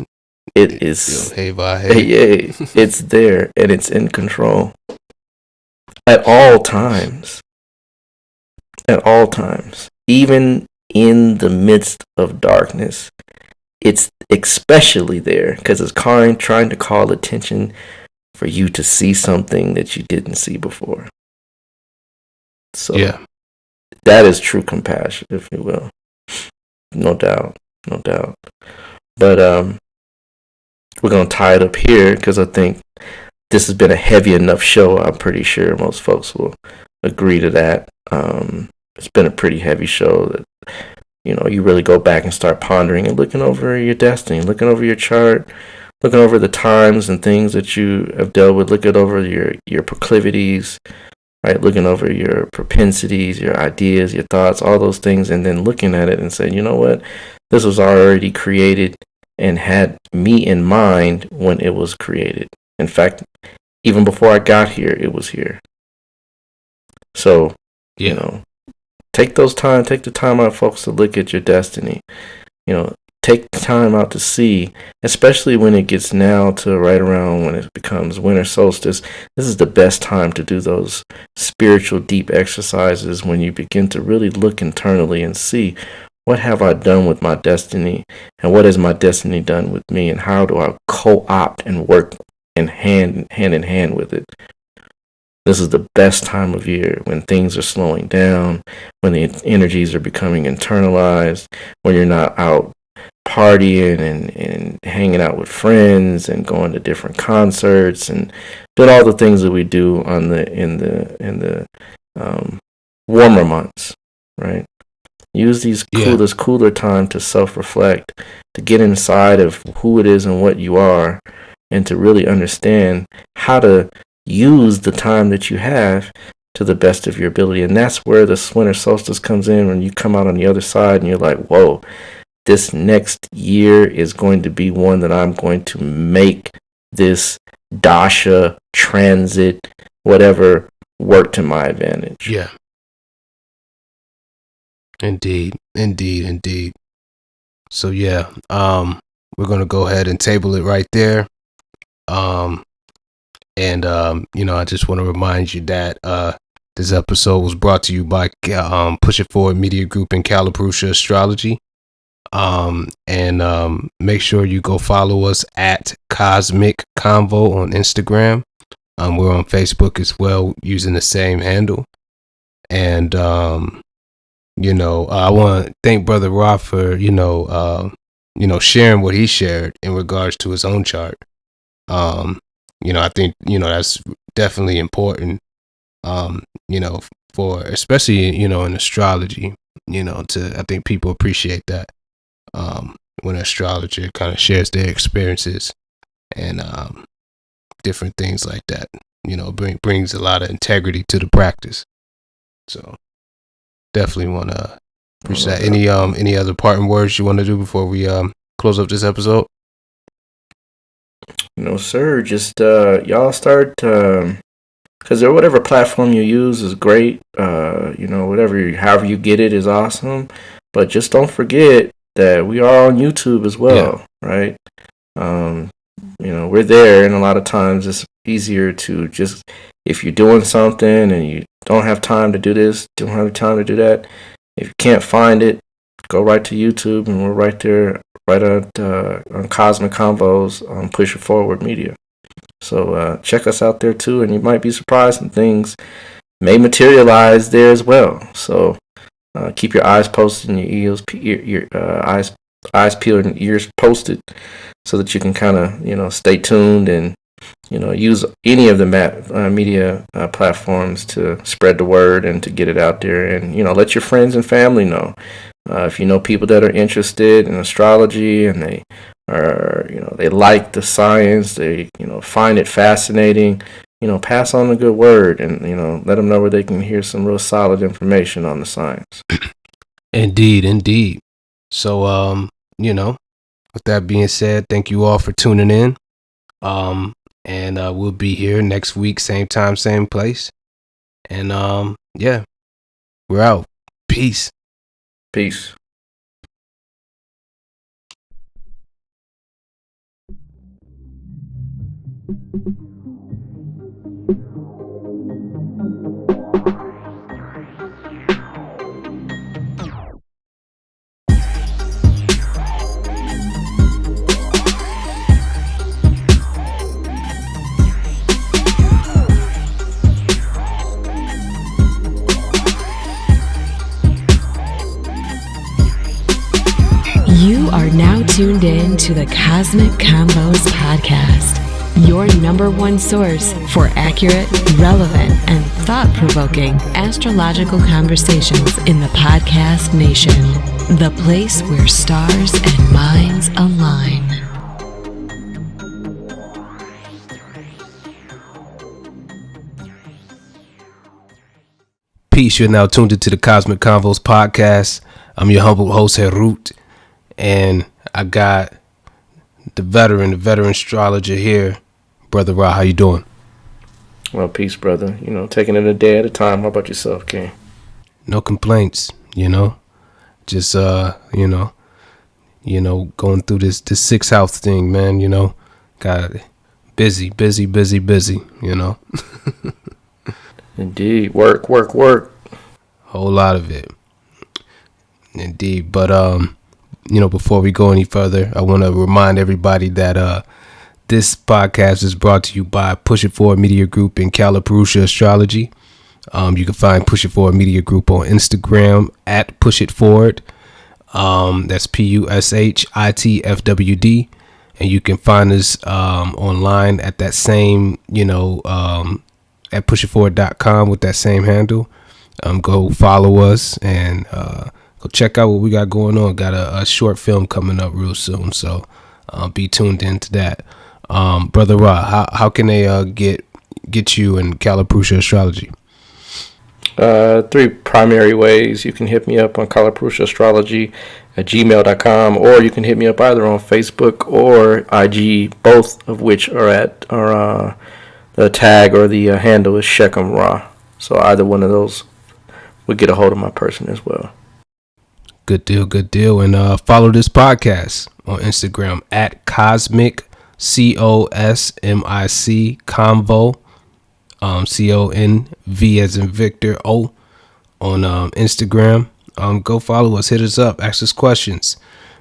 It is. Hey, it's there and it's in control. At all times. At all times. Even in the midst of darkness. It's especially there because it's trying to call attention for you to see something that you didn't see before. So that is true compassion, if you will. No doubt. But we're going to tie it up here because I think this has been a heavy enough show. I'm pretty sure most folks will agree to that. It's been a pretty heavy show that, you really go back and start pondering and looking over your destiny, looking over your chart, looking over the times and things that you have dealt with, looking over your proclivities, right? Looking over your propensities, your ideas, your thoughts, all those things, and then looking at it and saying, you know what? This was already created and had me in mind when it was created. In fact, even before I got here, it was here. So, take the time out, folks, to look at your destiny. Take the time out to see, especially when it gets now to right around when it becomes winter solstice. This is the best time to do those spiritual deep exercises when you begin to really look internally and see, what have I done with my destiny, and what has my destiny done with me, and how do I co-opt and work hand in hand with it. This is the best time of year when things are slowing down, when the energies are becoming internalized, when you're not out partying and hanging out with friends and going to different concerts and doing all the things that we do in the warmer months, right? Use this cooler time to self-reflect, to get inside of who it is and what you are, and to really understand how to use the time that you have to the best of your ability. And that's where the winter solstice comes in, when you come out on the other side and you're like, whoa, this next year is going to be one that I'm going to make this dasha, transit, whatever, work to my advantage. Yeah. Indeed. So we're going to go ahead and table it right there. I just want to remind you that this episode was brought to you by Push It Forward Media Group and Calabrucia Astrology. Make sure you go follow us at Cosmic Convo on Instagram. We're on Facebook as well using the same handle. And I want to thank Brother Rob for sharing what he shared in regards to his own chart. I think that's definitely important. For especially in astrology. I think people appreciate that. when an astrologer kind of shares their experiences and different things like that. You know, brings a lot of integrity to the practice. So definitely want to appreciate that. Any other parting words you want to do before we close up this episode? No, sir. Just y'all start because whatever platform you use is great. However you get it is awesome. But just don't forget that we are on YouTube as well, right? We're there, and a lot of times it's easier to just, if you're doing something and you don't have time to do this, don't have time to do that, if you can't find it, go right to YouTube, and we're right there, right on Cosmic Convos on Push It Forward Media. So check us out there too, and you might be surprised, and things may materialize there as well. So keep your eyes posted and your eyes peeled and ears posted, so that you can kind of stay tuned and use any of the media platforms to spread the word and to get it out there, and let your friends and family know. If you know people that are interested in astrology and they are they like the science, they find it fascinating, pass on the good word, and let them know where they can hear some real solid information on the science. Indeed. So with that being said, thank you all for tuning in. And we'll be here next week, same time, same place. And we're out. Peace. You are now tuned in to the Cosmic Convos Podcast, your number one source for accurate, relevant, and thought-provoking astrological conversations in the podcast nation. The place where stars and minds align. Peace. You're now tuned into the Cosmic Convos Podcast. I'm your humble host, Herut. And I got the veteran astrologer here, Brother Ra. How you doing? Well, peace, brother. Taking it a day at a time. How about yourself, King? No complaints. Just going through this 6th house thing, man. Got busy. Indeed, work. Whole lot of it. Indeed, but before we go any further, I want to remind everybody that this podcast is brought to you by Push It Forward Media Group and Calipurusha Astrology. You can find Push It Forward Media Group on Instagram at Push It Forward. That's PUSHITFWD. And you can find us online at that same, at pushitforward.com with that same handle. Go follow us and go check out what we got going on. Got a short film coming up real soon, so be tuned into that. Brother Ra, how can they get you in Calipurusha Astrology? 3 primary ways. You can hit me up on calipurusha@gmail.com, or you can hit me up either on Facebook or IG, both of which are the tag or the handle is Shechem Ra. So either one of those would get a hold of my person as well. Good deal. And follow this podcast on Instagram at Cosmic, COSMIC, Convo, CONV as in Victor O on Instagram. Go follow us, hit us up, ask us questions.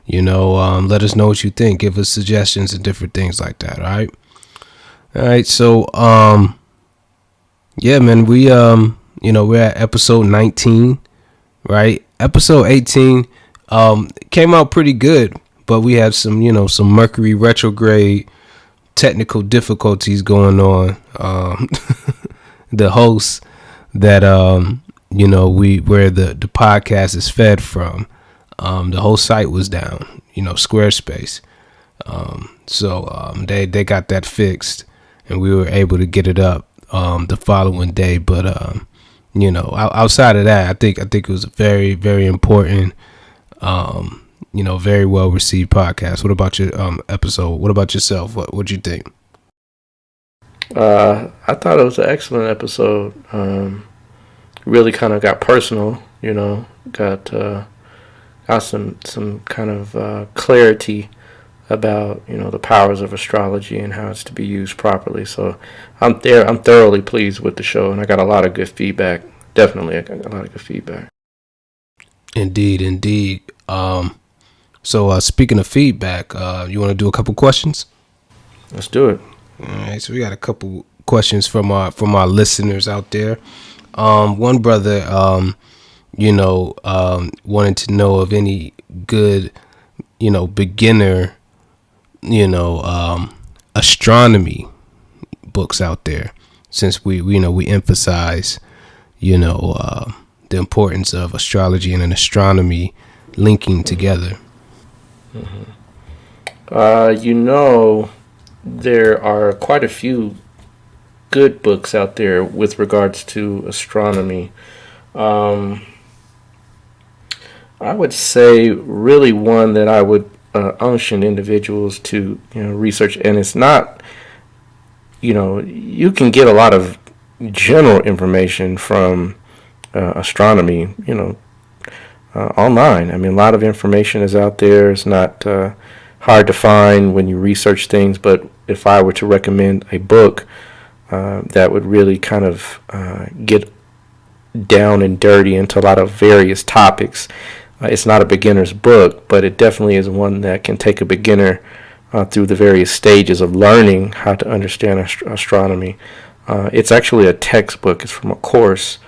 Let us know what you think. Give us suggestions and different things like that. All right. So, man, we we're at episode 19, right? Episode 18 came out pretty good, but we had some some Mercury retrograde technical difficulties going on. The host that where the podcast is fed from, the whole site was down. Squarespace. So they got that fixed, and we were able to get it up the following day. But outside of that, I think it was a very, very important, very well received podcast. What about your episode? What about yourself? What'd you think? I thought it was an excellent episode. Really kind of got personal, got some kind of clarity about the powers of astrology and how it's to be used properly. So I'm thoroughly pleased with the show, and I got a lot of good feedback. Definitely, I got a lot of good feedback. Indeed. So speaking of feedback, you want to do a couple questions? Let's do it. All right, so we got a couple questions from our listeners out there. One brother, wanted to know of any good, beginner, astronomy books out there, since we emphasize, the importance of astrology and astronomy linking together. Mm-hmm. There are quite a few good books out there with regards to astronomy. I would say really one that I would unction individuals to research, and it's not, you can get a lot of general information from astronomy, online. I mean, a lot of information is out there. It's not hard to find when you research things, but if I were to recommend a book that would really kind of get down and dirty into a lot of various topics, it's not a beginner's book, but it definitely is one that can take a beginner through the various stages of learning how to understand astronomy. It's actually a textbook. It's from a course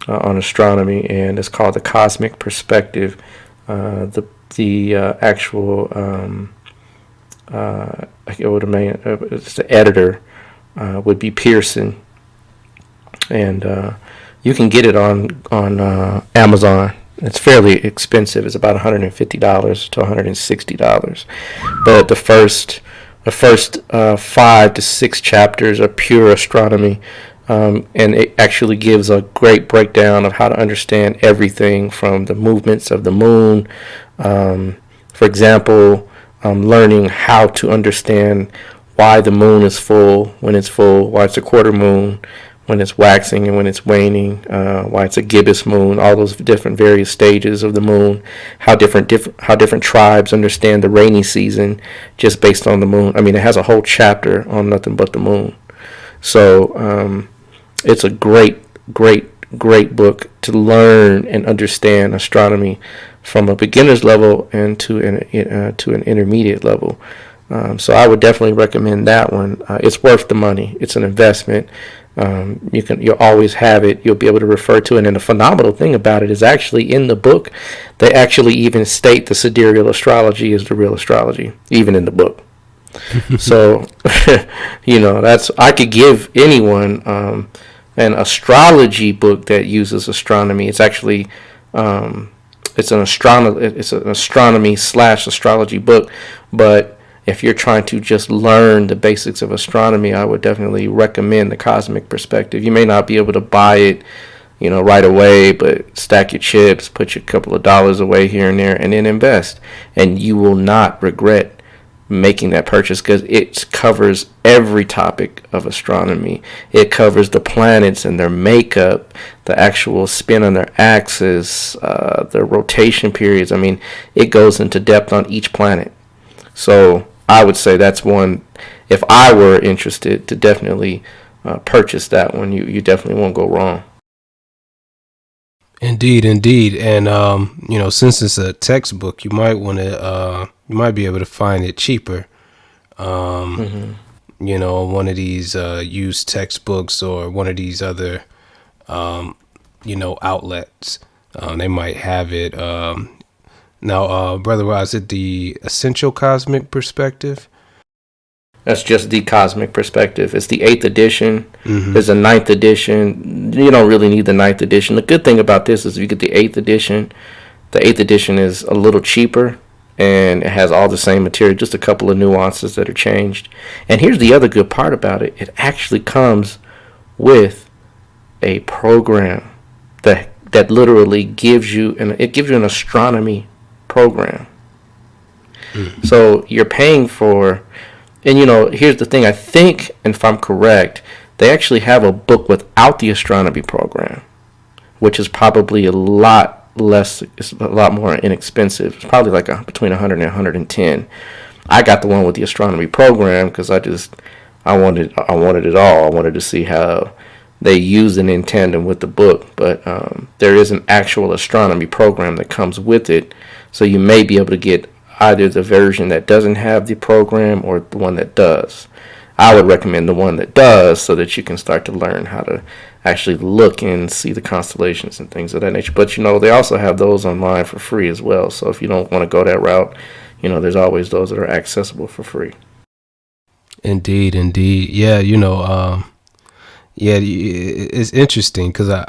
on astronomy, and it's called The Cosmic Perspective. The actual it's the editor would be Pearson, and you can get it on Amazon. It's fairly expensive. It's about $150 to $160, but the first 5 to 6 chapters are pure astronomy, and it actually gives a great breakdown of how to understand everything from the movements of the moon. For example, learning how to understand why the moon is full when it's full, why it's a quarter moon when it's waxing and when it's waning, why it's a gibbous moon, all those different various stages of the moon, how different tribes understand the rainy season just based on the moon. I mean, it has a whole chapter on nothing but the moon. So it's a great book to learn and understand astronomy from a beginner's level and to an intermediate level. So I would definitely recommend that one. It's worth the money. It's an investment. You'll always have it. You'll be able to refer to it. And the phenomenal thing about it is actually in the book, they actually even state the sidereal astrology is the real astrology, even in the book. So, I could give anyone an astrology book that uses astronomy. It's actually it's an astronomy / astrology book, but if you're trying to just learn the basics of astronomy, I would definitely recommend The Cosmic Perspective. You may not be able to buy it, right away, but stack your chips, put your couple of dollars away here and there, and then invest. And you will not regret making that purchase, because it covers every topic of astronomy. It covers the planets and their makeup, the actual spin on their axis, their rotation periods. I mean, it goes into depth on each planet. So I would say that's one, if I were interested, to definitely purchase that one. You definitely won't go wrong. Indeed. And since it's a textbook, you might be able to find it cheaper. On one of these used textbooks or one of these other outlets. They might have it. Now, Brother Ross, is it the Essential Cosmic Perspective? That's just The Cosmic Perspective. It's the 8th edition. Mm-hmm. There's a 9th edition. You don't really need the 9th edition. The good thing about this is if you get the 8th edition, the 8th edition is a little cheaper, and it has all the same material, just a couple of nuances that are changed. And here's the other good part about it: it actually comes with a program that literally gives you an astronomy program. So you're paying for, and here's the thing. I think, and if I'm correct, they actually have a book without the astronomy program, which is probably a lot less. It's a lot more inexpensive. It's probably like between 100 and 110. I got the one with the astronomy program because I wanted it all. I wanted to see how they use it in tandem with the book. But there is an actual astronomy program that comes with it, so you may be able to get either the version that doesn't have the program or the one that does. I would recommend the one that does, so that you can start to learn how to actually look and see the constellations and things of that nature. But they also have those online for free as well. So if you don't want to go that route, there's always those that are accessible for free. Indeed. Yeah, it's interesting because I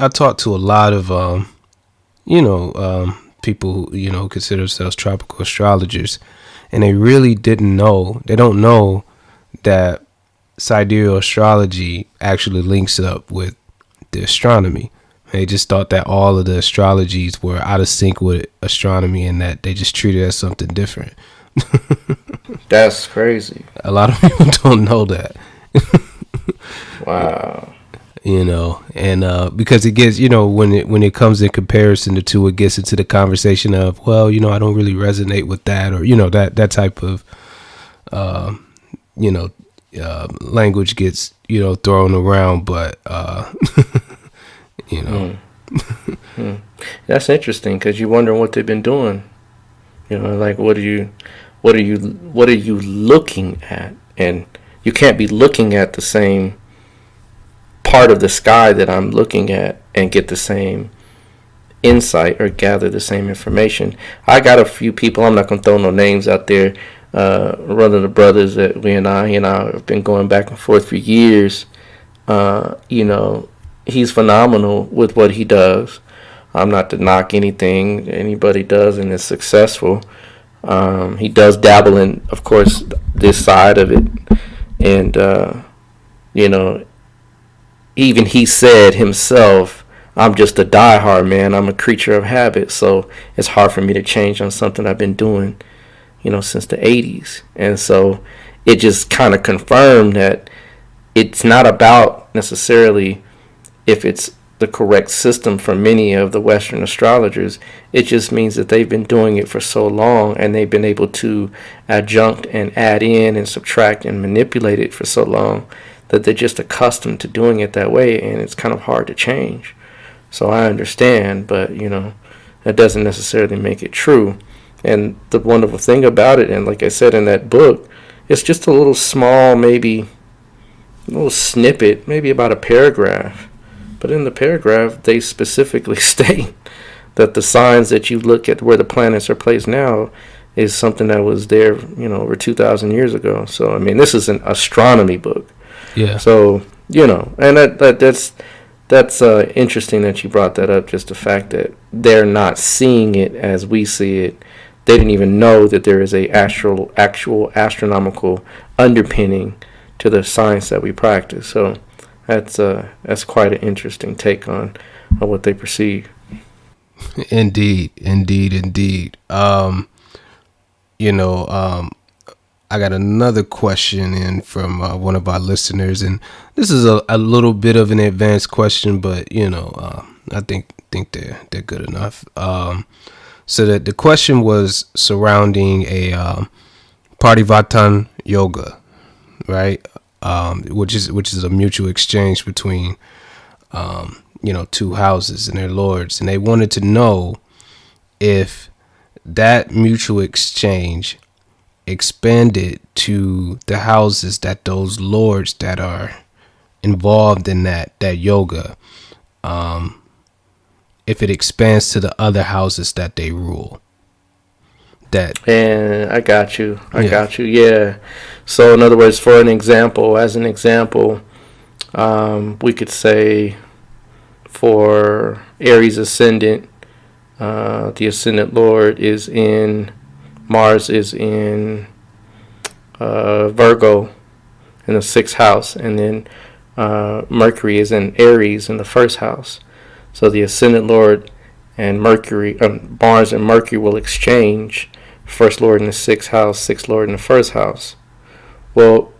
talk to a lot of people who consider themselves tropical astrologers, and they really they don't know that sidereal astrology actually links up with the astronomy. They just thought that all of the astrologies were out of sync with astronomy and that they just treat it as something different. That's crazy. A lot of people don't know that. Wow. And because it gets, when it comes in comparison to two, it gets into the conversation of, well, I don't really resonate with that, or, that type of, language gets, thrown around, but, That's interesting, because you wonder what they've been doing. Like, what are you looking at? And you can't be looking at the same part of the sky that I'm looking at and get the same insight or gather the same information. I got a few people, I'm not going to throw no names out there, one of the brothers that he and I have been going back and forth for years. He's phenomenal with what he does. I'm not to knock anything anybody does and is successful. He does dabble in, of course, this side of it. And, even he said himself, I'm just a diehard, man. I'm a creature of habit. So it's hard for me to change on something I've been doing, since the 80s. And so it just kind of confirmed that it's not about necessarily if it's the correct system for many of the Western astrologers. It just means that they've been doing it for so long, and they've been able to adjunct and add in and subtract and manipulate it for so long that they're just accustomed to doing it that way, and it's kind of hard to change. So I understand, but that doesn't necessarily make it true. And the wonderful thing about it, and like I said in that book, it's just a little small, maybe a little snippet, maybe about a paragraph. But in the paragraph, they specifically state that the signs that you look at where the planets are placed now is something that was there, over 2,000 years ago. So, I mean, this is an astronomy book. Yeah. So, and that's interesting that you brought that up, just the fact that they're not seeing it as we see it. They didn't even know that there is a actual astronomical underpinning to the science that we practice. So that's quite an interesting take on what they perceive. Indeed. I got another question in from one of our listeners, and this is a little bit of an advanced question, but I think they're good enough. So that the question was surrounding a Parivartan yoga, right? Which is a mutual exchange between two houses and their lords, and they wanted to know if that mutual exchange expanded to the houses that those lords that are involved in that yoga, if it expands to the other houses that they rule. And I got you. Yeah. So in other words, as an example, we could say for Aries ascendant, The ascendant lord is in Mars is in Virgo in the 6th house, and then Mercury is in Aries in the 1st house. So the ascendant lord and Mars and Mercury will exchange. First lord in the 6th house, 6th lord in the 1st house. Well,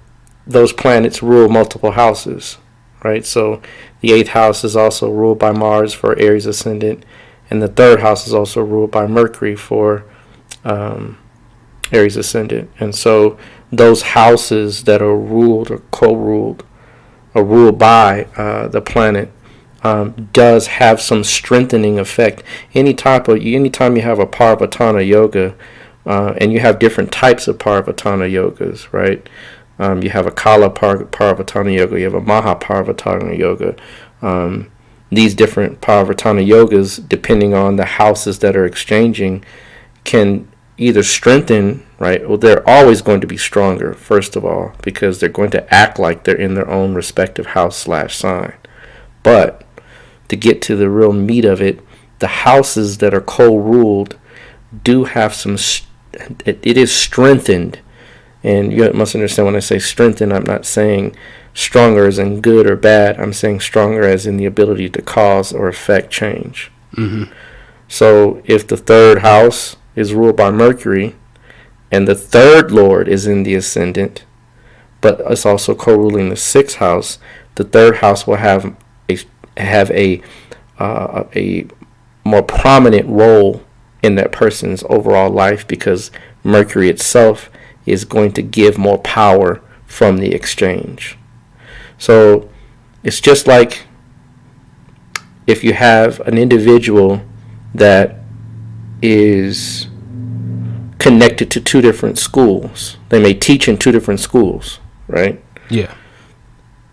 those planets rule multiple houses, right? So the 8th house is also ruled by Mars for Aries ascendant, and the 3rd house is also ruled by Mercury for Aries ascendant. And so those houses that are ruled or co-ruled or ruled by the planet does have some strengthening effect. Anytime you have a Parvatana yoga, and you have different types of Parvatana yogas, right? You have a Kala Parvatana yoga, you have a Maha Parvatana yoga. These different Parvatana yogas, depending on the houses that are exchanging, can either strengthen, right? Well, they're always going to be stronger, first of all, because they're going to act like they're in their own respective house/sign. But to get to the real meat of it, the houses that are co-ruled do have some, it is strengthened. And you must understand, when I say strengthened, I'm not saying stronger as in good or bad. I'm saying stronger as in the ability to cause or affect change. Mm-hmm. So if the 3rd house is ruled by Mercury, and the 3rd lord is in the ascendant, but it's also co-ruling the 6th house, the 3rd house will have a more prominent role in that person's overall life, because Mercury itself is going to give more power from the exchange. So it's just like if you have an individual that is connected to 2 different schools. They may teach in 2 different schools, right? Yeah.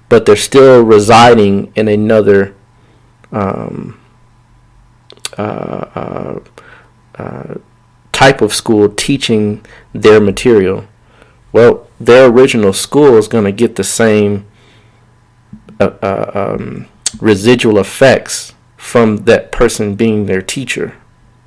But they're still residing in another type of school, teaching their material. Well, their original school is going to get the same residual effects from that person being their teacher,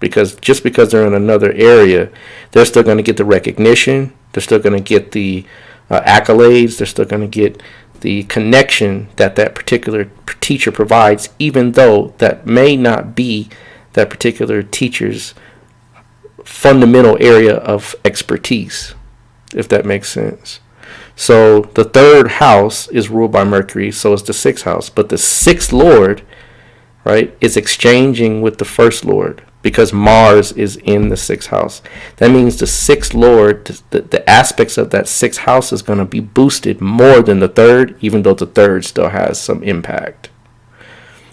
because just because they're in another area, they're still going to get the recognition, they're still going to get the accolades, they're still going to get the connection that particular teacher provides, even though that may not be that particular teacher's fundamental area of expertise, if that makes sense. So the 3rd house is ruled by Mercury, so is the 6th house, but the 6th lord, right, is exchanging with the 1st lord, because Mars is in the 6th house. That means the 6th lord, the aspects of that 6th house is going to be boosted more than the 3rd, even though the 3rd still has some impact.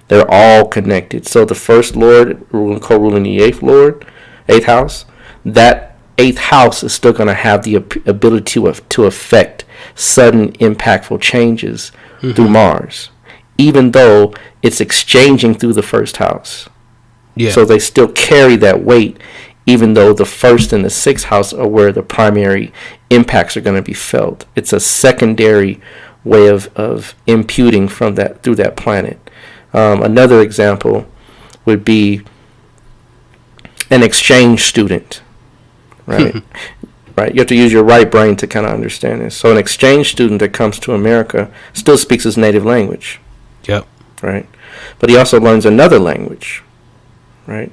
They're all connected. So the 1st lord co-ruling the 8th house, that 8th house is still going to have the ability to affect sudden impactful changes through Mars, even though it's exchanging through the 1st house. Yeah. So they still carry that weight, even though the 1st and the 6th house are where the primary impacts are going to be felt. It's a secondary way of imputing from that through that planet. Another example would be an exchange student, right? Right. You have to use your right brain to kind of understand this. So an exchange student that comes to America still speaks his native language. Yep. Right. But he also learns another language. Right.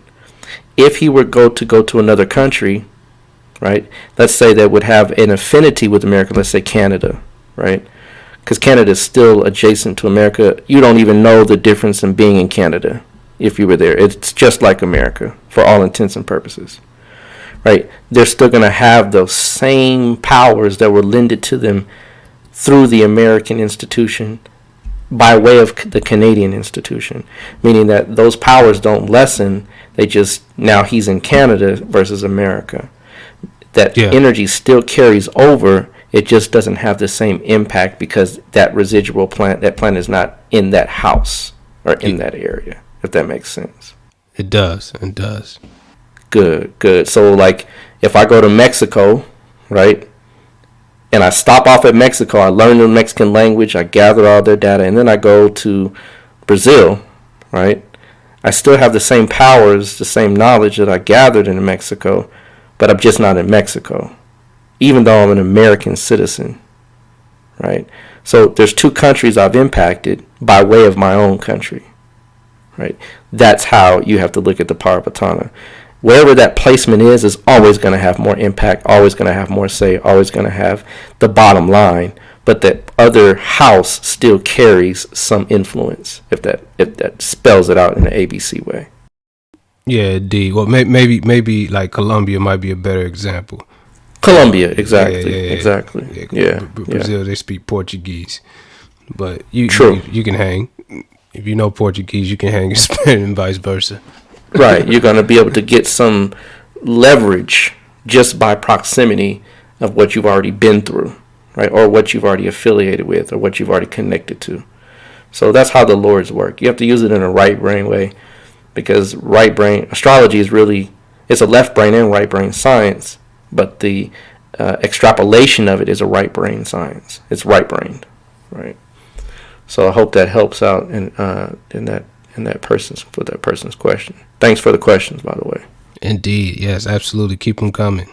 If he were go to another country, right, let's say that would have an affinity with America, let's say Canada, right? Because Canada is still adjacent to America. You don't even know the difference in being in Canada if you were there. It's just like America for all intents and purposes. Right? They're still going to have those same powers that were lended to them through the American institution by way of the Canadian institution, meaning that those powers don't lessen. They just, now he's in Canada versus America. That energy still carries over. It just doesn't have the same impact because that residual plant, that plant is not in that house or in that area, if that makes sense. It does. It does. Good. So like if I go to Mexico, right, and I stop off at Mexico, I learn the Mexican language, I gather all their data, and then I go to Brazil, right, I still have the same powers, the same knowledge that I gathered in Mexico, but I'm just not in Mexico, even though I'm an American citizen, right? So there's two countries I've impacted by way of my own country, right? That's how you have to look at the power of Patana. Wherever that placement is always going to have more impact, always going to have more say, always going to have the bottom line. But that other house still carries some influence, if that spells it out in an ABC way. Yeah, indeed. Well, maybe like Colombia might be a better example. Colombia, exactly, exactly. Yeah, Brazil, they speak Portuguese, but you can hang. If you know Portuguese, you can hang in Spanish and vice versa. Right, you're going to be able to get some leverage just by proximity of what you've already been through, right, or what you've already affiliated with, or what you've already connected to. So that's how the lords work. You have to use it in a right brain way, because right brain astrology is really, it's a left brain and right brain science, but the extrapolation of it is a right brain science. It's right brained, right? So I hope that helps out in that person's question. Thanks for the questions, by the way. Indeed, yes, absolutely. Keep them coming.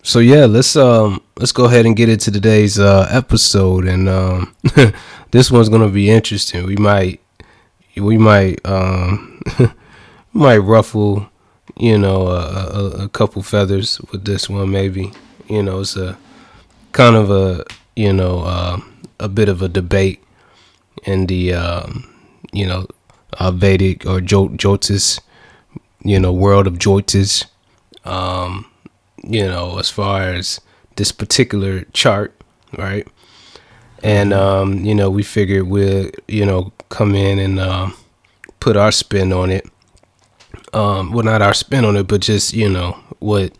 So yeah, let's go ahead and get into today's episode, and this one's gonna be interesting. We might might ruffle, a couple feathers with this one, maybe. It's a kind of a bit of a debate in the Vedic or Jyotish, world of Jyotish, as far as this particular chart, right? And we figured we'll come in and put our spin on it. Well, not our spin on it, but just what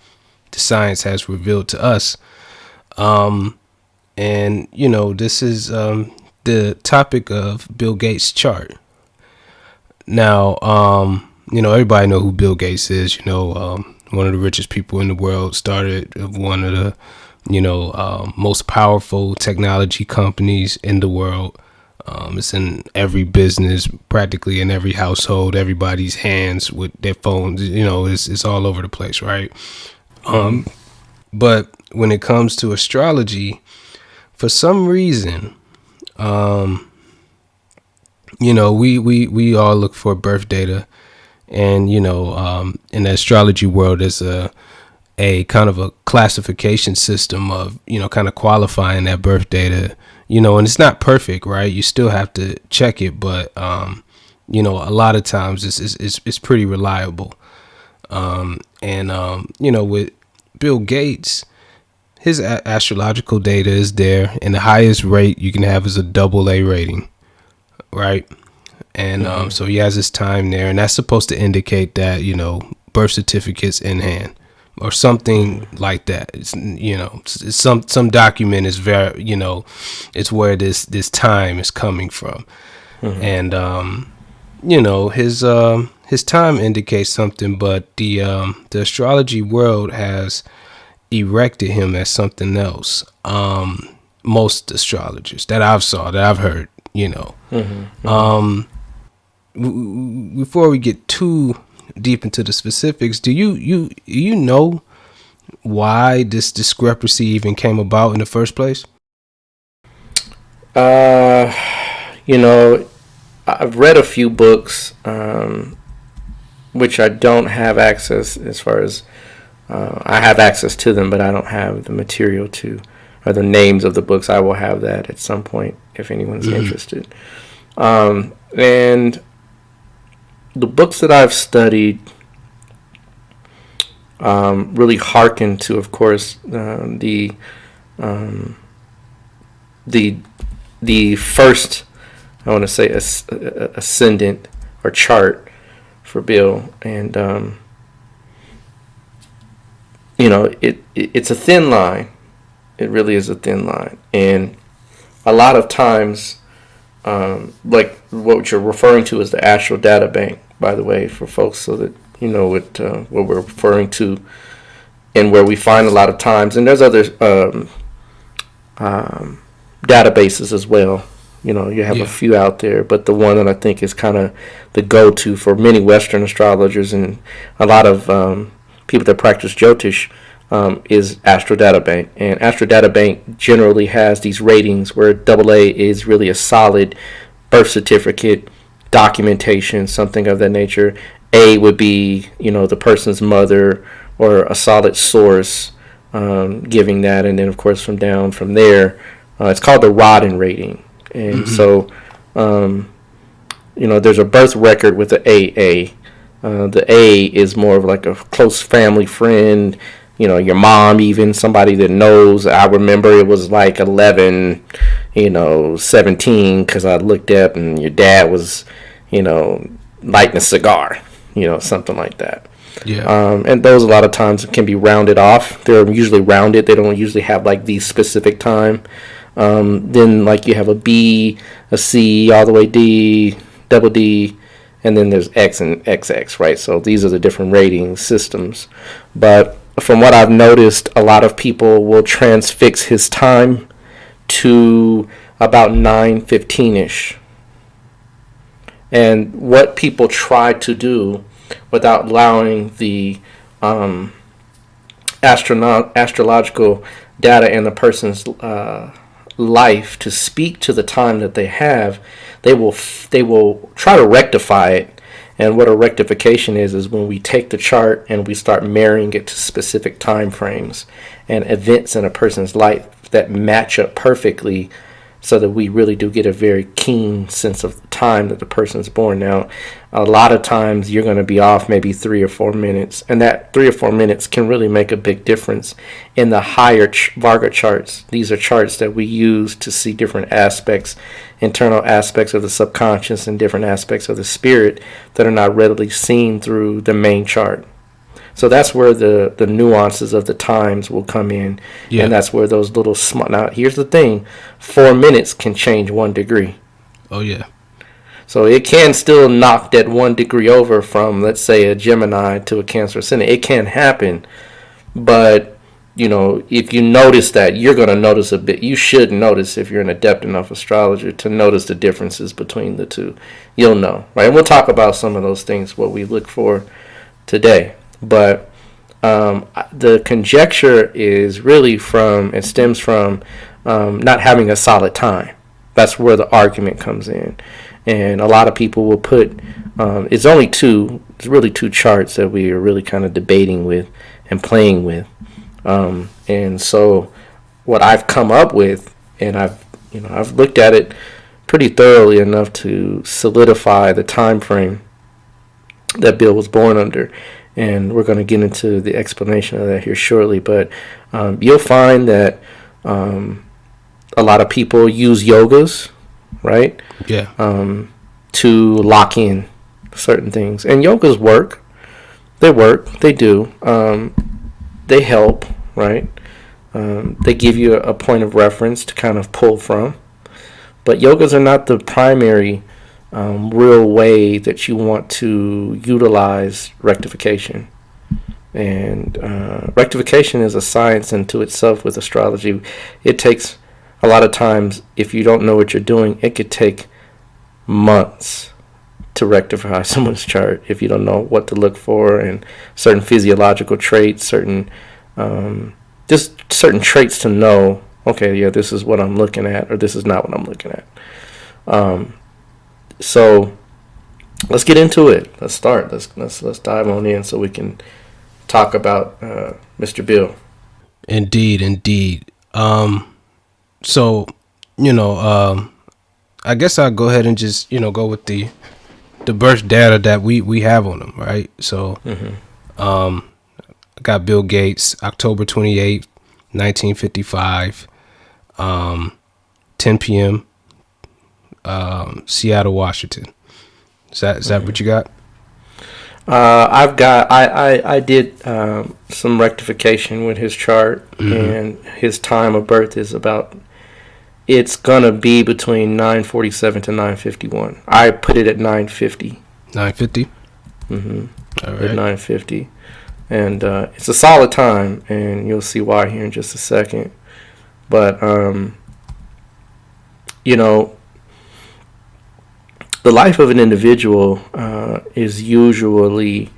the science has revealed to us. And this is the topic of Bill Gates' chart. Now, everybody know who Bill Gates is. One of the richest people in the world, started one of the most powerful technology companies in the world. It's in every business, practically in every household, everybody's hands with their phones. It's all over the place, right? But when it comes to astrology, for some reason, we all look for birth data, and in the astrology world, there's a kind of a classification system of kind of qualifying that birth data, and it's not perfect, right? You still have to check it, but a lot of times it's pretty reliable. With Bill Gates, his astrological data is there, and the highest rate you can have is a AA rating, right? And so he has his time there, and that's supposed to indicate that birth certificates in hand or something like that. It's some document is very it's where this time is coming from. And his time indicates something, but the astrology world has erected him as something else. Most astrologers that I've heard, before we get too deep into the specifics, do you know why this discrepancy even came about in the first place? I've read a few books, which I don't have access as far as I have access to them, but I don't have the material to, or the names of the books. I will have that at some point if anyone's interested. And the books that I've studied really hearken to, of course, the first, I want to say, ascendant or chart for Bill, and it's a thin line. It really is a thin line, and a lot of times, like what you're referring to is the Astral Data Bank, by the way, for folks, so that what we're referring to, and where we find a lot of times, and there's other databases as well You have a few out there, but the one that I think is kind of the go-to for many Western astrologers and a lot of people that practice Jyotish is Astro Data Bank. And Astro Data Bank generally has these ratings where AA is really a solid birth certificate, documentation, something of that nature. A would be, the person's mother or a solid source giving that. And then, of course, from there, it's called the Rodden rating. And so, there's a birth record with the AA. The A is more of like a close family friend, your mom, even somebody that knows. I remember it was like 11, 17, because I looked up and your dad was, lighting a cigar, something like that. Yeah. And those a lot of times can be rounded off. They're usually rounded. They don't usually have like the specific time. Then like you have a B, a C, all the way D, double D, and then there's X and XX, right? So these are the different rating systems. But from what I've noticed, a lot of people will transfix his time to about 9:15ish. And what people try to do without allowing the astrological data in the person's life to speak to the time that they have, they will try to rectify it. And what a rectification is when we take the chart and we start marrying it to specific time frames and events in a person's life that match up perfectly, so that we really do get a very keen sense of the time that the person's born. Now, a lot of times you're going to be off maybe 3 or 4 minutes, and that 3 or 4 minutes can really make a big difference in the higher Varga charts. These are charts that we use to see different aspects, internal aspects of the subconscious and different aspects of the spirit that are not readily seen through the main chart. So that's where the nuances of the times will come in. Yeah. And that's where those little small... Now, here's the thing. 4 minutes can change 1 degree. Oh, yeah. So it can still knock that 1 degree over from, let's say, a Gemini to a Cancer ascendant. It can happen. But, if you notice that, you're going to notice a bit. You should notice, if you're an adept enough astrologer, to notice the differences between the two. You'll know, right? And we'll talk about some of those things, what we look for today. But the conjecture is really it stems from not having a solid time. That's where the argument comes in. And a lot of people will put, it's really two charts that we are really kind of debating with and playing with. And so what I've come up with, and I've looked at it pretty thoroughly enough to solidify the time frame that Bill was born under. And we're going to get into the explanation of that here shortly. But you'll find that a lot of people use yogas, right? Yeah. To lock in certain things. And yogas work. They work. They do. They help, right? They give you a point of reference to kind of pull from. But yogas are not the primary real way that you want to utilize rectification. And rectification is a science unto itself with astrology. It takes a lot of times, if you don't know what you're doing, it could take months to rectify someone's chart if you don't know what to look for and certain physiological traits, just certain traits to know, okay, yeah, this is what I'm looking at, or this is not what I'm looking at. So let's get into it. Let's start. Let's dive on in so we can talk about Mr. Bill. Indeed. So I guess I'll go ahead and just go with the birth data that we have on him, right? So I got Bill Gates, October 28th, 1955, 10 p.m. Seattle, Washington. Is that what you got? I did some rectification with his chart, and his time of birth is it's gonna be between 9:47 to 9:51. I put it at 9:50. 9:50. All right. At 9:50, and it's a solid time, and you'll see why here in just a second. But the life of an individual is usually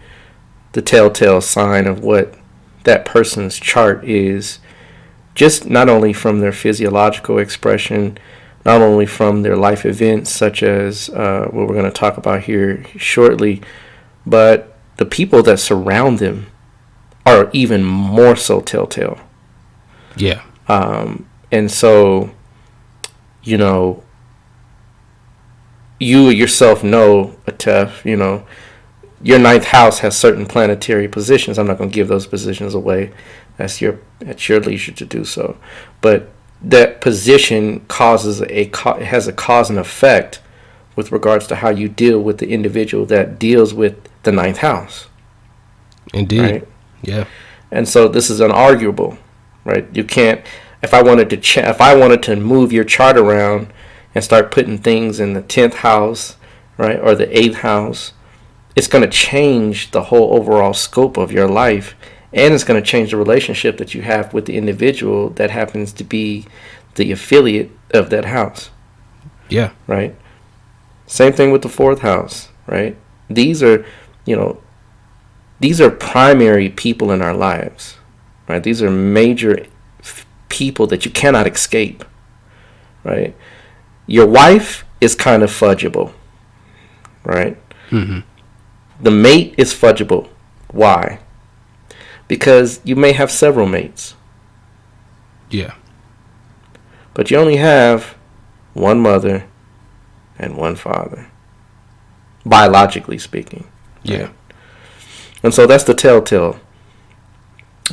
the telltale sign of what that person's chart is, just not only from their physiological expression, not only from their life events, such as what we're going to talk about here shortly, but the people that surround them are even more so telltale. Yeah. And so, you know, you yourself know, Atef, you know, your ninth house has certain planetary positions. I'm not going to give those positions away. That's at your leisure to do so. But that position has a cause and effect with regards to how you deal with the individual that deals with the ninth house. Indeed. Right? Yeah. And so this is unarguable, right? You can't. If I wanted to move your chart around and start putting things in the 10th house, right, or the 8th house, it's going to change the whole overall scope of your life, and it's going to change the relationship that you have with the individual that happens to be the affiliate of that house. Yeah. Right? Same thing with the 4th house, right? These are primary people in our lives, right? These are major people that you cannot escape, right? Your wife is kind of fudgeable, right? Mm-hmm. The mate is fudgeable. Why? Because you may have several mates. Yeah. But you only have one mother and one father, biologically speaking. Yeah. Right? And so that's the telltale.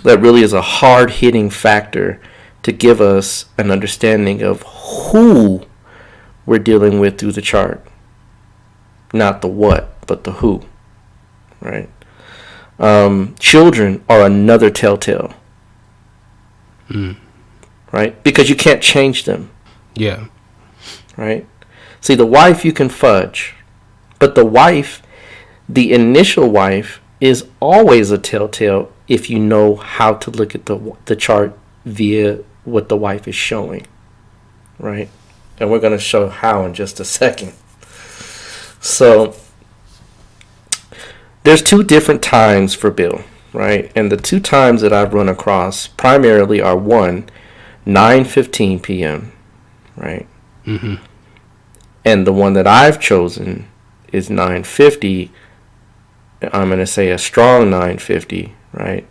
That really is a hard-hitting factor to give us an understanding of who we're dealing with through the chart. Not the what, but the who. Right? Children are another telltale. Right? Because you can't change them. Yeah. Right? See, the wife you can fudge. But the initial wife, is always a telltale if you know how to look at the chart via what the wife is showing. Right? And we're going to show how in just a second. So, there's two different times for Bill, right? And the two times that I've run across primarily are 9:15 p.m., right? Mm-hmm. And the one that I've chosen is 9:50. I'm going to say a strong 9:50, right?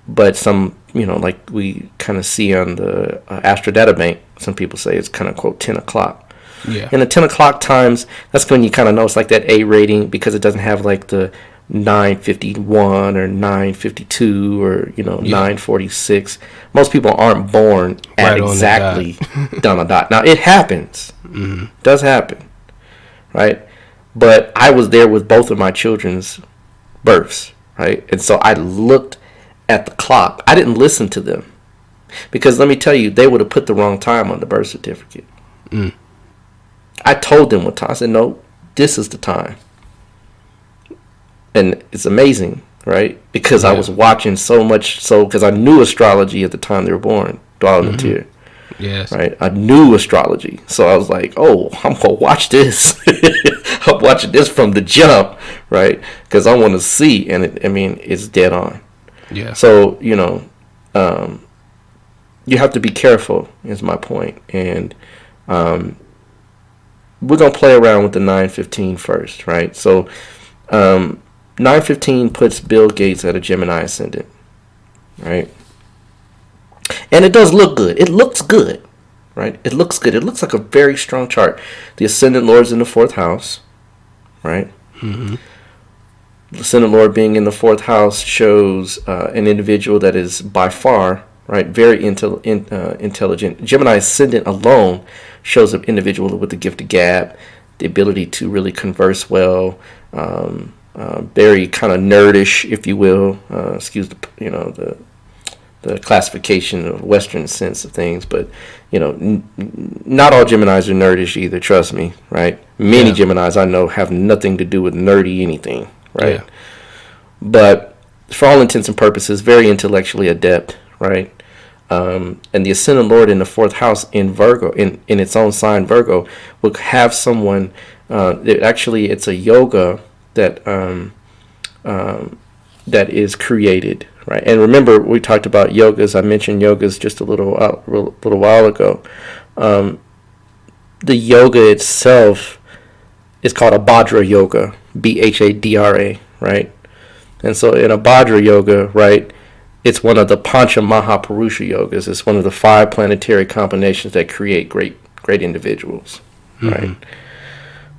But some, like we kind of see on the Astro Data Bank, some people say it's kind of, quote, 10 o'clock. Yeah. In the 10 o'clock times, that's when you kind of know it's like that A rating, because it doesn't have like the 9:51 or 9:52 or 9:46. Most people aren't born at Right exactly on a dot. Now it happens, does happen, right? But I was there with both of my children's births, right? And so I looked at the clock. I didn't listen to them, because let me tell you, they would have put the wrong time on the birth certificate. I told them what time. I said, no, this is the time. And it's amazing, right? Because I was watching so much, because I knew astrology at the time they were born, Dwell and Tyr. Yes. Right? I knew astrology. So I was like, oh, I'm going to watch this. I'm watching this from the jump, right? Because I want to see. And it's dead on. Yeah. So, you have to be careful, is my point. And we're going to play around with the 9:15 first, right? So 9:15 puts Bill Gates at a Gemini ascendant, right? And it does look good. It looks good, right? It looks good. It looks like a very strong chart. The ascendant Lord's in the 4th house, right? Mm-hmm. The ascendant Lord being in the 4th house shows an individual that is by far, right, very intelligent. Gemini ascendant alone shows an individual with the gift of gab, the ability to really converse well, very kind of nerdish, if you will. Excuse the classification of Western sense of things, but not all Geminis are nerdish either. Trust me, right? Many Geminis I know have nothing to do with nerdy anything, right? Yeah. But for all intents and purposes, very intellectually adept, right? and the ascendant Lord in the fourth house in Virgo, in its own sign Virgo, will have someone. It's a yoga that that is created, right? And remember, we talked about yogas. I mentioned yogas just a little while ago. The yoga itself is called a Bhadra yoga, Bhadra, right? And so in a Bhadra yoga, right, it's one of the Pancha Mahapurusha yogas. It's one of the 5 planetary combinations that create great individuals, right?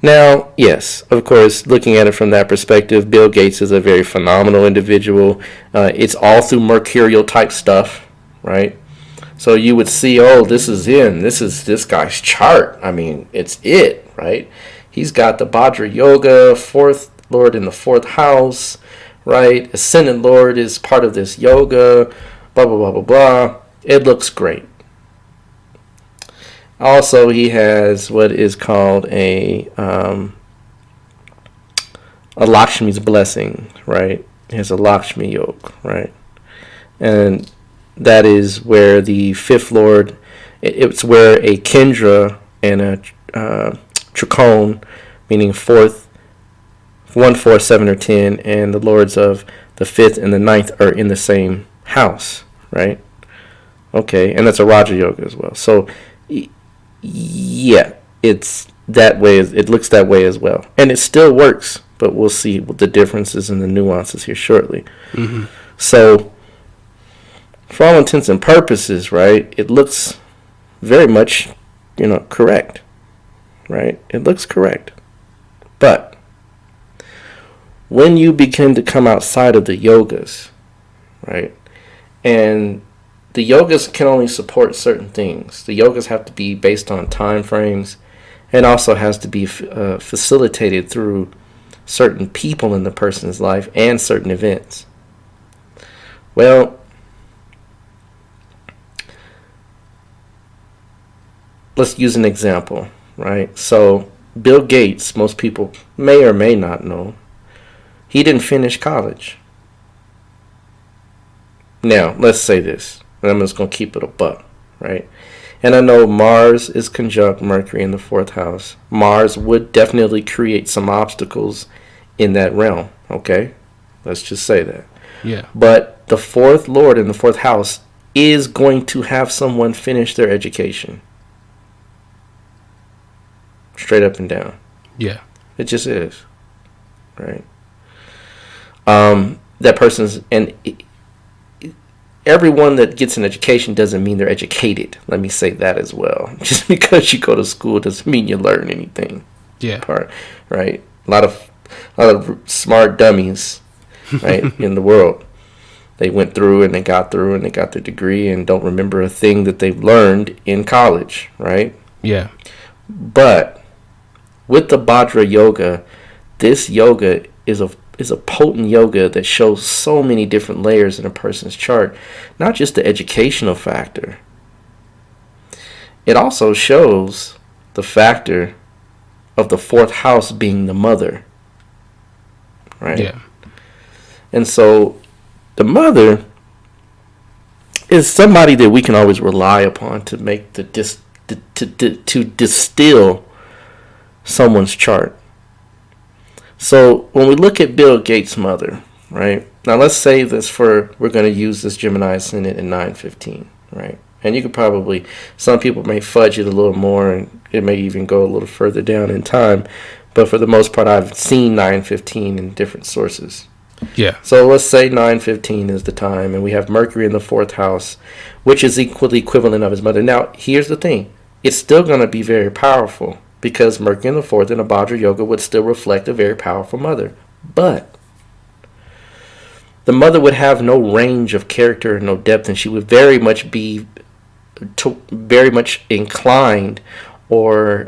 Now, yes, of course, looking at it from that perspective, Bill Gates is a very phenomenal individual. It's all through mercurial type stuff, right? So you would see, oh, this is this guy's chart. I mean, it's it, right? He's got the Bhadra Yoga, 4th Lord in the 4th house, right? Ascendant Lord is part of this yoga, blah, blah, blah, blah, blah. It looks great. Also, he has what is called a Lakshmi's blessing, right? He has a Lakshmi yoga, right? And that is where the 5th Lord, it's where a Kendra and a Trikone, meaning 4th, 1, 4, 7, or 10, and the lords of the 5th and the 9th are in the same house, right? Okay, and that's a Raja yoga as well. So, yeah, it's that way. It looks that way as well, and it still works. But we'll see the differences and the nuances here shortly. So, for all intents and purposes, right, it looks very much, correct, right? It looks correct, but when you begin to come outside of the yogas, right, and the yogas can only support certain things. The yogas have to be based on time frames, and also has to be facilitated through certain people in the person's life and certain events. Well, let's use an example, right? So Bill Gates, most people may or may not know, he didn't finish college. Now, let's say this, and I'm just going to keep it a buck, right? And I know Mars is conjunct Mercury in the 4th house. Mars would definitely create some obstacles in that realm, okay? Let's just say that. Yeah. But the 4th Lord in the 4th house is going to have someone finish their education. Straight up and down. Yeah. It just is, right? That person's, and everyone that gets an education doesn't mean they're educated. Let me say that as well. Just because you go to school doesn't mean you learn anything. Yeah. Right? A lot of smart dummies, right, in the world. They went through and they got through and they got their degree and don't remember a thing that they've learned in college, right? Yeah. But with the Bhadra yoga, this yoga is a potent yoga that shows so many different layers in a person's chart, not just the educational factor. It also shows the factor of the 4th house being the mother, right? Yeah. And so the mother is somebody that we can always rely upon to make to distill someone's chart. So when we look at Bill Gates' mother, right? Now let's say we're going to use this Gemini ascendant in 915, right? And you could probably, some people may fudge it a little more and it may even go a little further down in time. But for the most part, I've seen 915 in different sources. Yeah. So let's say 915 is the time, and we have Mercury in the 4th house, which is equivalent of his mother. Now, here's the thing. It's still going to be very powerful, because Mercury in the 4th in a Bhadra yoga would still reflect a very powerful mother. But the mother would have no range of character and no depth, and she would very much be very much inclined, or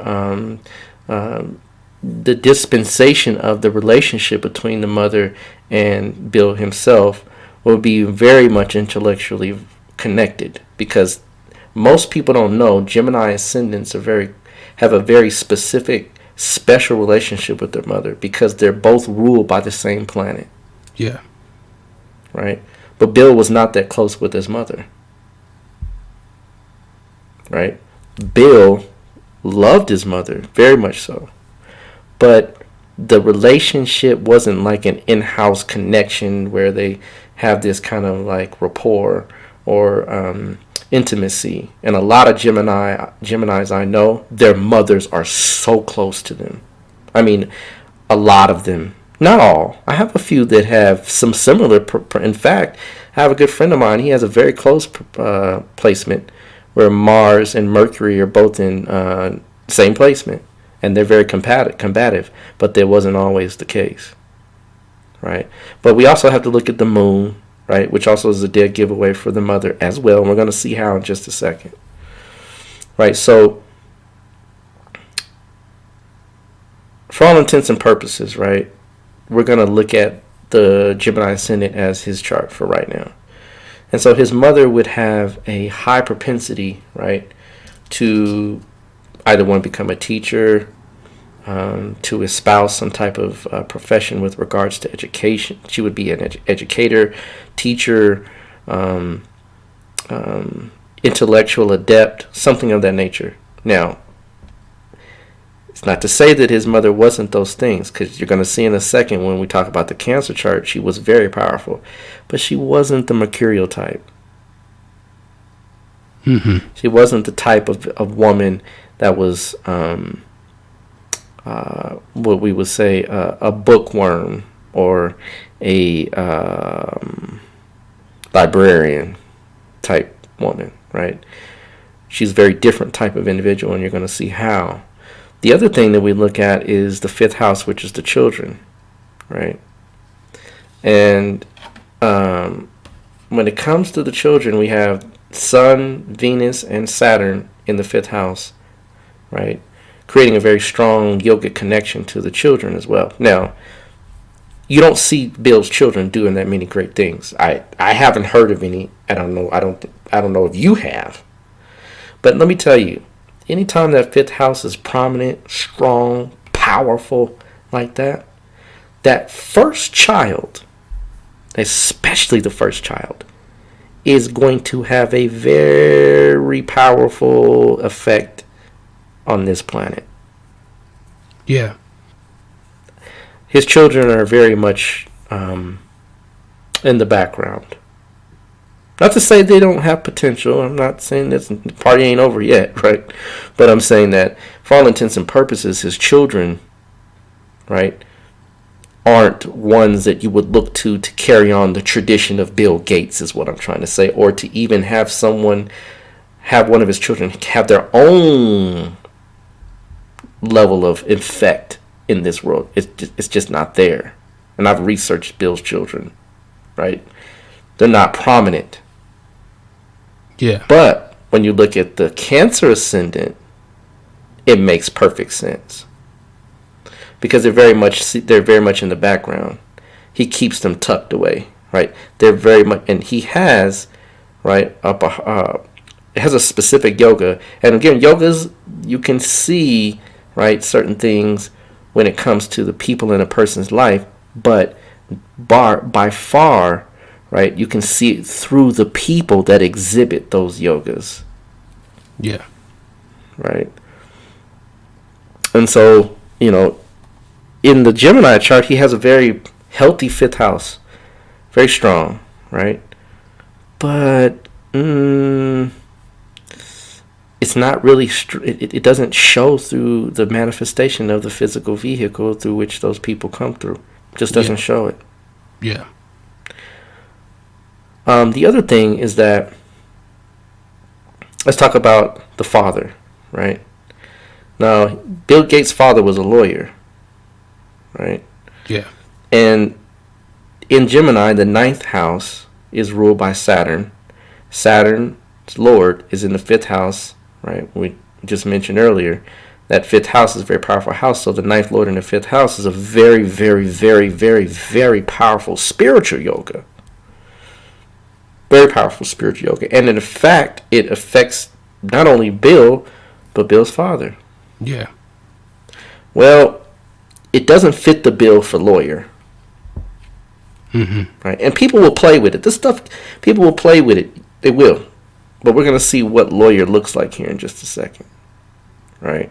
the dispensation of the relationship between the mother and Bill himself will be very much intellectually connected, because most people don't know Gemini ascendants have a very specific, special relationship with their mother, because they're both ruled by the same planet. Yeah. Right? But Bill was not that close with his mother. right? Bill loved his mother, very much so. But the relationship wasn't like an in-house connection where they have this kind of like rapport or intimacy. And a lot of Geminis I know, their mothers are so close to them. I mean, a lot of them. Not all. I have a few that have some similar. In fact, I have a good friend of mine. He has a very close placement where Mars and Mercury are both in same placement, and they're very combative. But that wasn't always the case, right? But we also have to look at the moon, right, which also is a dead giveaway for the mother as well. And we're going to see how in just a second, right? So, for all intents and purposes, right, we're going to look at the Gemini ascendant as his chart for right now. And so his mother would have a high propensity, right, to either want to become a teacher, to espouse some type of profession with regards to education. She would be an educator, teacher, intellectual adept, something of that nature. Now, it's not to say that his mother wasn't those things, because you're going to see in a second when we talk about the Cancer chart, she was very powerful, but she wasn't the mercurial type. Mm-hmm. She wasn't the type of woman that was what we would say a bookworm or a librarian type woman, right? She's a very different type of individual, and you're going to see how. The other thing that we look at is the 5th house, which is the children, right? And when it comes to the children, we have Sun, Venus, and Saturn in the 5th house, right? Creating a very strong yogic connection to the children as well. Now, you don't see Bill's children doing that many great things. I haven't heard of any. I don't know if you have. But let me tell you, anytime that 5th house is prominent, strong, powerful like that, that first child, especially the first child, is going to have a very powerful effect on this planet. Yeah. His children are very much in the background. Not to say they don't have potential. I'm not saying this party ain't over yet, right? But I'm saying that for all intents and purposes, his children, right, aren't ones that you would look to carry on the tradition of Bill Gates, is what I'm trying to say, or to even have one of his children have their own level of effect in this world. It's just not there. And I've researched Bill's children, right? They're not prominent. Yeah. But when you look at the Cancer ascendant, it makes perfect sense. Because they're very much in the background. He keeps them tucked away, right? They're very much, and he has, right, it has a specific yoga. And again, yogas, you can see, right, certain things when it comes to the people in a person's life, but by far, right, you can see it through the people that exhibit those yogas. Yeah. Right. And so, in the Gemini chart, he has a very healthy 5th house. Very strong, right? But it's not really, it doesn't show through the manifestation of the physical vehicle through which those people come through. Just doesn't show it. Yeah. The other thing is that, let's talk about the father, right? Now, Bill Gates' father was a lawyer, right? Yeah. And in Gemini, the 9th house is ruled by Saturn. Saturn's lord is in the 5th house, right? We just mentioned earlier that 5th house is a very powerful house. So the 9th lord in the 5th house is a very, very, very, very, very powerful spiritual yoga. Very powerful spiritual yoga. And in fact, it affects not only Bill, but Bill's father. Yeah. Well, it doesn't fit the bill for lawyer. Mm-hmm. Right? And people will play with it. This stuff, people will play with it. They will. But we're going to see what lawyer looks like here in just a second, right?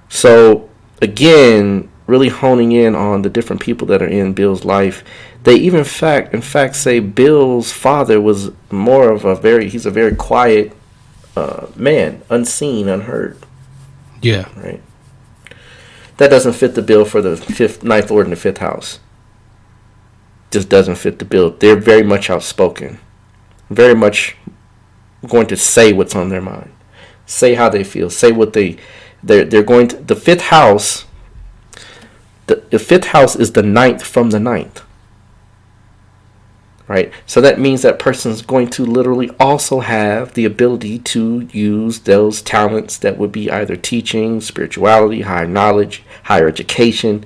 So, again, really honing in on the different people that are in Bill's life. They even, in fact, say Bill's father was more of he's a very quiet man, unseen, unheard. Yeah. Right. That doesn't fit the bill for the ninth lord in the fifth house. Just doesn't fit the bill. They're very much outspoken, very much going to say what's on their mind, say how they feel, say what they're going to. The fifth house. The fifth house is the ninth from the ninth. Right? So that means that person's going to literally also have the ability to use those talents that would be either teaching, spirituality, higher knowledge, higher education,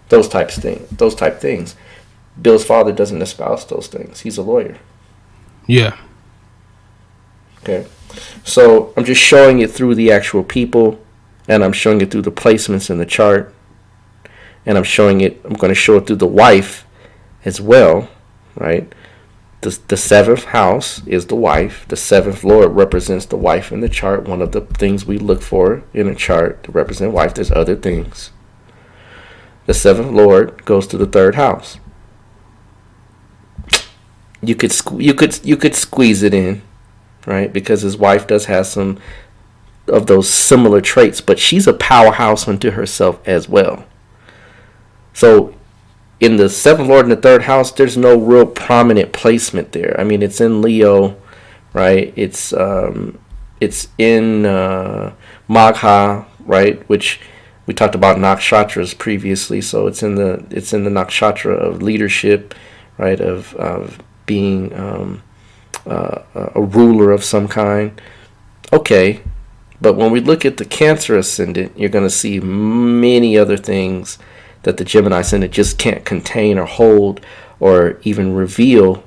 those type things. Bill's father doesn't espouse those things. He's a lawyer. Yeah. Okay. So I'm just showing it through the actual people, and I'm showing it through the placements in the chart, and I'm going to show it through the wife as well. Right? The seventh house is the wife. The seventh lord represents the wife in the chart. One of the things we look for in a chart to represent wife. There's other things. The seventh lord goes to the third house. You could squeeze it in, right? Because his wife does have some of those similar traits, but she's a powerhouse unto herself as well. So in the seventh lord in the third house, there's no real prominent placement there. I mean, it's in Leo, right? It's in Magha, right? Which we talked about nakshatras previously. So it's in the nakshatra of leadership, right? Of being a ruler of some kind. Okay, but when we look at the Cancer ascendant, you're going to see many other things that the Gemini ascendant just can't contain or hold or even reveal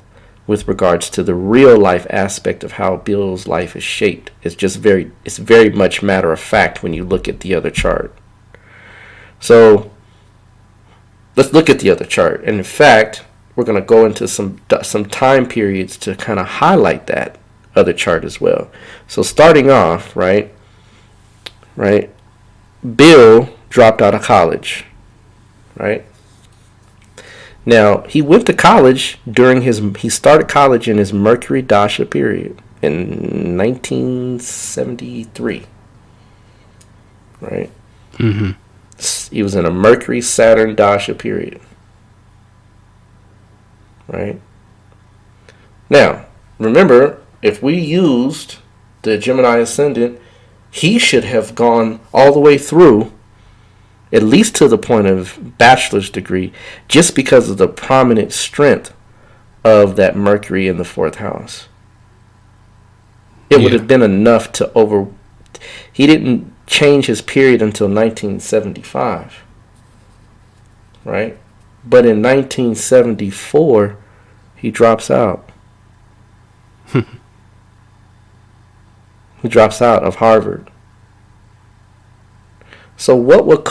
with regards to the real life aspect of how Bill's life is shaped. It's very much matter of fact when you look at the other chart. So let's look at the other chart. And in fact, we're going to go into some time periods to kind of highlight that other chart as well. So starting off, right? Bill dropped out of college. Right? Now, he went to college he started college in his Mercury Dasha period in 1973. Right? Mm-hmm. He was in a Mercury Saturn Dasha period. Right? Now, remember, if we used the Gemini ascendant, he should have gone all the way through, at least to the point of bachelor's degree, just because of the prominent strength of that Mercury in the fourth house. It would have been enough to he didn't change his period until 1975, right? But in 1974, he drops out. He drops out of Harvard. So what would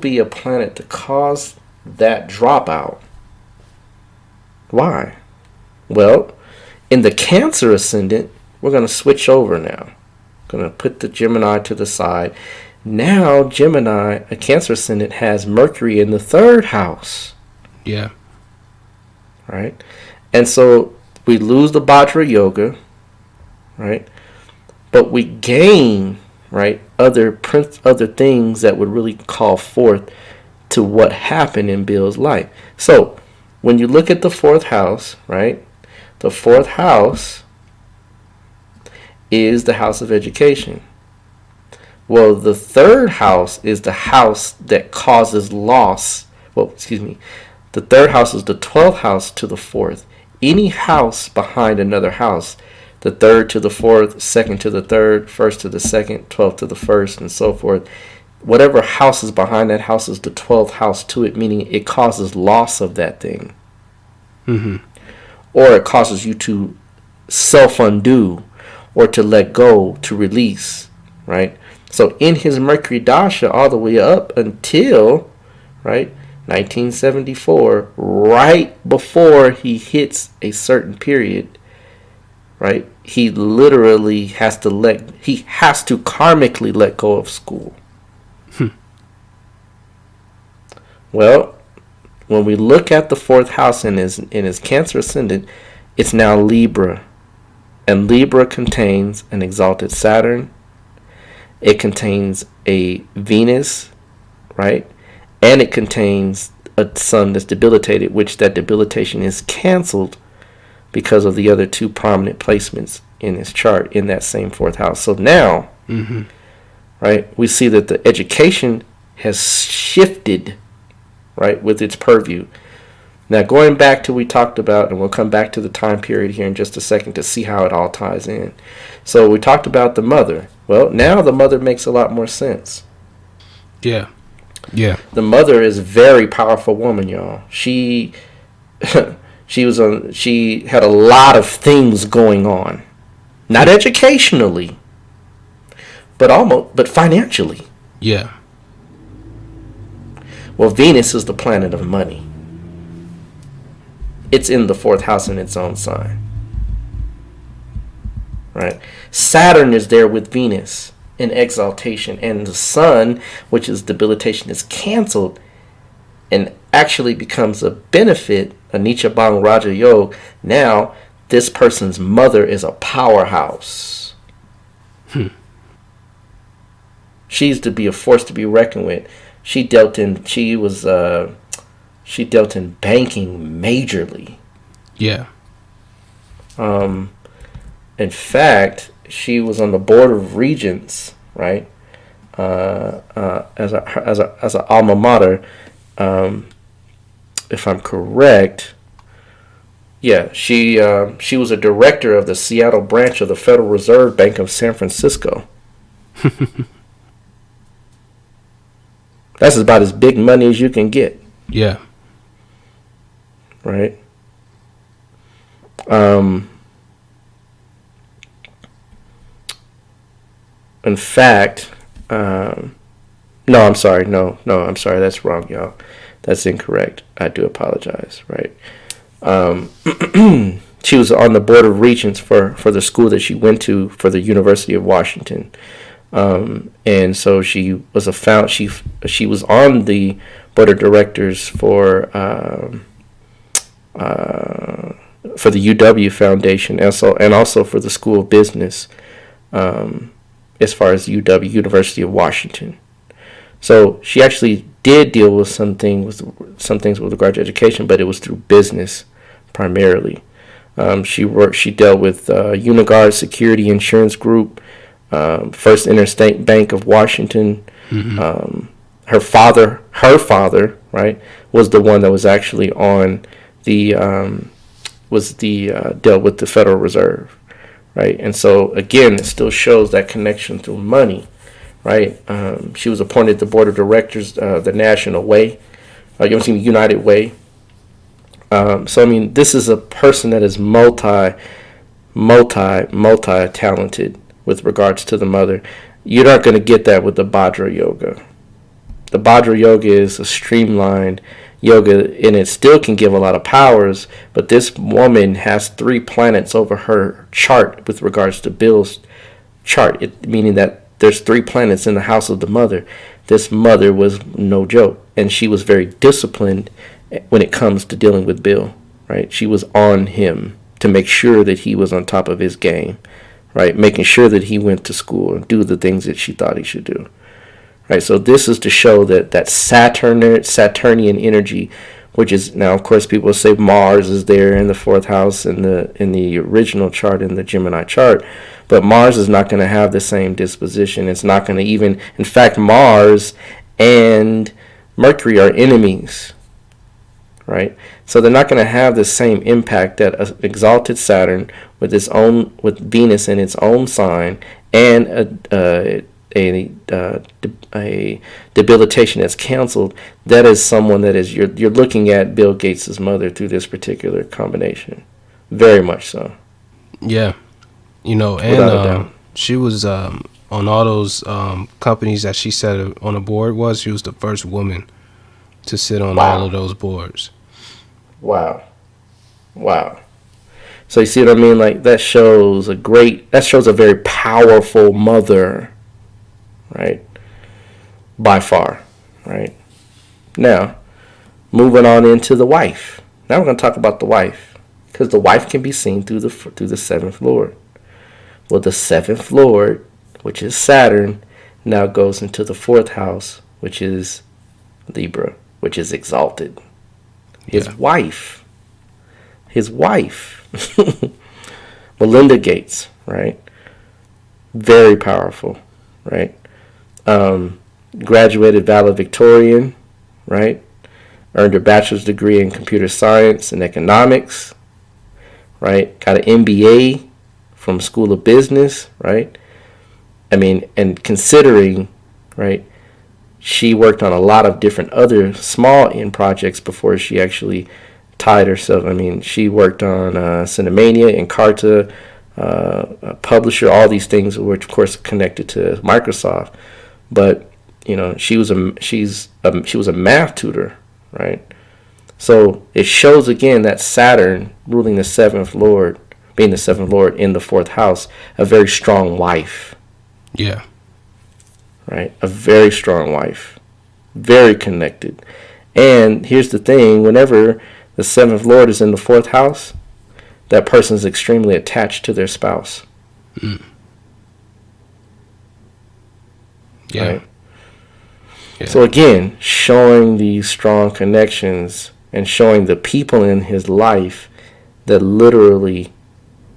be a planet to cause that dropout? Why? Well, in the Cancer ascendant, we're going to switch over now. Going to put the Gemini to the side. Now Gemini, a Cancer ascendant, has Mercury in the third house. Yeah. Right? And so we lose the Vajra Yoga, right? But we gain, right, other things that would really call forth to what happened in Bill's life. So when you look at the fourth house, right, the fourth house is the house of education. Well, the third house is the house that causes loss. The third house is the 12th house to the fourth. Any house behind another house, the third to the fourth, second to the third, first to the second, 12th to the first, and so forth. Whatever house is behind that house is the 12th house to it, meaning it causes loss of that thing. Mm-hmm. Or it causes you to self-undo or to let go, to release, right? So in his Mercury Dasha all the way up until, right, 1974, right before he hits a certain period, right, he literally has to karmically let go of school. Well, when we look at the fourth house in his Cancer ascendant, it's now Libra. And Libra contains an exalted Saturn. It contains a Venus, right? And it contains a Sun that's debilitated, which that debilitation is canceled because of the other two prominent placements in his chart in that same fourth house. So now, right, we see that the education has shifted, right, with its purview. Now, going back to we talked about, and we'll come back to the time period here in just a second to see how it all ties in. So we talked about the mother. Well, now the mother makes a lot more sense. Yeah. Yeah. The mother is a very powerful woman, y'all. She she had a lot of things going on. Not educationally, but financially. Yeah. Well, Venus is the planet of money. It's in the fourth house in its own sign. Right? Saturn is there with Venus in exaltation, and the Sun, which is debilitation, is canceled and actually becomes a benefit, a Nietzsche Bang Raja Yog. Now, this person's mother is a powerhouse. She's to be a force to be reckoned with. She dealt in banking majorly. Yeah. In fact, she was on the board of regents, right? As a alma mater, if I'm correct. Yeah, she was a director of the Seattle branch of the Federal Reserve Bank of San Francisco. That's about as big money as you can get. Yeah. Right? In fact, no, I'm sorry. No, I'm sorry. That's wrong, y'all. That's incorrect. I do apologize, right? She was on the board of regents for the school that she went to for the University of Washington. And so she was she was on the board of directors for the UW Foundation, and also for the School of Business, as far as UW, University of Washington. So she actually did deal with some things with regard to education, but it was through business primarily. She dealt with Unigard Security Insurance Group, First Interstate Bank of Washington. Her father, right, was the one that was actually on the dealt with the Federal Reserve, right? And so again, it still shows that connection through money, right? She was appointed to the board of directors, the National Way, United Way. So I mean, this is a person that is multi talented with regards to the mother. You're not going to get that with the Bhadra Yoga. The Bhadra Yoga is a streamlined yoga, and it still can give a lot of powers, but this woman has 3 planets over her chart with regards to Bill's chart, meaning that there's 3 planets in the house of the mother. This mother was no joke, and she was very disciplined when it comes to dealing with Bill, right? She was on him to make sure that he was on top of his game, right? Making sure that he went to school and do the things that she thought he should do. Right, so this is to show that Saturnian energy, which is now, of course, people say Mars is there in the 4th house in the original chart, in the Gemini chart, but Mars is not going to have the same disposition. It's not going to even, in fact, Mars and Mercury are enemies, right? So they're not going to have the same impact that an exalted Saturn with Venus in its own sign and a debilitation that's canceled. That is someone that is you're looking at Bill Gates' mother through this particular combination, very much so. Yeah, and she was on all those companies that she said on the board was. She was the first woman to sit on all of those boards. Wow. So you see what I mean? Like that shows a very powerful mother, right? By far, right? Now, moving on into the wife. Now we're going to talk about the wife, because the wife can be seen through the seventh lord. Well, the seventh lord, which is Saturn, now goes into the fourth house, which is Libra, which is exalted. His wife, Melinda Gates, right? Very powerful, right? Graduated valedictorian, right? Earned her bachelor's degree in computer science and economics, right? Got an MBA from School of Business, right? I mean, and considering, right, she worked on a lot of different other small end projects before she actually tied herself. I mean, she worked on Cinemania, Encarta, Publisher, all these things, which of course connected to Microsoft. But you know, she was a math tutor, right? So it shows again that Saturn ruling the seventh lord, being the seventh lord in the fourth house, a very strong wife. Yeah. Right? A very strong wife. Very connected. And here's the thing, whenever the seventh lord is in the fourth house, that person is extremely attached to their spouse. Mm. Yeah. Right? Yeah. So again, showing these strong connections and showing the people in his life that literally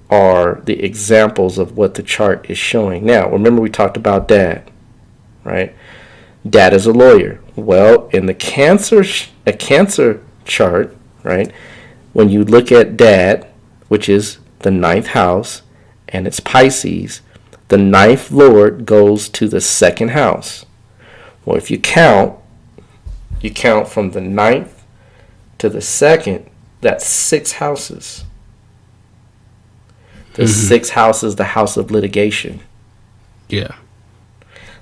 are the examples of what the chart is showing. Now, remember we talked about dad, right? Dad is a lawyer. Well, in a cancer chart, right? When you look at dad, which is the ninth house, and it's Pisces, the ninth lord goes to the second house. Well, if you count from the ninth to the second, that's 6 houses. The sixth house is the house of litigation. Yeah.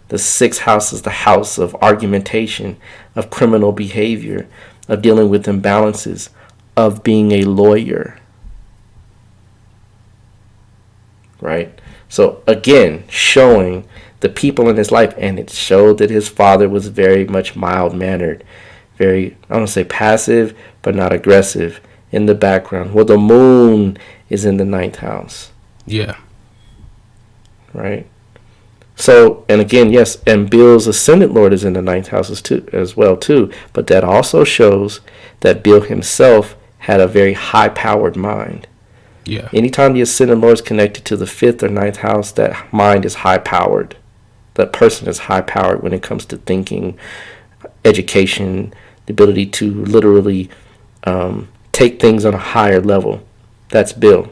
The sixth house is the house of argumentation, of criminal behavior, of dealing with imbalances, of being a lawyer. Right? So again, showing the people in his life, and it showed that his father was very much mild-mannered, very, I don't want to say passive, but not aggressive in the background. Well, the moon is in the ninth house. Yeah. Right? So, and again, yes, and Bill's ascendant lord is in the ninth house as well, too. But that also shows that Bill himself had a very high-powered mind. Yeah. Anytime the ascendant lord is connected to the fifth or ninth house, that mind is high-powered. That person is high-powered when it comes to thinking, education, the ability to literally take things on a higher level. That's Bill.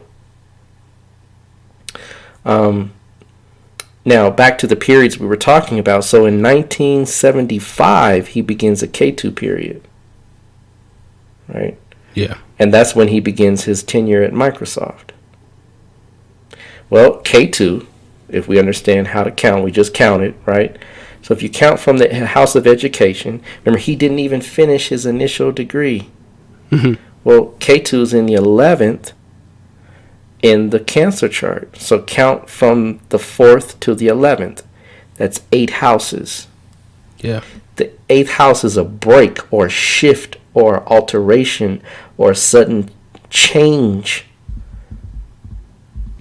Now, back to the periods we were talking about. So in 1975, he begins a K2 period. Right? Yeah. And that's when he begins his tenure at Microsoft. Well, K2, if we understand how to count, we just count it, right? So if you count from the House of Education, remember, he didn't even finish his initial degree. Mm-hmm. Well, K2 is in the 11th in the Cancer chart. So count from the 4th to the 11th. That's 8 houses. Yeah. The 8th house is a break or shift or alteration or sudden change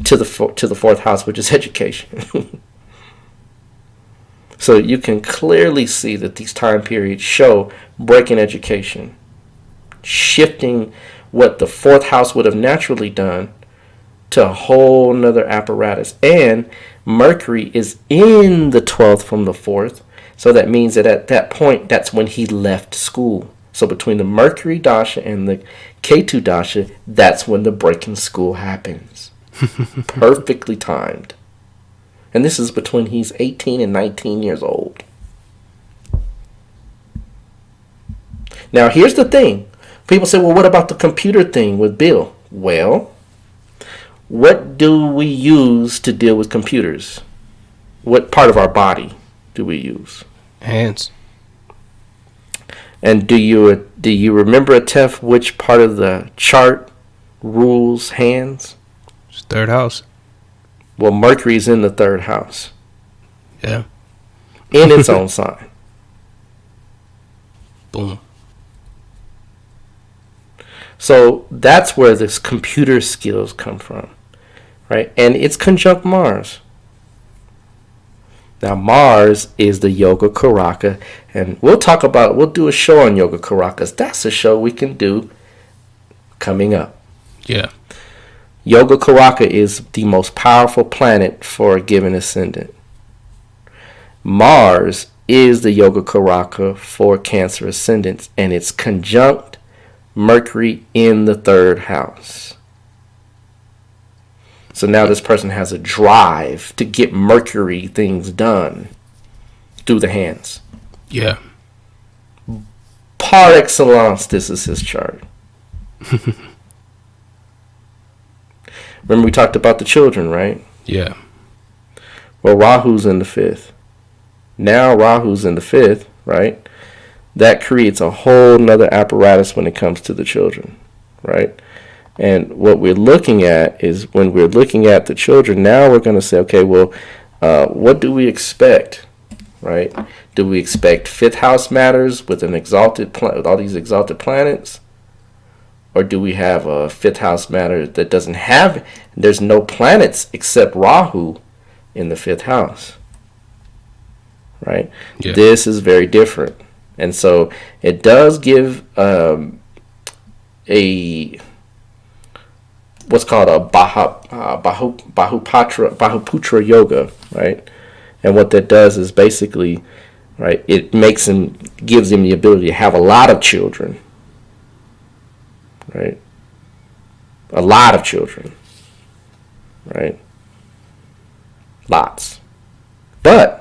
to the 4th house, which is education. So you can clearly see that these time periods show break in education, shifting what the 4th house would have naturally done to a whole nother apparatus. And Mercury is in the 12th from the 4th. So that means that at that point, that's when he left school. So between the Mercury Dasha and the K2 Dasha, that's when the break in school happens. Perfectly timed. And this is between he's 18 and 19 years old. Now, here's the thing. People say, well, what about the computer thing with Bill? Well, what do we use to deal with computers? What part of our body do we use? Hands. And do you remember, Tef, which part of the chart rules hands? It's third house. Well, Mercury's in the third house. Yeah. In its own sign. Boom. So that's where this computer skills come from, right? And it's conjunct Mars. Now, Mars is the Yoga Karaka, and we'll do a show on Yoga Karakas. That's a show we can do coming up. Yeah. Yoga Karaka is the most powerful planet for a given ascendant. Mars is the Yoga Karaka for Cancer ascendants, and it's conjunct Mercury in the third house. So now this person has a drive to get Mercury things done through the hands. Yeah. Par excellence, this is his chart. Remember we talked about the children, right? Yeah. Well, Rahu's in the fifth. Now Rahu's in the fifth, right? That creates a whole nother apparatus when it comes to the children, right? And what we're looking at is when we're looking at the children, now we're going to say, okay, well, what do we expect, right? Do we expect fifth house matters with an exalted with all these exalted planets? Or do we have a fifth house matter that doesn't have, there's no planets except Rahu in the fifth house, right? Yeah. This is very different. And so it does give what's called a Bahuputra yoga, right? And what that does is basically, right, it gives him the ability to have a lot of children, right? A lot of children, right? Lots. But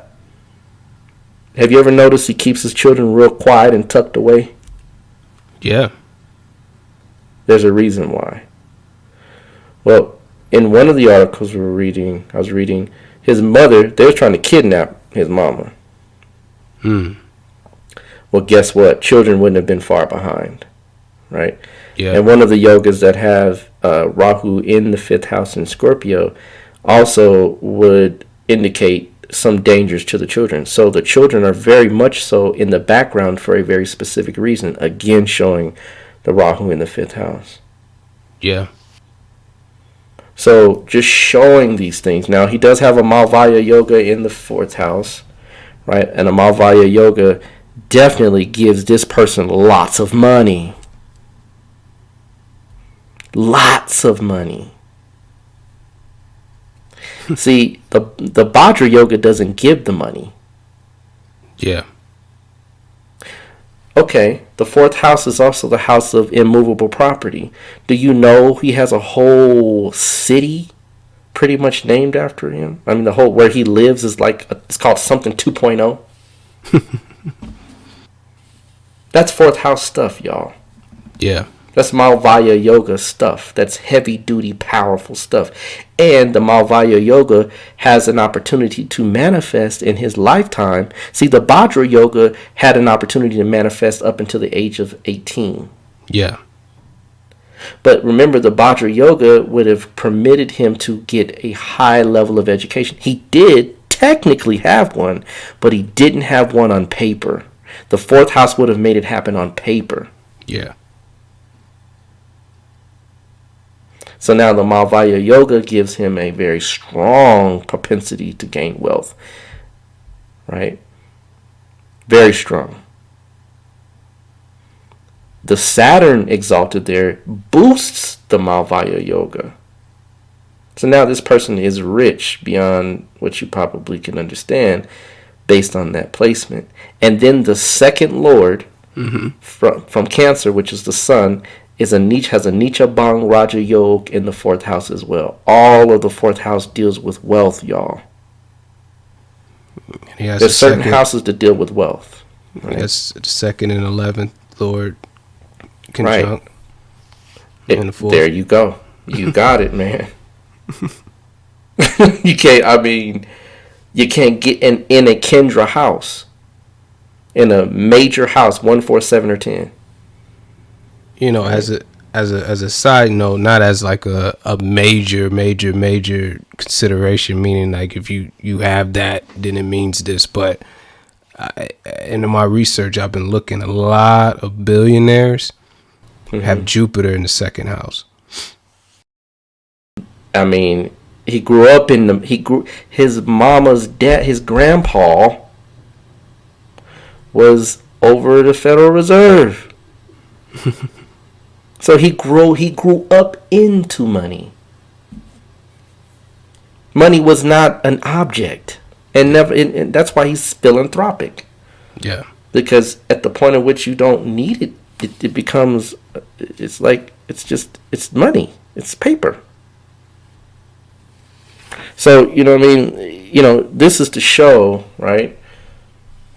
have you ever noticed he keeps his children real quiet and tucked away? Yeah. There's a reason why. Well, in one of the articles I was reading, his mother, they were trying to kidnap his mama. Well, guess what? Children wouldn't have been far behind, right? Yeah. And one of the yogas that have Rahu in the fifth house in Scorpio also would indicate some dangers to the children. So the children are very much so in the background for a very specific reason, again showing the Rahu in the fifth house. Yeah. So just showing these things. Now he does have a Malvaya yoga in the fourth house, right? And a Malvaya yoga definitely gives this person lots of money. Lots of money. See, the Bhadra yoga doesn't give the money. Yeah. Okay, the fourth house is also the house of immovable property. Do you know he has a whole city pretty much named after him? I mean, the whole where he lives is it's called something 2.0. That's fourth house stuff, y'all. Yeah. That's Malvaya yoga stuff. That's heavy duty, powerful stuff. And the Malvaya yoga has an opportunity to manifest in his lifetime. See, the Bhadra yoga had an opportunity to manifest up until the age of 18. Yeah. But remember, the Bhadra yoga would have permitted him to get a high level of education. He did technically have one, but he didn't have one on paper. The fourth house would have made it happen on paper. Yeah. So now the Malvaya yoga gives him a very strong propensity to gain wealth, right? Very strong. The Saturn exalted there boosts the Malvaya yoga. So now this person is rich beyond what you probably can understand based on that placement. And then the second lord from Cancer, which is the sun, has a Nicha Bang Raja Yoga in the fourth house as well. All of the fourth house deals with wealth, y'all. There's certain houses that deal with wealth. Right? That's the second and 11th Lord conjunct. Right. There you go. You got it, man. You can't get in a Kendra house. In a major house, 1, 4, 7, or 10. You know, as as a side note, not as like a major consideration, meaning like if you have that, then it means this. But in my research, I've been looking, a lot of billionaires have Jupiter in the second house. I mean, he grew up his mama's dad, his grandpa was over the Federal Reserve. So he grew up into money. Money was not an object, and and that's why he's philanthropic. Yeah. Because at the point at which you don't need it, it becomes, it's like, it's money. It's paper. So, you know what I mean? You know, this is to show, right,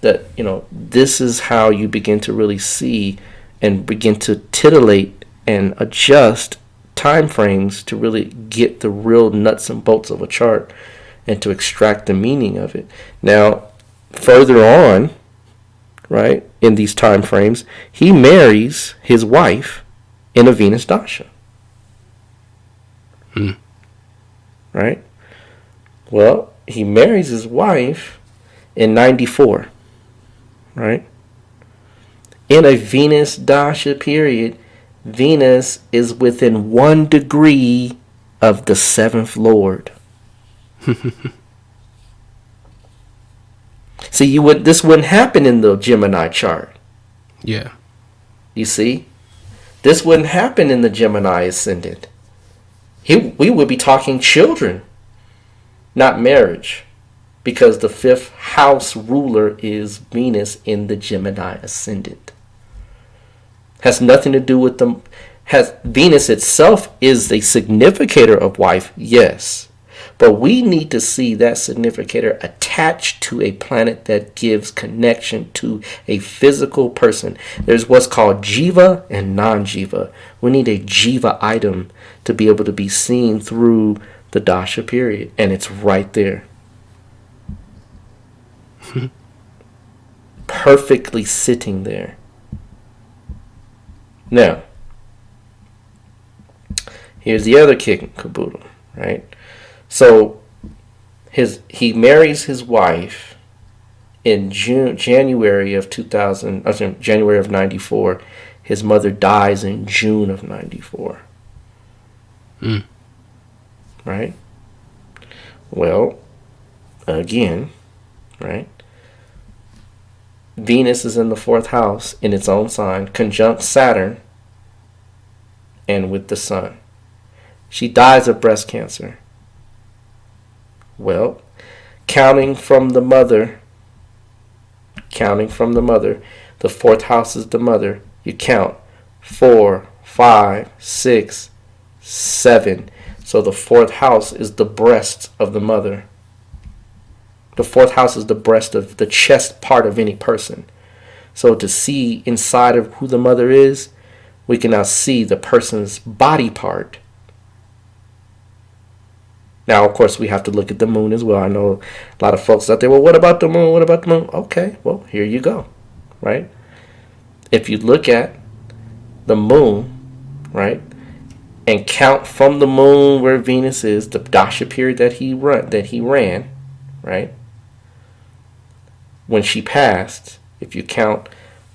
that, you know, this is how you begin to really see and begin to titillate and adjust time frames to really get the real nuts and bolts of a chart and to extract the meaning of it. Now, further on, right, in these time frames, he marries his wife in a Venus Dasha. Right? Well, he marries his wife in 94, right? In a Venus Dasha period, Venus is within 1 degree of the 7th Lord. See, this wouldn't happen in the Gemini chart. Yeah. You see? This wouldn't happen in the Gemini ascendant. We would be talking children, not marriage, because the 5th house ruler is Venus in the Gemini ascendant. Has nothing to do with them. Venus itself is a significator of wife, yes. But we need to see that significator attached to a planet that gives connection to a physical person. There's what's called Jiva and non-Jiva. We need a Jiva item to be able to be seen through the Dasha period. And it's right there. Perfectly sitting there. Now, here's the other kick and caboodle, right? So he marries his wife in January of 94. His mother dies in June of 94. Right? Well, again, right? Venus is in the 4th house in its own sign, conjunct Saturn and with the sun. She dies of breast cancer. Well, counting from the mother, the 4th house is the mother. You count 4, 5, 6, 7. So the 4th house is the breast of the mother. The 4th house is the breast of the chest part of any person. So to see inside of who the mother is, we can now see the person's body part. Now, of course, we have to look at the moon as well. I know a lot of folks out there, well, what about the moon? What about the moon? Okay, well, here you go, right? If you look at the moon, right, and count from the moon where Venus is, the Dasha period that he ran, right? When she passed, if you count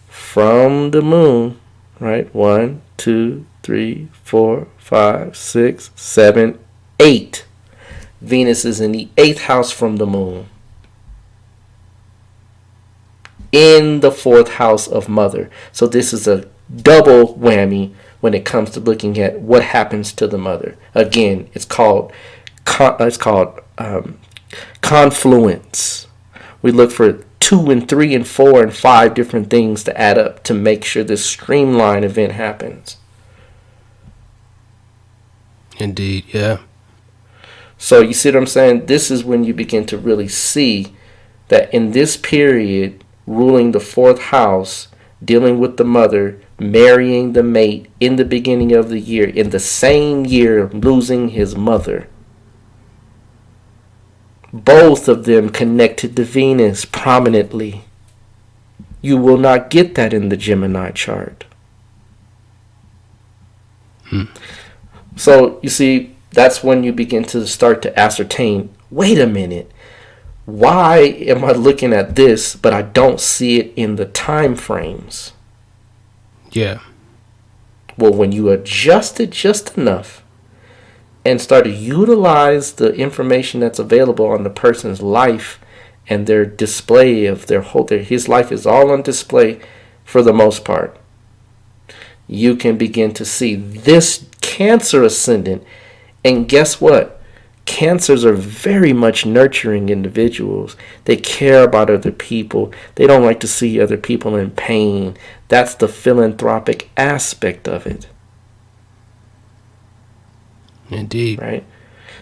from the moon, right, 1, 2, 3, 4, 5, 6, 7, 8. Venus is in the 8th house from the moon. In the 4th house of mother. So this is a double whammy when it comes to looking at what happens to the mother. Again, it's called confluence. We look for 2 and 3 and 4 and 5 different things to add up to make sure this streamline event happens. Indeed, yeah. So you see what I'm saying? This is when you begin to really see that in this period, ruling the 4th house, dealing with the mother, marrying the mate in the beginning of the year, in the same year losing his mother. Both of them connected to Venus prominently. You will not get that in the Gemini chart. So you see, that's when you begin to start to ascertain, wait a minute, why am I looking at this, but I don't see it in the time frames? Yeah. Well, when you adjust it just enough and start to utilize the information that's available on the person's life and their display of his life is all on display for the most part, you can begin to see this Cancer ascendant. And guess what? Cancers are very much nurturing individuals. They care about other people. They don't like to see other people in pain. That's the philanthropic aspect of it. Indeed. Right?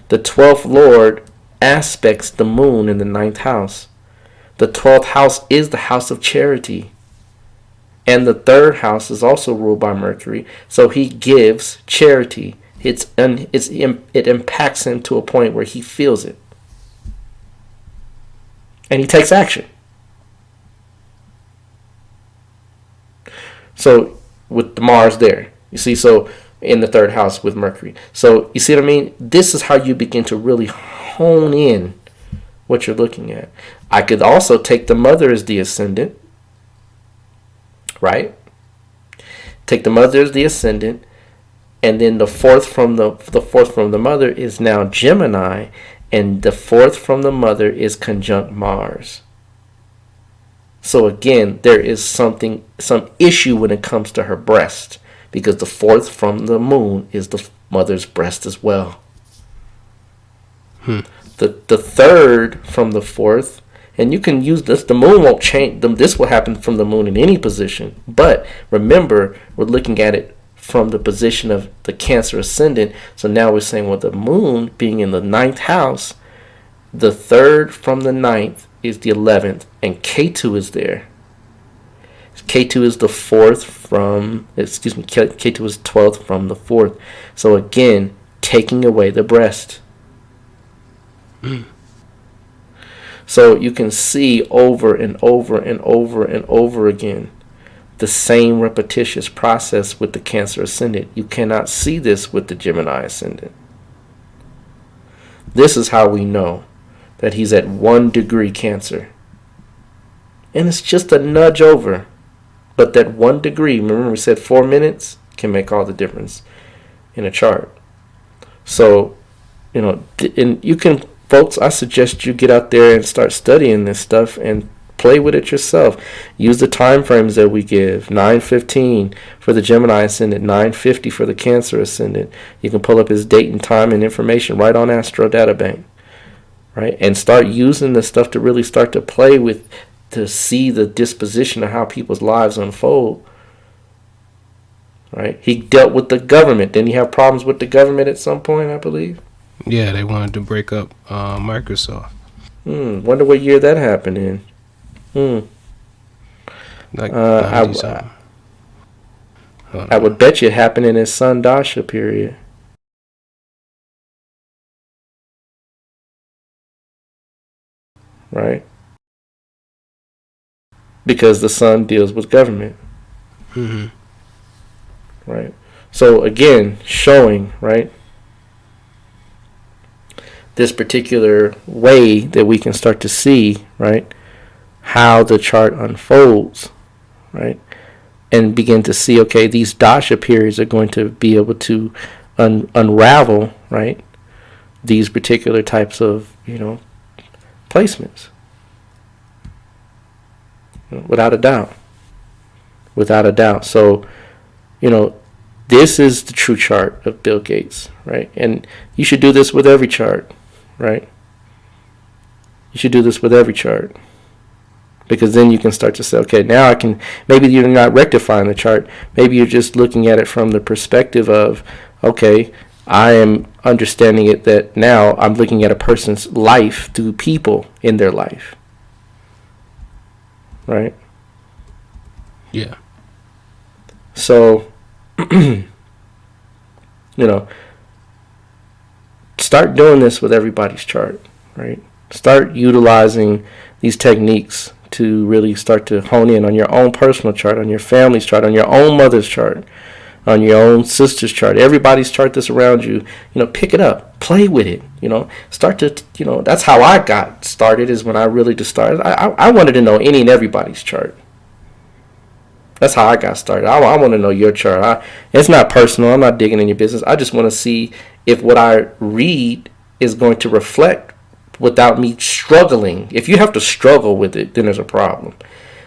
The 12th Lord aspects the moon in the 9th house. The 12th house is the house of charity. And the 3rd house is also ruled by Mercury. So he gives charity. It impacts him to a point where he feels it. And he takes action. So with the Mars there, you see, so in the 3rd house with Mercury. So you see what I mean? This is how you begin to really hone in what you're looking at. I could also take the mother as the ascendant. Right? Take the mother as the ascendant. And then the fourth from the mother is now Gemini, and the 4th from the mother is conjunct Mars. So again, there is some issue when it comes to her breast, because the 4th from the moon is the mother's breast as well. The 3rd from the 4th, and you can use this. The moon won't change. This will happen from the moon in any position. But remember, we're looking at it from the position of the Cancer ascendant. So now we're saying, well, the moon being in the 9th house, the 3rd from the 9th is the 11th, and K2 is there. K2 is the 4th from, K2 is 12th from the 4th. So again, taking away the breast. So you can see over and over and over and over again the same repetitious process with the Cancer ascendant. You cannot see this with the Gemini ascendant. This is how we know that he's at 1 degree Cancer. And it's just a nudge over. But that 1 degree, remember we said 4 minutes, can make all the difference in a chart. So, and you can, folks, I suggest you get out there and start studying this stuff and play with it yourself. Use the time frames that we give. 9:15 for the Gemini ascendant, 9:50 for the Cancer ascendant. You can pull up his date and time and information right on Astro Databank, right? And start using the stuff to really start to play with, to see the disposition of how people's lives unfold, right? He dealt with the government. Didn't he have problems with the government at some point, I believe? Yeah, they wanted to break up Microsoft. Wonder what year that happened in. Like I would bet you it happened in his Sun Dasha period. Right? Because the Sun deals with government. Right? So again, showing, right, this particular way that we can start to see, right, how the chart unfolds, right, and begin to see, okay, these dasha periods are going to be able to unravel, right, these particular types of, placements. Without a doubt. So, this is the true chart of Bill Gates, right? And you should do this with every chart, right? You should do this with every chart. Because then you can start to say, okay, now I can, maybe you're not rectifying the chart. Maybe you're just looking at it from the perspective of, okay, I am understanding it that now I'm looking at a person's life through people in their life. Right? Yeah. So, start doing this with everybody's chart, right? Start utilizing these techniques to really start to hone in on your own personal chart, on your family's chart, on your own mother's chart, on your own sister's chart, everybody's chart that's around you, pick it up, play with it, start to, that's how I got started, is when I really just started. I wanted to know any and everybody's chart. That's how I got started. I want to know your chart. It's not personal. I'm not digging in your business. I just want to see if what I read is going to reflect without me struggling. If you have to struggle with it, then there's a problem.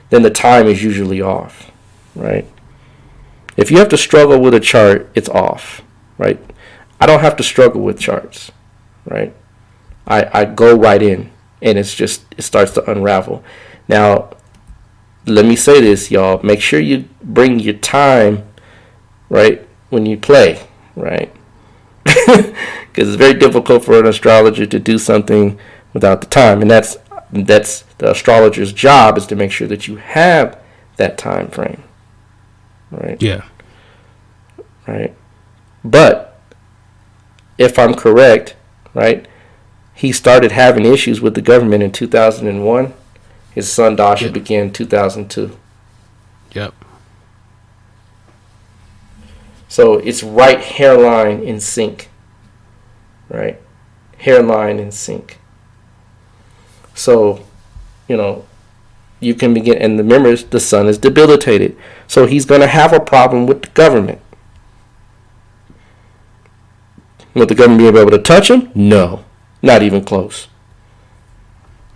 Then the time is usually off, right? If you have to struggle with a chart, it's off, right? I don't have to struggle with charts, right? I go right in, and it starts to unravel. Now, let me say this, y'all. Make sure you bring your time, right, when you play, right? Because it's very difficult for an astrologer to do something without the time, and that's the astrologer's job, is to make sure that you have that time frame, right? Yeah. Right. But if I'm correct, right, he started having issues with the government in 2001. His sun dasha began in 2002. Yep. So it's right hairline in sync. Right? Hairline in sync. So, you can begin, and remember, the sun is debilitated. So he's going to have a problem with the government. Will the government be able to touch him? No. Not even close.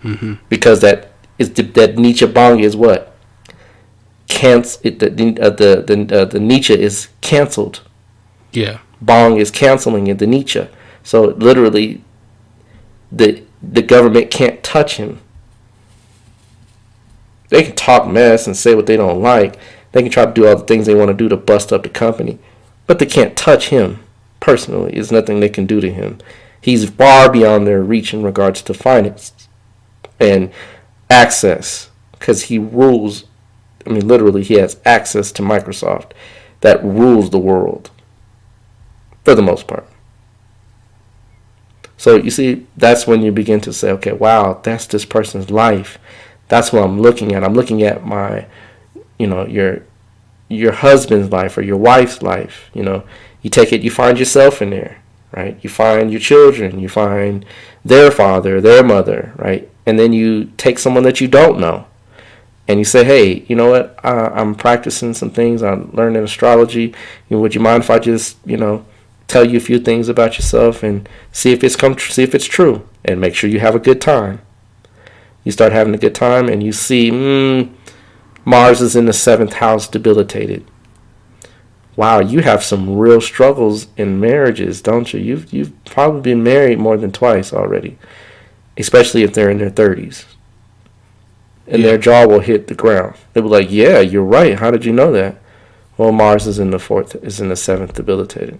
Mm-hmm. Because that Nietzsche Bang is what? The Nietzsche is canceled. Yeah. Bang is canceling in the Nietzsche. So literally, the government can't touch him. They can talk mess and say what they don't like. They can try to do all the things they want to do to bust up the company. But they can't touch him personally. There's nothing they can do to him. He's far beyond their reach in regards to finance and access, because he rules. I mean, literally, he has access to Microsoft that rules the world for the most part. So you see, that's when you begin to say, okay, wow, that's this person's life. That's what I'm looking at. I'm looking at my, your husband's life or your wife's life. You take it, you find yourself in there, right? You find your children, you find their father, their mother, right? And then you take someone that you don't know, and you say, hey, you know what? I'm practicing some things. I'm learning astrology. Would you mind if I just, tell you a few things about yourself and see if it's true, and make sure you have a good time. You start having a good time, and you see, Mars is in the 7th house, debilitated. Wow, you have some real struggles in marriages, don't you? You've probably been married more than twice already, especially if they're in their 30s. And their jaw will hit the ground. They'll be like, yeah, you're right. How did you know that? Well, Mars is in the 7th, debilitated.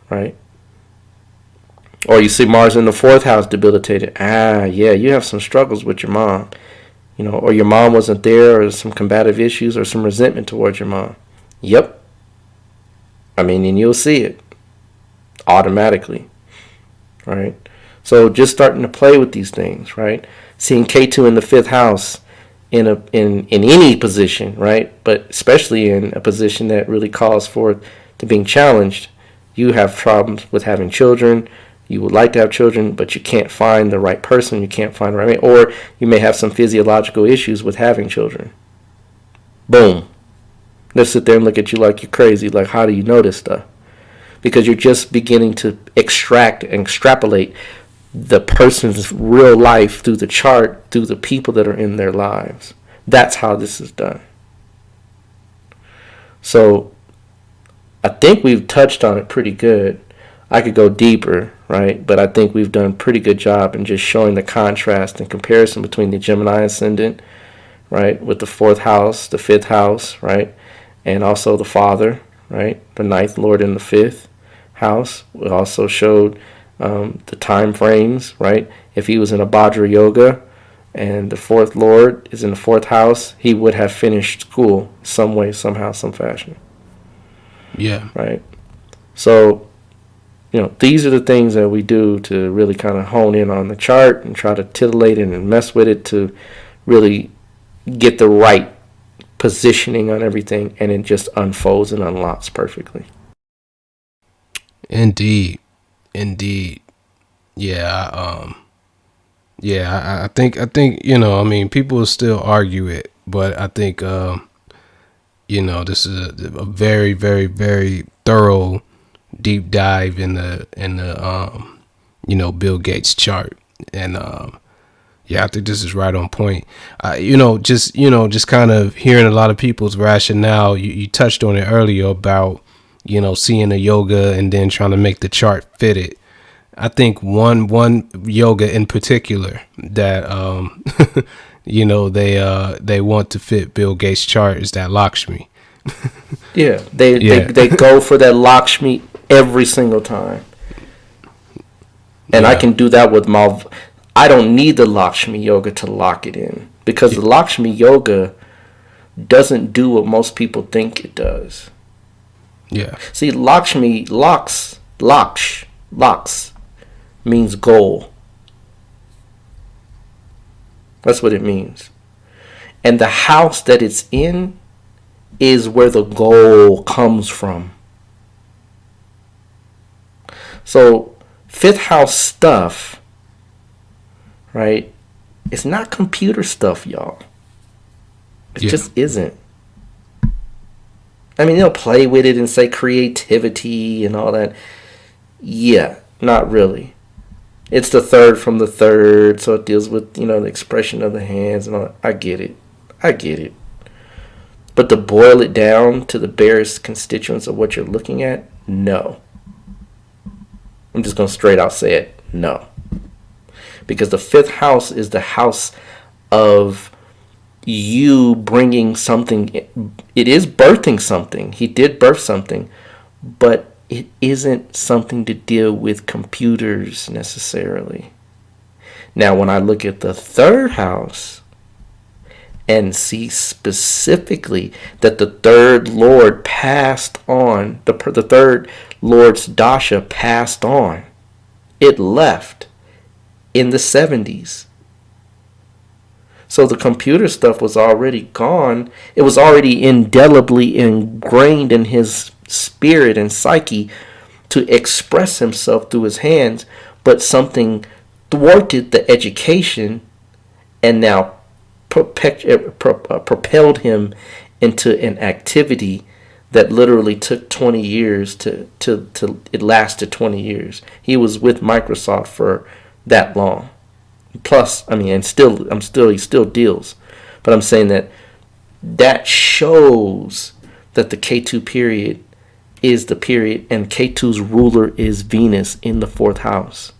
Right? Or you see Mars in the 4th house, debilitated. Yeah, you have some struggles with your mom. Or your mom wasn't there, or some combative issues, or some resentment towards your mom. Yep. And you'll see it automatically, right? So just starting to play with these things, right? Seeing K2 in the 5th house in any position, right? But especially in a position that really calls for to being challenged. You have problems with having children. You would like to have children, but you can't find the right person. You can't find the right mate. Or you may have some physiological issues with having children. Boom. They'll sit there and look at you like you're crazy. Like, how do you know this stuff? Because you're just beginning to extract and extrapolate the person's real life through the chart, through the people that are in their lives. That's how this is done. So I think we've touched on it pretty good. I could go deeper, right? But I think we've done a pretty good job in just showing the contrast and comparison between the Gemini ascendant, right, with the 4th house, the 5th house, right, and also the father, right, the 9th lord in the 5th house. We also showed the time frames, right? If he was in a Vajra Yoga and the 4th lord is in the 4th house, he would have finished school some way, somehow, some fashion. Yeah. Right. So, these are the things that we do to really kind of hone in on the chart and try to titillate it and mess with it to really get the right positioning on everything, and it just unfolds and unlocks perfectly. Indeed. Yeah, I think I mean, people still argue it, but I think this is a very, very, very thorough deep dive in the Bill Gates chart. And yeah, I think this is right on point. Just kind of hearing a lot of people's rationale. You touched on it earlier about seeing a yoga and then trying to make the chart fit it. I think one yoga in particular that they want to fit Bill Gates' chart is that Lakshmi. Yeah, they go for that Lakshmi every single time. And I can do that with my. I don't need the Lakshmi yoga to lock it in, because the Lakshmi yoga doesn't do what most people think it does. Yeah. See, Lakshmi, locks means goal. That's what it means. And the house that it's in is where the goal comes from. So, fifth house stuff, right? It's not computer stuff, y'all. It just isn't. I mean, they'll play with it and say creativity and all that. Yeah, not really. It's the third from the third, so it deals with, the expression of the hands and all that. I get it. But to boil it down to the barest constituents of what you're looking at, no. I'm just going to straight out say it, no. Because the fifth house is the house of you bringing something. It is birthing something. He did birth something, but it isn't something to deal with computers necessarily. Now, when I look at the third house and see specifically that the third lord passed on, the third lord's dasha passed on, it left in the 70s. So the computer stuff was already gone. It was already indelibly ingrained in his spirit and psyche to express himself through his hands, but something thwarted the education and now propelled him into an activity that literally took 20 years to it lasted 20 years. He was with Microsoft for that long. Plus, I mean, he still deals. But I'm saying that shows that the K2 period is the period, and K2's ruler is Venus in the fourth house.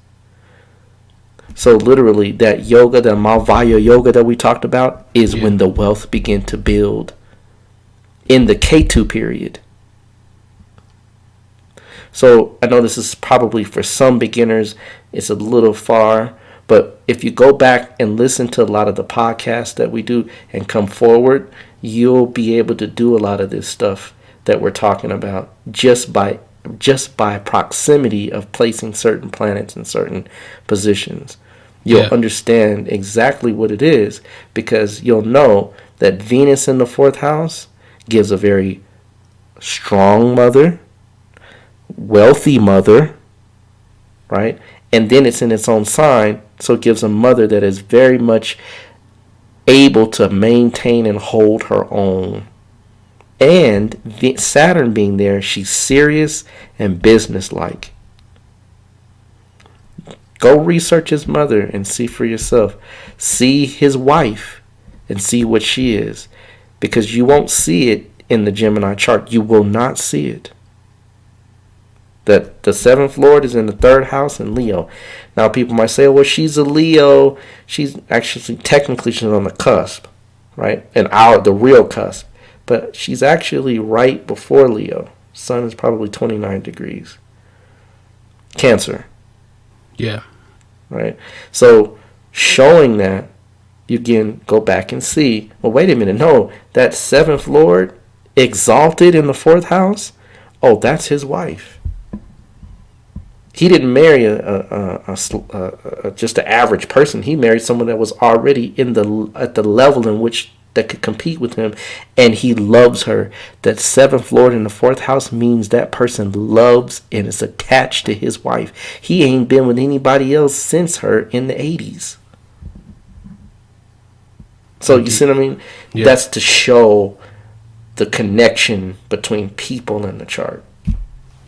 So literally, that yoga, the Malvaya yoga that we talked about, is when the wealth began to build in the K2 period. So I know this is probably for some beginners, it's a little far, but if you go back and listen to a lot of the podcasts that we do and come forward, you'll be able to do a lot of this stuff that we're talking about just by proximity of placing certain planets in certain positions. You'll understand exactly what it is, because you'll know that Venus in the fourth house gives a very strong mother, wealthy mother, right? And then it's in its own sign, so it gives a mother that is very much able to maintain and hold her own. And Saturn being there, she's serious and businesslike. Go research his mother and see for yourself. See his wife and see what she is. Because you won't see it in the Gemini chart. You will not see it. That the seventh lord is in the third house in Leo. Now people might say, well, she's a Leo. She's actually, technically, she's on the cusp, right? And the real cusp. But she's actually right before Leo. Sun is probably 29 degrees. Cancer. Yeah. Right? So showing that, you can go back and see, well, wait a minute. No, that seventh lord exalted in the fourth house, oh, that's his wife. He didn't marry just an average person. He married someone that was already at the level in which that could compete with him, and he loves her. That 7th Lord in the 4th house means that person loves and is attached to his wife. He ain't been with anybody else since her in the 80s. So you see what I mean? Yeah. That's to show the connection between people in the chart.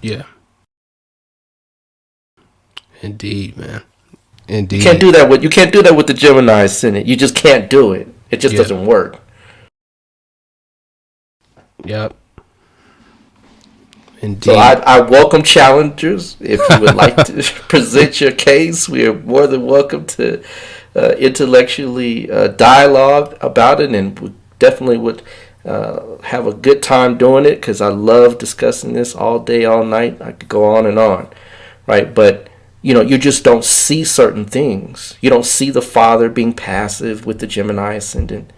Yeah. Indeed, man. Indeed. You can't do that with the Gemini ascendant. You just can't do it. It just doesn't work. Yep. Indeed. So I welcome challengers. If you would like to present your case, we are more than welcome to intellectually dialogue about it, and we definitely would have a good time doing it, because I love discussing this all day, all night. I could go on, right? But you just don't see certain things. You don't see the father being passive with the Gemini ascendant.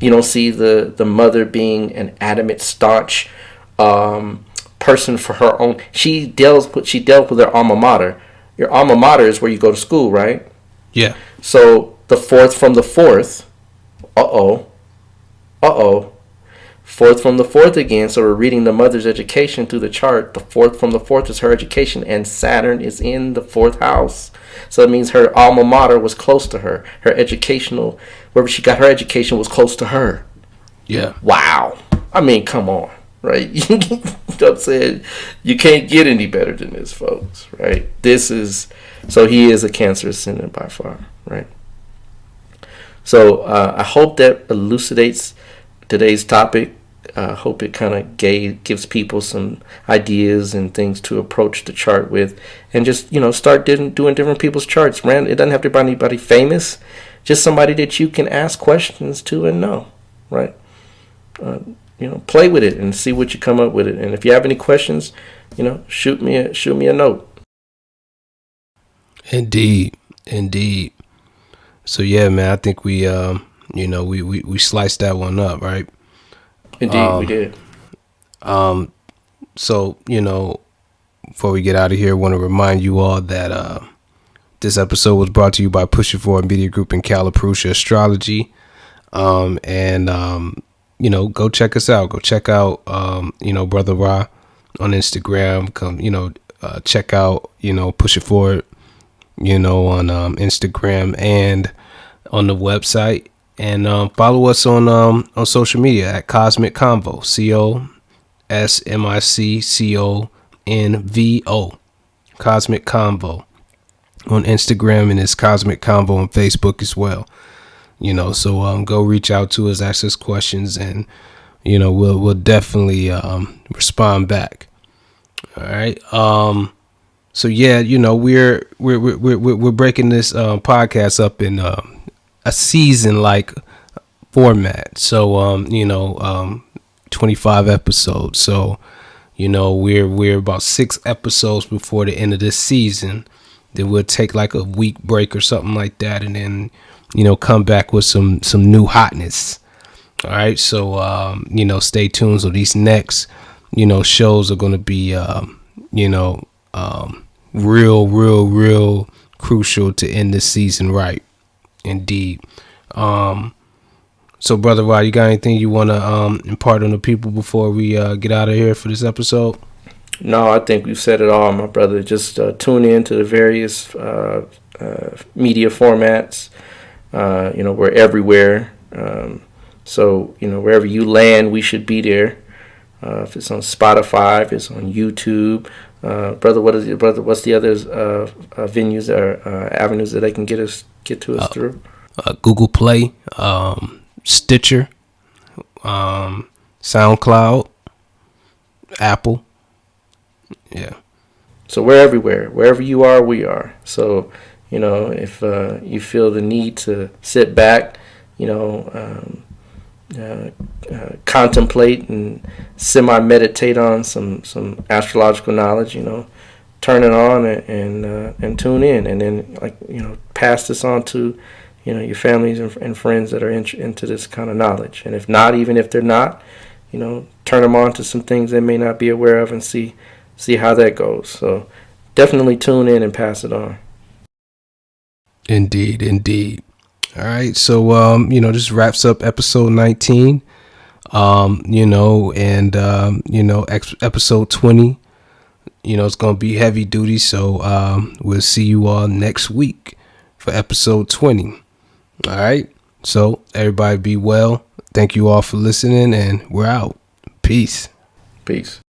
You don't see the mother being an adamant, staunch person for her own. She dealt with her alma mater. Your alma mater is where you go to school, right? Yeah. So the 4th from the 4th. 4th from the 4th again. So we're reading the mother's education through the chart. The 4th from the 4th is her education, and Saturn is in the 4th house. So it means her alma mater was close to her. Her educational, wherever she got her education, was close to her. Yeah. Wow. I mean, come on, right? You know what I'm saying? You can't get any better than this, folks, right? So he is a Cancer ascendant by far, right? So I hope that elucidates today's topic. I hope it kind of gives people some ideas and things to approach the chart with, and just start doing different people's charts. Man, it doesn't have to be anybody famous, just somebody that you can ask questions to and know, right? Play with it and see what you come up with it. And if you have any questions, shoot me a note. Indeed. So yeah, man, I think we we sliced that one up, right? Indeed, we did. So, before we get out of here, I want to remind you all that this episode was brought to you by Push It Forward Media Group and Caliprucia Astrology. And go check us out. Go check out, Brother Ra on Instagram. Come, check out, Push It Forward, on Instagram and on the website. And follow us on social media at Cosmic Convo, CosmicConvo, Cosmic Convo on Instagram, and it's Cosmic Convo on Facebook as well. So go reach out to us, ask us questions, and we'll definitely respond back. All right. So yeah, we're breaking this podcast up in a season like format. So 25 episodes. So we're about 6 episodes before the end of this season. Then we'll take like a week break or something like that, and then come back with some new hotness. All right, so stay tuned. So these next shows are going to be real crucial to end this season right. Indeed. So Brother Rod, you got anything you want to impart on the people before we get out of here for this episode? No, I think we've said it all, my brother. Just tune in to the various media formats. We're everywhere. So wherever you land, we should be there. If it's on Spotify, if it's on YouTube, brother, what's the other venues or avenues that they can get to us through? Google Play, Stitcher, SoundCloud, Apple. Yeah. So we're everywhere. Wherever you are, we are. So if you feel the need to sit back, contemplate and semi-meditate on some astrological knowledge, turn it on and tune in, and then pass this on to your families and friends that are into this kind of knowledge. And if not, even if they're not, turn them on to some things they may not be aware of and see how that goes. So definitely tune in and pass it on. Indeed. All right. So, this wraps up episode 19. Episode 20, it's going to be heavy duty. So, we'll see you all next week for episode 20. All right. So, everybody be well. Thank you all for listening, and we're out. Peace. Peace.